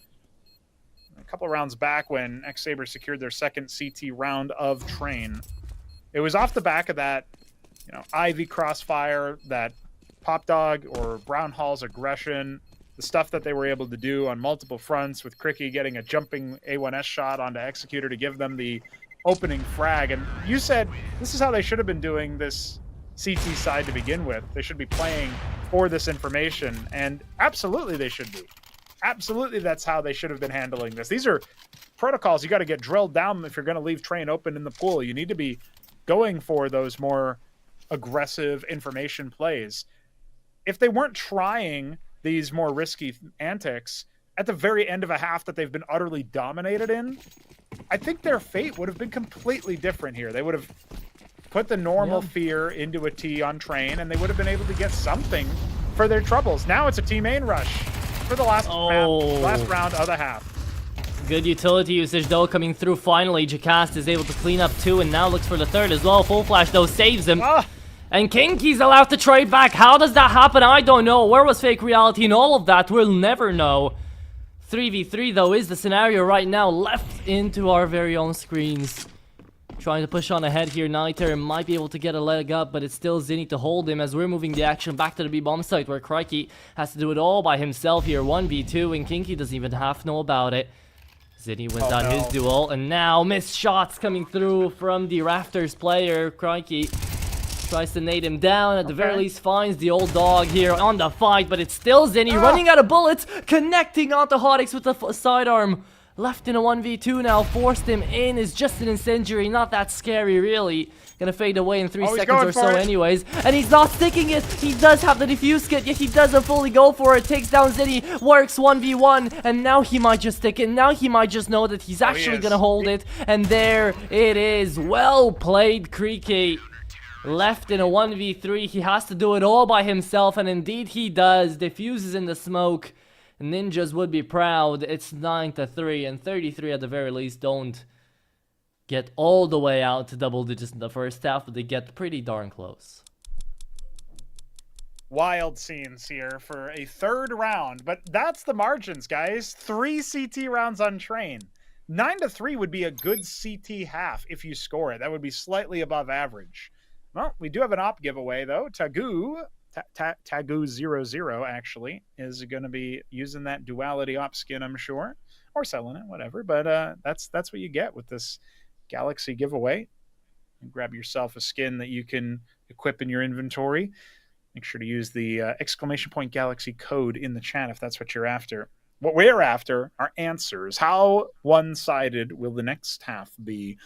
a couple rounds back when ex-Sabre secured their second CT round of Train. It was off the back of that, Ivy crossfire, that PopDog or Brown Hall's aggression, the stuff that they were able to do on multiple fronts, with Cricky getting a jumping A1S shot onto Executor to give them the opening frag. And you said this is how they should have been doing this CT side to begin with. They should be playing for this information, and absolutely they should be. Absolutely, that's how they should have been handling this. These are protocols you got to get drilled down if you're going to leave Train open in the pool. You need to be going for those more aggressive information plays. If they weren't trying these more risky antics at the very end of a half that they've been utterly dominated in, I think their fate would have been completely different here. They would have put the normal fear into a T on Train, and they would have been able to get something for their troubles. Now it's a team main rush for the last round of the half. Good utility usage though coming through finally. TPuDCATb is able to clean up 2 and now looks for the 3rd as well. Full flash though saves him. And Kinky's allowed to trade back. How does that happen? I don't know. Where was fake reality and all of that? We'll never know. 3v3 though is the scenario right now, left into our very own screens. Trying to push on ahead here. Niter might be able to get a leg up, but it's still Zinni to hold him as we're moving the action back to the B-bomb site where Crikey has to do it all by himself here. 1v2 and Kinky doesn't even half know about it. Zinni wins down his duel, and now missed shots coming through from the Rafters player. Crikey tries to nade him down, at the very least finds the old dog here on the fight, but it's still Zinni running out of bullets, connecting onto Hotix with the sidearm. Left in a 1v2 now, forced him in, is just an incendiary, not that scary really. Gonna fade away in 3 seconds or so anyways. And he's not sticking it, he does have the defuse kit, yet he doesn't fully go for it. Takes down Zinni, works 1v1, and now he might just stick it. Now he might just know that he's actually gonna hold it. And there it is, well played Creaky. Left in a 1v3, he has to do it all by himself, and indeed he does. Diffuses in the smoke. Ninjas would be proud. It's 9-3, and 33 at the very least don't get all the way out to double digits in the first half, but they get pretty darn close. Wild scenes here for a 3rd round, but that's the margins, guys. 3 CT rounds on Train. 9-3 would be a good CT half if you score it. That would be slightly above average. Well, we do have an op giveaway though. Tagu00 actually is going to be using that duality op skin, I'm sure, or selling it, whatever. But that's what you get with this Galaxy giveaway. And grab yourself a skin that you can equip in your inventory. Make sure to use the !Galaxy code in the chat if that's what you're after. What we're after are answers. How one-sided will the next half be?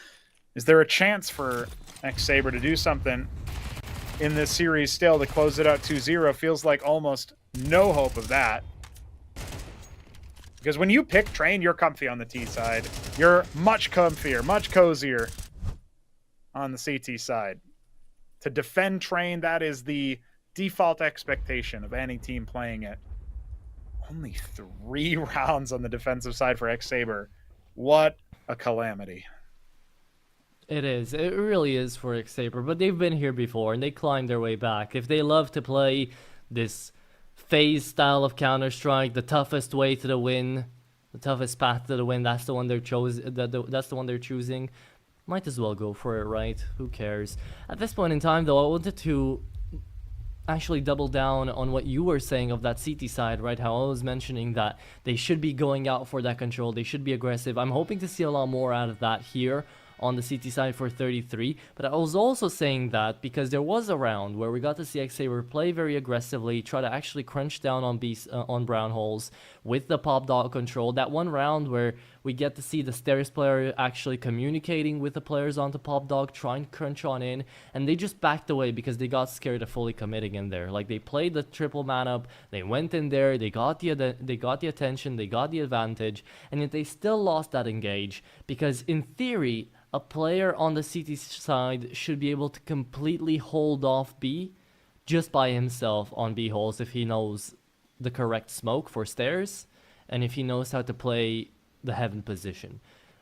Is there a chance for ex-Sabre to do something in this series still to close it out 2-0? Feels like almost no hope of that. Because when you pick Train, you're comfy on the T side. You're much comfier, much cozier on the CT side. To defend Train, that is the default expectation of any team playing it. Only 3 rounds on the defensive side for ex-Sabre. What a calamity. It is. It really is for ex-Sabre, but they've been here before and they climbed their way back. If they love to play this phase style of Counter-Strike, the toughest way to the win, the toughest path to the win, that's the one they're that's the one they're choosing. Might as well go for it, right? Who cares? At this point in time, though, I wanted to actually double down on what you were saying of that CT side, right? How I was mentioning that they should be going out for that control, they should be aggressive. I'm hoping to see a lot more out of that here on the CT side for 33, but I was also saying that because there was a round where we got to see ex-Sabre play very aggressively, try to actually crunch down on brown holes with the pop dot control. That one round where we get to see the Stairs player actually communicating with the players onto pop dog, trying to crunch on in, and they just backed away because they got scared of fully committing in there. Like, they played the triple man up, they went in there, they got the attention, they got the advantage, and yet they still lost that engage because in theory a player on the CT side should be able to completely hold off B just by himself on B holes if he knows the correct smoke for Stairs and if he knows how to play the heaven position.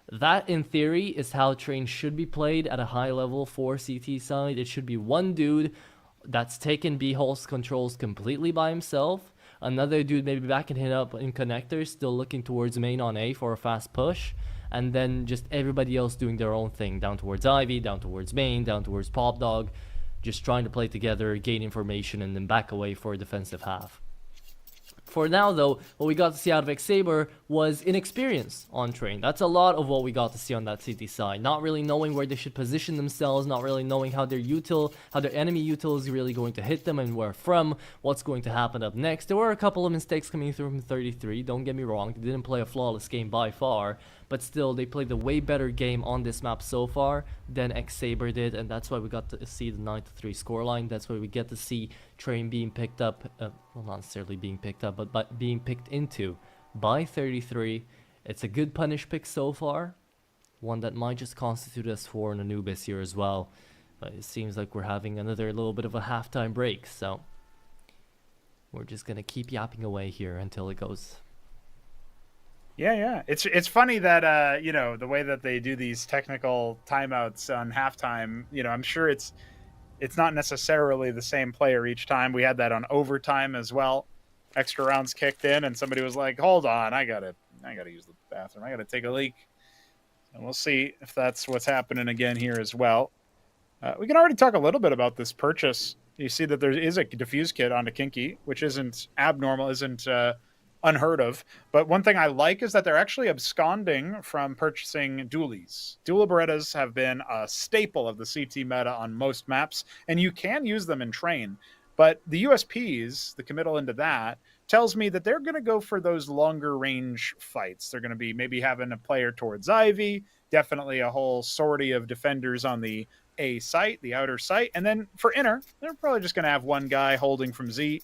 That, in theory, is how Train should be played at a high level for CT side. It should be one dude that's taken B holes controls completely by himself, another dude maybe backing it up in connectors, still looking towards main on A for a fast push, and then just everybody else doing their own thing, down towards Ivy, down towards main, down towards Pop Dog, just trying to play together, gain information, and then back away for a defensive half. For now, though, what we got to see out of ex-Sabre was inexperience on Train. That's a lot of what we got to see on that CT side. Not really knowing where they should position themselves, not really knowing how their enemy util is really going to hit them and where from, what's going to happen up next. There were a couple of mistakes coming through from 33, don't get me wrong. They didn't play a flawless game by far, but still, they played a way better game on this map so far than ex-Sabre did, and that's why we got to see the 9-3 scoreline. That's why we get to see Train being picked up, well, not necessarily being picked up, but being picked into by 33. It's a good punish pick so far, one that might just constitute us for an Anubis here as well. But it seems like we're having another little bit of a halftime break, so we're just gonna keep yapping away here until it goes. Yeah. It's funny that you know, the way that they do these technical timeouts on halftime, you know, I'm sure it's not necessarily the same player each time. We had that on overtime as well. Extra rounds kicked in and somebody was like, "Hold on, I gotta use the bathroom. I gotta take a leak." And we'll see if that's what's happening again here as well. We can already talk a little bit about this purchase. You see that there is a diffuse kit onto Kinky, which isn't abnormal, isn't unheard of. But one thing I like is that they're actually absconding from purchasing dualies. Dual Berettas have been a staple of the CT meta on most maps, and you can use them in Train. But the USPs, the committal into that, tells me that they're going to go for those longer range fights. They're going to be maybe having a player towards Ivy, definitely a whole sortie of defenders on the A site, the outer site. And then for inner, they're probably just going to have one guy holding from Z,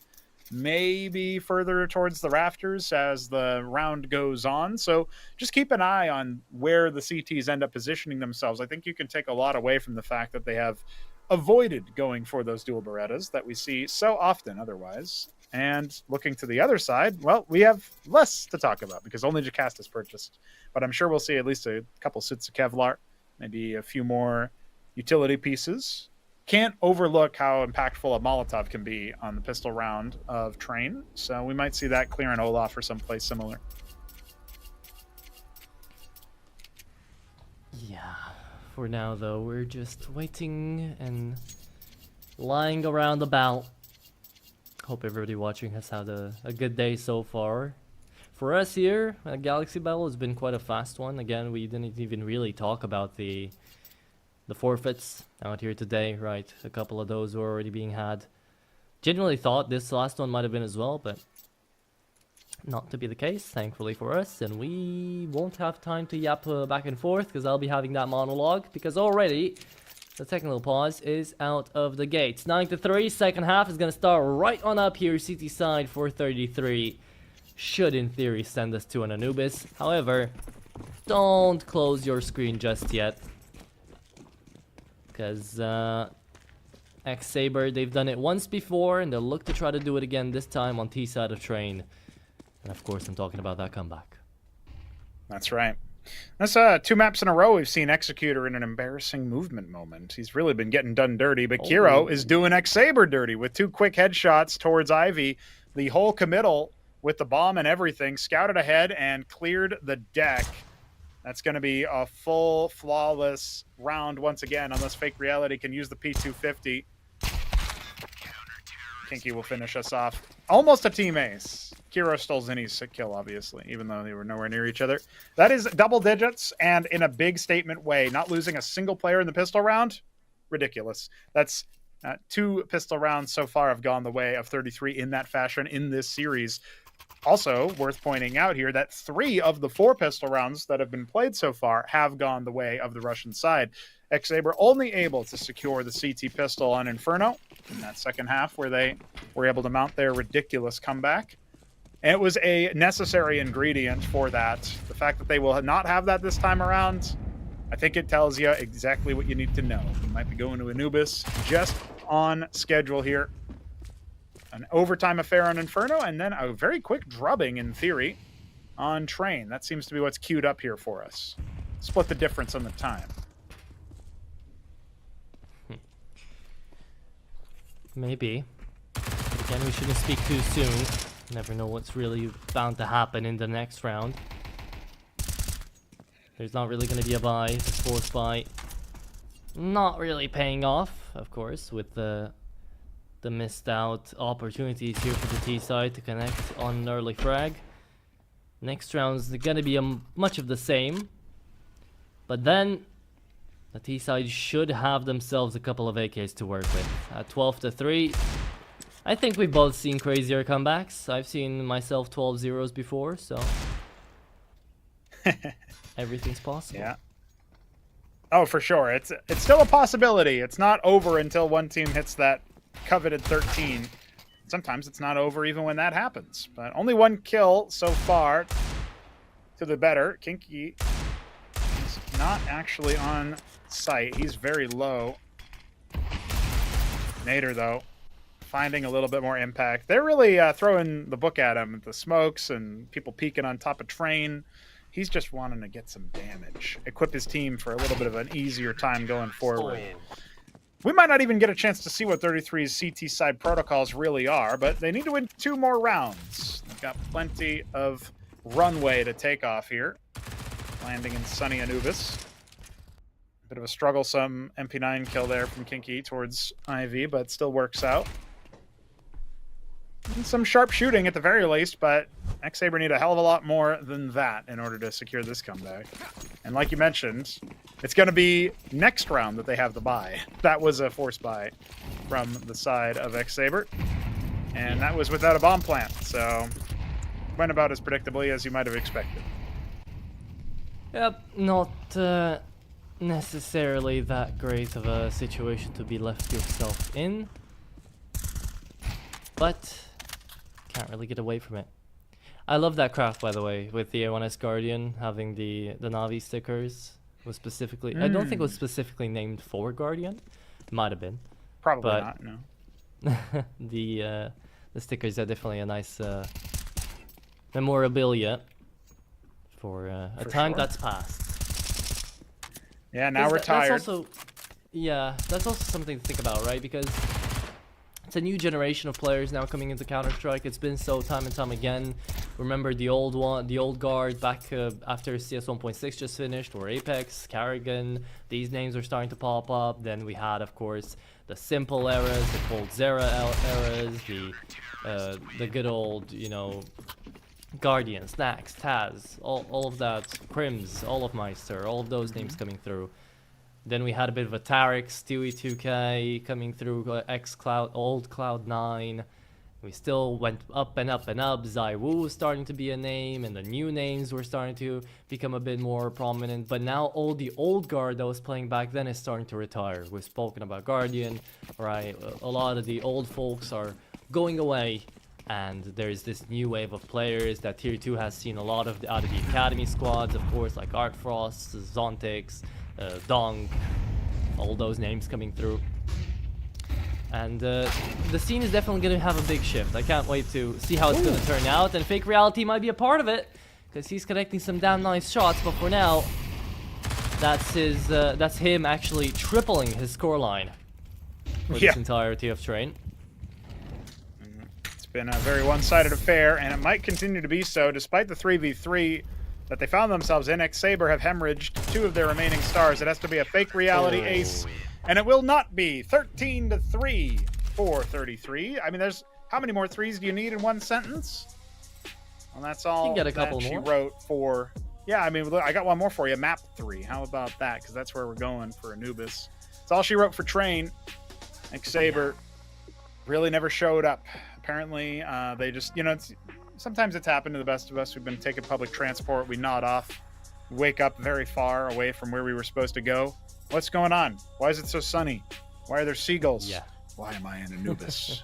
maybe further towards the rafters as the round goes on. So just keep an eye on where the CTs end up positioning themselves. I think you can take a lot away from the fact that they have avoided going for those dual Berettas that we see so often otherwise. And looking to the other side, well, we have less to talk about because only Jocasta is purchased. But I'm sure we'll see at least a couple suits of Kevlar, maybe a few more utility pieces. Can't overlook how impactful a Molotov can be on the pistol round of Train. So we might see that clearing Olaf or someplace similar. Yeah, for now though, we're just waiting and lying around about. Hope everybody watching has had a good day so far. For us here at Galaxy Battle, it's been quite a fast one. Again, we didn't even really talk about the forfeits out here today, right? A couple of those were already being had. Genuinely thought this last one might have been as well, but not to be the case, thankfully for us, and we won't have time to yap back and forth because I'll be having that monologue because already the technical pause is out of the gates. 9-3, second half is going to start right on up here, CT side 433. Should in theory send us to an Anubis. However, don't close your screen just yet because ex-Sabre, they've done it once before and they'll look to try to do it again, this time on T side of train. And of course I'm talking about that comeback. That's right. That's 2 maps in a row we've seen Executor in an embarrassing movement moment. He's really been getting done dirty, but Kiro is doing ex-Sabre dirty with 2 quick headshots towards Ivy. The whole committal with the bomb and everything, scouted ahead and cleared the deck. That's going to be a full, flawless round once again, unless Fake Reality can use the P250. Kinky will finish us off. Almost a team ace. Kiro stole Zinni's kill, obviously, even though they were nowhere near each other. That is double digits, and in a big statement way. Not losing a single player in the pistol round? Ridiculous. That's 2 pistol rounds so far have gone the way of 33 in that fashion in this series. Also, worth pointing out here that 3 of the 4 pistol rounds that have been played so far have gone the way of the Russian side. ex-Sabre only able to secure the CT pistol on Inferno in that second half where they were able to mount their ridiculous comeback. And it was a necessary ingredient for that. The fact that they will not have that this time around, I think it tells you exactly what you need to know. You might be going to Anubis just on schedule here. An overtime affair on Inferno, and then a very quick drubbing, in theory, on Train. That seems to be what's queued up here for us. Split the difference on the time. Maybe. Again, we shouldn't speak too soon. Never know what's really bound to happen in the next round. There's not really going to be a buy. The 4th buy not really paying off, of course, with the missed out opportunities here for the T side to connect on an early frag. Next round's gonna be much of the same, but then the T side should have themselves a couple of AKs to work with. At 12-3, I think we've both seen crazier comebacks. I've seen myself 12-0s before, so everything's possible. Yeah. Oh, for sure. It's still a possibility. It's not over until one team hits that coveted 13. Sometimes it's not over even when that happens. But only 1 kill so far to the better. Kinky is not actually on site. He's very low. Nader, though, finding a little bit more impact. They're really throwing the book at him. The smokes and people peeking on top of Train. He's just wanting to get some damage. Equip his team for a little bit of an easier time going forward. We might not even get a chance to see what 33's CT side protocols really are, but they need to win 2 more rounds. They've got plenty of runway to take off here. Landing in sunny Anubis. Bit of a strugglesome MP9 kill there from Kinky towards IV, but still works out. And some sharp shooting at the very least, but ex-Sabre need a hell of a lot more than that in order to secure this comeback. And like you mentioned, it's going to be next round that they have the buy. That was a forced buy from the side of ex-Sabre. And that was without a bomb plant, so went about as predictably as you might have expected. Yep, not necessarily that great of a situation to be left yourself in. But can't really get away from it. I love that craft, by the way, with the A1S Guardian having the Navi stickers. Was specifically, I don't think it was specifically named for Guardian. It might have been. Probably not, no. The stickers are definitely a nice memorabilia for a time that's passed. Yeah, now we're tired. That's also, that's also something to think about, right? Because it's a new generation of players now coming into Counter-Strike. It's been so time and time again. Remember the old one, the old guard back after CS 1.6 just finished, or Apex, Karrigan. These names are starting to pop up. Then we had, of course, the simple eras, the cold Zera eras, the good old, you know, Guardian, Snacks, Taz, all of that, Crims, all of Meister, all of those names coming through. Then we had a bit of a Tarek, Stewie 2K coming through, X-Cloud, old Cloud9, We still went up and up and up. Zaiwu was starting to be a name, and the new names were starting to become a bit more prominent. But now all the old guard that was playing back then is starting to retire. We've spoken about Guardian, right? A lot of the old folks are going away, and there's this new wave of players that Tier 2 has seen a lot of out of the academy squads, of course, like Artfrost, Zontix, Dong, all those names coming through. And the scene is definitely going to have a big shift. I can't wait to see how it's going to turn out. And Fake Reality might be a part of it, because he's connecting some damn nice shots. But for now, that's him actually tripling his scoreline for this entirety of Train. It's been a very one-sided affair, and it might continue to be so, despite the 3v3 that they found themselves in. Ex-Sabre have hemorrhaged 2 of their remaining stars. It has to be a Fake Reality ace. And it will not be 13-3 for 33. I mean, there's how many more threes do you need in one sentence? Well, that's all you can get a couple she more. wrote for. Yeah, I mean, I got one more for you. Map 3. How about that? Because that's where we're going for Anubis. It's all she wrote for Train. Ex-Sabre really never showed up. Apparently, they just, you know, sometimes it's happened to the best of us. We've been taking public transport. We nod off. We wake up very far away from where we were supposed to go. What's going on? Why is it so sunny? Why are there seagulls? Yeah. Why am I in Anubis?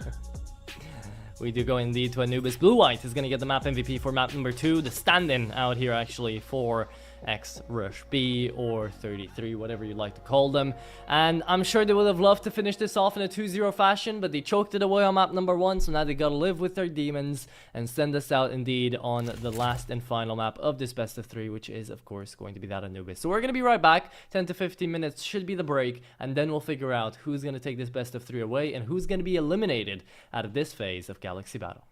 We do go indeed to Anubis. Blue White is going to get the map MVP for map number 2. The stand-in out here actually for ex-Rush B or 33, whatever you like to call them. And I'm sure they would have loved to finish this off in a 2-0 fashion, but they choked it away on map number 1, so now they gotta live with their demons and send us out indeed on the last and final map of this best of 3, which is of course going to be that Anubis. So we're gonna be right back. 10 to 15 minutes should be the break, and then we'll figure out who's gonna take this best of 3 away and who's gonna be eliminated out of this phase of Galaxy Battle.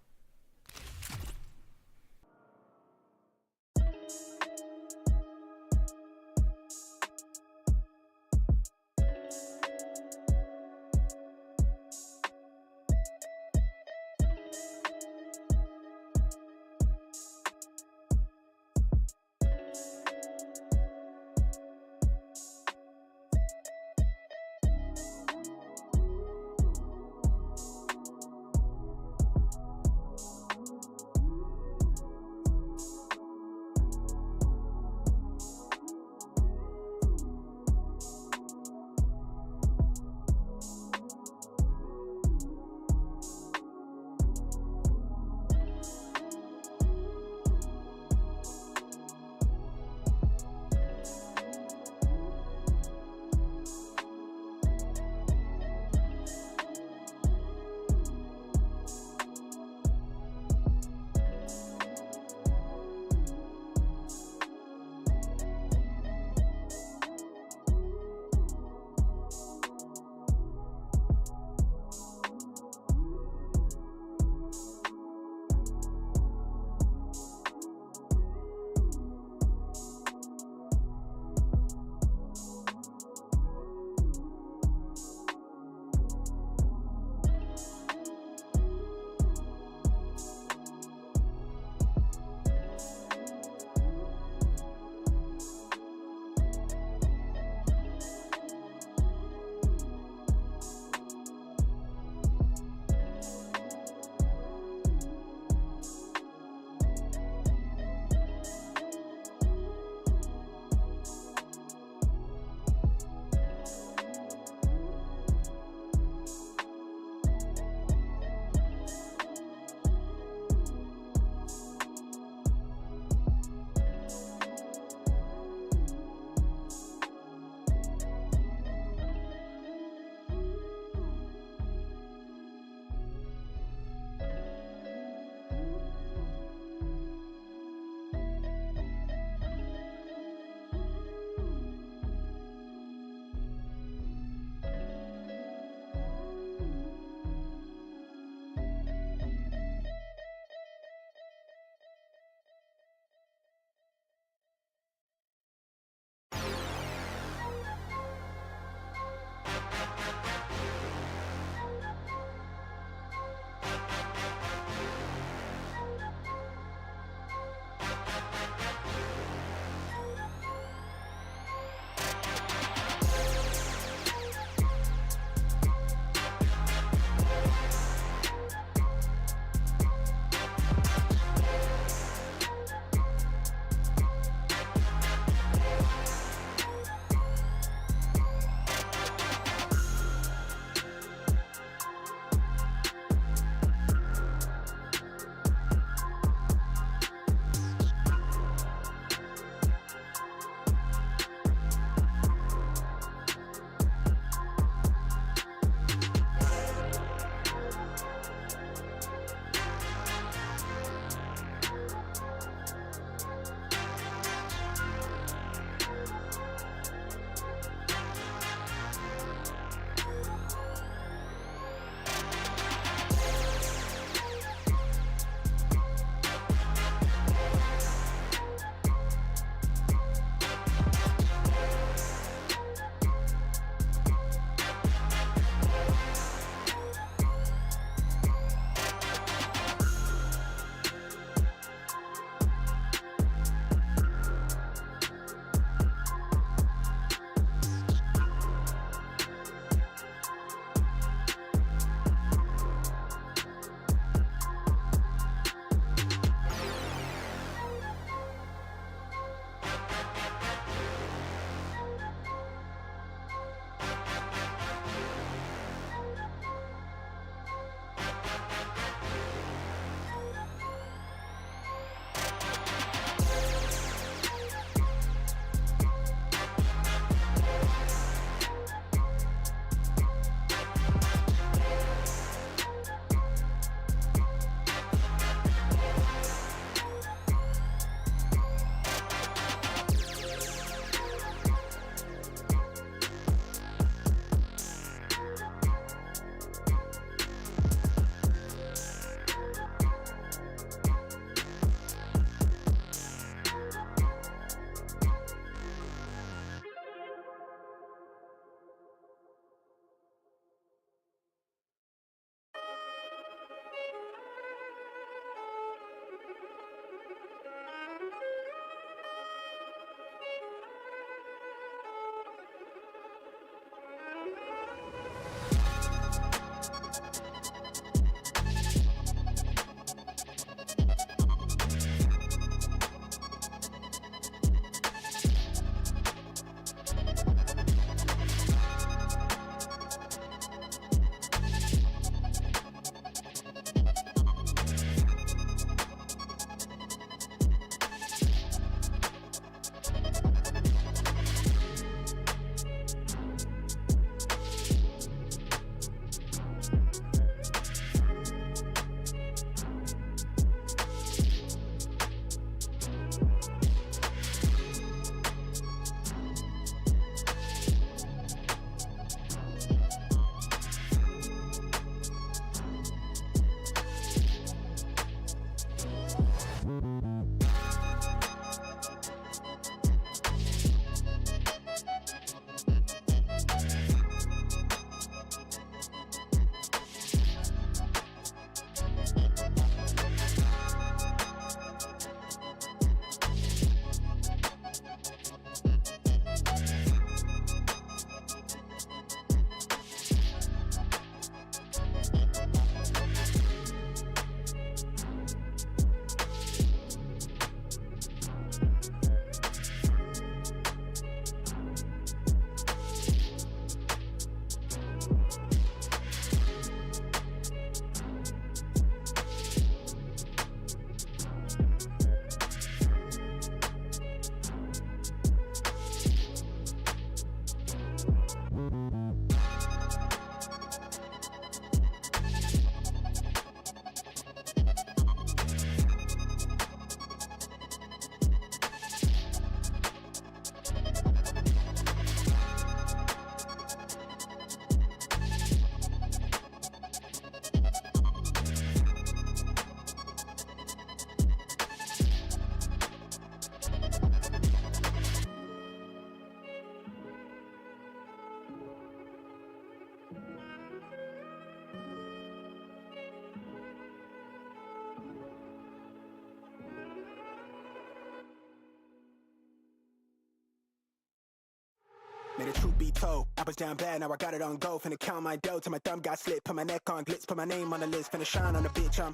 May the truth be told, I was down bad, now I got it on go. Finna count my dough till my thumb got slit. Put my neck on glitz, put my name on the list. Finna shine on the bitch, I'm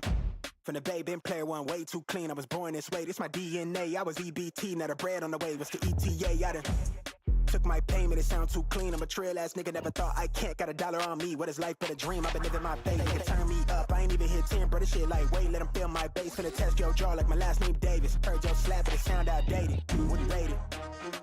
from the bay, been player one, way too clean. I was born this way, this my DNA. I was EBT, now the bread on the way was the ETA. I done took my payment, it sound too clean. I'm a trail ass nigga, never thought I can't. Got $1 on me, what is life but a dream? I've been living my faith, they turn me up. I ain't even hit 10, bro, this shit like wait, let them feel my bass. Finna test your jaw like my last name Davis. Heard your slap, but it sound outdated. Wouldn't rate it.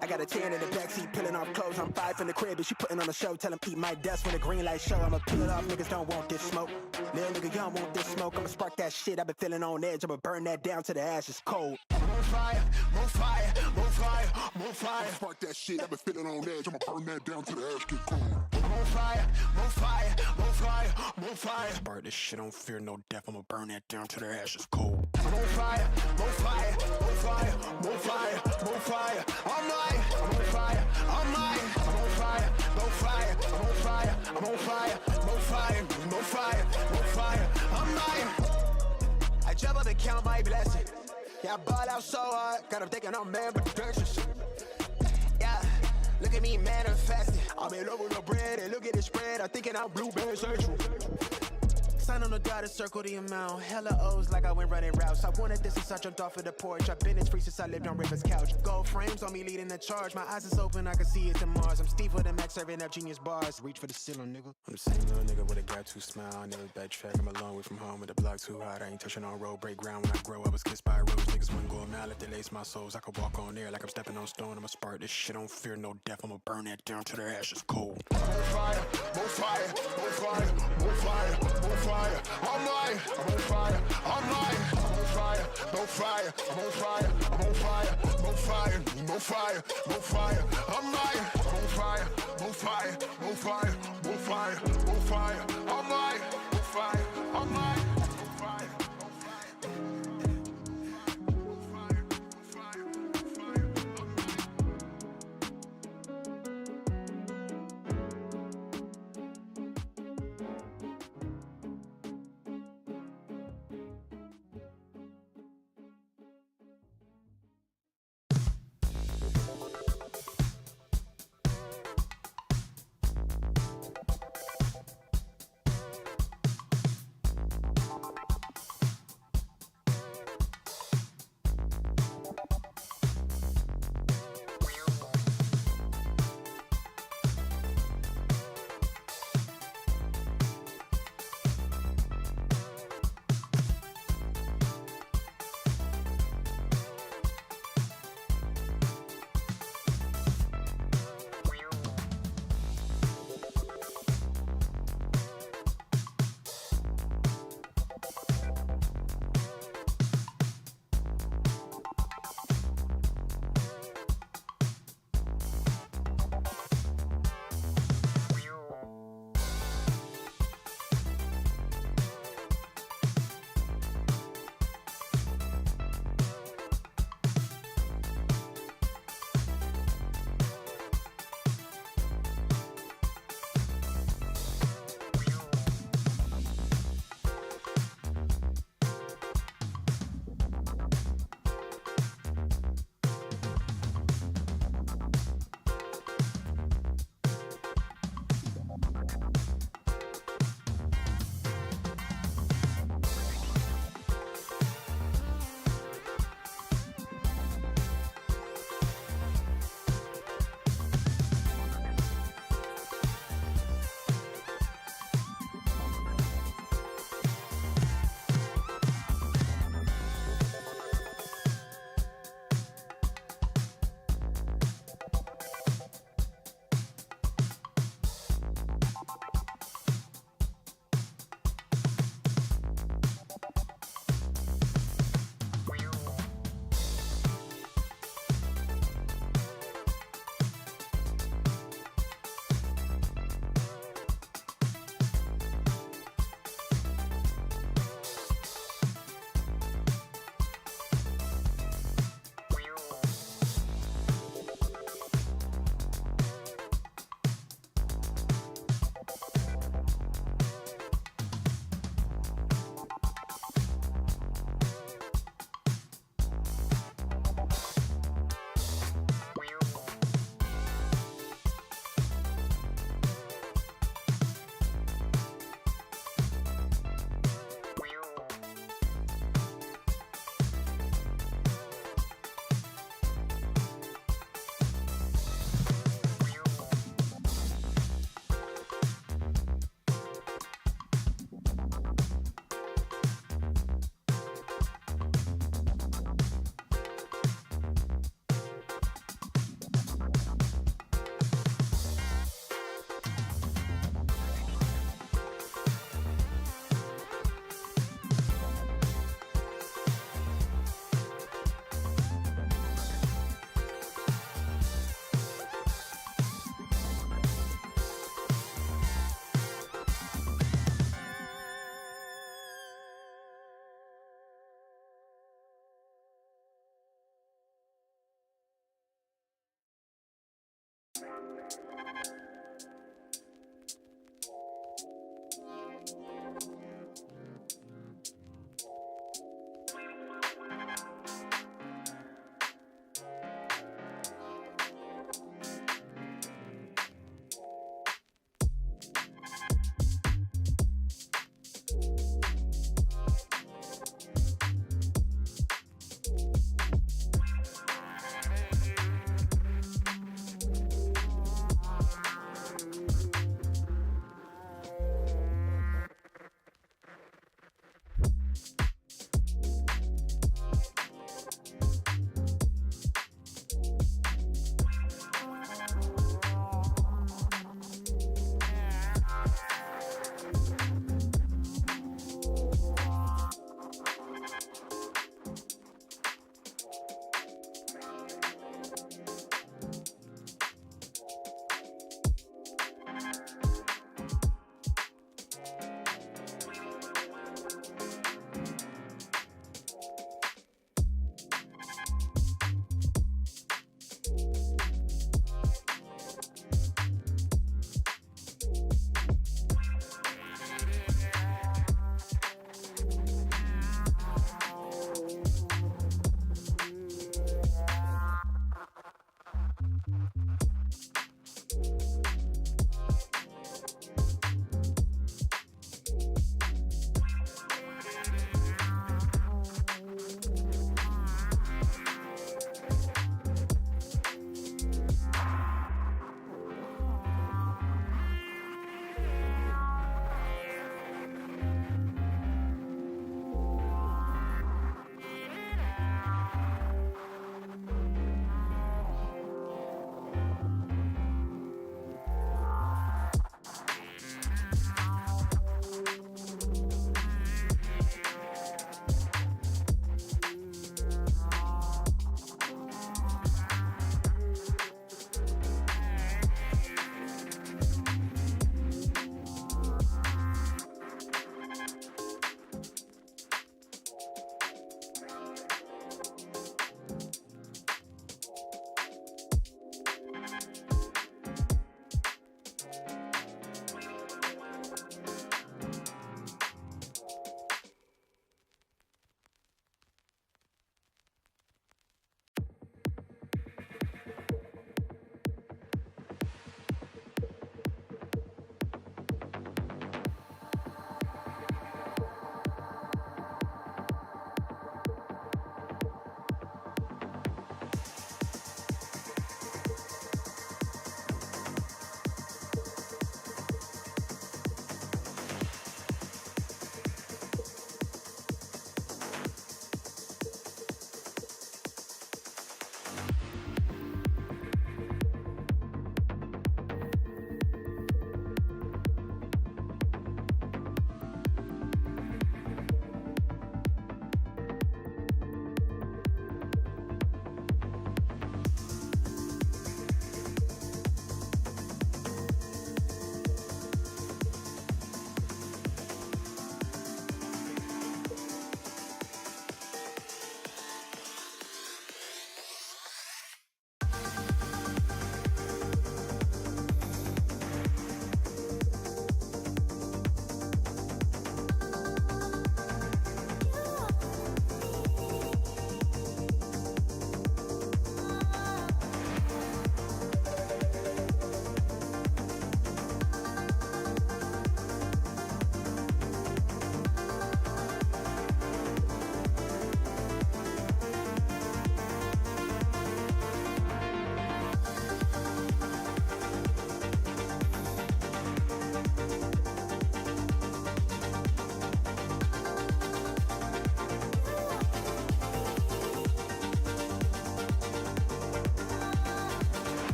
I got a 10 in the backseat, peeling off clothes. I'm 5 in the crib, and she putting on a show. Tell him eat my dust when the green light show. I'ma peel it off, niggas don't want this smoke. Little nigga, you don't want this smoke. I'ma spark that shit, I've been feeling on edge. I'ma burn that down till the ash is cold. More fire, more fire, more fire, more fire. Spark that shit, I've been feeling on edge. I'ma burn that down till the ash get cold. More fire, more fire, more fire, more fire. Spark this shit, don't fear no death. I'ma burn that down till the ash is cold. More fire, more fire, more fire, more fire, more fire. I'm lying. I'm on fire, I'm lying. I'm on fire, no fire, I'm on fire, I'm on fire, no fire, no fire, no fire. I'm lying. I jump up and count my blessings. Yeah, I ball out so hard, got them thinking I'm man production. Yeah, look at me manifesting. I'm in love with the bread and look at the spread. I'm thinking I'm blueberry central. Sign on the dotted circle the amount. Hella O's like I went running routes. I wanted this since I jumped off of the porch. I've been in free since I lived on River's couch. Gold frames on me leading the charge. My eyes is open, I can see it to Mars. I'm Steve with the Max serving up genius bars. Reach for the ceiling, nigga. I'm the same little nigga with a gap too smile. I never backtrack. I'm a long way from home with the block too hot. I ain't touching on road, break ground when I grow. I was kissed by a rose. Niggas wouldn't go a mile if they lace my souls. I could walk on air like I'm stepping on stone. I'ma spark this shit, don't fear no death. I'ma burn that down till the ash is cold. More fire, more fire, more fire, more fire, more fire. I'm lying. I'm on fire, I'm lying. I'm on fire, no fire. I'm on fire, I'm on fire, no fire, no fire, no fire. I'm lying. I'm on fire, no fire, no fire, no fire, no fire. I'm lying. No fire, I'm lying. No fire, no fire. No fire, no fire, no fire.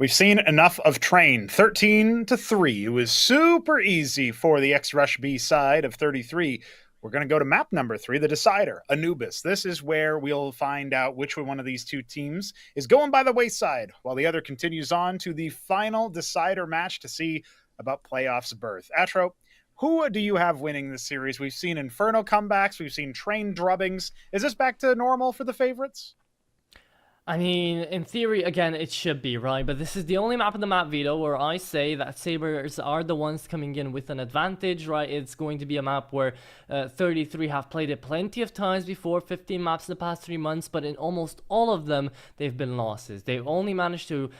We've seen enough of Train. 13-3. It was super easy for the ex-Rush B side of 33. We're going to go to map number 3, the Decider, Anubis. This is where we'll find out which one of these two teams is going by the wayside, while the other continues on to the final Decider match to see about playoffs' birth. Atro, who do you have winning this series? We've seen Inferno comebacks. We've seen Train drubbings. Is this back to normal for the favorites? I mean, in theory, again, it should be, right? But this is the only map in the map veto where I say that Sabres are the ones coming in with an advantage, right? It's going to be a map where 33 have played it plenty of times before, 15 maps in the past 3 months, but in almost all of them, they've been losses. They've only managed to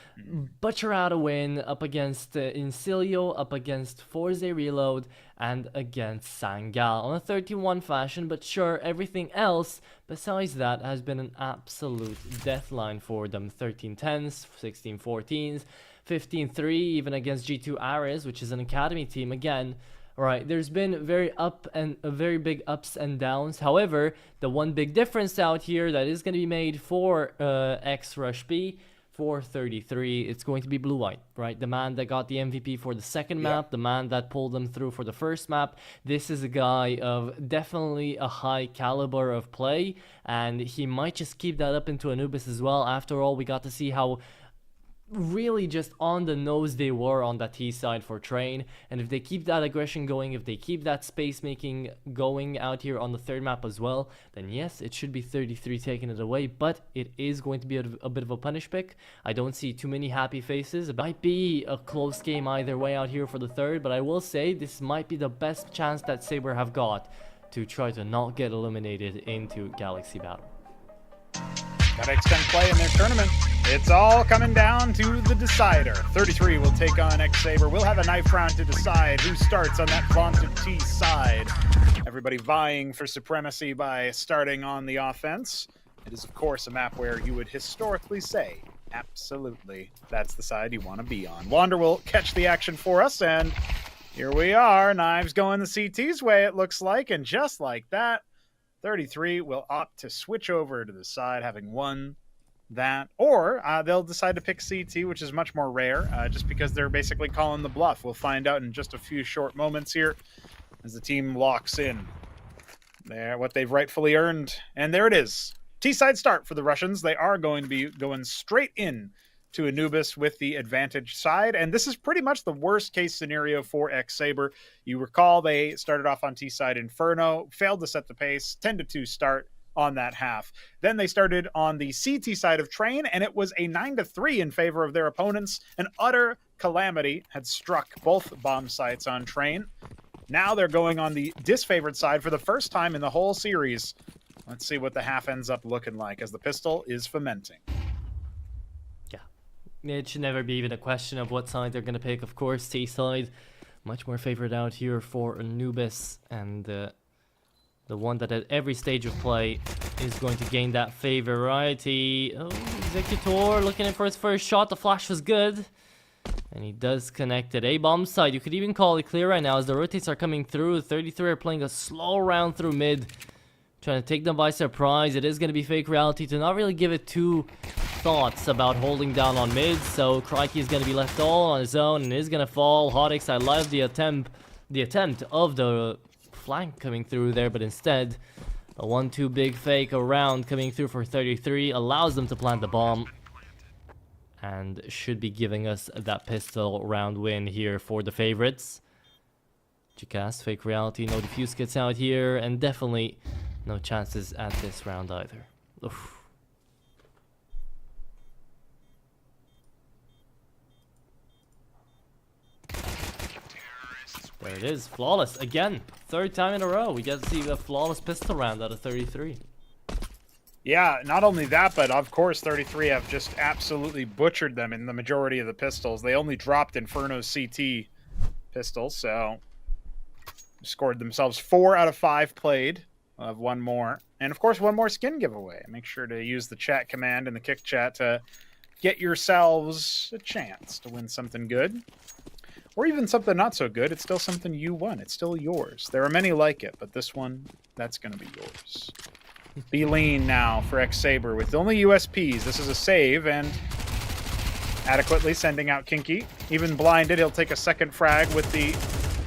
butcher out a win up against Incilio, up against Forze Reload, and against Sangal on a 13-1 fashion, but sure, everything else besides that has been an absolute deathline for them. 13-10s, 16-14s, 15-3, even against G2 Ares, which is an academy team again. Right, there's been very big ups and downs. However, the one big difference out here that is going to be made for ex-Rush B, for 33, it's going to be Blue White, right? The man that got the MVP for the second map, the man that pulled them through for the first map. This is a guy of definitely a high caliber of play, and he might just keep that up into Anubis as well. After all, we got to see how really just on the nose they were on that T side for Train, and if they keep that aggression going, if they keep that space making going out here on the third map as well, then yes, it should be 33 taking it away, but it is going to be a bit of a punish pick. I don't see too many happy faces. It might be a close game either way out here for the third, but I will say this might be the best chance that Sabre have got to try to not get eliminated into Galaxy Battle. Gotta extend play in their tournament. It's all coming down to the Decider. 33 will take on ex-Sabre. We'll have a knife round to decide who starts on that vaunted T side. Everybody vying for supremacy by starting on the offense. It is, of course, a map where you would historically say, absolutely, that's the side you want to be on. Wander will catch the action for us, and here we are. Knives going the CT's way, it looks like, and just like that, 33 will opt to switch over to the side, having won that. Or they'll decide to pick CT, which is much more rare, just because they're basically calling the bluff. We'll find out in just a few short moments here as the team locks in what they've rightfully earned. And there it is. T-side start for the Russians. They are going to be going straight in to Anubis with the advantage side, and this is pretty much the worst case scenario for ex-Sabre. You recall they started off on T-side Inferno, failed to set the pace, 10-2 start on that half. Then they started on the CT side of Train, and it was a 9-3 in favor of their opponents. An utter calamity had struck both bomb sites on Train. Now they're going on the disfavored side for the first time in the whole series. Let's see what the half ends up looking like as the pistol is fomenting. It should never be even a question of what side they're going to pick. Of course, T side, much more favored out here for Anubis, and the one that at every stage of play is going to gain that favor, right? Executor looking in for his first shot. The flash was good, and he does connect it. A-bomb side, you could even call it clear right now as the rotates are coming through. 33 are playing a slow round through mid, trying to take them by surprise. It is going to be fake reality to not really give it two thoughts about holding down on mid, so Crikey is going to be left all on his own and is going to fall. Hodix, I love the attempt of the flank coming through there, but instead a 1-2 big fake around coming through for 33 allows them to plant the bomb and should be giving us that pistol round win here for the favorites. Gcast, fake reality, no defuse kits out here, and definitely no chances at this round either. Oof. There it is, flawless again. Third time in a row we get to see a flawless pistol round out of 33. Yeah, not only that, but of course 33 have just absolutely butchered them in the majority of the pistols. They only dropped Inferno's CT pistols, so scored themselves 4 out of 5 played. Of one more, and of course one more skin giveaway. Make sure to use the chat command in the kick chat to get yourselves a chance to win something good, or even something not so good. It's still something you won. It's still yours. There are many like it, but this one, that's going to be yours. Be lean now for ex-Sabre with only USPs. This is a save, and adequately sending out Kinky. Even blinded, he'll take a second frag with the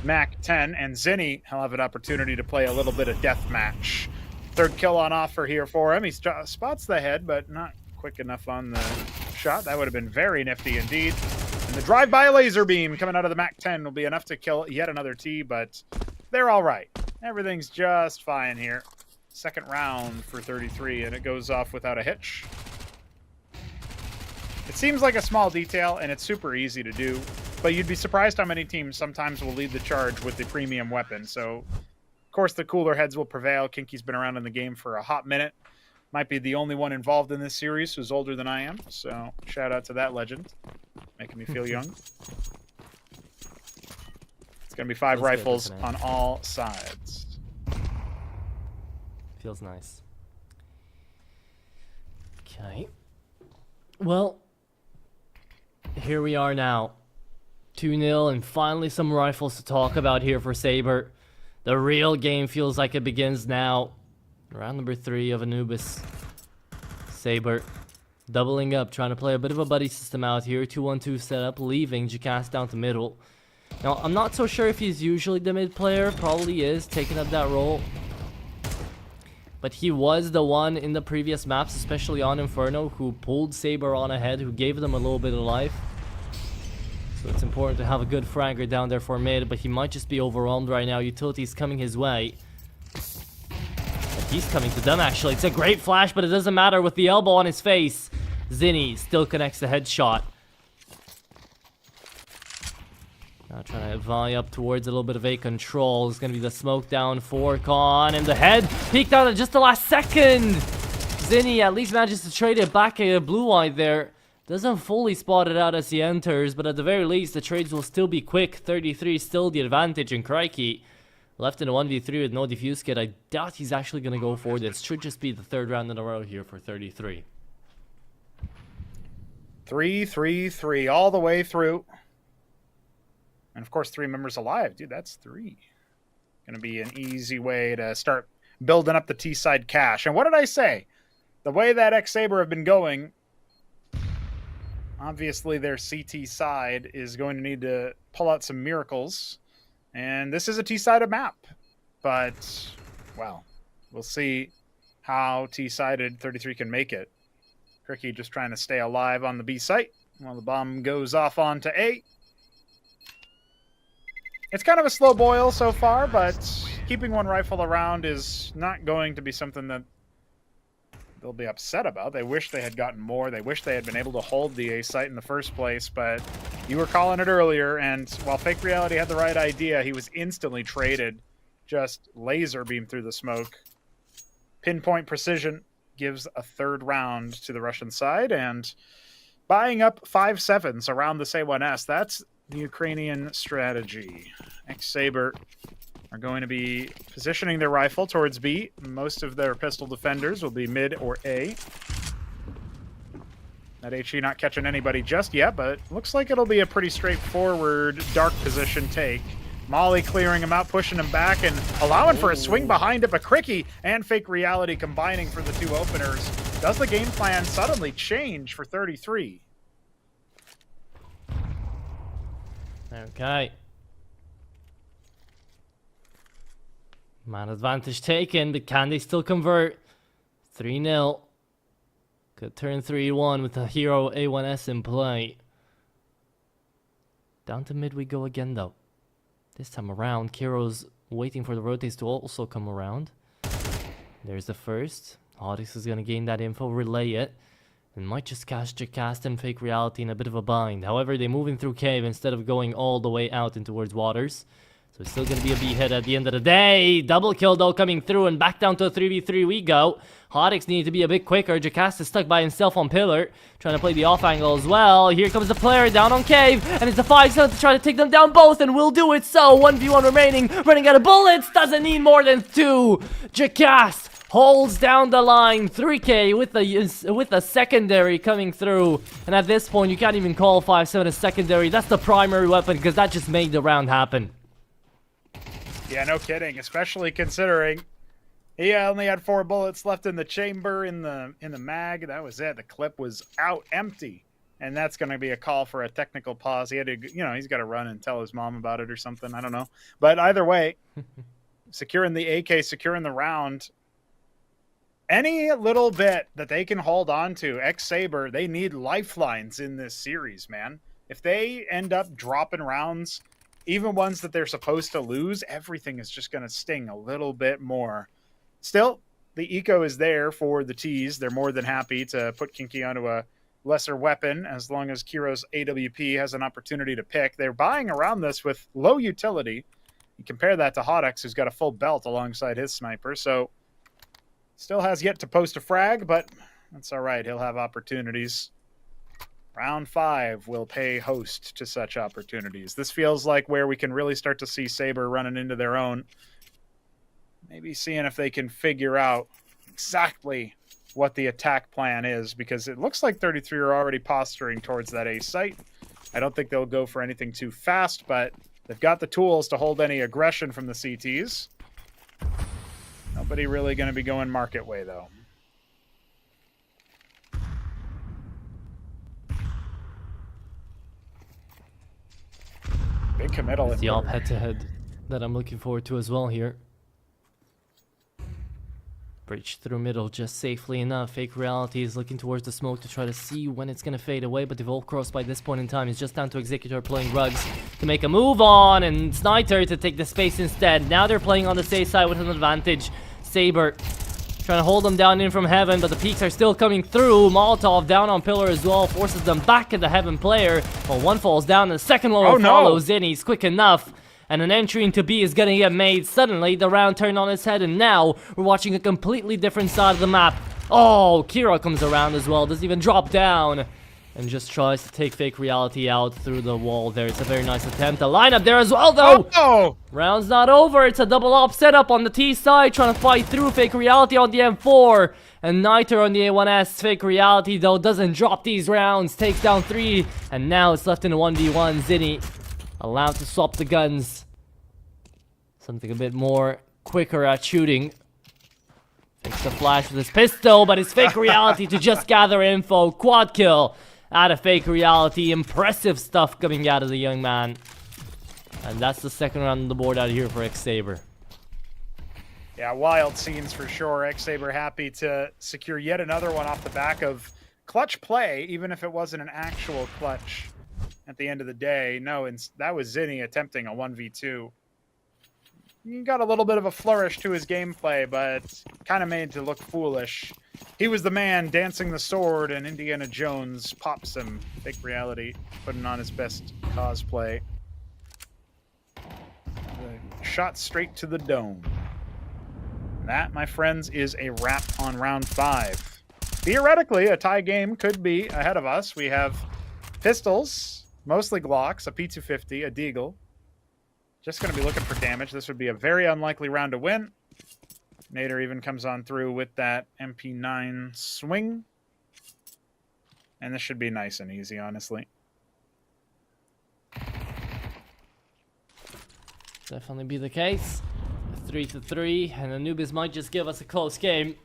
MAC-10, and Zinni, he'll have an opportunity to play a little bit of deathmatch. Third kill on offer here for him. He spots the head, but not quick enough on the shot. That would have been very nifty indeed. And the drive-by laser beam coming out of the MAC-10 will be enough to kill yet another T, but they're all right. Everything's just fine here. Second round for 33, and it goes off without a hitch. It seems like a small detail, and it's super easy to do, but you'd be surprised how many teams sometimes will lead the charge with the premium weapon. So, of course, the cooler heads will prevail. Kinky's been around in the game for a hot minute. Might be the only one involved in this series who's older than I am, so shout out to that legend. Making me feel young. It's going to be 5 rifles on all sides. Feels nice. Okay. Well, here we are now. 2-0 and finally some rifles to talk about here for Sabre. The real game feels like it begins now. Round number 3 of Anubis. Sabre doubling up, trying to play a bit of a buddy system out here. 2-1-2 setup, leaving Jacast down to middle. Now, I'm not so sure if he's usually the mid player. Probably is, taking up that role. But he was the one in the previous maps, especially on Inferno, who pulled Sabre on ahead, who gave them a little bit of life. So it's important to have a good fragger down there for mid, but he might just be overwhelmed right now. Utility's coming his way. But he's coming to them, actually. It's a great flash, but it doesn't matter with the elbow on his face. Zinni still connects the headshot. Now trying to volley up towards a little bit of A control. It's going to be the smoke down for Khan. And the head peeked out at just the last second. Zinni at least manages to trade it back a blue-eye there. Doesn't fully spot it out as he enters, but at the very least, the trades will still be quick. 33 still the advantage, and Crikey left in a 1v3 with no defuse kit. I doubt he's actually going to go for this. Should just be the 3rd round in a row here for 33. 3-3-3 all the way through. And of course, 3 members alive. Dude, that's 3. Going to be an easy way to start building up the T-side cash. And what did I say? The way that ex-Sabre have been going, obviously their CT side is going to need to pull out some miracles. And this is a T-sided map. But, well, we'll see how T-sided 33 can make it. Cricky just trying to stay alive on the B site while the bomb goes off onto A. It's kind of a slow boil so far, but keeping 1 rifle around is not going to be something that they'll be upset about. They wish they had gotten more. They wish they had been able to hold the A site in the first place, but you were calling it earlier, and while Fake Reality had the right idea, he was instantly traded. Just laser beam through the smoke. Pinpoint precision gives a 3rd round to the Russian side, and buying up 5.7s around this A1S, that's the Ukrainian strategy. Ex-Sabre are going to be positioning their rifle towards B. Most of their pistol defenders will be mid or A. That HE not catching anybody just yet, but looks like it'll be a pretty straightforward dark position take. Molly clearing him out, pushing him back, and allowing for a swing behind it, but Cricky and Fake Reality combining for the 2 openers. Does the game plan suddenly change for 33? Okay. Man advantage taken, but can they still convert? 3-0. Could turn 3-1 with the hero A1S in play. Down to mid we go again though. This time around, Kiro's waiting for the rotates to also come around. There's the first. Audix is going to gain that info, relay it. And might just cast Jacast and Fake Reality in a bit of a bind. However, they're moving through cave instead of going all the way out and towards waters. So it's still going to be a B hit at the end of the day. Double kill though coming through, and back down to a 3v3 we go. Audix needed to be a bit quicker. Jacast is stuck by himself on pillar, trying to play the off angle as well. Here comes the player down on cave, and it's a 5-7 to try to take them down both, and will do it so. 1v1 remaining, running out of bullets, doesn't need more than 2. Jacast holds down the line. 3K with the secondary coming through, and at this point you can't even call 5-7 a secondary. That's the primary weapon, because that just made the round happen. Yeah, no kidding, especially considering he only had 4 bullets left in the chamber, in the mag. That was it. The clip was out empty. And that's going to be a call for a technical pause. He had to, he's got to run and tell his mom about it or something. I don't know. But either way, securing the AK, securing the round, any little bit that they can hold on to, ex-Sabre, they need lifelines in this series, man. If they end up dropping rounds, even ones that they're supposed to lose, everything is just going to sting a little bit more. Still, the eco is there for the T's. They're more than happy to put Kinky onto a lesser weapon as long as Kiro's AWP has an opportunity to pick. They're buying around this with low utility. You compare that to Hodex, who's got a full belt alongside his sniper, so still has yet to post a frag, but that's all right. He'll have opportunities. Round 5 will pay host to such opportunities. This feels like where we can really start to see Sabre running into their own. Maybe seeing if they can figure out exactly what the attack plan is, because it looks like 33 are already posturing towards that A site. I don't think they'll go for anything too fast, but they've got the tools to hold any aggression from the CTs. Nobody really going to be going market way, though. Big committal. It's the op head-to-head that I'm looking forward to as well here. Bridge through middle just safely enough. Fake Reality is looking towards the smoke to try to see when it's going to fade away, but they've all crossed by this point in time. It's just down to Executor playing rugs to make a move on, and Sniper to take the space instead. Now they're playing on the safe side with an advantage. Sabre trying to hold them down in from heaven, but the peaks are still coming through. Molotov down on pillar as well, forces them back at the heaven player. Well, one falls down, and the second lower follows in. He's quick enough. And an entry into B is gonna get made. Suddenly, the round turned on its head, and now we're watching a completely different side of the map. Oh, Kira comes around as well, doesn't even drop down, and just tries to take Fake Reality out through the wall there. It's a very nice attempt. A lineup there as well, though. Oh! Round's not over. It's a double op setup on the T side, trying to fight through. Fake Reality on the M4, and Niter on the A1S. Fake Reality, though, doesn't drop these rounds. Takes down 3, and now it's left in a 1v1. Zinni allowed to swap the guns. Something a bit more quicker at shooting. Takes the flash with his pistol, but it's Fake Reality to just gather info. Quad kill out of Fake Reality. Impressive stuff coming out of the young man. And that's the second round on the board out here for ex-Sabre. Yeah, wild scenes for sure. ex-Sabre happy to secure yet another one off the back of clutch play, even if it wasn't an actual clutch at the end of the day. No, that was Zinni attempting a 1v2. He got a little bit of a flourish to his gameplay, but kind of made to look foolish. He was the man dancing the sword, and Indiana Jones pops him. Fake Reality putting on his best cosplay. Shot straight to the dome. That, my friends, is a wrap on round 5. Theoretically, a tie game could be ahead of us. We have pistols, mostly Glocks, a P250, a Deagle. Just going to be looking for damage. This would be a very unlikely round to win. Nader even comes on through with that MP9 swing. And this should be nice and easy, honestly. Definitely be the case. 3-3, and Anubis might just give us a close game.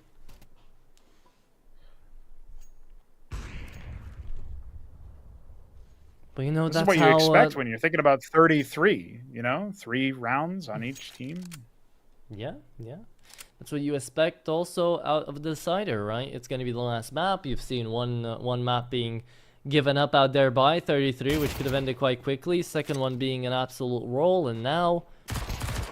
But you know, this is what you expect when you're thinking about 33, 3 rounds on each team. Yeah. That's what you expect also out of the decider, right? It's going to be the last map. You've seen one map being given up out there by 33, which could have ended quite quickly. Second one being an absolute roll, and now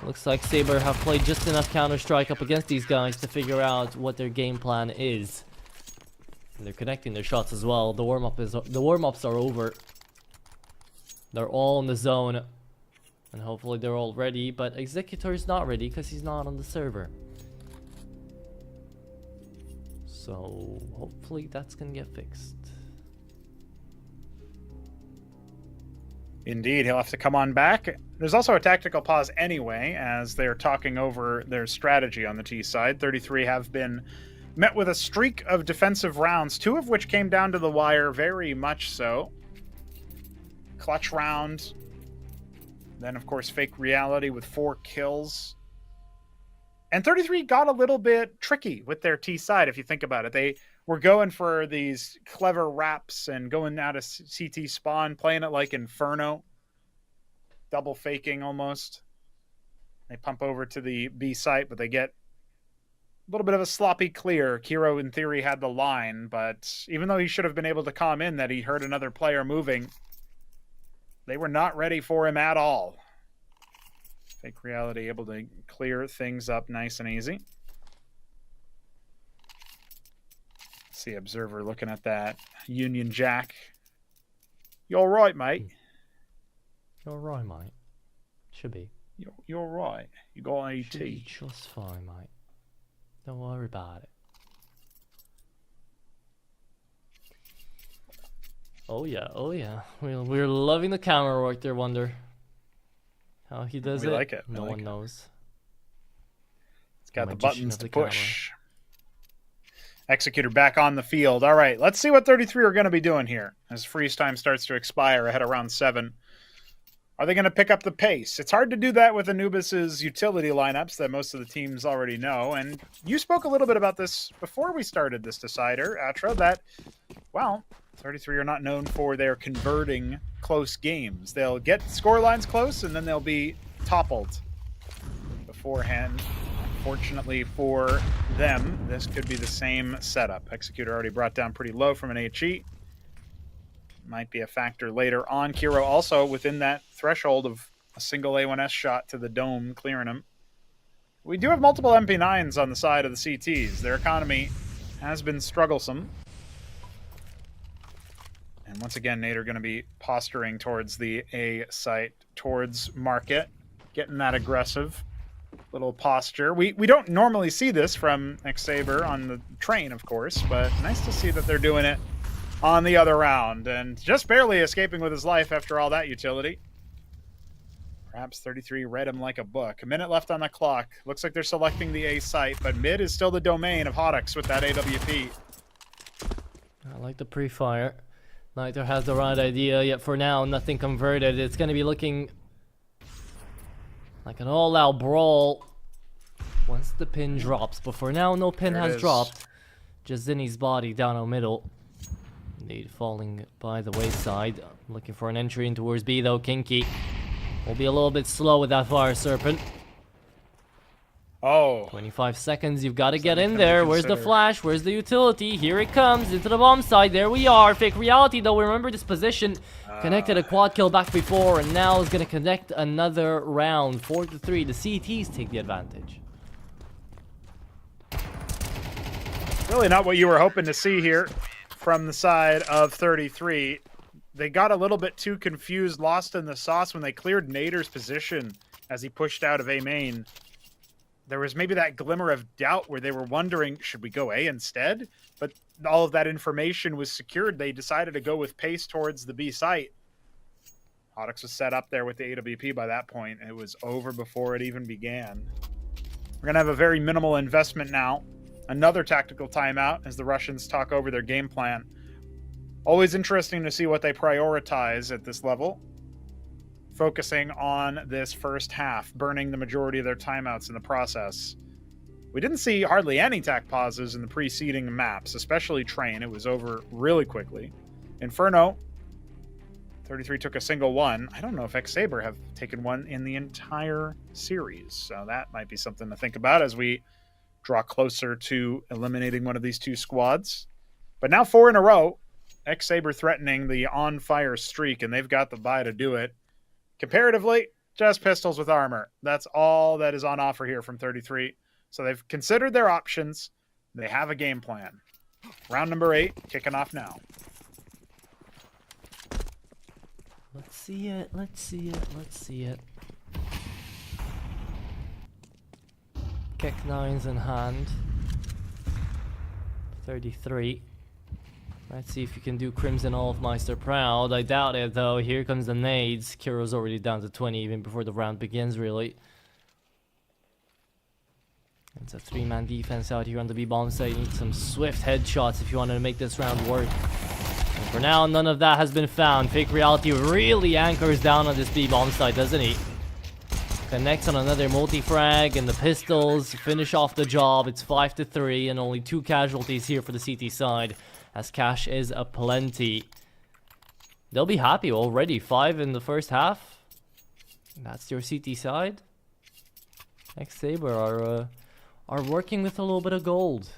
looks like Sabre have played just enough Counter-Strike up against these guys to figure out what their game plan is. And they're connecting their shots as well. The warm-ups are over. They're all in the zone, and hopefully they're all ready, but Executor is not ready because he's not on the server. So hopefully that's gonna get fixed. Indeed, he'll have to come on back. There's also a tactical pause anyway, as they're talking over their strategy on the T side. 33 have been met with a streak of defensive rounds, 2 of which came down to the wire, very much so. Clutch round. Then, of course, Fake Reality with 4 kills. And 33 got a little bit tricky with their T side, if you think about it. They were going for these clever wraps and going out of CT spawn, playing it like Inferno, double faking almost. They pump over to the B site, but they get a little bit of a sloppy clear. Kiro, in theory, had the line, but even though he should have been able to calm in that he heard another player moving, they were not ready for him at all. Fake Reality able to clear things up nice and easy. See Observer looking at that Union Jack. You all right, mate? You're right, mate. Should be. You're right. You got AT. Should be just fine, mate. Don't worry about it. Oh yeah, oh yeah. We're loving the camera work there, Wonder. How he does it. We like it. No one knows. It's got the buttons to push. Executor back on the field. All right, let's see what 33 are going to be doing here as freeze time starts to expire ahead of round 7. Are they going to pick up the pace? It's hard to do that with Anubis's utility lineups that most of the teams already know. And you spoke a little bit about this before we started this decider, Atra, that, well, 33 are not known for their converting close games. They'll get score lines close, and then they'll be toppled beforehand. Fortunately for them, this could be the same setup. Executor already brought down pretty low from an HE. Might be a factor later on. Kiro also within that threshold of a single A1S shot to the dome, clearing him. We do have multiple MP9s on the side of the CTs. Their economy has been strugglesome. And once again, Nate are going to be posturing towards the A site, towards market, getting that aggressive little posture. We don't normally see this from ex-Sabre on the train, of course, but nice to see that they're doing it on the other round, and just barely escaping with his life after all that utility. Perhaps 33 read him like a book. A minute left on the clock. Looks like they're selecting the A site, but mid is still the domain of Hodix with that AWP. I like the pre-fire. Neither has the right idea, yet for now, nothing converted. It's going to be looking like an all-out brawl once the pin drops, but for now, no pin has dropped. Just Zinni's body down the middle. Indeed, falling by the wayside. Looking for an entry in towards B though. Kinky will be a little bit slow with that Fire Serpent. Oh. 25 seconds, you've got to get in there. Where's the flash? Where's the utility? Here it comes, into the bomb side. There we are. Fake Reality though, remember this position. Connected a quad kill back before, and now is going to connect another round. 4-3, the CTs take the advantage. Really not what you were hoping to see here from the side of 33. They got a little bit too confused, lost in the sauce when they cleared Nader's position as he pushed out of A main. There was maybe that glimmer of doubt where they were wondering, should we go A instead? But all of that information was secured. They decided to go with pace towards the B site. Hodix was set up there with the AWP by that point. It was over before it even began. We're going to have a very minimal investment now. Another tactical timeout as the Russians talk over their game plan. Always interesting to see what they prioritize at this level. Focusing on this first half, burning the majority of their timeouts in the process. We didn't see hardly any tac pauses in the preceding maps, especially Train. It was over really quickly. Inferno, 33 took a single one. I don't know if ex-Sabre have taken one in the entire series, so that might be something to think about as we draw closer to eliminating one of these two squads. But now 4 in a row, ex-Sabre threatening the on-fire streak, and they've got the buy to do it. Comparatively, just pistols with armor. That's all that is on offer here from 33. So they've considered their options. They have a game plan. Round number 8, kicking off now. Let's see it, let's see it, let's see it. Kick 9's in hand. 33. Let's see if you can do Crimson Olfmeister proud. I doubt it though. Here comes the nades. Kiro's already down to 20 even before the round begins, really. It's a 3-man defense out here on the B-bomb side. You need some swift headshots if you want to make this round work. And for now, none of that has been found. Fake Reality really anchors down on this B-bomb side, doesn't he? Connects on another multi-frag, and the pistols finish off the job. It's 5-3, and only 2 casualties here for the CT side, as cash is aplenty. They'll be happy already. 5 in the first half. That's your CT side. ex-Sabre are working with a little bit of gold.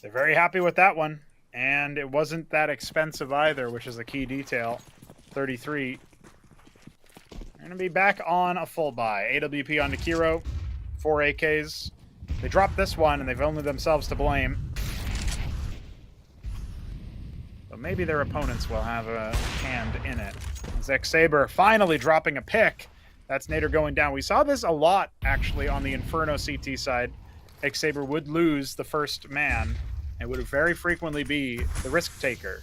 They're very happy with that one. And it wasn't that expensive either, which is a key detail. 33. They're going to be back on a full buy. AWP onto Kiro. 4 AKs. They dropped this one, and they've only themselves to blame. But maybe their opponents will have a hand in it. It's ex-Sabre finally dropping a pick. That's Nader going down. We saw this a lot, actually, on the Inferno CT side. ex-Sabre would lose the first man. It would very frequently be the risk taker.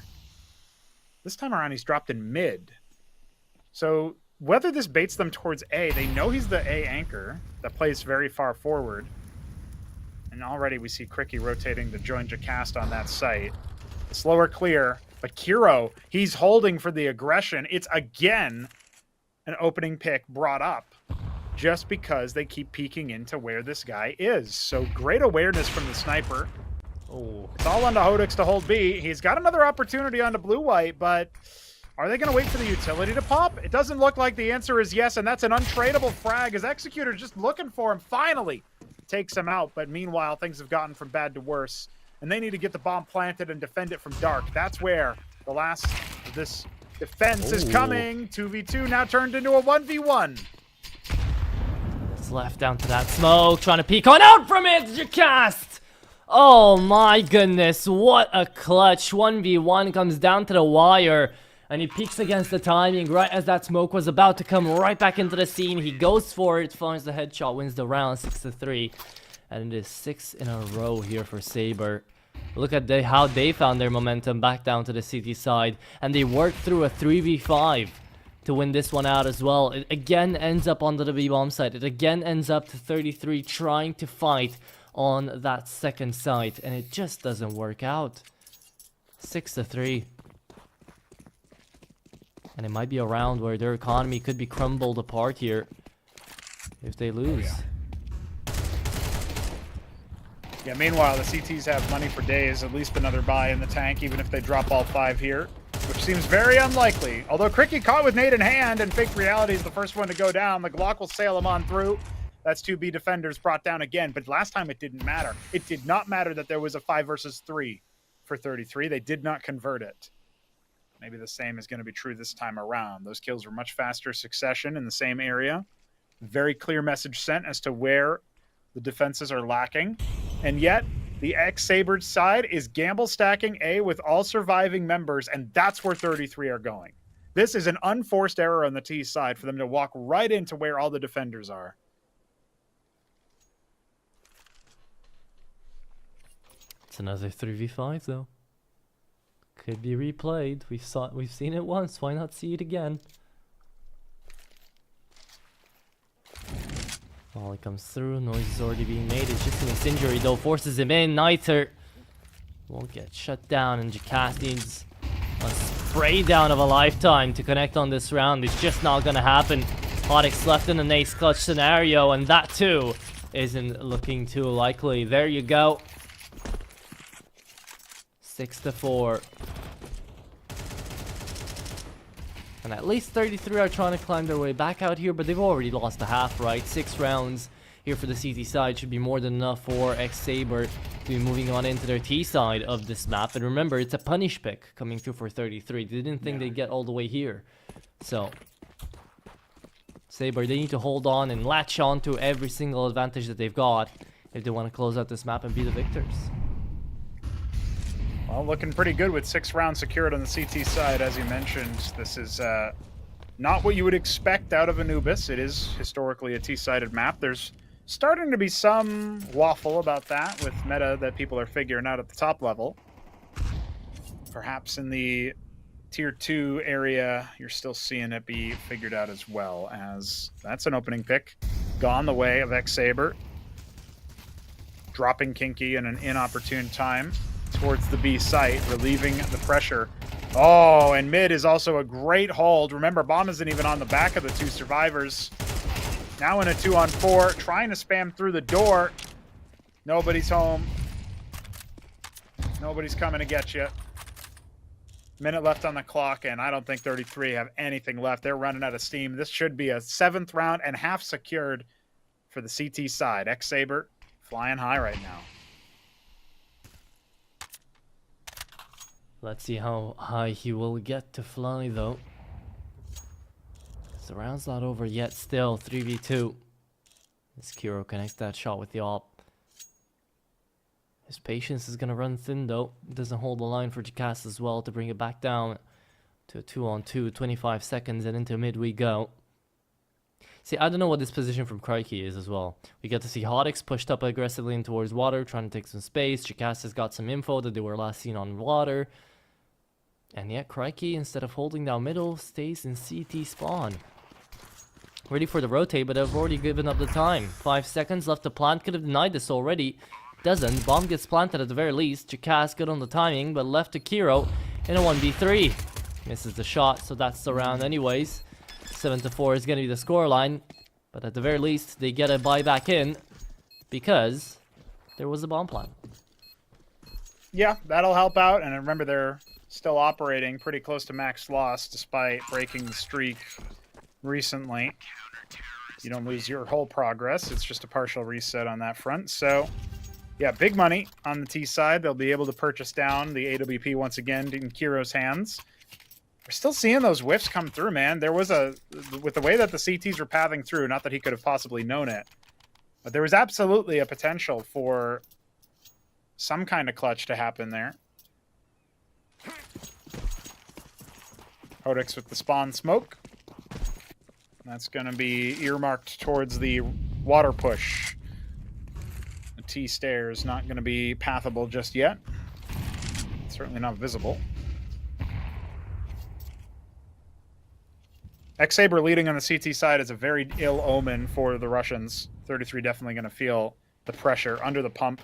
This time around, he's dropped in mid. So whether this baits them towards A, they know he's the A anchor that plays very far forward. And already we see Cricky rotating to join Jacast on that site. The slower clear, but Kiro, he's holding for the aggression. It's again an opening pick brought up just because they keep peeking into where this guy is. So great awareness from the sniper. Oh, it's all on to Hodix to hold B. He's got another opportunity on the blue-white, but are they going to wait for the utility to pop? It doesn't look like the answer is yes, and that's an untradeable frag as Executor's just looking for him. Finally takes him out, but meanwhile, things have gotten from bad to worse, and they need to get the bomb planted and defend it from dark. That's where the last of this defense is coming. 2v2 now turned into a 1v1. It's left down to that smoke, trying to peek on out from it, Jacast! Oh my goodness, what a clutch. 1v1 comes down to the wire, and he peeks against the timing right as that smoke was about to come right back into the scene. He goes for it, finds the headshot, wins the round 6-3, and it is 6 in a row here for Sabre. Look at how they found their momentum back down to the CT side, and they worked through a 3v5 to win this one out as well. It again ends up onto the B-bomb side. It again ends up to 33 trying to fight on that second site, and it just doesn't work out. 6-3. And it might be a round where their economy could be crumbled apart here if they lose. Yeah, meanwhile, the CTs have money for days, at least another buy in the tank, even if they drop all 5 here, which seems very unlikely. Although Cricky caught with nade in hand, and Fake Reality is the first one to go down. The Glock will sail him on through. That's 2 B defenders brought down again, but last time it didn't matter. It did not matter that there was a 5 versus 3 for 33. They did not convert it. Maybe the same is going to be true this time around. Those kills were much faster succession in the same area. Very clear message sent as to where the defenses are lacking. And yet, the ex-Sabre side is gamble stacking A with all surviving members, and that's where 33 are going. This is an unforced error on the T side for them to walk right into where all the defenders are. It's another 3v5 though. Could be replayed. We've seen it once. Why not see it again? Volley comes through. Noise is already being made. It's just an incendiary though. Forces him in. Niter won't get shut down, and Jacast needs a spray down of a lifetime to connect on this round. It's just not gonna happen. Hodix left in an ace clutch scenario, and that too isn't looking too likely. There you go. 6-4. And at least 33 are trying to climb their way back out here, but they've already lost a half, right? 6 rounds here for the CT side should be more than enough for ex-Sabre to be moving on into their T side of this map. And remember, it's a punish pick coming through for 33. They didn't think they'd get all the way here. So, Sabre, they need to hold on and latch on to every single advantage that they've got if they want to close out this map and be the victors. Well, looking pretty good with 6 rounds secured on the CT side, as you mentioned. This is not what you would expect out of Anubis. It is historically a T-sided map. There's starting to be some waffle about that with meta that people are figuring out at the top level. Perhaps in the Tier 2 area, you're still seeing it be figured out as well, as that's an opening pick. Gone the way of ex-Sabre. Dropping Kinky in an inopportune time towards the B site, relieving the pressure Oh, and mid is also a great hold. Remember, bomb isn't even on the back of the two survivors. Now in a 2-on-4, trying to spam through the door. Nobody's home. Nobody's coming to get you. Minute left on the clock, and I don't think 33 have anything left. They're running out of steam. This should be a 7th round and half secured for the CT side. ex-Sabre flying high right now. Let's see how high he will get to fly, though. The round's not over yet still. 3v2. As Kiro connects that shot with the AWP. His patience is going to run thin, though. Doesn't hold the line for TPuDCAT as well to bring it back down to a 2-on-2. 25 seconds and into mid we go. See, I don't know what this position from Crikey is as well. We get to see Hodix pushed up aggressively in towards water, trying to take some space. TPuDCAT has got some info that they were last seen on water. And yet Crikey, instead of holding down middle, stays in CT spawn. Ready for the rotate, but I've already given up the time. 5 seconds left to plant. Could have denied this already. Doesn't. Bomb gets planted at the very least. TPuDCAT good on the timing, but left to Kiro in a 1v3. Misses the shot, so that's the round anyways. 7-4 is going to be the scoreline. But at the very least, they get a buyback in because there was a bomb plant. Yeah, that'll help out. And remember, they're still operating pretty close to max loss despite breaking the streak recently. You don't lose your whole progress. It's just a partial reset on that front. So, yeah, big money on the T side. They'll be able to purchase down the AWP once again in Kiro's hands. We're still seeing those whiffs come through, man. There was with the way that the CTs were pathing through, not that he could have possibly known it, but there was absolutely a potential for some kind of clutch to happen there. Hodix with the spawn smoke. That's going to be earmarked towards the water push. The T stairs not going to be pathable just yet. Certainly not visible. ex-Sabre leading on the CT side is a very ill omen for the Russians. 33 definitely going to feel the pressure under the pump.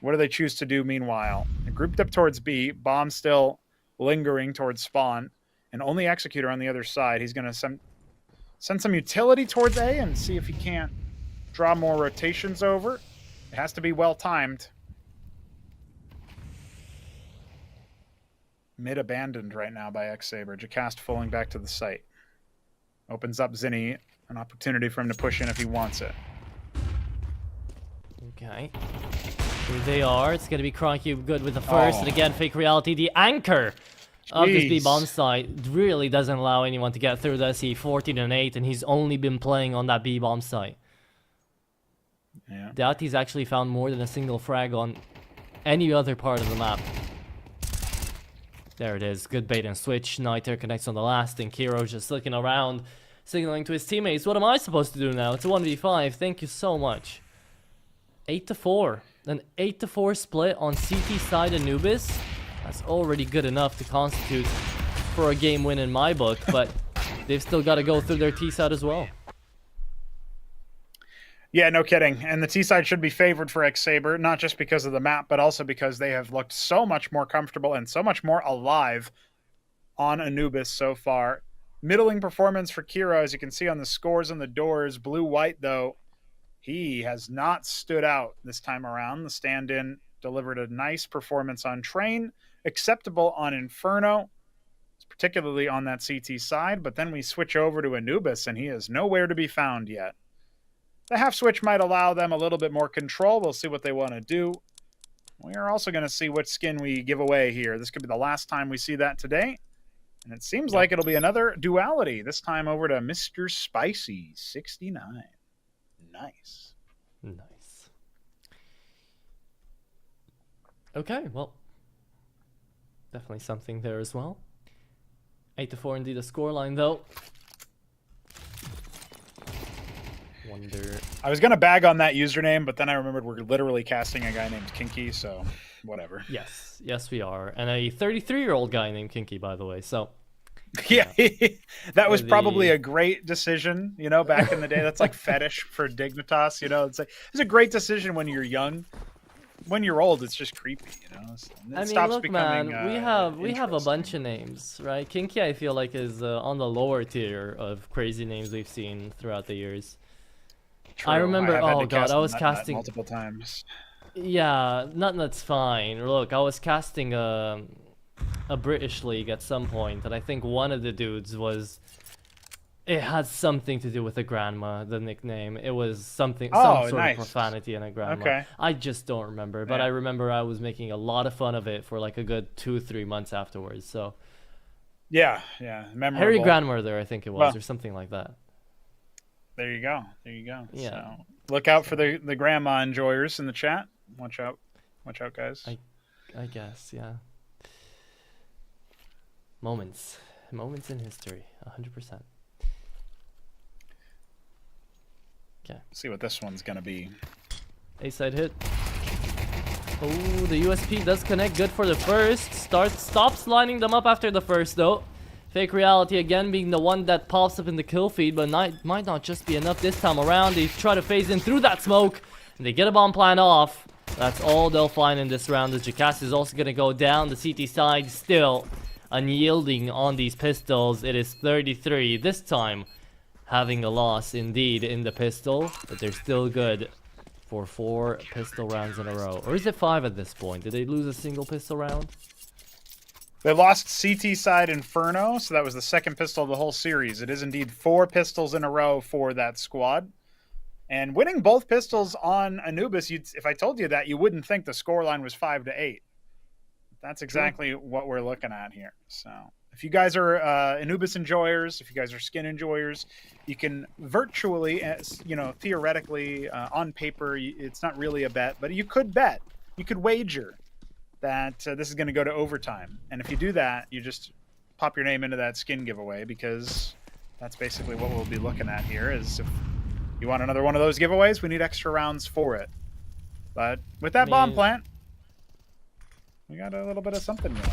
What do they choose to do meanwhile? They're grouped up towards B. Bomb still lingering towards spawn. And only Executor on the other side. He's going to send some utility towards A and see if he can't draw more rotations over. It has to be well timed. Mid abandoned right now by ex-Sabre. TPuDCAT falling back to the site. Opens up Zinni, an opportunity for him to push in if he wants it. Okay. Here they are. It's going to be Crikey good with the first. And again, fake reality. The anchor of this B-bomb site really doesn't allow anyone to get through this. He 14-8, and he's only been playing on that B-bomb site. Yeah. Doubt he's actually found more than a single frag on any other part of the map. There it is. Good bait and switch. Niter connects on the last, and Kiro just looking around, signaling to his teammates. What am I supposed to do now? It's a 1v5. Thank you so much. 8-4. An 8-4 split on CT side Anubis. That's already good enough to constitute for a game win in my book, but they've still got to go through their T side as well. Yeah, no kidding. And the T side should be favored for ex-Sabre, not just because of the map, but also because they have looked so much more comfortable and so much more alive on Anubis so far. Middling performance for Kiro, as you can see on the scores on the doors. Blue-white, though, he has not stood out this time around. The stand-in delivered a nice performance on Train, acceptable on Inferno, particularly on that CT side, but then we switch over to Anubis, and he is nowhere to be found yet. The half switch might allow them a little bit more control. We'll see what they want to do. We are also going to see what skin we give away here. This could be the last time we see that today. And it seems like it'll be another duality. This time over to Mr. Spicy 69. Nice. Nice. Okay, well, definitely something there as well. 8-4 indeed a scoreline, though. Wonder. I was going to bag on that username, but then I remembered we're literally casting a guy named Kinky, so whatever. Yes, we are. And a 33-year-old guy named Kinky, by the way, so. Yeah, that was probably a great decision, you know, back in the day. That's like fetish for Dignitas, you know. It's a great decision when you're young. when you're old, it's just creepy, you know. I mean, look, man, we have a bunch of names, right? Kinky, I feel like, is on the lower tier of crazy names we've seen throughout the years. True. I remember, oh god, I was casting multiple times. Yeah, Nutnut's fine. Look, I was casting a British league at some point, and I think one of the dudes was. It had something to do with a grandma, the nickname. It was something, some sort of profanity in a grandma. Okay. I just don't remember, but I remember I was making a lot of fun of it for like a good 2-3 months afterwards. So. Yeah, memorable. Harry Grandmother, I think it was, or something like that. There you go. Yeah. So, look out for the grandma enjoyers in the chat. Watch out, guys. I guess, yeah. Moments in history, 100%. Okay. See what this one's gonna be. A-side hit. Oh, the USP does connect. Good for the first. Stops lining them up after the first, though. Fake Reality again being the one that pops up in the kill feed, but might not just be enough this time around. They try to phase in through that smoke, and they get a bomb plan off. That's all they'll find in this round. The TPuDCAT is also going to go down. The CT side still unyielding on these pistols. It is 33. This time, having a loss indeed in the pistol, but they're still good for 4 pistol rounds in a row. Or is it 5 at this point? Did they lose a single pistol round? They lost CT side Inferno, so that was the second pistol of the whole series. It is indeed 4 pistols in a row for that squad. And winning both pistols on Anubis, if I told you that, you wouldn't think the scoreline was 5-8. That's exactly what we're looking at here. So if you guys are Anubis enjoyers, if you guys are skin enjoyers, you can virtually, theoretically, on paper, it's not really a bet, but you could bet, you could wager that this is going to go to overtime. And if you do that, you just pop your name into that skin giveaway, because that's basically what we'll be looking at here. Is if you want another one of those giveaways, we need extra rounds for it. But with that bomb plant, we got a little bit of something going.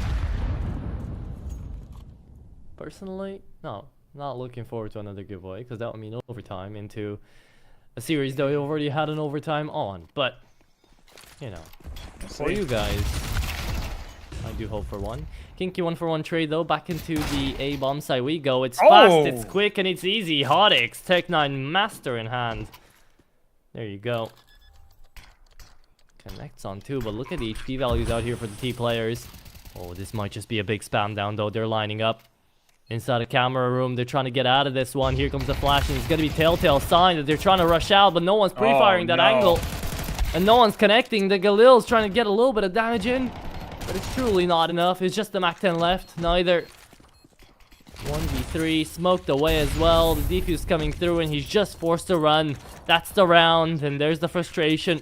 Personally, no, not looking forward to another giveaway, because that would mean overtime into a series that we already had an overtime on. But, you know, for you guys, I do hope for one. Kinky 1-for-1 trade, though. Back into the A-bomb side we go. It's fast, it's quick, and it's easy. Hotix, Tech9 Master in hand. There you go. Connects on 2, but look at the HP values out here for the T players. Oh, this might just be a big spam down, though. They're lining up inside a camera room. They're trying to get out of this one. Here comes the flash, and it's going to be telltale sign that they're trying to rush out, but no one's pre-firing that angle. And no one's connecting. The Galil's trying to get a little bit of damage in, but it's truly not enough. It's just the MAC-10 left. Neither. 1v3 smoked away as well. The defuse coming through, and he's just forced to run. That's the round, and there's the frustration.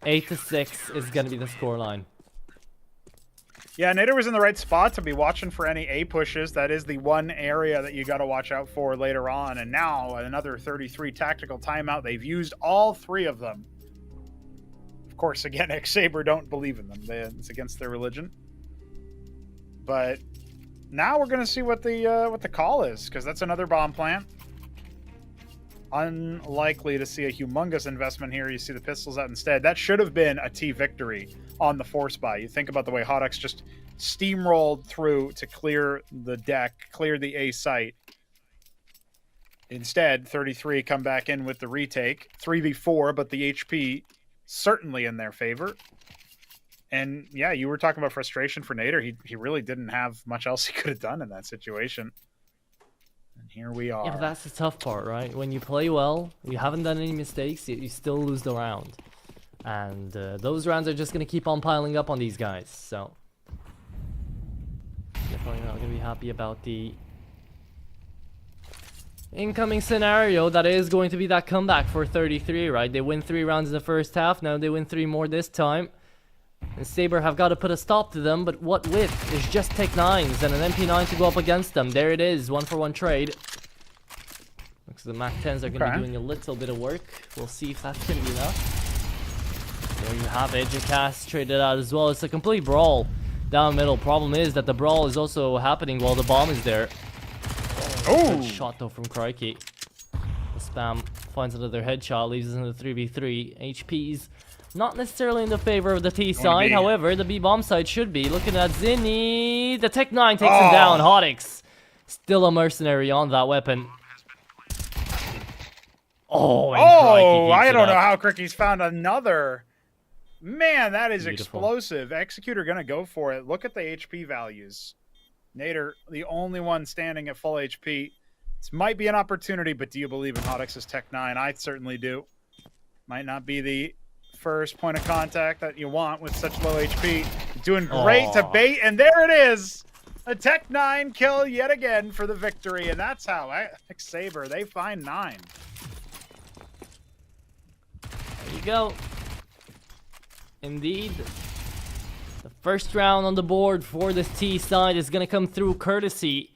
8-6 is going to be the scoreline. Yeah, Nader was in the right spot to be watching for any A pushes. That is the one area that you got to watch out for later on. And now another 33 tactical timeout. They've used all 3 of them. Of course, again, ex-Sabre don't believe in them. It's against their religion. But now we're going to see what the call is, because that's another bomb plant. Unlikely to see a humongous investment here. You see the pistols out instead. That should have been a T victory on the force buy. You think about the way Hotix just steamrolled through to clear the deck, clear the A site. Instead, 33 come back in with the retake. 3v4, but the HP certainly in their favor. And yeah, you were talking about frustration for Nader. He really didn't have much else he could have done in that situation. And here we are. Yeah, but that's the tough part, right? When you play well, you haven't done any mistakes, you still lose the round. And those rounds are just going to keep on piling up on these guys. So, definitely not going to be happy about the incoming scenario. That is going to be that comeback for 33, right? They win 3 rounds in the first half. Now they win 3 more this time. And Sabre have got to put a stop to them, but what with is just Tech9s and an MP9 to go up against them. There it is, 1-for-1 trade. Looks like the MAC-10s are going to be doing a little bit of work. We'll see if that's going to be enough. There you have it, TPuDCAT traded out as well. It's a complete brawl down middle. Problem is that the brawl is also happening while the bomb is there. Good shot though from Crikey. The spam finds another headshot, leaves us in the 3v3. HP's not necessarily in the favor of the T side, however, the B bomb side should be. Looking at Zinni, the Tech 9 takes him down. Hodix, still a mercenary on that weapon. Oh, I don't know how Cricky's found another. Man, that is explosive. Executor gonna go for it. Look at the HP values. Nader, the only one standing at full HP. This might be an opportunity, but do you believe in Hodix's Tech 9? I certainly do. Might not be the first point of contact that you want with such low HP. Doing great to bait, and there it is! A Tech 9 kill yet again for the victory, and that's how ex-Sabre, they find 9. There you go. Indeed. The first round on the board for this T side is going to come through courtesy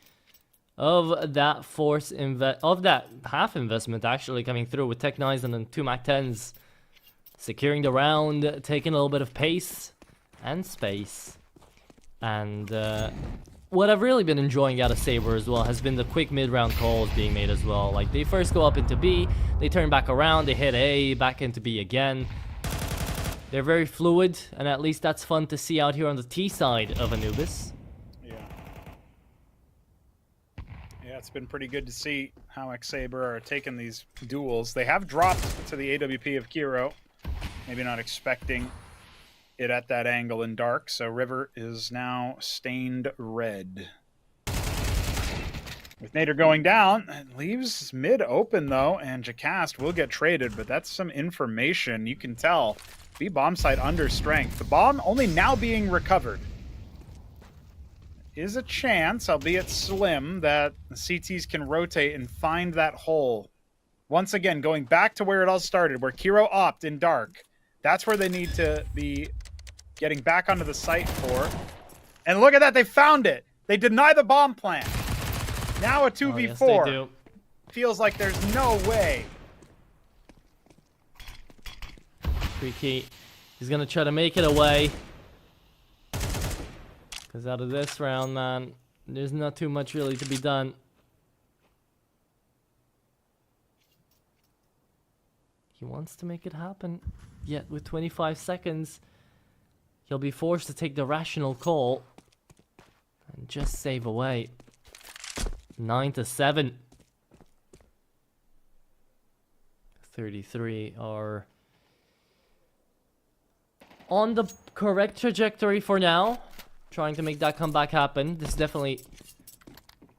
of that half investment actually coming through with Tech 9s and then 2 Mac 10s. Securing the round, taking a little bit of pace and space. And what I've really been enjoying out of Sabre as well has been the quick mid-round calls being made as well. Like, they first go up into B, they turn back around, they hit A, back into B again. They're very fluid, and at least that's fun to see out here on the T side of Anubis. Yeah, it's been pretty good to see how ex-Sabre are taking these duels. They have dropped to the AWP of Kiro. Maybe not expecting it at that angle in dark, so River is now stained red. With Nader going down, it leaves mid open though, and Jacast will get traded, but that's some information. You can tell B bomb site under strength. The bomb only now being recovered. Is a chance, albeit slim, that the CTs can rotate and find that hole. Once again, going back to where it all started, where Kiro opt in dark. That's where they need to be getting back onto the site for. And look at that, they found it. They deny the bomb plant. Now a 2v4. Yes, they do. Feels like there's no way. Creaky, he's gonna try to make it away. Because out of this round, man, there's not too much really to be done. He wants to make it happen. Yet with 25 seconds, he'll be forced to take the rational call and just save away. 9-7. 33 are on the correct trajectory for now. Trying to make that comeback happen. This is definitely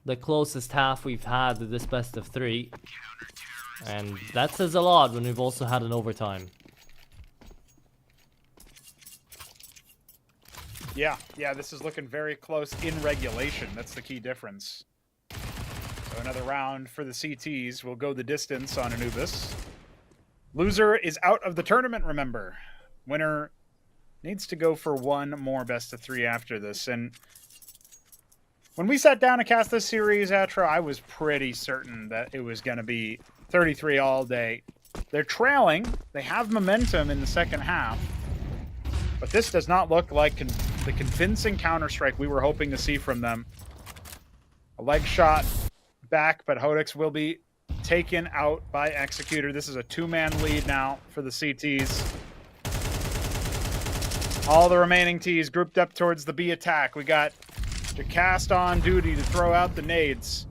the closest half we've had to this best of 3. And that says a lot when we've also had an overtime. Yeah, this is looking very close in regulation. That's the key difference. So another round for the CTs. Will go the distance on Anubis. Loser is out of the tournament, remember. Winner needs to go for one more best of 3 after this. And when we sat down to cast this series, Atra, I was pretty certain that it was going to be 33 all day. They're trailing. They have momentum in the second half. But this does not look like the convincing counter-strike we were hoping to see from them. A leg shot back, but Hodix will be taken out by Executor. This is a 2-man lead now for the CTs. All the remaining T's grouped up towards the B attack. We got Jacast on duty to throw out the nades.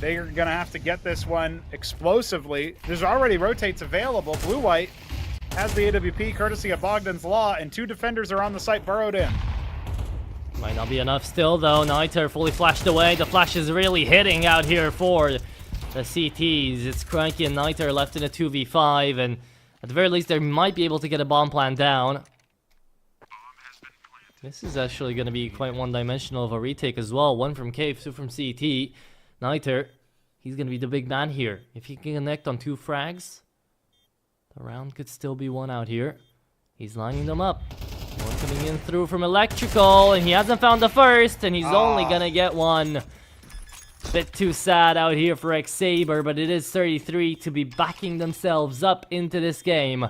They're going to have to get this one explosively. There's already rotates available. Blue-White has the AWP courtesy of Bogdan's Law, and 2 defenders are on the site burrowed in. Might not be enough still, though. Niter fully flashed away. The flash is really hitting out here for the CTs. It's Cranky and Niter left in a 2v5, and at the very least, they might be able to get a bomb plant down. This is actually going to be quite one-dimensional of a retake as well. 1 from Cave, 2 from CT. Niter, he's going to be the big man here. If he can connect on 2 frags, the round could still be won out here. He's lining them up. One coming in through from Electrical, and he hasn't found the first, and he's only going to get one. Bit too sad out here for ex-Sabre, but it is 33 to be backing themselves up into this game.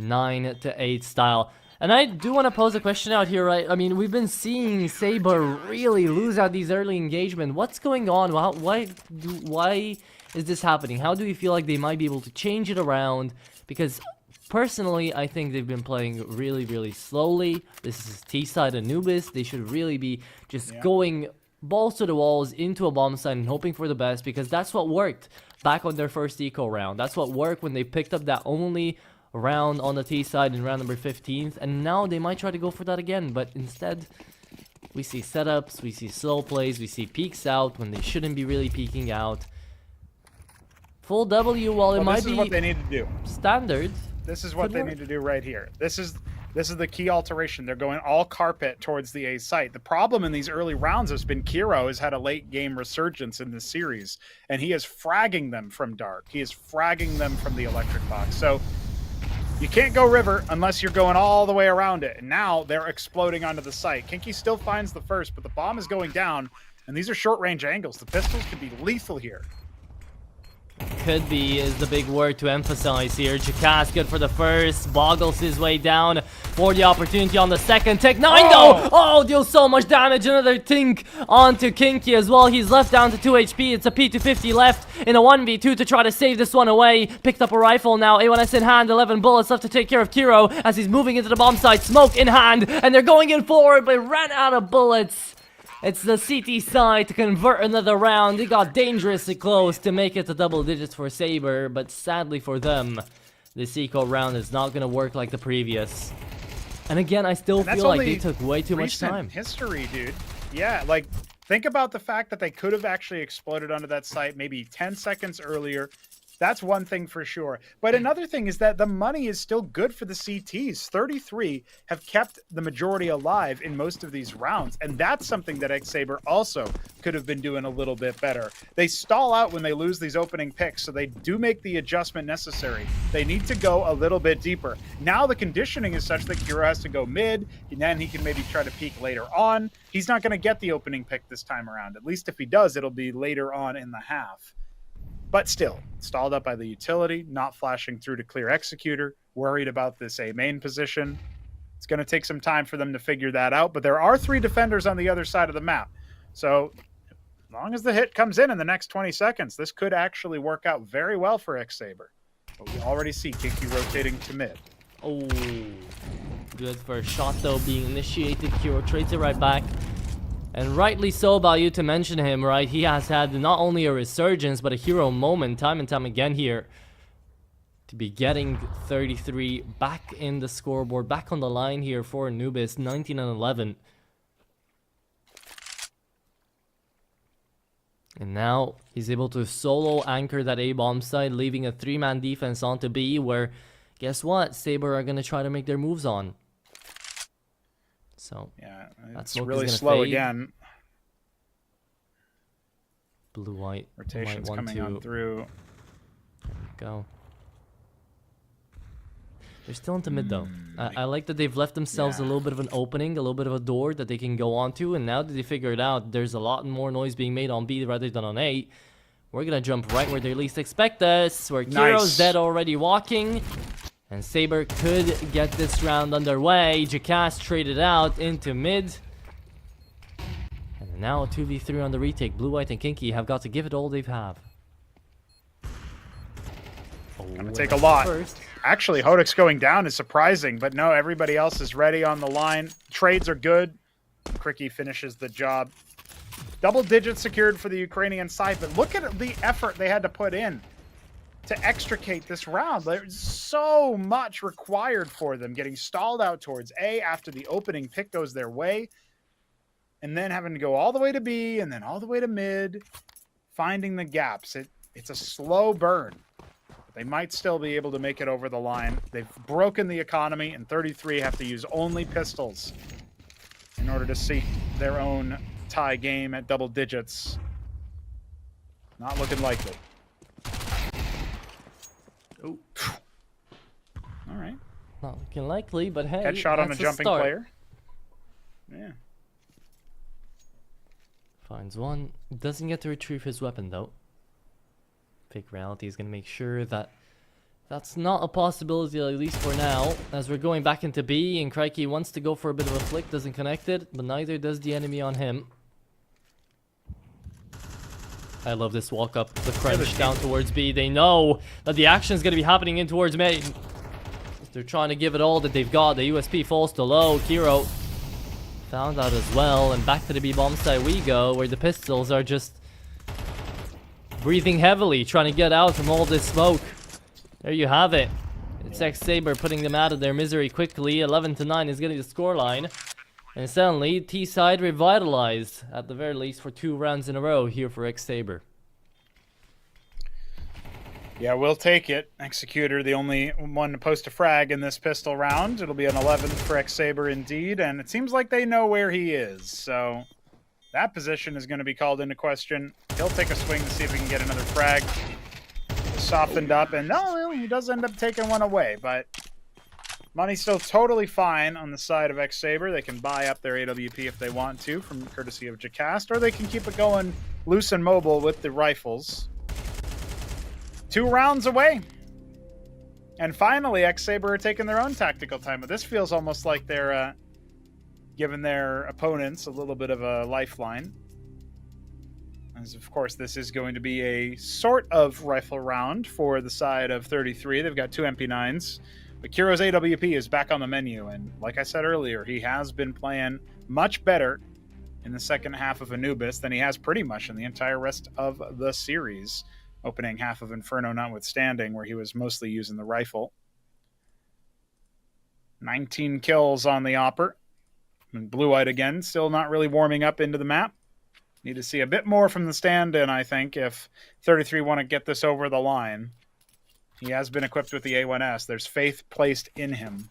9-8 style. And I do want to pose a question out here, right? I mean, we've been seeing Sabre really lose out these early engagement. What's going on? Why is this happening? How do you feel like they might be able to change it around? Because personally, I think they've been playing really, really slowly. This is T-side Anubis. They should really be just going balls to the walls into a bomb site and hoping for the best, because that's what worked back on their first eco round. That's what worked when they picked up that only round on the T side in round number 15th, and now they might try to go for that again, but instead we see setups, we see slow plays, we see peeks out when they shouldn't be really peeking out. Full W, while it might be what they need to do. Standard. This is what they need to do right here. This is the key alteration. They're going all carpet towards the A site. The problem in these early rounds has been Kiro has had a late game resurgence in this series, and he is fragging them from dark. He is fragging them from the electric box. So you can't go river unless you're going all the way around it. And now they're exploding onto the site. Kinky still finds the first, but the bomb is going down, and these are short range angles. The pistols could be lethal here. Could be is the big word to emphasize here. Jakas good for the first, boggles his way down for the opportunity on the second. Tech 9 though! Oh, deals so much damage. Another tink onto Kinky as well. He's left down to 2 HP. It's a P250 left in a 1v2 to try to save this one away. Picked up a rifle now. A1S in hand, 11 bullets left to take care of Kiro as he's moving into the bomb site. Smoke in hand, and they're going in forward, but ran out of bullets. It's the CT side to convert another round. They got dangerously close to make it to double digits for Sabre, but sadly for them, this eco round is not going to work like the previous. And again, I still feel like they took way too much time. History, dude. Yeah, like, think about the fact that they could have actually exploded onto that site maybe 10 seconds earlier. That's one thing for sure. But another thing is that the money is still good for the CTs. 33 have kept the majority alive in most of these rounds. And that's something that ex-Sabre also could have been doing a little bit better. They stall out when they lose these opening picks, so they do make the adjustment necessary. They need to go a little bit deeper. Now the conditioning is such that Kiro has to go mid, and then he can maybe try to peek later on. He's not going to get the opening pick this time around. At least if he does, it'll be later on in the half. But still, stalled up by the utility, not flashing through to clear executor, worried about this A main position. It's going to take some time for them to figure that out, but there are 3 defenders on the other side of the map. So as long as the hit comes in the next 20 seconds, this could actually work out very well for ex-Sabre. But we already see Kinky rotating to mid. Oh, good for a shot though being initiated. Kiro trades it right back. And rightly so about you to mention him, right? He has had not only a resurgence, but a hero moment time and time again here. To be getting 33 back in the scoreboard, back on the line here for Anubis, 19 and 11. And now he's able to solo anchor that A-bomb side, leaving a 3-man defense onto B, where, guess what? Sabre are going to try to make their moves on. So yeah, it's really slow fade. Again. Blue-white. Rotation's coming on through. There we go. They're still into mid though. I like that they've left themselves a little bit of an opening, a little bit of a door that they can go onto, and now that they figure it out, there's a lot more noise being made on B rather than on A. We're gonna jump right where they least expect us, where Kiro's dead already walking. And Sabre could get this round underway. Jakas traded out into mid. And now a 2v3 on the retake. Blue, White, and Kinky have got to give it all they have. Gonna take a lot. First. Actually, Hodek's going down is surprising, but no, everybody else is ready on the line. Trades are good. Cricky finishes the job. Double digits secured for the Ukrainian side, but look at the effort they had to put in to extricate this round. There's so much required for them, getting stalled out towards A after the opening pick goes their way, and then having to go all the way to B and then all the way to mid, finding the gaps. It's a slow burn. They might still be able to make it over the line. They've broken the economy, and 33 have to use only pistols in order to seek their own tie game at double digits. Not looking likely. Oh. All right. Not looking likely, but hey, headshot on a jumping player. Yeah. Finds one. Doesn't get to retrieve his weapon though. Fake Reality is going to make sure that that's not a possibility, at least for now, as we're going back into B, and Crikey wants to go for a bit of a flick, doesn't connect it, but neither does the enemy on him. I love this walk up, the crunch down towards B. They know that the action is going to be happening in towards main. They're trying to give it all that they've got. The USP falls to low. Kiro found out as well. And back to the B bomb side we go, where the pistols are just breathing heavily, trying to get out from all this smoke. There you have it. It's ex-Sabre putting them out of their misery quickly. 11-9 is getting the scoreline. And suddenly, T-side revitalized, at the very least, for 2 rounds in a row here for ex-Sabre. Yeah, we'll take it. Executor, the only one to post a frag in this pistol round. It'll be an 11 for ex-Sabre indeed, and it seems like they know where he is. So that position is going to be called into question. He'll take a swing to see if he can get another frag. Softened up, and no, he does end up taking one away, but money's still totally fine on the side of ex-Sabre. They can buy up their AWP if they want to, from courtesy of TPuDCAST, or they can keep it going loose and mobile with the rifles. 2 rounds away. And finally, ex-Sabre are taking their own tactical time, but this feels almost like they're giving their opponents a little bit of a lifeline. As of course, this is going to be a sort of rifle round for the side of 33. They've got 2 MP9s. But Kiro's AWP is back on the menu, and like I said earlier, he has been playing much better in the second half of Anubis than he has pretty much in the entire rest of the series. Opening half of Inferno notwithstanding, where he was mostly using the rifle. 19 kills on the Opper. And Blue White again, still not really warming up into the map. Need to see a bit more from the stand-in, I think, if 33 want to get this over the line. He has been equipped with the A1S. There's faith placed in him.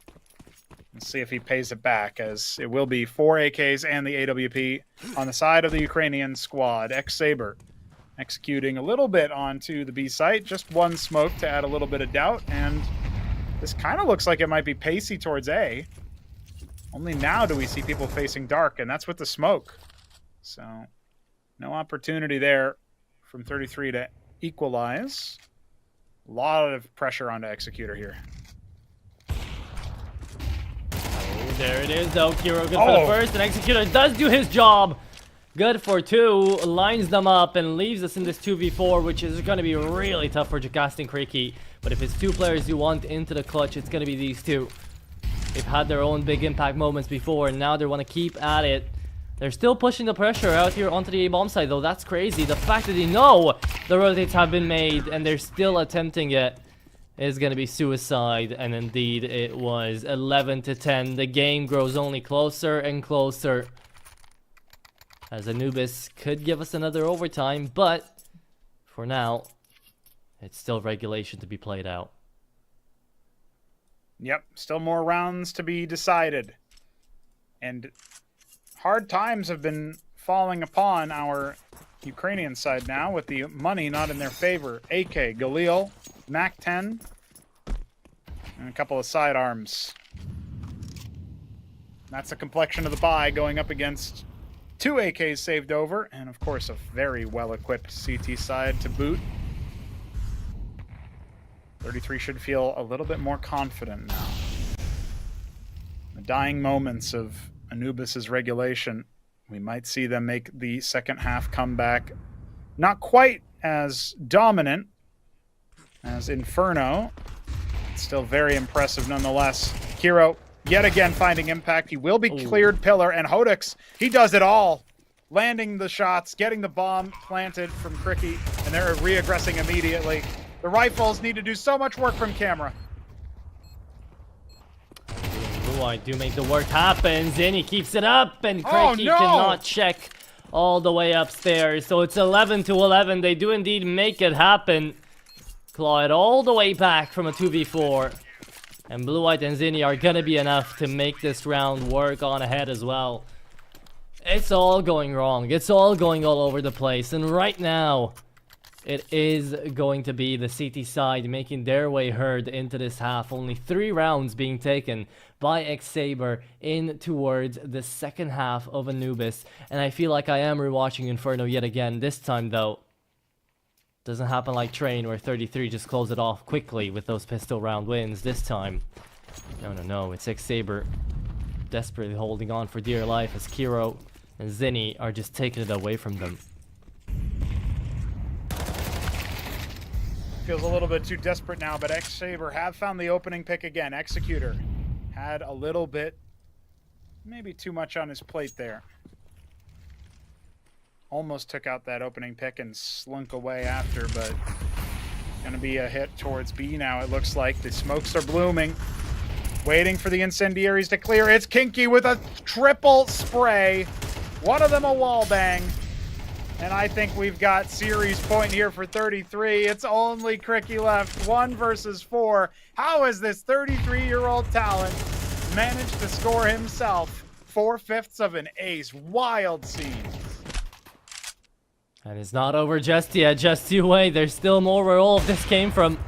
Let's see if he pays it back, as it will be 4 AKs and the AWP on the side of the Ukrainian squad. ex-Sabre executing a little bit onto the B site. Just 1 smoke to add a little bit of doubt, and this kind of looks like it might be pacey towards A. Only now do we see people facing dark, and that's with the smoke. So no opportunity there from 33 to equalize. A lot of pressure onto Executor here. Oh, there it is, though. Kiro good for the first, and Executor does do his job. Good for 2, lines them up, and leaves us in this 2v4, which is going to be really tough for TPuDCAST and Creaky. But if it's 2 players you want into the clutch, it's going to be these 2. They've had their own big impact moments before, and now they want to keep at it. They're still pushing the pressure out here onto the A-bomb side, though. That's crazy. The fact that they know the rotates have been made and they're still attempting it is going to be suicide. And indeed, it was 11-10. The game grows only closer and closer, as Anubis could give us another overtime, but for now, it's still regulation to be played out. Yep, still more rounds to be decided. And hard times have been falling upon our Ukrainian side now, with the money not in their favor. AK, Galil, MAC-10, and a couple of sidearms. That's the complexion of the buy, going up against 2 AKs saved over, and of course a very well-equipped CT side to boot. 33 should feel a little bit more confident now. The dying moments of Anubis's regulation, we might see them make the second half comeback. Not quite as dominant as Inferno. It's still very impressive nonetheless. Kiro yet again finding impact. He will be cleared pillar, and Hodix, he does it all. Landing the shots, getting the bomb planted from Cricky, and they're re-aggressing immediately. The rifles need to do so much work from camera. Blue White do make the work happen. Zinni keeps it up, and Cricky cannot check all the way upstairs. So it's 11-11. They do indeed make it happen. Claw it all the way back from a 2v4. And Blue White and Zinni are gonna be enough to make this round work on ahead as well. It's all going wrong. It's all going all over the place. And right now, it is going to be the CT side making their way heard into this half. Only 3 rounds being taken by ex-Sabre in towards the second half of Anubis. And I feel like I am rewatching Inferno yet again. This time, though, doesn't happen like Train, where 33 just closed it off quickly with those pistol round wins. This time, no. It's ex-Sabre desperately holding on for dear life, as Kiro and Zinni are just taking it away from them. Feels a little bit too desperate now, but ex-Sabre have found the opening pick again. Executor had a little bit, maybe too much on his plate there. Almost took out that opening pick and slunk away after, but gonna be a hit towards B now, it looks like. The smokes are blooming. Waiting for the incendiaries to clear. It's Kinky with a triple spray. One of them a wall bang. And I think we've got series point here for 33. It's only Cricky left. 1 versus 4. How has this 33-year-old talent managed to score himself 4/5 of an ace? Wild scenes. And it's not over just yet. Just you wait. There's still more where all of this came from.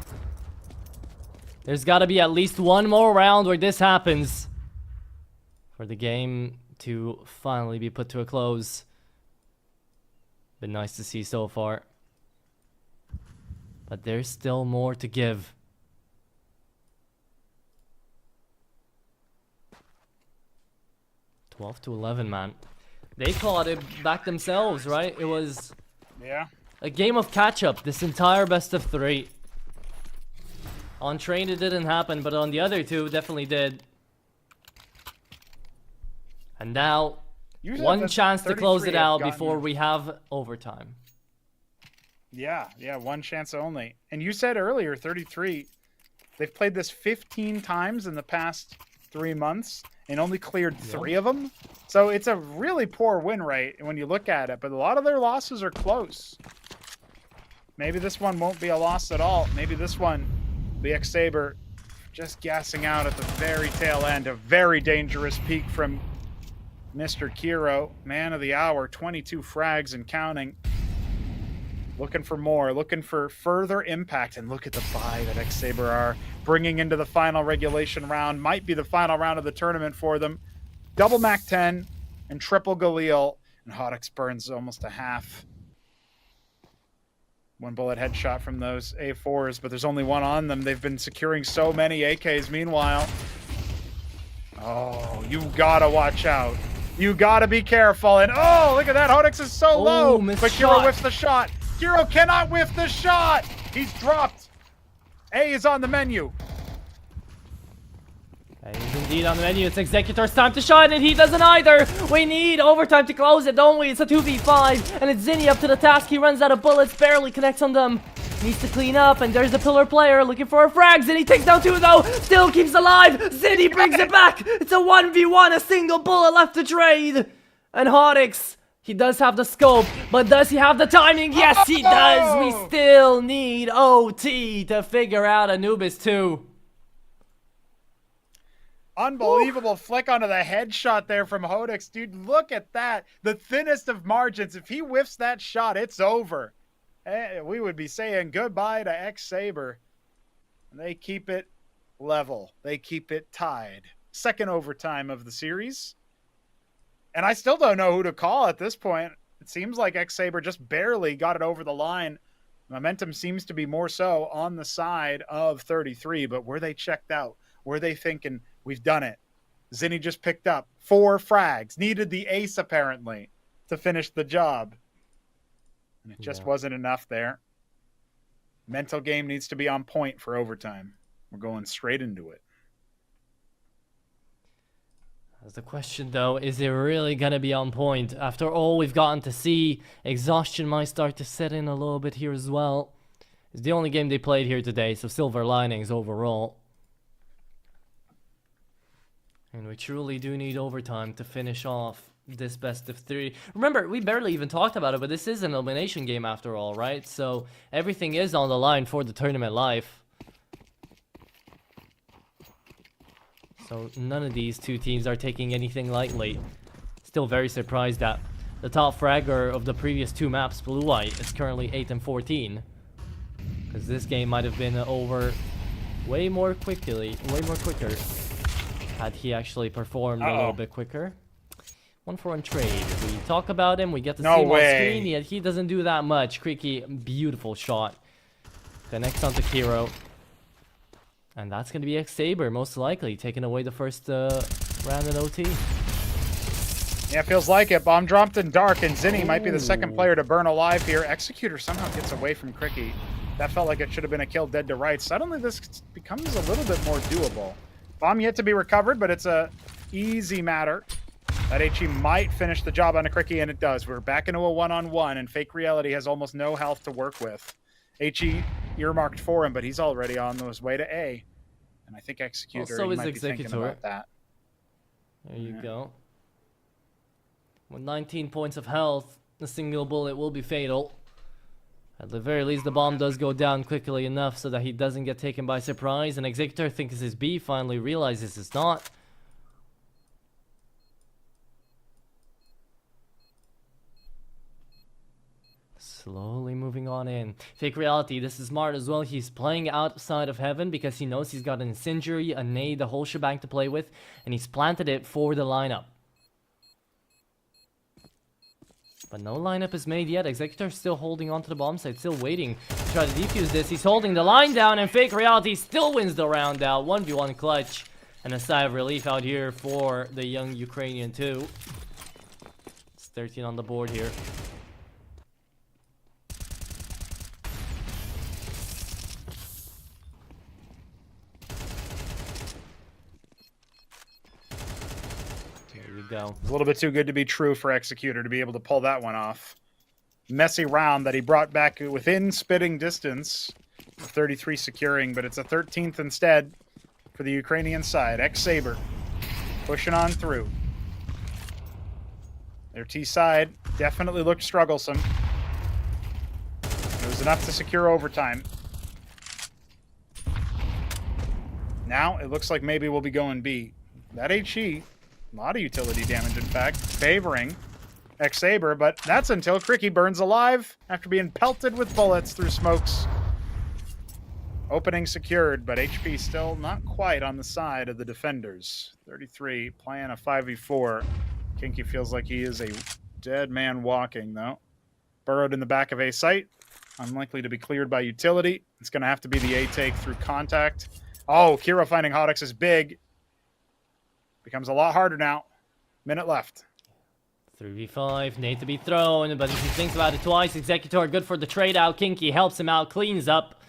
There's got to be at least one more round where this happens for the game to finally be put to a close. Been nice to see so far. But there's still more to give. $12-11, man. They clawed it back themselves, right? It was a game of catch-up this entire best of 3. On Train it didn't happen, but on the other two definitely did. And now, one chance to close it out before we have overtime. Yeah, one chance only. And you said earlier, 33, they've played this 15 times in the past 3 months and only cleared 3 of them. So it's a really poor win rate when you look at it, but a lot of their losses are close. Maybe this one won't be a loss at all. Maybe this one, the ex-Sabre, just gassing out at the very tail end. A very dangerous peak from Mr. Kiro, man of the hour, 22 frags and counting. Looking for more, looking for further impact, and look at the buy that ex-Sabre are bringing into the final regulation round. Might be the final round of the tournament for them. Double Mac 10 and triple Galil, and Hodix burns almost a half. 1 bullet headshot from those A4s, but there's only 1 on them. They've been securing so many AKs meanwhile. Oh, you gotta watch out. You gotta be careful. And oh, look at that. Hodix is so low, but Kiro whiffs the shot. Kiro cannot whiff the shot. He's dropped. A is on the menu. He's indeed on the menu. It's Executor's time to shine, and he doesn't either. We need overtime to close it, don't we? It's a 2v5, and it's Zinni up to the task. He runs out of bullets, barely connects on them. Needs to clean up, and there's the pillar player looking for a frag. Zinni takes down 2 though, still keeps alive. Zinni brings it back. It's a 1v1, a single bullet left to trade. And Hodix, he does have the scope, but does he have the timing? Yes, he does. We still need OT to figure out Anubis 2. Unbelievable flick onto the headshot there from Hodix. Dude, look at that. The thinnest of margins. If he whiffs that shot, it's over. We would be saying goodbye to ex-Sabre. They keep it level. They keep it tied. Second overtime of the series. And I still don't know who to call at this point. It seems like ex-Sabre just barely got it over the line. Momentum seems to be more so on the side of 33, but were they checked out? Were they thinking, we've done it? Zinni just picked up 4 frags. Needed the ace, apparently, to finish the job. And it just wasn't enough there. Mental game needs to be on point for overtime. We're going straight into it. That's the question, though. Is it really going to be on point? After all we've gotten to see, exhaustion might start to set in a little bit here as well. It's the only game they played here today, so silver linings overall. And we truly do need overtime to finish off this best of 3. Remember, we barely even talked about it, but this is an elimination game after all, right? So everything is on the line for the tournament life. So none of these 2 teams are taking anything lightly. Still very surprised that the top fragger of the previous 2 maps, Blue White, is currently 8-14. Because this game might have been over way more quicker. Had he actually performed a little bit quicker. 1-for-1 trade. We talk about him, we get to see him on screen, yet he doesn't do that much. Creaky, beautiful shot. Connects onto Kiro. And that's going to be ex-Sabre, most likely, taking away the first round in OT. Yeah, feels like it. Bomb dropped in dark, and Zinni might be the second player to burn alive here. Executor somehow gets away from Cricky. That felt like it should have been a kill dead to rights. Suddenly this becomes a little bit more doable. Bomb yet to be recovered, but it's a easy matter. That HE might finish the job on a Cricky, and it does. We're back into a one-on-one, and Fake Reality has almost no health to work with. HE earmarked for him, but he's already on his way to A. And I think Executor, Also is might be thinking Executor. about that. There you go. With 19 points of health, a single bullet will be fatal. At the very least, the bomb does go down quickly enough so that he doesn't get taken by surprise. And Executor thinks it's B, finally realizes it's not. Slowly moving on in. Fake Reality, this is smart as well. He's playing outside of heaven because he knows he's got an incendiary, a nade, the whole shebang to play with. And he's planted it for the lineup. But no lineup is made yet. Executor still holding onto the bomb site, still waiting to try to defuse this. He's holding the line down, and Fake Reality still wins the round out. 1v1 clutch, and a sigh of relief out here for the young Ukrainian too. It's 13 on the board here. Go. It's a little bit too good to be true for Executor to be able to pull that one off. Messy round that he brought back within spitting distance. 33 securing, but it's a 13th instead for the Ukrainian side. Ex-Sabre pushing on through. Their T side definitely looked strugglesome. It was enough to secure overtime. Now it looks like maybe we'll be going B. That HE. A lot of utility damage, in fact, favoring ex-Sabre, but that's until Cricky burns alive after being pelted with bullets through smokes. Opening secured, but HP still not quite on the side of the defenders. 33 playing a 5v4. Kinky feels like he is a dead man walking, though. Burrowed in the back of A site. Unlikely to be cleared by utility. It's going to have to be the A take through contact. Oh, Kiro finding Hodix is big. Becomes a lot harder now. Minute left. 3v5, need to be thrown, but if he thinks about it twice, Executor good for the trade out. Kinky helps him out, cleans up.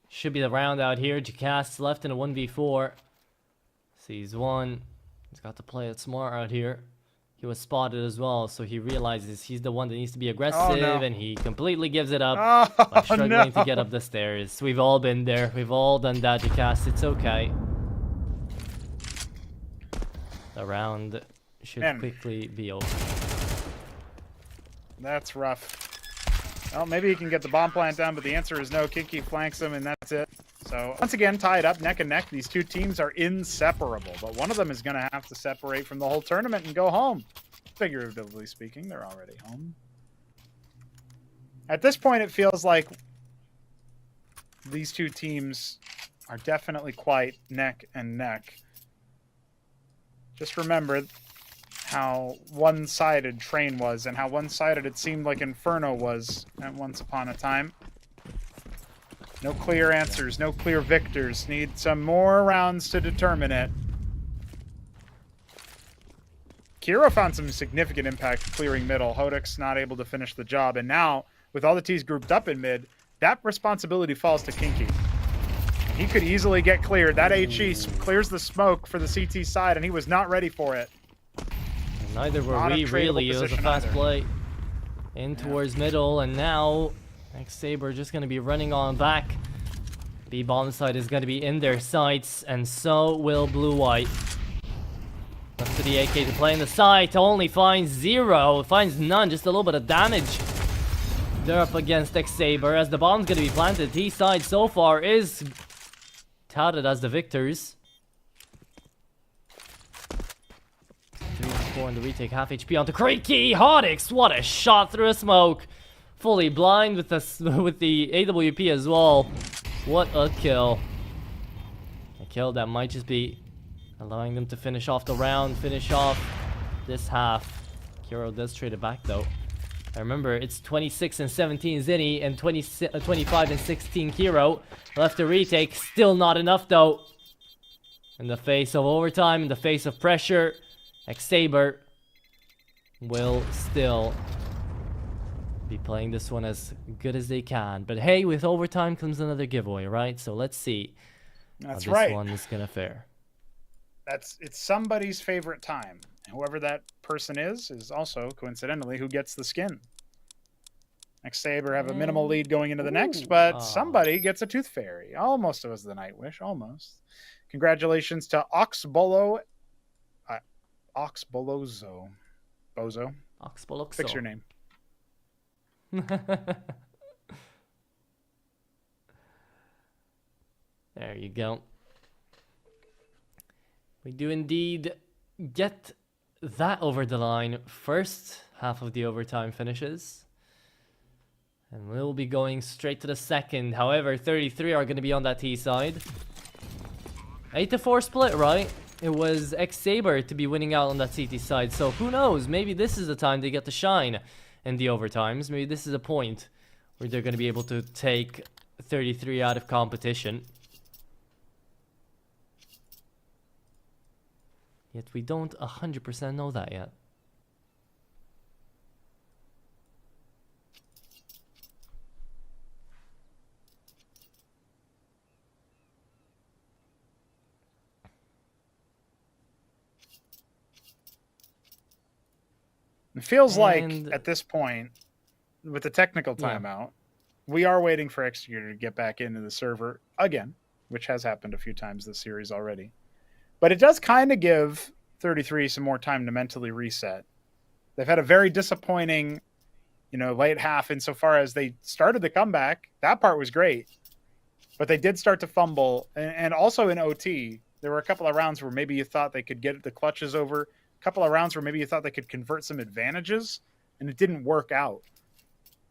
Should be the round out here. Jacast's left in a 1v4. Sees one. He's got to play it smart out here. He was spotted as well, so he realizes he's the one that needs to be aggressive, and he completely gives it up by struggling to get up the stairs. We've all been there. We've all done that, Jacast. It's okay. The round should quickly be over. That's rough. Well, maybe he can get the bomb plant down, but the answer is no. Kinky flanks him, and that's it. So, once again, tied up neck and neck. These two teams are inseparable, but one of them is going to have to separate from the whole tournament and go home. Figuratively speaking, they're already home. At this point, it feels like these two teams are definitely quite neck and neck. Just remember how one-sided Train was and how one-sided it seemed like Inferno was at once upon a time. No clear answers, no clear victors. Need some more rounds to determine it. Kiro found some significant impact clearing middle. Hodix not able to finish the job. And now, with all the T's grouped up in mid, that responsibility falls to Kinky. He could easily get cleared. That HE clears the smoke for the CT side, and he was not ready for it. And neither were we, really. It was a fast play in towards middle, and now ex-Sabre just going to be running on back. B-bomb side is going to be in their sights, and so will blue-white. Up to the AK to play in the site, only finds 0, finds none, just a little bit of damage. They're up against ex-Sabre as the bomb's going to be planted. T-side so far is touted as the victors. 3-4 in the retake, half HP onto Cricky. Hodix, what a shot through a smoke. Fully blind with the AWP as well. What a kill. A kill that might just be allowing them to finish off the round, finish off this half. Kiro does trade it back though. I remember it's 26 and 17 Zinni and 25 and 16 Kiro. Left to retake, still not enough though. In the face of overtime, in the face of pressure, ex-Sabre will still be playing this one as good as they can. But hey, with overtime comes another giveaway, right? So let's see how this one is going to fare. It's somebody's favorite time. Whoever that person is also, coincidentally, who gets the skin. Ex-Sabre have a minimal lead going into the next, but somebody gets a Tooth Fairy. Almost was the Nightwish, almost. Congratulations to Oxbolozo. Bozo. Oxbolozo. Fix your name. There you go. We do indeed get that over the line. First half of the overtime finishes. And we'll be going straight to the second. However, 33 are going to be on that T side. 8-4 split, right? It was ex-Sabre to be winning out on that CT side. So who knows? Maybe this is the time they get to shine in the overtimes. Maybe this is a point where they're going to be able to take 33 out of competition. Yet we don't 100% know that yet. It feels like at this point, with the technical timeout, we are waiting for Executor to get back into the server again, which has happened a few times this series already. But it does kind of give 33 some more time to mentally reset. They've had a very disappointing, late half insofar as they started the comeback. That part was great. But they did start to fumble. And also in OT, there were a couple of rounds where maybe you thought they could get the clutches over. A couple of rounds where maybe you thought they could convert some advantages, and it didn't work out.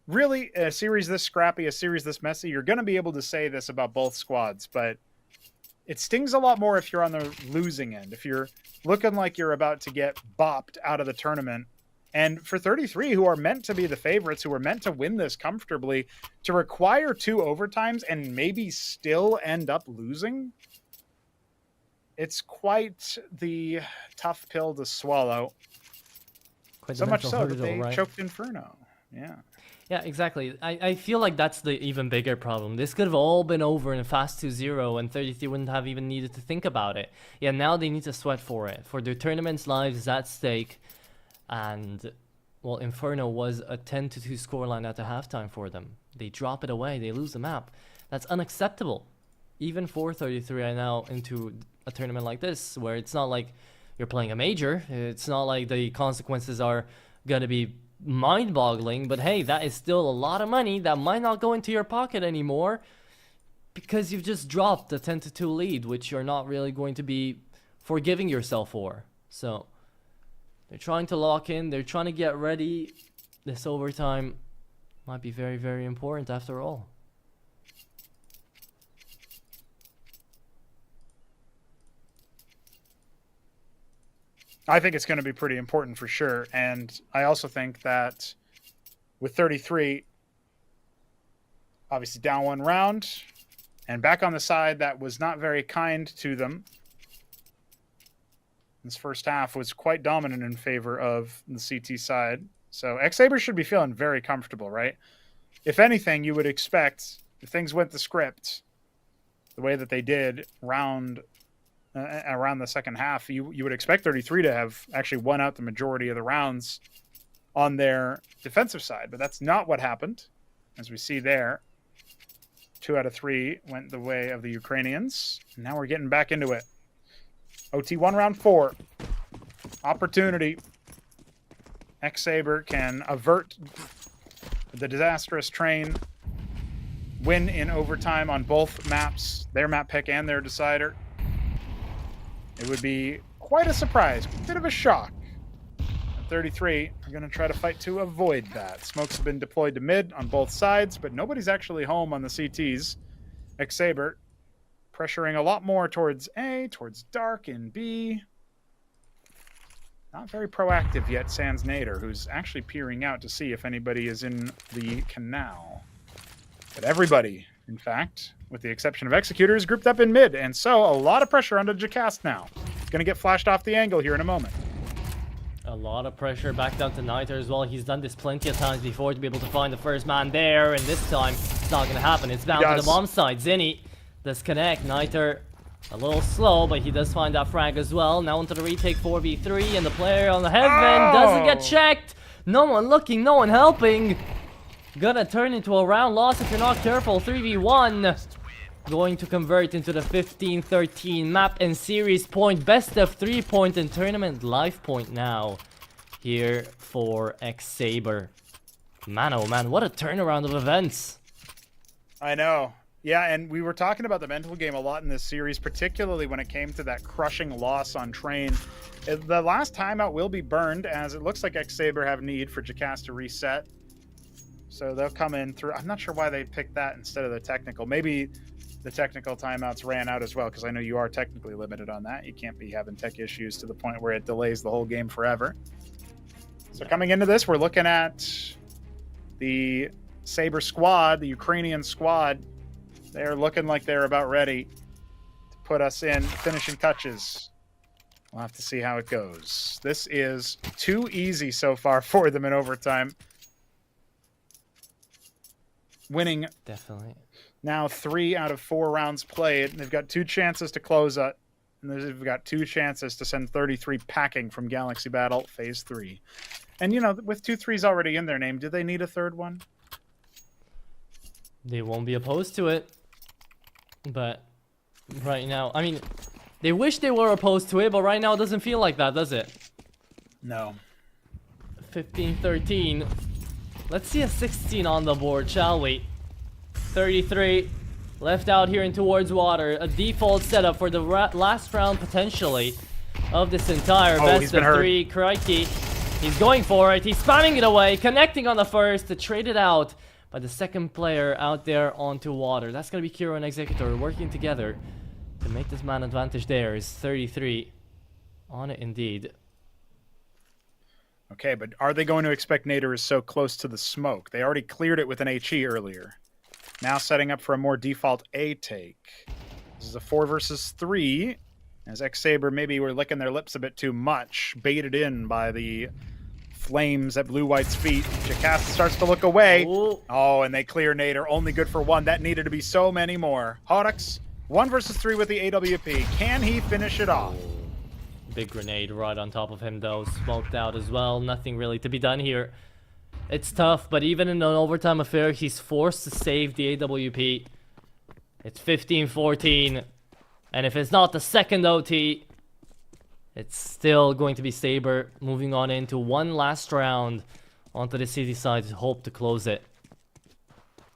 Really, a series this scrappy, a series this messy, you're going to be able to say this about both squads, but it stings a lot more if you're on the losing end, if you're looking like you're about to get bopped out of the tournament. And for 33, who are meant to be the favorites, who are meant to win this comfortably, to require 2 overtimes and maybe still end up losing, it's quite the tough pill to swallow. So much so that they choked Inferno. Yeah. Yeah, exactly. I feel like that's the even bigger problem. This could have all been over in a fast 2-0 and 33 wouldn't have even needed to think about it. Yeah, now they need to sweat for it. For their tournament's lives at stake. And, well, Inferno was a 10-2 scoreline at the halftime for them. They drop it away. They lose the map. That's unacceptable. Even for 33 right now into a tournament like this, where it's not like you're playing a major. It's not like the consequences are going to be mind-boggling, but hey, that is still a lot of money that might not go into your pocket anymore because you've just dropped a 10-2 lead, which you're not really going to be forgiving yourself for. So they're trying to lock in. They're trying to get ready. This overtime might be very, very important after all. I think it's going to be pretty important for sure. And I also think that with 33, obviously down 1 round and back on the side that was not very kind to them. This first half was quite dominant in favor of the CT side. So ex-Sabre should be feeling very comfortable, right? If anything, you would expect, if things went the script the way that they did around the second half, you would expect 33 to have actually won out the majority of the rounds on their defensive side, but that's not what happened. As we see there, 2 out of 3 went the way of the Ukrainians. And now we're getting back into it. OT1 round 4. Opportunity. Ex-Sabre can avert the disastrous train. Win in overtime on both maps, their map pick and their decider. It would be quite a surprise, a bit of a shock. 33 are going to try to fight to avoid that. Smokes have been deployed to mid on both sides, but nobody's actually home on the CTs. Ex-Sabre pressuring a lot more towards A, towards Dark and B. Not very proactive yet, sans Nader, who's actually peering out to see if anybody is in the canal. But everybody, in fact, with the exception of Executor, is grouped up in mid, and so a lot of pressure onto Jacast now. Going to get flashed off the angle here in a moment. A lot of pressure back down to Niter as well. He's done this plenty of times before to be able to find the first man there, and this time it's not going to happen. It's down to the bomb side. Zinni does connect. Niter a little slow, but he does find that frag as well. Now into the retake 4v3, and the player on the heaven doesn't get checked. No one looking, no one helping. Gonna turn into a round loss if you're not careful. 3v1. Going to convert into the 15-13 map and series point. Best of 3 point and tournament life point now here for ex-Sabre. Man, oh man, what a turnaround of events. I know. Yeah, and we were talking about the mental game a lot in this series, particularly when it came to that crushing loss on Train. The last timeout will be burned, as it looks like ex-Sabre have need for Jackass to reset. So they'll come in through. I'm not sure why they picked that instead of the technical. Maybe the technical timeouts ran out as well, because I know you are technically limited on that. You can't be having tech issues to the point where it delays the whole game forever. So coming into this, we're looking at the Sabre squad, the Ukrainian squad. They're looking like they're about ready to put us in finishing touches. We'll have to see how it goes. This is too easy so far for them in overtime. Winning Definitely. now 3 out of 4 rounds played. They've got 2 chances to close it. And they've got 2 chances to send 33 packing from Galaxy Battle Phase 3. And, you know, with 2 3s already in their name, do they need a third one? They won't be opposed to it. But right now, I mean, they wish they were opposed to it, but right now it doesn't feel like that, does it? No. 15-13. Let's see a 16 on the board, shall we? 33 left out here and towards water. A default setup for the last round, potentially, of this entire best of 3. Crikey. He's going for it. He's spamming it away, connecting on the first to trade it out by the second player out there onto water. That's going to be Kiro and Executor working together to make this man advantage there. Is 33 on it indeed. Okay, but are they going to expect Nader is so close to the smoke? They already cleared it with an HE earlier. Now setting up for a more default A take. This is a 4 versus 3. As ex-Sabre maybe were licking their lips a bit too much. Baited in by the flames at Blue White's feet. Jackass starts to look away. Ooh. Oh, and they clear Nader. Only good for 1. That needed to be so many more. Hodux, 1 versus 3 with the AWP. Can he finish it off? Big grenade right on top of him though, smoked out as well. Nothing really to be done here. It's tough, but even in an overtime affair, he's forced to save the AWP. It's 15-14, and if it's not the second OT, it's still going to be Sabre moving on into one last round onto the city side to hope to close it.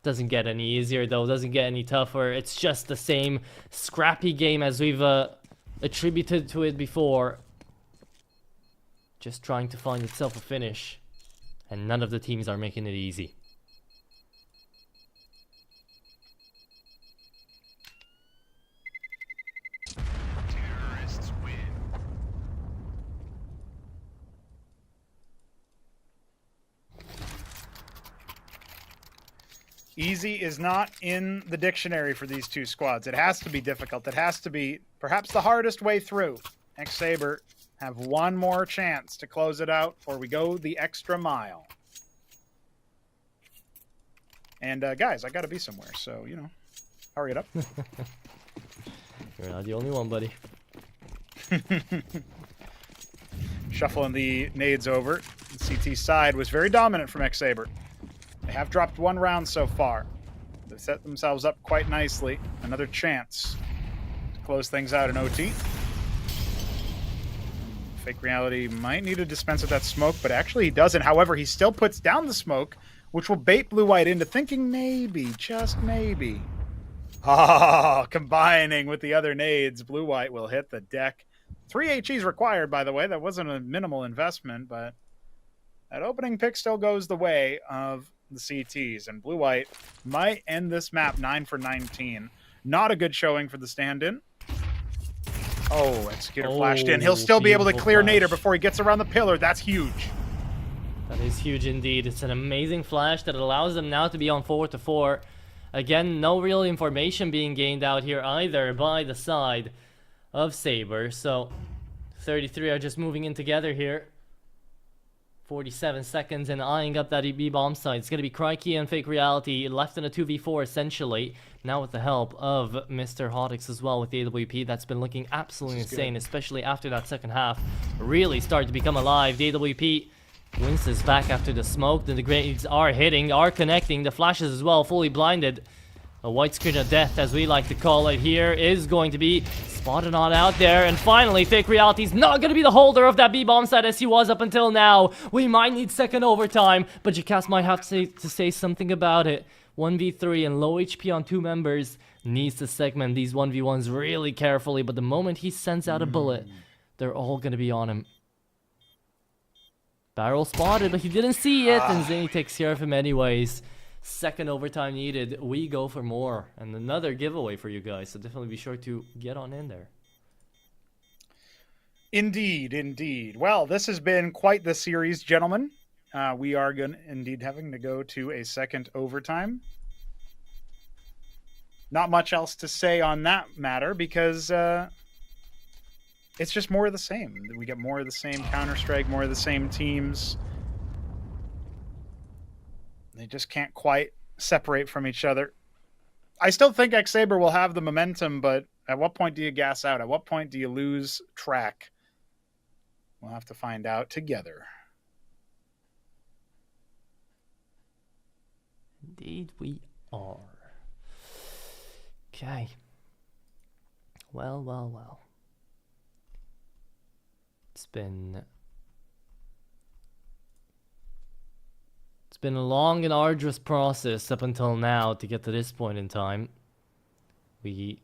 Doesn't get any easier though, doesn't get any tougher. It's just the same scrappy game as we've attributed to it before. Just trying to find itself a finish, and none of the teams are making it easy. Terrorists win. Easy is not in the dictionary for these two squads. It has to be difficult. It has to be perhaps the hardest way through. ex-Sabre have one more chance to close it out, or we go the extra mile. And guys, I gotta be somewhere, so, you know, hurry it up. You're not the only one, buddy. Shuffling the nades over. The CT side was very dominant from ex-Sabre. They have dropped 1 round so far. They've set themselves up quite nicely. Another chance to close things out in OT. Fake Reality might need to dispense with that smoke, but actually he doesn't. However, he still puts down the smoke, which will bait Blue White into thinking maybe, just maybe. Ah, combining with the other nades, Blue White will hit the deck. 3 HEs required, by the way. That wasn't a minimal investment, but that opening pick still goes the way of the CTs, and Blue White might end this map 9 for 19. Not a good showing for the stand-in. Oh, Executor flashed in. He'll still be able to clear Nader before he gets around the pillar. That's huge. That is huge indeed. It's an amazing flash that allows them now to be on 4-4. Again, no real information being gained out here either by the side of Sabre. So 33 are just moving in together here. 47 seconds and eyeing up that B bomb site. It's going to be Crikey and Fake Reality left in a 2v4 essentially. Now with the help of Mr. Hotix as well with the AWP. That's been looking absolutely insane, especially after that second half. Really started to become alive. The AWP wins this back after the smoke. Then the grenades are hitting, are connecting. The flashes as well, fully blinded. A white screen of death, as we like to call it here, is going to be spotted on out there. And finally, Fake Reality's not going to be the holder of that B-bomb site as he was up until now. We might need second overtime, but Jackass might have to say something about it. 1v3 and low HP on 2 members. Needs to segment these 1v1s really carefully, but the moment he sends out a bullet, they're all going to be on him. Barrel spotted, but he didn't see it, and Zinni takes care of him anyways. Second overtime needed. We go for more. And another giveaway for you guys, so definitely be sure to get on in there. Indeed, indeed. Well, this has been quite the series, gentlemen. We are indeed having to go to a second overtime. Not much else to say on that matter because it's just more of the same. We get more of the same Counter-Strike, more of the same teams. They just can't quite separate from each other. I still think ex-Sabre will have the momentum, but at what point do you gas out? At what point do you lose track? We'll have to find out together. Indeed we are. Okay. Well, well, well. It's been a long and arduous process up until now to get to this point in time. We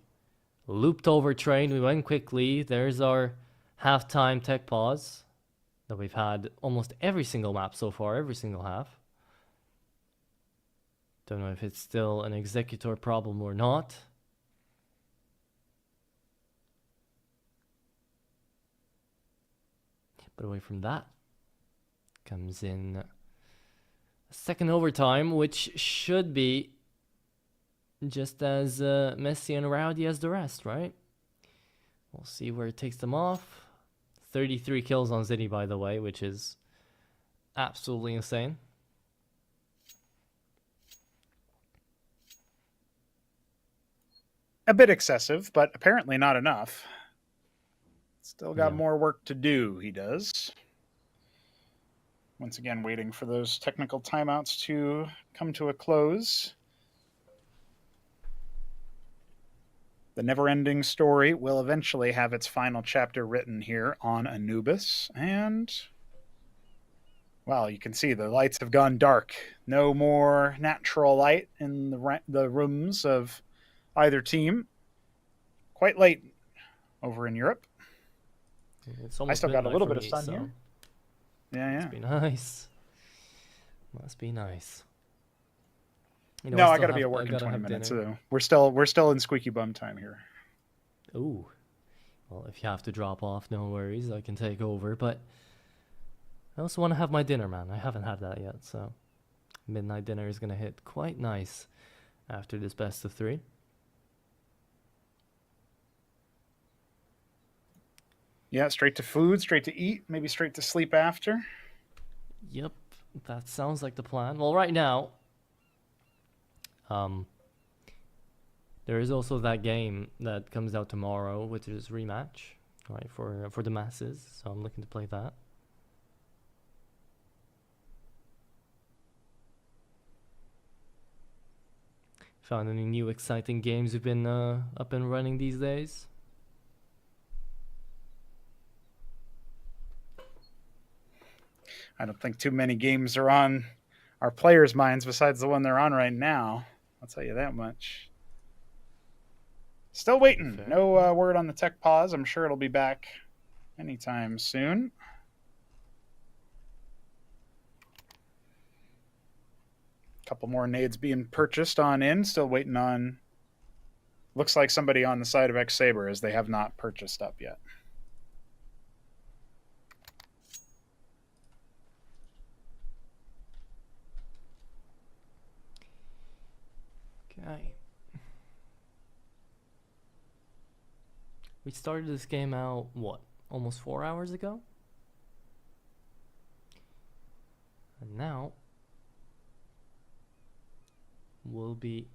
looped over train, we went quickly. There's our halftime tech pause that we've had almost every single map so far, every single half. Don't know if it's still an executor problem or not. But away from that comes in second overtime, which should be just as messy and rowdy as the rest, right? We'll see where it takes them off. 33 kills on Zinni, by the way, which is absolutely insane. A bit excessive, but apparently not enough. Still got more work to do, he does. Once again, waiting for those technical timeouts to come to a close. The never-ending story will eventually have its final chapter written here on Anubis. And, well, you can see the lights have gone dark. No more natural light in the rooms of either team. Quite late over in Europe. I still got a little bit of sun here. Yeah, Must be nice. Must be nice. You know, no, I gotta be at work in 20 minutes. So we're still in squeaky bum time here. Ooh. Well, if you have to drop off, no worries. I can take over. But I also want to have my dinner, man. I haven't had that yet, so midnight dinner is gonna hit quite nice after this best of 3. Yeah, straight to food, straight to eat, maybe straight to sleep after. Yep, that sounds like the plan. Well, right now, there is also that game that comes out tomorrow, which is Rematch, right, for the masses. So I'm looking to play that. Found any new exciting games you've been up and running these days? I don't think too many games are on our players' minds besides the one they're on right now. I'll tell you that much. Still waiting. No word on the tech pause. I'm sure it'll be back anytime soon. A couple more nades being purchased on in. Still waiting on... Looks like somebody on the side of ex-Sabre as they have not purchased up yet. Okay. We started this game out, what, almost 4 hours ago? And now will be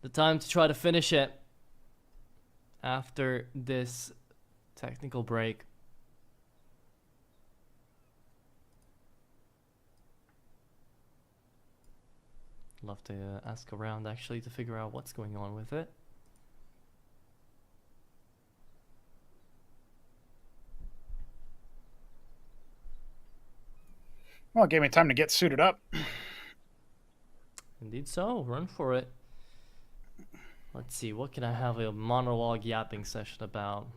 the time to try to finish it after this technical break. Love to ask around actually to figure out what's going on with it. Well, it gave me time to get suited up. Indeed so. Run for it. Let's see. What can I have a monologue yapping session about?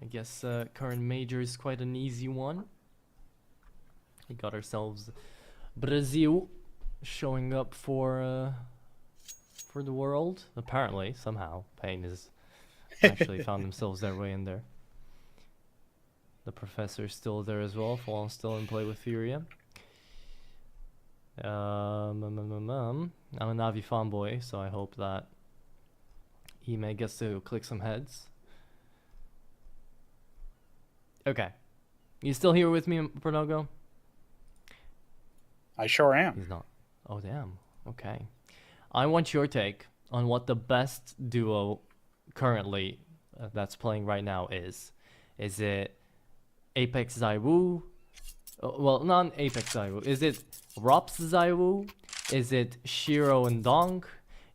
I guess current major is quite an easy one. We got ourselves Brazil showing up for the world. Apparently, somehow, Pain has actually found themselves their way in there. The professor's still there as well. Fallen still in play with Furia. I'm a Navi fanboy, so I hope that Ime gets to click some heads. Okay. You still here with me, Pronogo? I sure am. He's not. Oh, damn. Okay. I want your take on what the best duo currently that's playing right now is. Is it Apex Zaiwu? Well, not Apex Zaiwu. Is it Rops Zaiwu? Is it Shiro and Donk?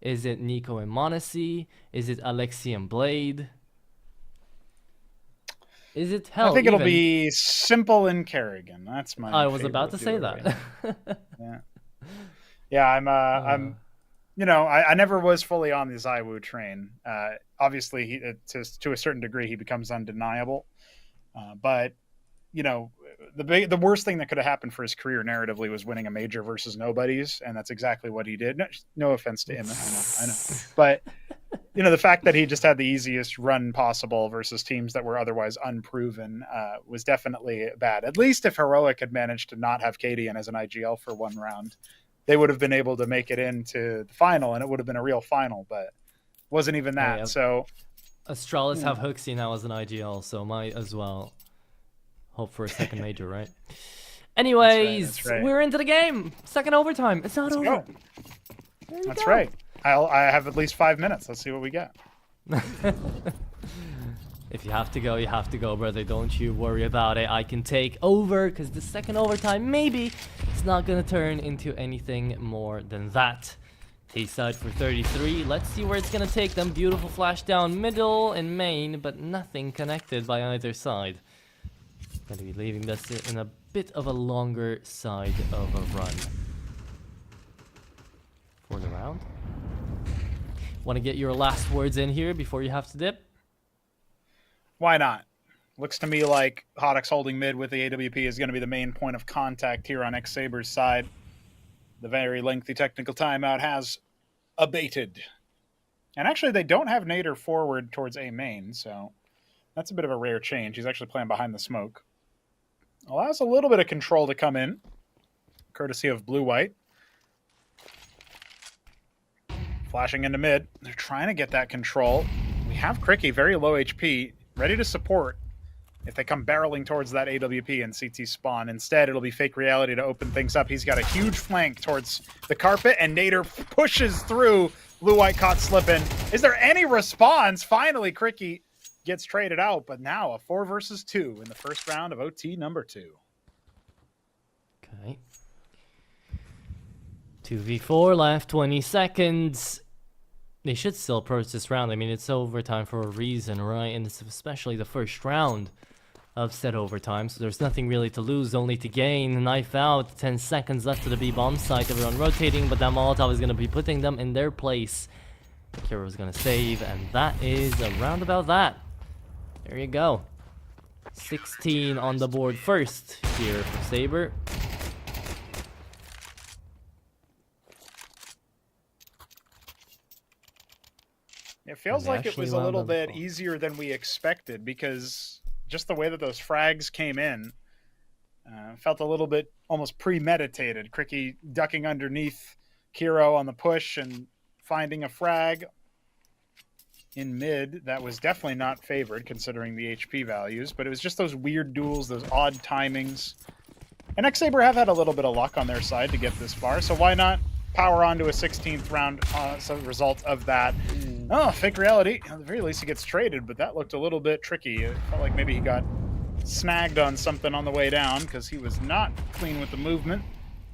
Is it Nico and Monesi? Is it Alexi and Blade? Is it hell? I think it'll be Simple and Kerrigan. That's my. I was about to say that. Right. Yeah. I'm. You know, I never was fully on the Zaiwu train. Obviously, he, to a certain degree, he becomes undeniable. But you know, the worst thing that could have happened for his career narratively was winning a major versus nobodies, and that's exactly what he did. No offense to him, I know. But you know, the fact that he just had the easiest run possible versus teams that were otherwise unproven was definitely bad. At least if Heroic had managed to not have Cadian as an IGL for one round, they would have been able to make it into the final, and it would have been a real final, but it wasn't even that. Yeah. So Astralis have Hooksy now as an IGL, so might as well hope for a second major, right? Anyways, that's right. We're into the game. Second overtime. It's not over. That's right. I have at least 5 minutes. Let's see what we get. If you have to go, you have to go, brother. Don't you worry about it. I can take over, because the second overtime, maybe it's not going to turn into anything more than that. T-side for 33. Let's see where it's going to take them. Beautiful flash down middle and main, but nothing connected by either side. Going to be leaving this in a bit of a longer side of a run for the round. Want to get your last words in here before you have to dip? Why not? Looks to me like Hoddock's holding mid with the AWP is going to be the main point of contact here on ex-Sabre's side. The very lengthy technical timeout has abated. And actually, they don't have Nader forward towards A main, so that's a bit of a rare change. He's actually playing behind the smoke. Allows a little bit of control to come in, courtesy of blue-white. Flashing into mid. They're trying to get that control. We have Cricky, very low HP, ready to support if they come barreling towards that AWP and CT spawn. Instead, it'll be Fake Reality to open things up. He's got a huge flank towards the carpet, and Nader pushes through. Blue-white caught slipping. Is there any response? Finally, Cricky gets traded out, but now a 4 versus 2 in the first round of OT number 2. Okay. 2v4 left, 20 seconds. They should still approach this round. I mean, it's overtime for a reason, right? And it's especially the first round of said overtime, so there's nothing really to lose, only to gain. Knife out, 10 seconds left to the B bomb site. Everyone rotating, but that Molotov is going to be putting them in their place. Kiro's going to save, and that is around about that. There you go. 16 on the board first here for Sabre. It feels like it was a little bit easier than we expected, because just the way that those frags came in felt a little bit almost premeditated. Cricky ducking underneath Kiro on the push and finding a frag. in mid that was definitely not favored considering the HP values, but it was just those weird duels, those odd timings. And ex-Sabre have had a little bit of luck on their side to get this far, so why not power on to a 16th round as a result of that? Oh, fake reality. At the very least, he gets traded, but that looked a little bit tricky. It felt like maybe he got snagged on something on the way down because he was not clean with the movement.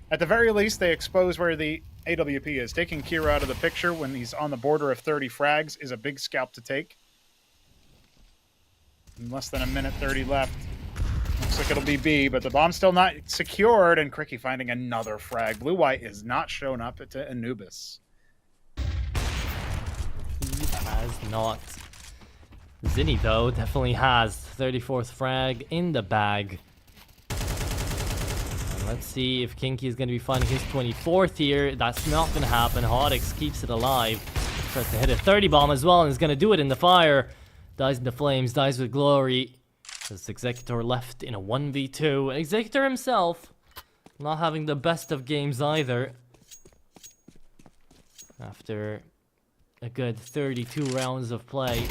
At the very least, they expose where the AWP is. Taking Kira out of the picture when he's on the border of 30 frags is a big scalp to take. In less than a minute 30 left. Looks like it'll be B, but the bomb's still not secured, and Cricky finding another frag. Blue-White is not shown up to Anubis. He has not. Zinni, though, definitely has. 34th frag in the bag. And let's see if Kinky is going to be finding his 24th here. That's not going to happen. Hodix keeps it alive. Tries to hit a 30 bomb as well, and is going to do it in the fire. Dies in the flames, dies with glory. As Executor left in a 1v2. Executor himself not having the best of games either. After a good 32 rounds of play.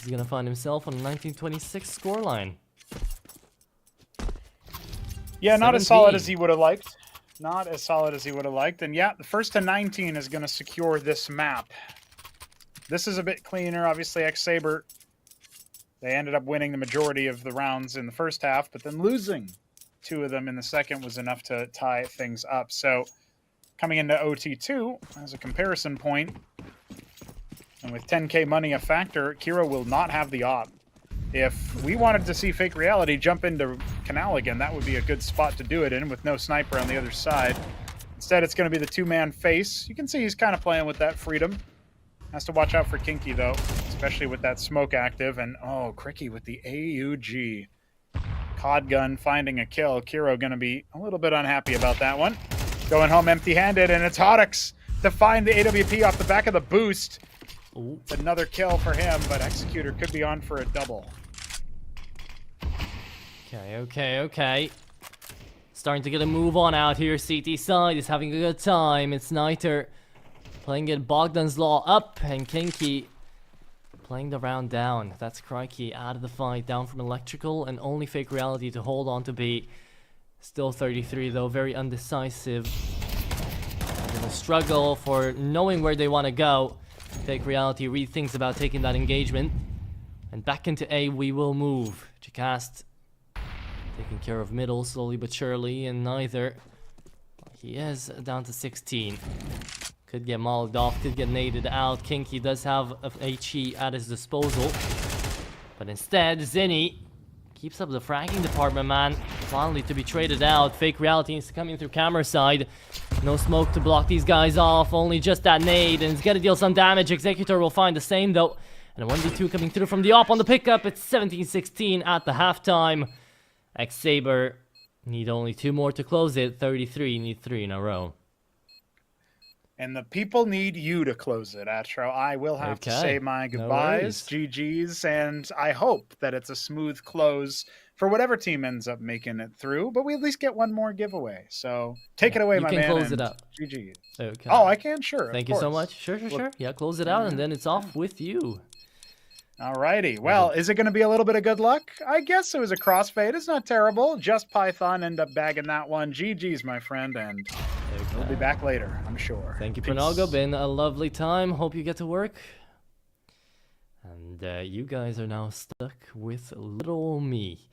He's gonna find himself on a 1926 scoreline. Yeah, not as solid as he would have liked. Not as solid as he would have liked. And yeah, the first to 19 is gonna secure this map. This is a bit cleaner. Obviously, ex-Sabre, they ended up winning the majority of the rounds in the first half, but then losing 2 of them in the second was enough to tie things up. So coming into OT2 as a comparison point, and with 10k money a factor, Kira will not have the op. If we wanted to see Fake Reality jump into Canal again, that would be a good spot to do it in with no sniper on the other side. Instead, it's going to be the 2-man face. You can see he's kind of playing with that freedom. Has to watch out for Kinky, though, especially with that smoke active. And, oh, Cricky with the AUG. COD gun finding a kill. Kiro going to be a little bit unhappy about that one. Going home empty-handed, and it's Hodix to find the AWP off the back of the boost. Ooh. It's another kill for him, but Executor could be on for a double. Okay. Starting to get a move on out here. CT side is having a good time. It's Niter playing it Bogdan's Law up, and Kinky playing the round down. That's Crikey out of the fight, down from Electrical, and only Fake Reality to hold on to B. Still 33 though, very undecisive. A struggle for knowing where they want to go. Fake Reality rethinks about taking that engagement. And back into A we will move. Jacast taking care of middle slowly but surely, and neither. He is down to 16. Could get mauled off, could get naded out. Kinky does have a HE at his disposal. But instead, Zinni keeps up the fragging department, man. Finally to be traded out. Fake Reality is coming through camera side. No smoke to block these guys off. Only just that nade, and it's gonna deal some damage. Executor will find the same though. And a 1v2 coming through from the op on the pickup. It's 17-16 at the halftime. Ex-Sabre need only 2 more to close it. 33 need 3 in a row. And the people need you to close it, Atro. I will have to say my goodbyes, GGs, and I hope that it's a smooth close for whatever team ends up making it through, but we at least get one more giveaway. So take it away, my man. You can close it up. GG. Okay. Oh, I can? Sure. Thank you so much. Sure. Yeah, close it out, and then it's off with you. Alrighty. Well, is it going to be a little bit of good luck? I guess it was a crossfade. It's not terrible. Just Python end up bagging that one. GG's, my friend, and we'll be back later, I'm sure. Thank you, Pranago. Been a lovely time. Hope you get to work. And you guys are now stuck with little me.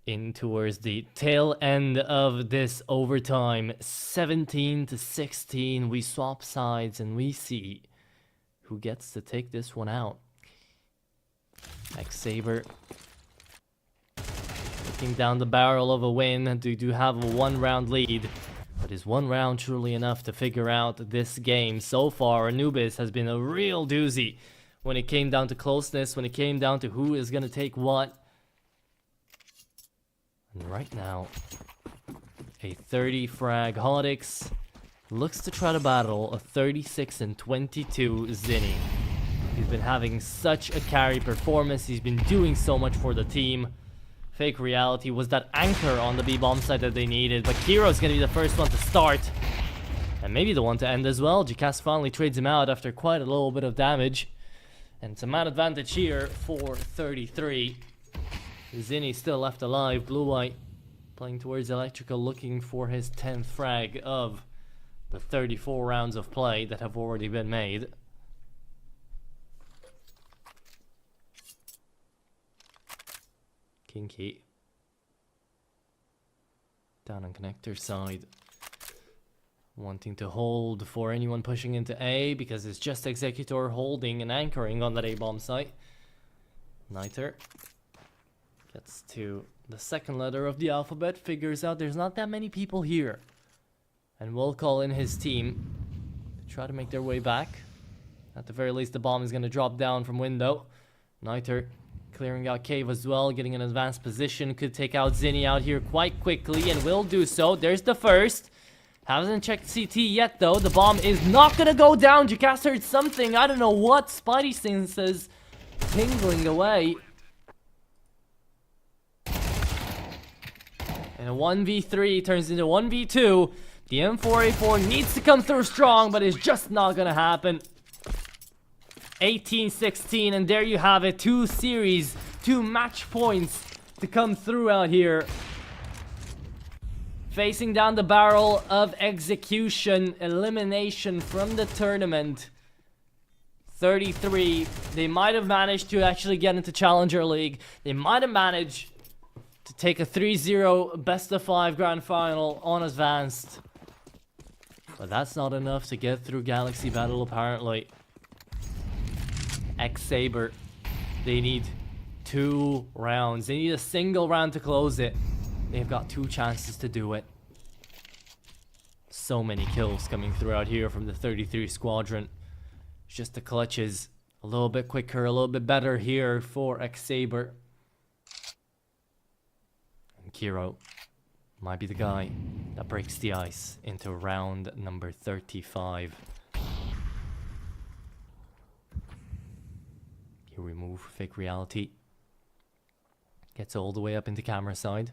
In towards the tail end of this overtime. 17-16. We swap sides and we see who gets to take this one out. Ex-Sabre looking down the barrel of a win. They do have a 1-round lead, but is 1 round truly enough to figure out this game? So far, Anubis has been a real doozy when it came down to closeness, when it came down to who is going to take what. And right now, a 30 frag Hodix looks to try to battle a 36-22 Zinni. He's been having such a carry performance. He's been doing so much for the team. Fake Reality was that anchor on the B-bomb side that they needed, but Kiro's gonna be the first one to start. And maybe the one to end as well. TPuDCAT finally trades him out after quite a little bit of damage. And it's a man advantage here for 33. Zinni still left alive. Blue-white playing towards electrical, looking for his 10th frag of the 34 rounds of play that have already been made. Kinky down on connector side, wanting to hold for anyone pushing into A, because it's just Executor holding and anchoring on that A-bomb site. Niter gets to the second letter of the alphabet, figures out there's not that many people here, and will call in his team to try to make their way back. At the very least, the bomb is going to drop down from window. Niter clearing out cave as well, getting an advanced position, could take out Zinni out here quite quickly, and will do so. There's the first. Hasn't checked CT yet, though. The bomb is not gonna go down. TPuDCAT heard something. I don't know what. Spidey senses tingling away. And a 1v3 turns into 1v2. The M4A4 needs to come through strong, but it's just not gonna happen. 18-16, and there you have it. 2 series, 2 match points to come through out here. Facing down the barrel of execution, elimination from the tournament. 33. They might have managed to actually get into Challenger League. They might have managed to take a 3-0 best of 5 grand final on advanced. But that's not enough to get through Galaxy Battle, apparently. Ex-Sabre, they need 2 rounds. They need a single round to close it. They've got 2 chances to do it. So many kills coming through out here from the 33 squadron. It's just the clutches a little bit quicker, a little bit better here for Ex-Sabre. And Kiro might be the guy that breaks the ice into round number 35. You remove fake reality. Gets all the way up into camera side.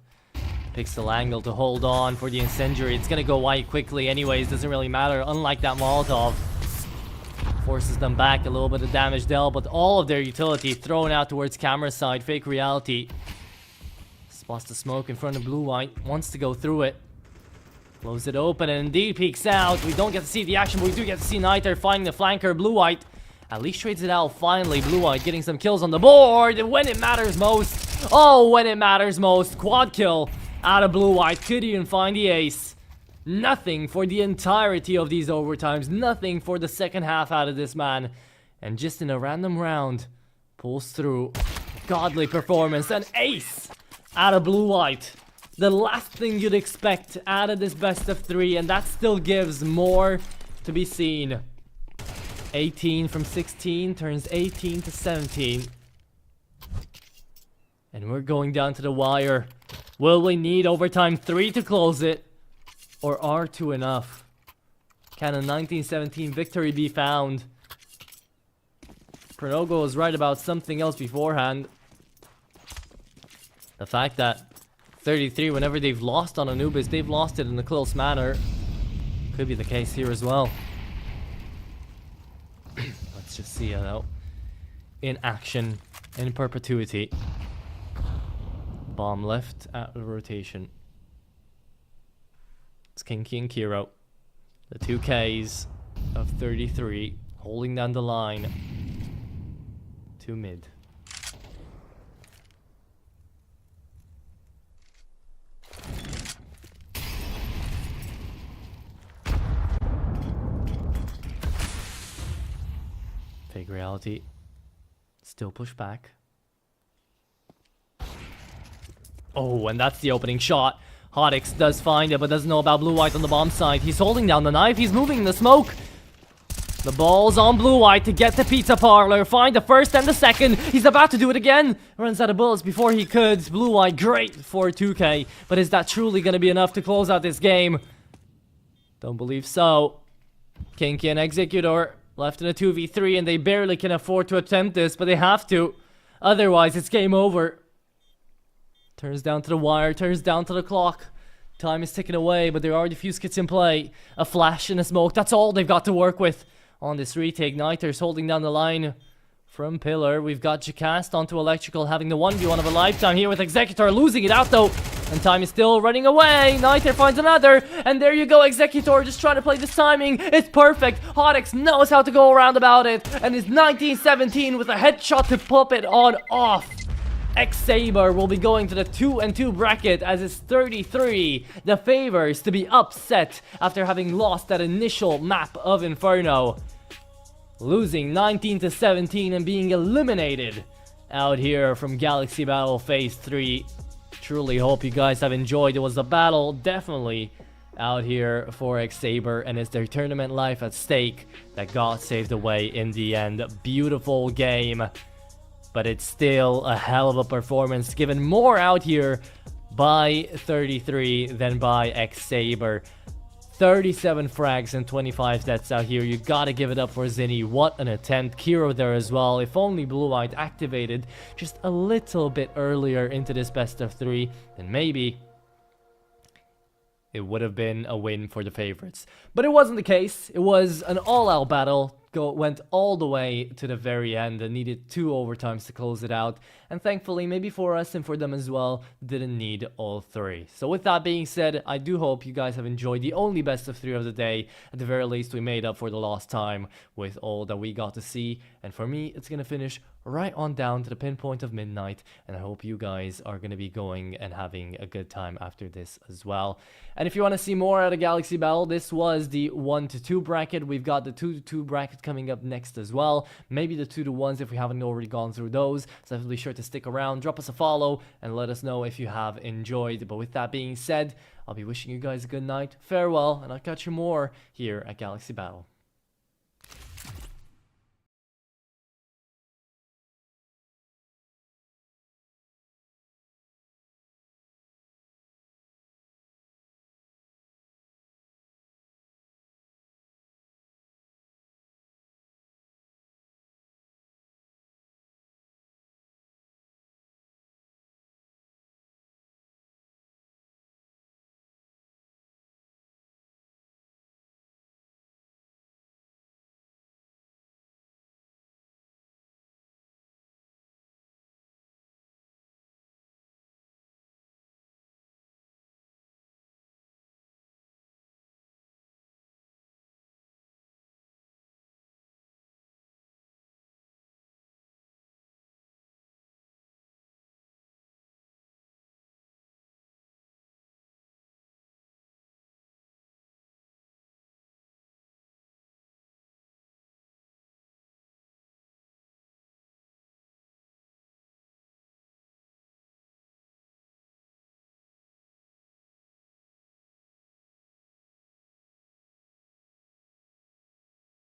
Pixel angle to hold on for the incendiary. It's gonna go wide quickly anyways, doesn't really matter. Unlike that Molotov. Forces them back, a little bit of damage dealt, but all of their utility thrown out towards camera side. Fake reality. Spots the smoke in front of blue-white. Wants to go through it. Blows it open and indeed peeks out. We don't get to see the action, but we do get to see Niter finding the flanker. Blue-white at least trades it out finally. Blue-white getting some kills on the board when it matters most. Oh, when it matters most. Quad kill out of blue-white. Could even find the ace. Nothing for the entirety of these overtimes. Nothing for the second half out of this man. And just in a random round, pulls through. Godly performance. An ace out of blue-white. The last thing you'd expect out of this best of 3. And that still gives more to be seen. 18 from 16 turns 18 to 17. And we're going down to the wire. Will we need overtime 3 to close it? Or are 2 enough? Can a 1917 victory be found? Pronogo was right about something else beforehand. The fact that 33, whenever they've lost on Anubis, they've lost it in a close manner. Could be the case here as well. Let's just see it out in action, in perpetuity. Bomb left at the rotation. It's Kinky and Kiro. The 2 Ks of 33 holding down the line to mid. Fake reality. Still push back. Oh, and that's the opening shot. Hodix does find it, but doesn't know about blue-white on the bomb side. He's holding down the knife. He's moving the smoke. The ball's on blue-white to get the pizza parlor. Find the first and the second. He's about to do it again. Runs out of bullets before he could. Blue-white, great for 2K. But is that truly going to be enough to close out this game? Don't believe so. Kinky and Executor left in a 2v3, and they barely can afford to attempt this, but they have to. Otherwise, it's game over. Turns down to the wire, turns down to the clock. Time is ticking away, but there are defuse kits in play. A flash and a smoke, that's all they've got to work with on this retake. Niters holding down the line from Pillar. We've got Jacast onto Electrical, having the 1v1 of a lifetime here with Executor, losing it out though. And time is still running away. Niter finds another, and there you go, Executor just trying to play this timing. It's perfect. Hodex knows how to go around about it, and is 1917 with a headshot to pop it on off. Ex-Sabre will be going to the 2-2 bracket as it's 33. The favors to be upset after having lost that initial map of Inferno. Losing 19-17 and being eliminated out here from Galaxy Battle Phase 3. Truly hope you guys have enjoyed. It was a battle definitely out here for Ex-Sabre, and it's their tournament life at stake that got saved away in the end. Beautiful game. But it's still a hell of a performance, given more out here by 33 than by Ex-Sabre. 37 frags and 25 deaths out here. You gotta give it up for Zinni. What an attempt. Kiro there as well. If only Blue White activated just a little bit earlier into this best of 3, then maybe it would have been a win for the favorites. But it wasn't the case. It was an all-out battle. Went all the way to the very end and needed 2 overtimes to close it out. And thankfully, maybe for us and for them as well, didn't need all 3. So with that being said, I do hope you guys have enjoyed the only best of 3 of the day. At the very least, we made up for the lost time with all that we got to see. And for me, it's going to finish right on down to the pinpoint of midnight, and I hope you guys are going to be going and having a good time after this as well. And if you want to see more out of Galaxy Battle, this was the 1-2 bracket. We've got the 2-2 bracket coming up next as well, maybe the 2-1s if we haven't already gone through those. So definitely sure to stick around, drop us a follow, and let us know if you have enjoyed. But with that being said, I'll be wishing you guys a good night, farewell, and I'll catch you more here at Galaxy Battle.